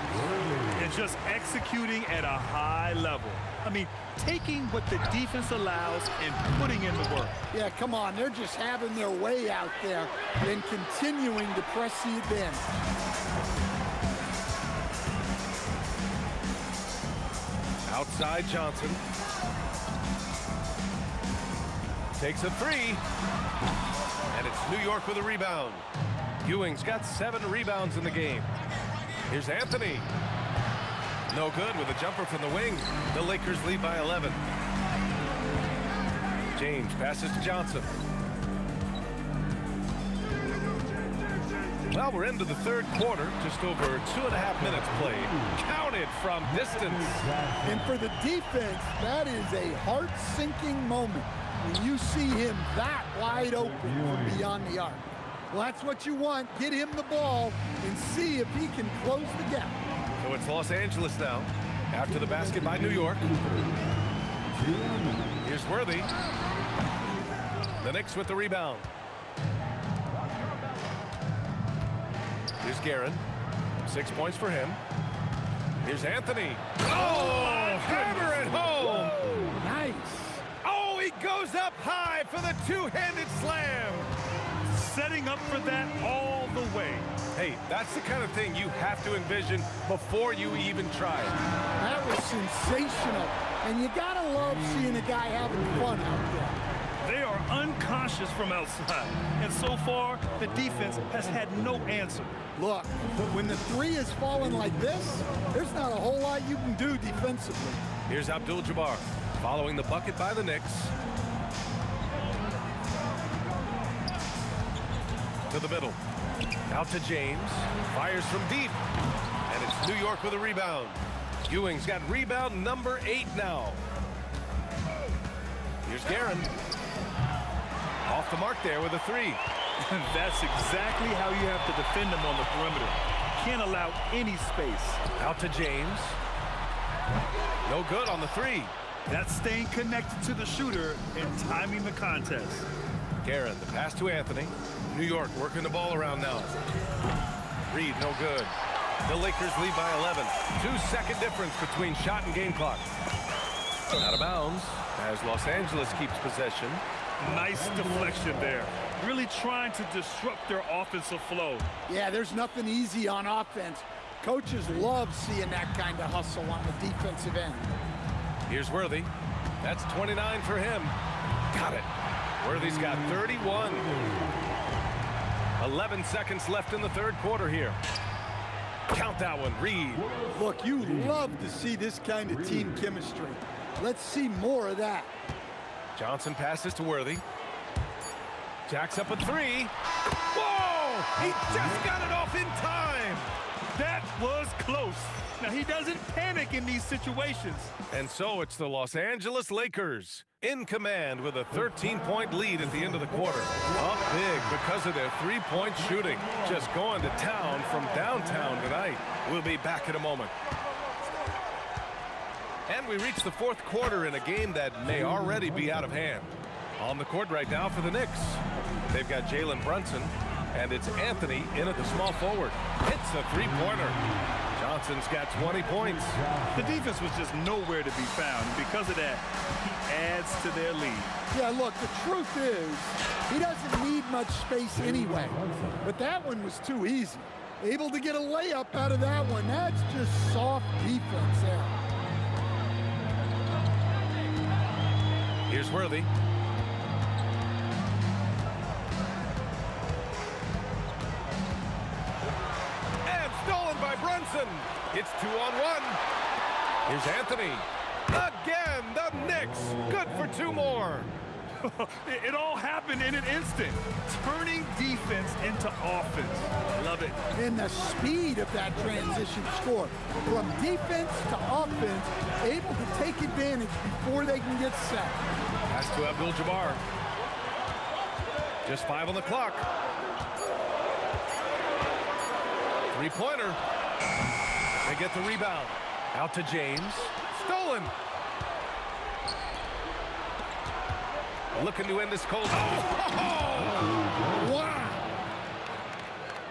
And just executing at a high level. I mean, taking what the defense allows and putting in the work. Yeah, come on. They're just having their way out there and continuing to press the advantage. Outside Johnson. Takes a 3. And it's New York with a rebound. Ewing's got 7 rebounds in the game. Here's Anthony. No good with a jumper from the wing. The Lakers lead by 11. James passes to Johnson. Well, we're into the third quarter. Just over 2.5 minutes played. Counted from distance. And for the defense, that is a heart-sinking moment when you see him that wide open from beyond the arc. Well, that's what you want. Get him the ball and see if he can close the gap. So it's Los Angeles now, after the basket by New York. Here's Worthy. The Knicks with the rebound. Here's Guerin. 6 points for him. Here's Anthony. Oh, hammer it home. Whoa, nice. Oh, he goes up high for the two-handed slam. Setting up for that all the way. Hey, that's the kind of thing you have to envision before you even try it. That was sensational. And you gotta love seeing a guy having fun out there. They are unconscious from outside. And so far, the defense has had no answer. Look, when the 3 is falling like this, there's not a whole lot you can do defensively. Here's Abdul-Jabbar following the bucket by the Knicks. To the middle. Out to James. Fires from deep. And it's New York with a rebound. Ewing's got rebound number 8 now. Here's Guerin. Off the mark there with a 3. That's exactly how you have to defend them on the perimeter. Can't allow any space. Out to James. No good on the 3. That's staying connected to the shooter and timing the contest. Guerin, the pass to Anthony. New York working the ball around now. 3 Reed, no good. The Lakers lead by 11. 2-second difference between shot and game clock. Out of bounds as Los Angeles keeps possession. Nice deflection there. Really trying to disrupt their offensive flow. Yeah, there's nothing easy on offense. Coaches love seeing that kind of hustle on the defensive end. Here's Worthy. That's 29 for him. Got it. Worthy's got 31. 11 seconds left in the third quarter here. Count that one, Reed. Look, you love to see this kind of team chemistry. Let's see more of that. Johnson passes to Worthy. Jacks up a three. Whoa! He just got it off in time. That was close. Now, he doesn't panic in these situations. And so it's the Los Angeles Lakers in command with a 13-point lead at the end of the quarter. Up big because of their three-point shooting. Just going to town from downtown tonight. We'll be back in a moment. And we reach the fourth quarter in a game that may already be out of hand. On the court right now for the Knicks. They've got Jalen Brunson, and it's Anthony in at the small forward. Hits the three-pointer. Johnson's got 20 points. The defense was just nowhere to be found. Because of that, he adds to their lead. Yeah, look, the truth is, he doesn't need much space anyway. But that one was too easy. Able to get a layup out of that one. That's just soft defense there. Here's Worthy. And stolen by Brunson. It's 2-on-1. Here's Anthony. Again, the Knicks. Good for two more. It all happened in an instant. Turning defense into offense. Love it. And the speed of that transition score. From defense to offense, able to take advantage before they can get set. Pass to Abdul-Jabbar. Just 5 on the clock. Three-pointer. They get the rebound. Out to James. Stolen. Looking to end this cold. Oh! Wow!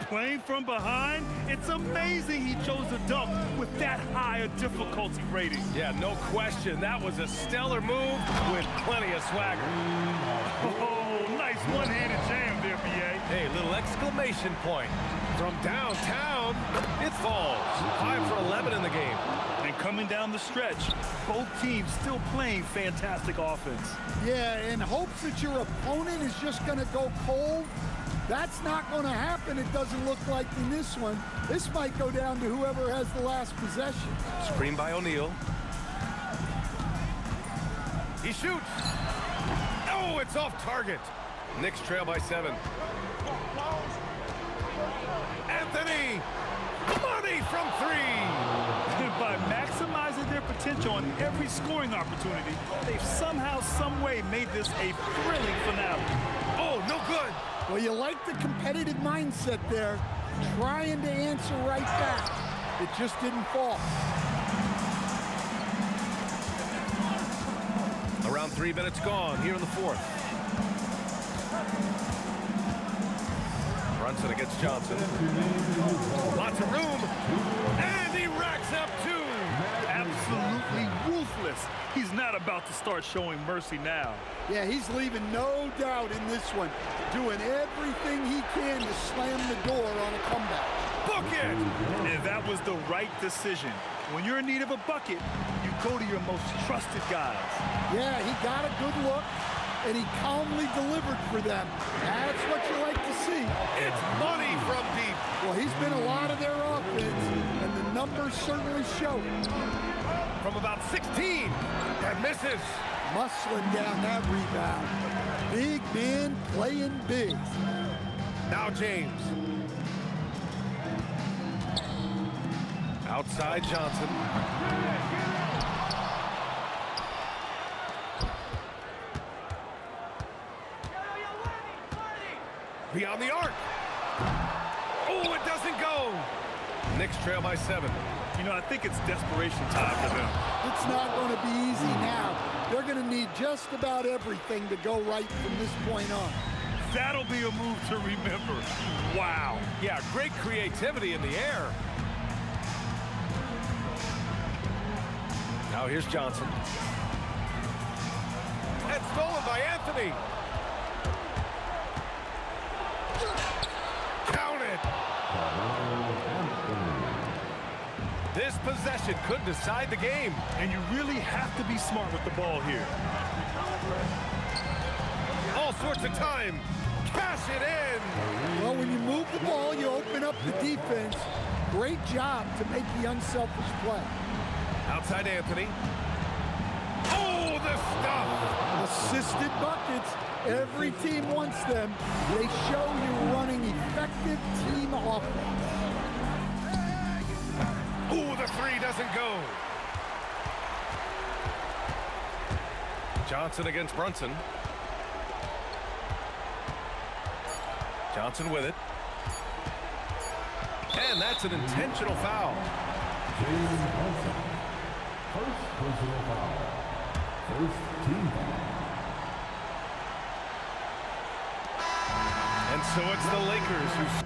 Playing from behind, it's amazing he chose to dunk with that high a difficulty rating. Yeah, no question. That was a stellar move with plenty of swagger. Oh, nice one-handed jam there, B.A. Hey, little exclamation point. From downtown, it falls. 5 for 11 in the game. And coming down the stretch, both teams still playing fantastic offense. Yeah, in hopes that your opponent is just going to go cold. That's not going to happen, it doesn't look like in this one. This might go down to whoever has the last possession. Screen by O'Neal. He shoots. Oh, it's off target. Knicks trail by 7. Anthony! Money from 3! By maximizing their potential on every scoring opportunity, they've somehow, some way made this a thrilling finale. Oh, no good! Well, you like the competitive mindset there, trying to answer right back. It just didn't fall. Around 3 minutes gone here in the fourth. Brunson against Johnson. Lots of room. And he racks up 2. Absolutely ruthless. He's not about to start showing mercy now. Yeah, he's leaving no doubt in this one. Doing everything he can to slam the door on a comeback. Bucket! And that was the right decision. When you're in need of a bucket, you go to your most trusted guys. Yeah, he got a good look, and he calmly delivered for them. That's what you like to see. It's money from deep. Well, he's been a lot of their offense, and the numbers certainly show. From about 16, that misses. Muscling down that rebound. Big man playing big. Now James. Outside Johnson. Beyond the arc. Oh, it doesn't go. Knicks trail by 7. You know, I think it's desperation time for them. It's not going to be easy now. They're going to need just about everything to go right from this point on. That'll be a move to remember. Wow. Yeah, great creativity in the air. Now here's Johnson. And stolen by Anthony. Counted. This possession could decide the game. And you really have to be smart with the ball here. All sorts of time. Cash it in. Well, when you move the ball, you open up the defense. Great job to make the unselfish play. Outside Anthony. Oh, the stuff. Assisted buckets. Every team wants them. They show you running effective team offense. Ooh, the three doesn't go. Johnson against Brunson. Johnson with it. And that's an intentional foul. Jalen Brunson. First personal foul. First team foul. And so it's the Lakers who...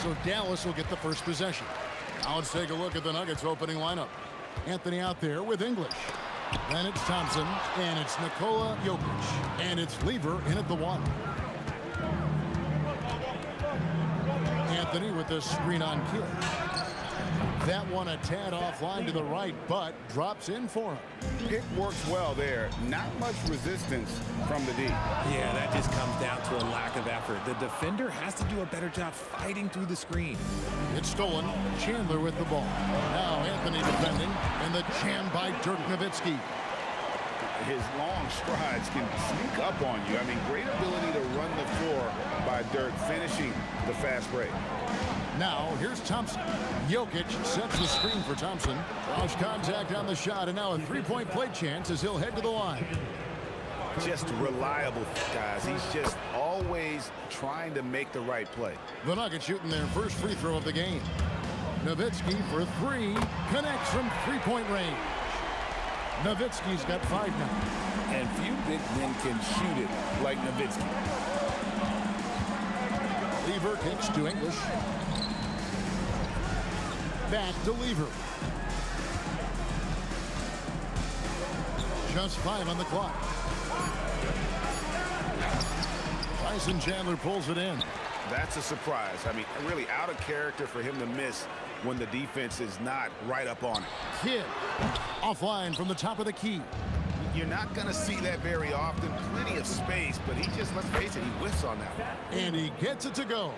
So Dallas will get the first possession. Now let's take a look at the Nuggets opening lineup. Anthony out there with English. Then it's Thompson, and it's Nikola Jokic, and it's Lever in at the one. Anthony with the screen on kick. That one a tad offline to the right, but drops in for him. Pick works well there. Not much resistance from the D. Yeah, that just comes down to a lack of effort. The defender has to do a better job fighting through the screen. It's stolen. Chandler with the ball. Now Anthony defending, and the jam by Dirk Nowitzki. His long strides can sneak up on you. I mean, great ability to run the floor by Dirk, finishing the fast break. Now, here's Thompson. Jokic sets the screen for Thompson. Cross contact on the shot, and now a three-point play chance as he'll head to the line. Just reliable, guys. He's just always trying to make the right play. The Nuggets shooting their first free throw of the game. Nowitzki for three. Connects from three-point range. Nowitzki's got 5 now. And few big men can shoot it like Nowitzki. Lever kicks to English. Back to Lever. Just 5 on the clock. Tyson Chandler pulls it in. That's a surprise. I mean, really out of character for him to miss when the defense is not right up on it. Kidd offline from the top of the key. You're not going to see that very often. Plenty of space, but he just, let's face it, he whiffs on that. And he gets it to go.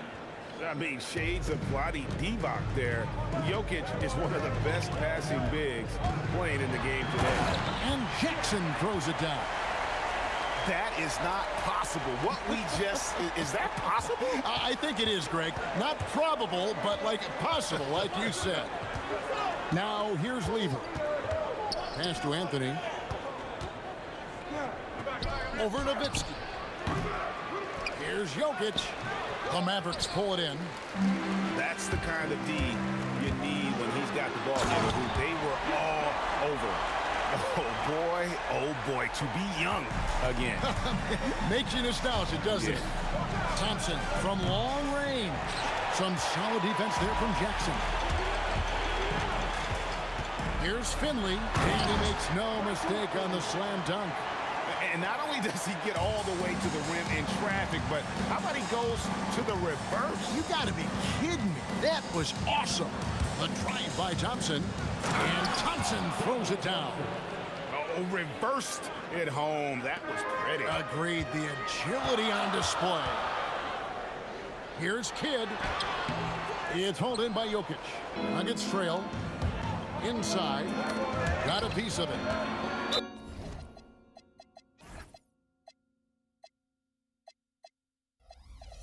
I mean, shades of Vlade Divac there. Jokic is one of the best passing bigs playing in the game today. And Jackson throws it down. That is not possible. What we just, is that possible? I think it is, Greg. Not probable, but like possible, like you said. Now, here's Lever. Pass to Anthony. Over Nowitzki. Here's Jokic. The Mavericks pull it in. That's the kind of D you need when he's got the ball. They were all over. Oh boy, to be young again. Makes you nostalgic, doesn't it? Thompson from long range. Some solid defense there from Jackson. Here's Finley, and he makes no mistake on the slam dunk. And not only does he get all the way to the rim in traffic, but how about he goes to the reverse? You got to be kidding me. That was awesome. The drive by Thompson, and Thompson throws it down. Oh, reversed it home. That was pretty. Agreed. The agility on display. Here's Kidd. It's hauled in by Jokic. Nuggets trail. Inside. Got a piece of it.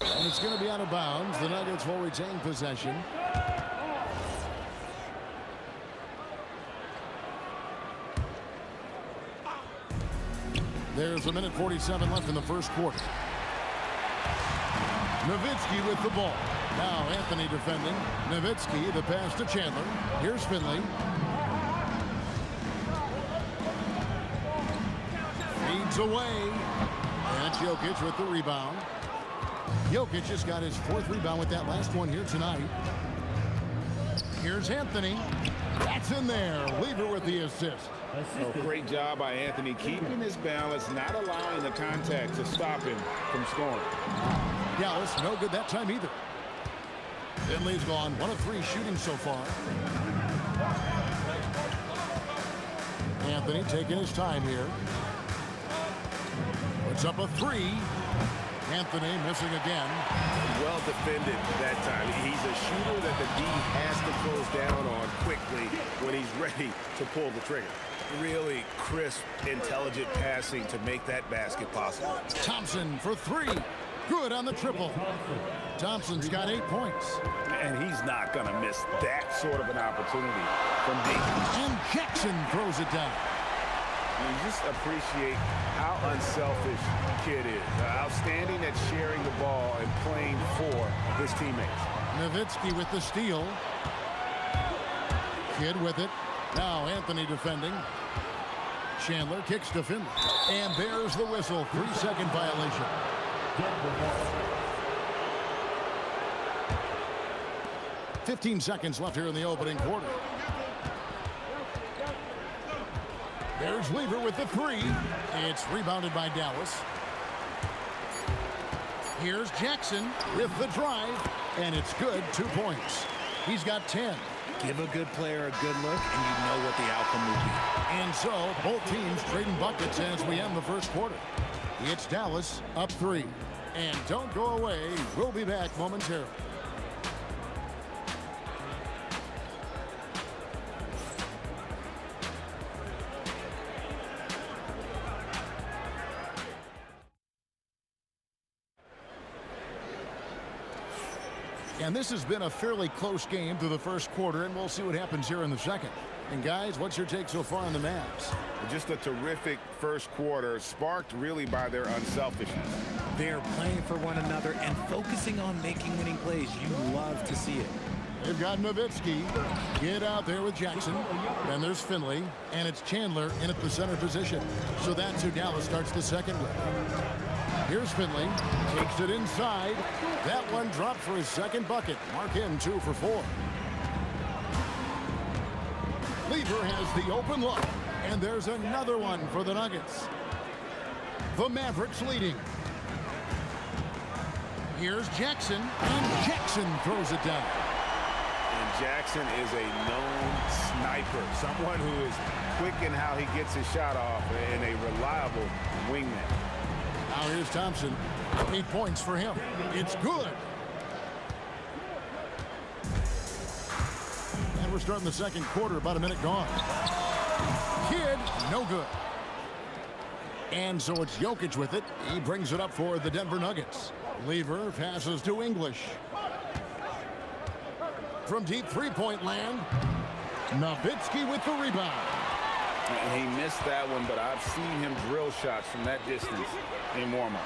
And it's going to be out of bounds. The Nuggets will retain possession. There's a minute 47 left in the first quarter. Nowitzki with the ball. Now Anthony defending. Nowitzki, the pass to Chandler. Here's Finley. Feeds away. And Jokic with the rebound. Jokic just got his 4th rebound with that last one here tonight. Here's Anthony. That's in there. Lever with the assist. Oh, great job by Anthony, keeping his balance, not allowing the contact to stop him from scoring. Dallas, no good that time either. Finley's gone 1 of 3 shooting so far. Anthony taking his time here. Puts up a 3. Anthony missing again. Well defended that time. He's a shooter that the D has to close down on quickly when he's ready to pull the trigger. Really crisp, intelligent passing to make that basket possible. Thompson for 3. Good on the triple. Thompson's got 8 points. And he's not going to miss that sort of an opportunity from D. And Jackson throws it down. You just appreciate how unselfish Kidd is. Outstanding at sharing the ball and playing for his teammates. Nowitzki with the steal. Kidd with it. Now Anthony defending. Chandler kicks to Finley. And there's the whistle. 3-second violation. 15 seconds left here in the opening quarter. There's Lever with the 3. It's rebounded by Dallas. Here's Jackson with the drive, and it's good. 2 points. He's got 10. Give a good player a good look, and you know what the outcome will be. And so, both teams trading buckets as we end the first quarter. It's Dallas up 3. And don't go away. We'll be back momentarily. And this has been a fairly close game through the first quarter, and we'll see what happens here in the second. And guys, what's your take so far on the Mavs? Just a terrific first quarter, sparked really by their unselfishness. They're playing for one another and focusing on making winning plays. You love to see it. They've got Nowitzki. Get out there with Jackson. Then there's Finley, and it's Chandler in at the center position. So that's who Dallas starts the second with. Here's Finley. Takes it inside. That one dropped for his second bucket. Mark him 2 for 4. Lever has the open look. And there's another one for the Nuggets. The Mavericks leading. Here's Jackson. And Jackson throws it down. And Jackson is a known sniper. Someone who is quick in how he gets his shot off and a reliable wingman. Now here's Thompson. 8 points for him. It's good. And we're starting the second quarter, about a minute gone. Kid, no good. And so it's Jokic with it. He brings it up for the Denver Nuggets. Lever passes to English. From deep three-point land, Nowitzki with the rebound. And he missed that one, but I've seen him drill shots from that distance in warm-up.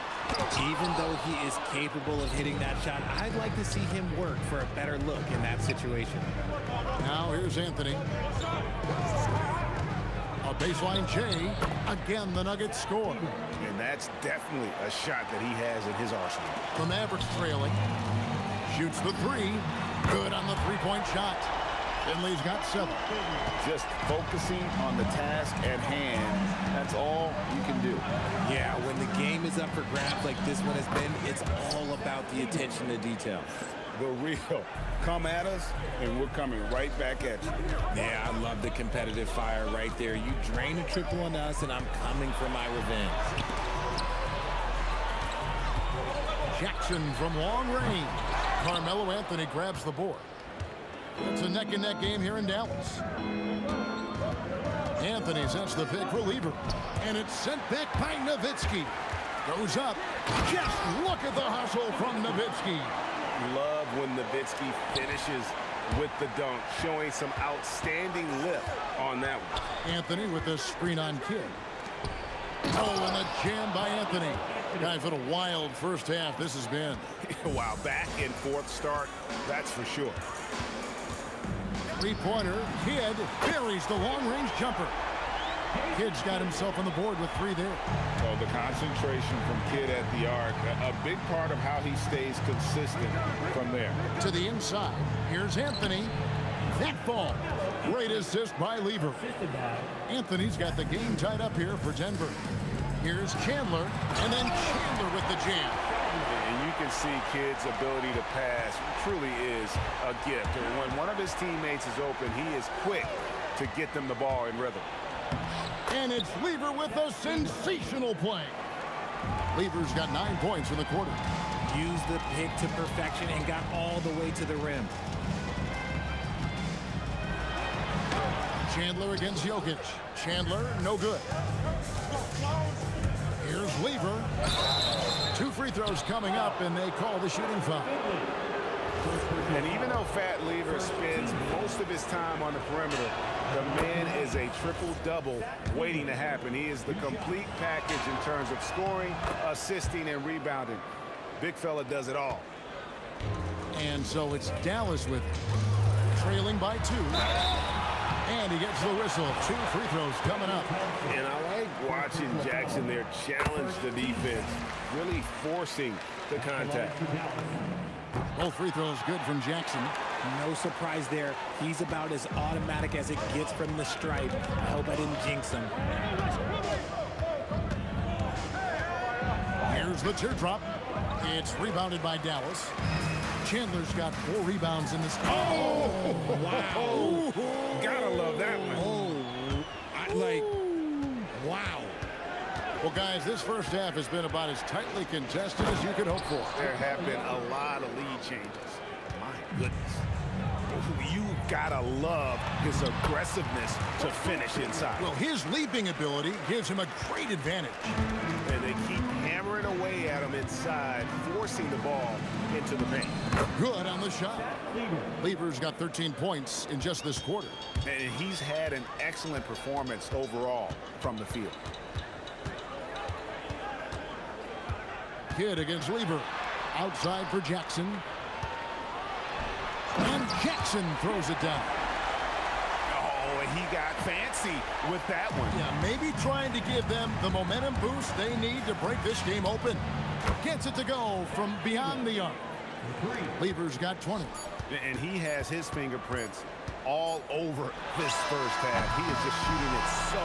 Even though he is capable of hitting that shot, I'd like to see him work for a better look in that situation. Now here's Anthony. A baseline J. Again, the Nuggets score. And that's definitely a shot that he has in his arsenal. The Mavericks trailing. Shoots the 3. Good on the three-point shot. Finley's got 7. Just focusing on the task at hand. That's all you can do. Yeah, when the game is up for grabs like this one has been, it's all about the attention to detail. The real. Come at us, and we're coming right back at you. Yeah, I love the competitive fire right there. You drain a triple on us, and I'm coming for my revenge. Jackson from long range. Carmelo Anthony grabs the board. It's a neck-and-neck game here in Dallas. Anthony sets the pick for Lever. And it's sent back by Nowitzki. Goes up. Just look at the hustle from Nowitzki. Love when Nowitzki finishes with the dunk, showing some outstanding lift on that one. Anthony with the screen on Kidd. Oh, and a jam by Anthony. Guys, what a wild first half this has been. Wow, back and forth start, that's for sure. Three-pointer, Kidd buries the long-range jumper. Kidd's got himself on the board with 3 there. So the concentration from Kidd at the arc, a big part of how he stays consistent from there. To the inside, here's Anthony. That ball. Great assist by Lever. Anthony's got the game tied up here for Denver. Here's Chandler, and then Chandler with the jam. And you can see Kidd's ability to pass truly is a gift. And when one of his teammates is open, he is quick to get them the ball in rhythm. And it's Lever with a sensational play. Lever's got 9 points in the quarter. Used the pick to perfection and got all the way to the rim. Chandler against Jokic. Chandler, no good. Here's Lever. 2 free throws coming up, and they call the shooting foul. And even though Fat Lever spends most of his time on the perimeter, the man is a triple-double waiting to happen. He is the complete package in terms of scoring, assisting, and rebounding. Big fella does it all. And so it's Dallas with trailing by 2. And he gets the whistle. 2 free throws coming up. And I like watching Jackson there challenge the defense, really forcing the contact. Both free throws good from Jackson. No surprise there. He's about as automatic as it gets from the stripe. I hope I didn't jinx him. Here's the teardrop. It's rebounded by Dallas. Chandler's got 4 rebounds in this game. Oh, wow. Gotta love that one. Wow. Well, guys, this first half has been about as tightly contested as you could hope for. There have been a lot of lead changes. My goodness. You gotta love his aggressiveness to finish inside. Well, his leaping ability gives him a great advantage. And they keep hammering away at him inside, forcing the ball into the paint. Good on the shot. Lieber's got 13 points in just this quarter. And he's had an excellent performance overall from the field. Kidd against Lieber. Outside for Jackson. And Jackson throws it down. Oh, and he got fancy with that one. Yeah, maybe trying to give them the momentum boost they need to break this game open. Gets it to go from beyond the arc. Lieber's got 20. And he has his fingerprints all over this first half. He is just shooting it so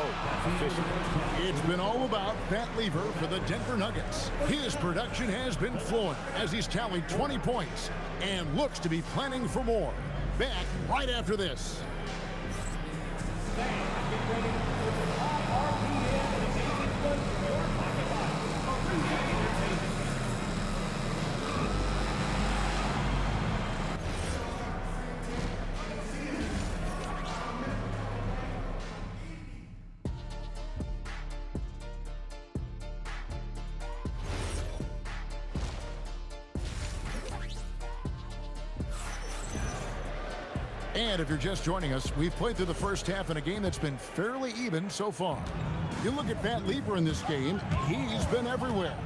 efficiently. It's been all about Pat Lieber for the Denver Nuggets. His production has been flowing as he's tallied 20 points and looks to be planning for more. Back right after this. And if you're just joining us, we've played through the first half in a game that's been fairly even so far. You look at Pat Lieber in this game, he's been everywhere.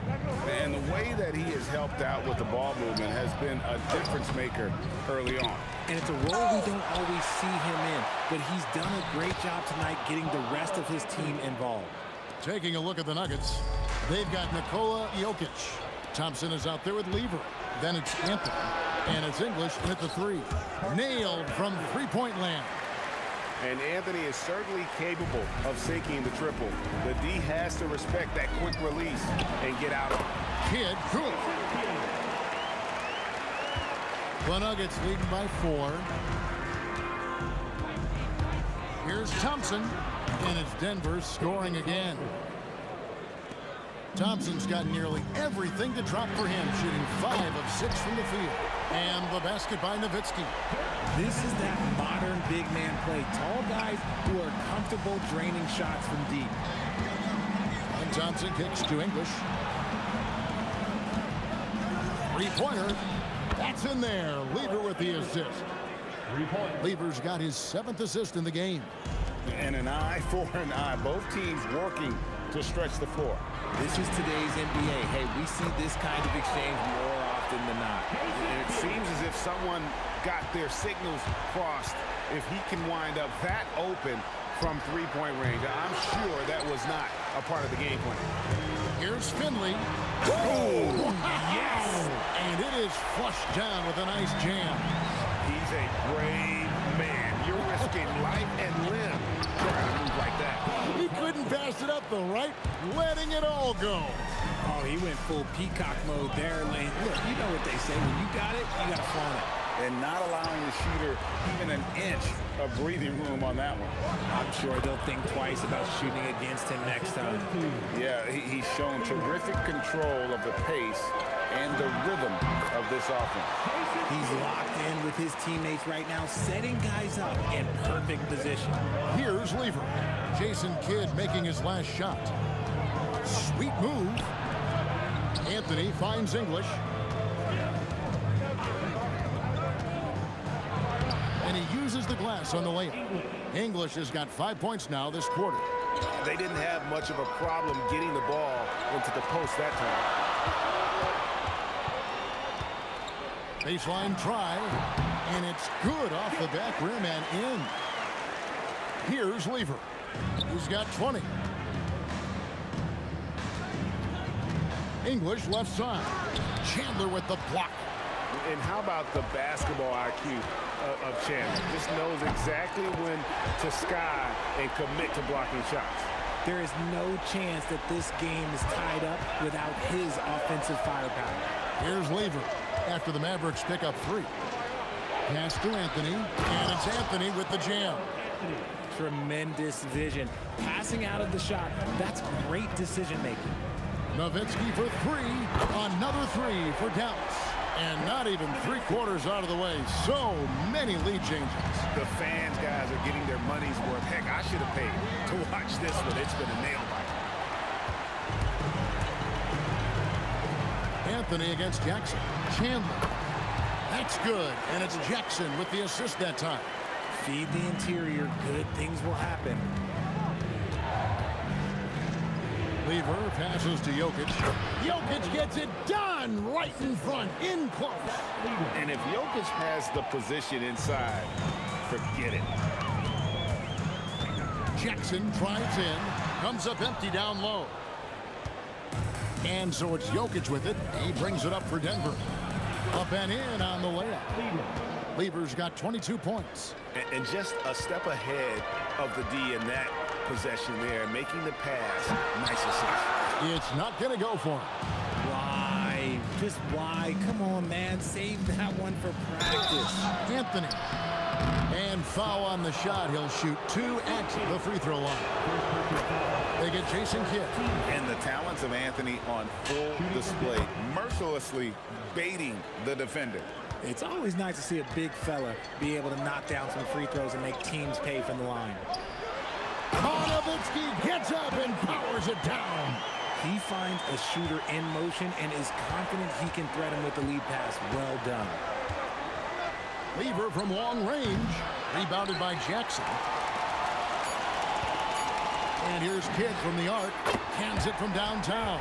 And the way that he has helped out with the ball movement has been a difference maker early on. And it's a role we don't always see him in, but he's done a great job tonight getting the rest of his team involved. Taking a look at the Nuggets, they've got Nikola Jokic. Thompson is out there with Lieber. Then it's Anthony. And it's English at the 3. Nailed from three-point land. And Anthony is certainly capable of sinking the triple. The D has to respect that quick release and get out of it. Kidd, good. The Nuggets leading by 4. Here's Thompson. And it's Denver scoring again. Thompson's got nearly everything to drop for him, shooting 5 of 6 from the field. And the basket by Nowitzki. This is that modern big man play. Tall guys who are comfortable draining shots from deep. And Thompson kicks to English. Three-pointer. That's in there. Lieber with the assist. Lieber's got his 7th assist in the game. And an eye for an eye. Both teams working to stretch the floor. This is today's NBA. Hey, we see this kind of exchange more often than not. And it seems as if someone got their signals crossed. If he can wind up that open from three-point range, I'm sure that was not a part of the game plan. Here's Finley. Oh, yes! And it is flushed down with a nice jam. He's a brave man. You're risking life and limb trying to move like that. He couldn't pass it up the right, letting it all go. Oh, he went full peacock mode there, Lane. Look, you know what they say. When you got it, you got to flaunt it. And not allowing the shooter even an inch of breathing room on that one. I'm sure they'll think twice about shooting against him next time. Yeah, he's shown terrific control of the pace and the rhythm of this offense. He's locked in with his teammates right now, setting guys up in perfect position. Here's Lieber. Jason Kidd making his last shot. Sweet move. Anthony finds English. And he uses the glass on the layup. English has got 5 points now this quarter. They didn't have much of a problem getting the ball into the post that time. Baseline try, and it's good off the back rim and in. Here's Lieber. He's got 20. English left side. Chandler with the block. And how about the basketball IQ of Chandler? Just knows exactly when to sky and commit to blocking shots. There is no chance that this game is tied up without his offensive firepower. Here's Lever after the Mavericks pick up 3. Pass to Anthony, and it's Anthony with the jam. Tremendous vision. Passing out of the shot, that's great decision-making. Nowitzki for 3. Another 3 for Dallas. And not even 3/4 out of the way. So many lead changes. The fans, guys, are getting their money's worth. Heck, I should have paid to watch this one. It's been a nail biter. Anthony against Jackson. Chandler. That's good. And it's Jackson with the assist that time. Feed the interior. Good things will happen. Lever passes to Jokic. Jokic gets it done right in front, in close. And if Jokic has the position inside, forget it. Jackson drives in, comes up empty down low. And so it's Jokic with it. He brings it up for Denver. Up and in on the layup. Lever's got 22 points. And just a step ahead of the D in that possession there, making the pass. Nice assist. It's not going to go for him. Why? Just why? Come on, man. Save that one for practice. Anthony. And foul on the shot. He'll shoot 2 at the free throw line. They get Jason Kidd. And the talents of Anthony on full display, mercilessly baiting the defender. It's always nice to see a big fella be able to knock down some free throws and make teams pay from the line. Nowitzki gets up and powers it down. He finds a shooter in motion and is confident he can threat him with the lead pass. Well done. Lever from long range. Rebounded by Jackson. And here's Kidd from the arc. Cans it from downtown.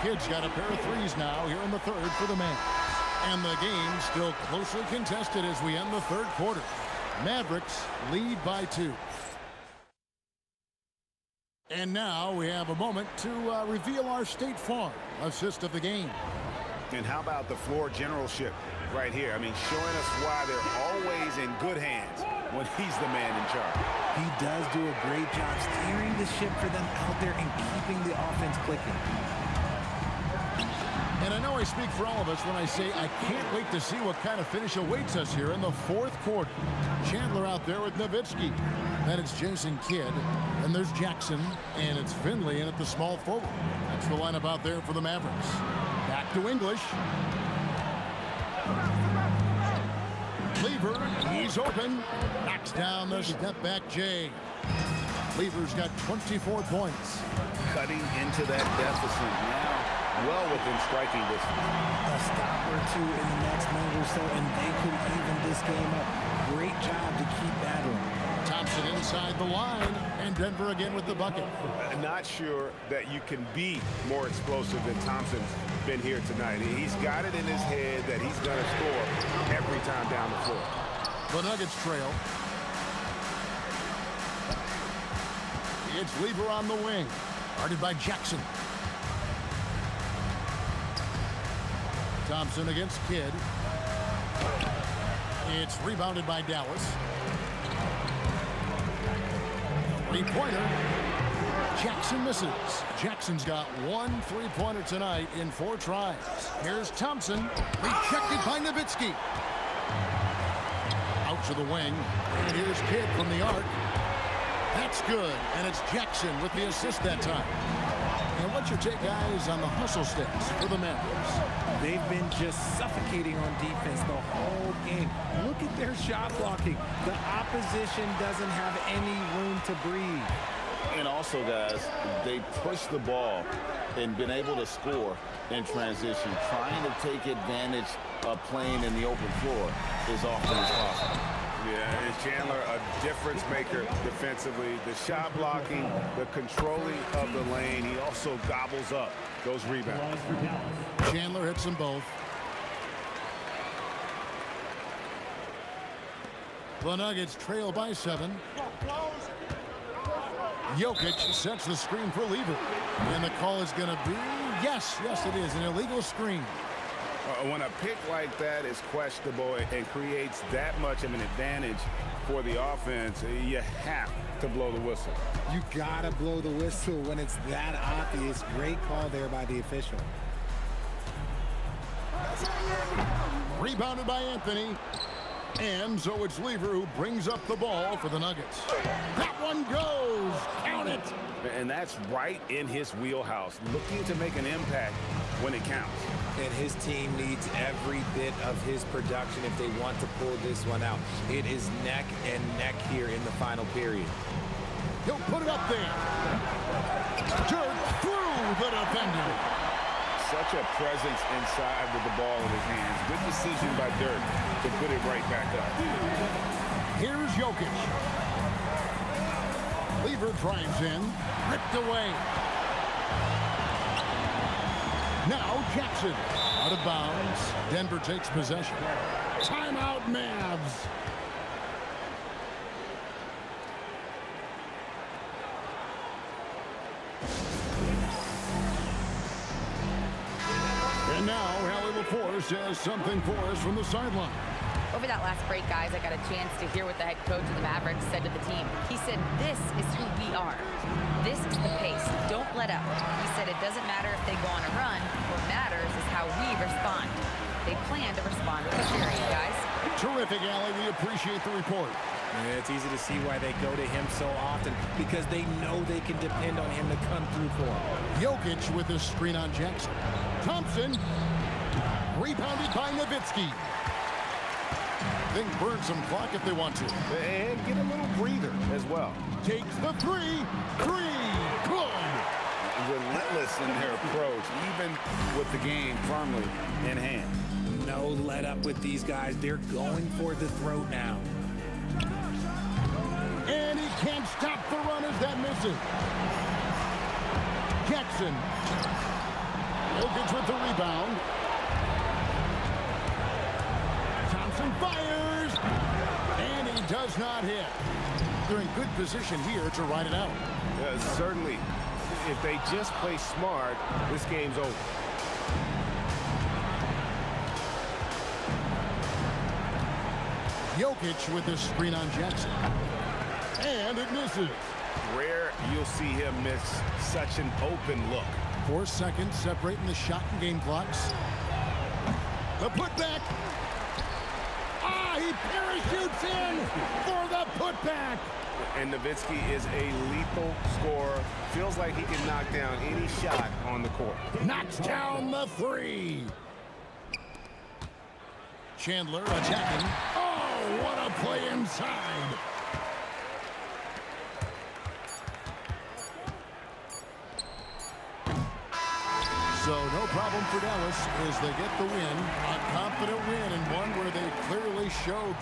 Kidd's got a pair of threes now here in the third for the man. And the game still closely contested as we end the third quarter. Mavericks lead by 2. And now we have a moment to reveal our State Farm assist of the game. And how about the floor generalship right here? I mean, showing us why they're always in good hands when he's the man in charge. He does do a great job steering the ship for them out there and keeping the offense clicking. And I know I speak for all of us when I say I can't wait to see what kind of finish awaits us here in the fourth quarter. Chandler out there with Nowitzki. Then it's Jason Kidd. And there's Jackson. And it's Finley in at the small forward. That's the lineup out there for the Mavericks. Back to English. Lever, he's open. Knocks down the step back Jay. Lever's got 24 points. Cutting into that deficit now. Well within striking distance. A stop or two in the next minute or so, and they could even this game up. Great job to keep battling. Thompson inside the line, and Denver again with the bucket. Not sure that you can be more explosive than Thompson's been here tonight. He's got it in his head that he's going to score every time down the floor. The Nuggets trail. It's Lever on the wing. Guarded by Jackson. Thompson against Kidd. It's rebounded by Dallas. Three-pointer. Jackson misses. Jackson's got 1 3-pointer tonight in 4 tries. Here's Thompson. Rejected by Nowitzki. Out to the wing. And here's Kidd from the arc. That's good. And it's Jackson with the assist that time. And what's your take, guys, on the hustle stats for the Mavericks? They've been just suffocating on defense the whole game. Look at their shot blocking. The opposition doesn't have any room to breathe. And also, guys, they push the ball and been able to score in transition. Trying to take advantage of playing in the open floor as often as possible. Yeah, is Chandler a difference maker defensively? The shot blocking, the controlling of the lane. He also gobbles up those rebounds. Chandler hits them both. The Nuggets trail by 7. Jokic sets the screen for Lever. And the call is going to be, yes, it is, an illegal screen. When a pick like that is questionable and creates that much of an advantage for the offense, you have to blow the whistle. You gotta blow the whistle when it's that obvious. Great call there by the official. Rebounded by Anthony. And so it's Lever who brings up the ball for the Nuggets. That one goes. Count it. And that's right in his wheelhouse, looking to make an impact when it counts. And his team needs every bit of his production if they want to pull this one out. It is neck and neck here in the final period. He'll put it up there. Dirk through the defender. Such a presence inside with the ball in his hands. Good decision by Dirk to put it right back up. Here's Jokic. Lever drives in. Ripped away. Now Jackson. Out of bounds. Denver takes possession. Timeout, Mavs. And now, Hallie LaForce has something for us from the sideline. Over that last break, guys, I got a chance to hear what the head coach of the Mavericks said to the team. He said, this is who we are. This is the pace. Don't let up. He said it doesn't matter if they go on a run. What matters is how we respond. They plan to respond with a fury, guys. Terrific, Allie. We appreciate the report. Yeah, it's easy to see why they go to him so often, because they know they can depend on him to come through for them. Jokic with a screen on Jackson. Thompson. Rebounded by Nowitzki. They can burn some clock if they want to. And get a little breather as well. Takes the three. Good. Relentless in their approach, even with the game firmly in hand. No let up with these guys. They're going for the throat now. And he can't stop the run as that misses. Jackson. Jokic with the rebound. Thompson fires. And he does not hit. They're in good position here to ride it out. Certainly, if they just play smart, this game's over. Jokic with the screen on Jackson. And it misses. Rare you'll see him miss such an open look. 4 seconds separating the shot and game clocks. The putback. He parachutes in for the putback. And Nowitzki is a lethal scorer. Feels like he can knock down any shot on the court. Knocks down the three. Chandler attacking. Oh, what a play inside. So no problem for Dallas as they get the win. A confident win and one where they clearly showed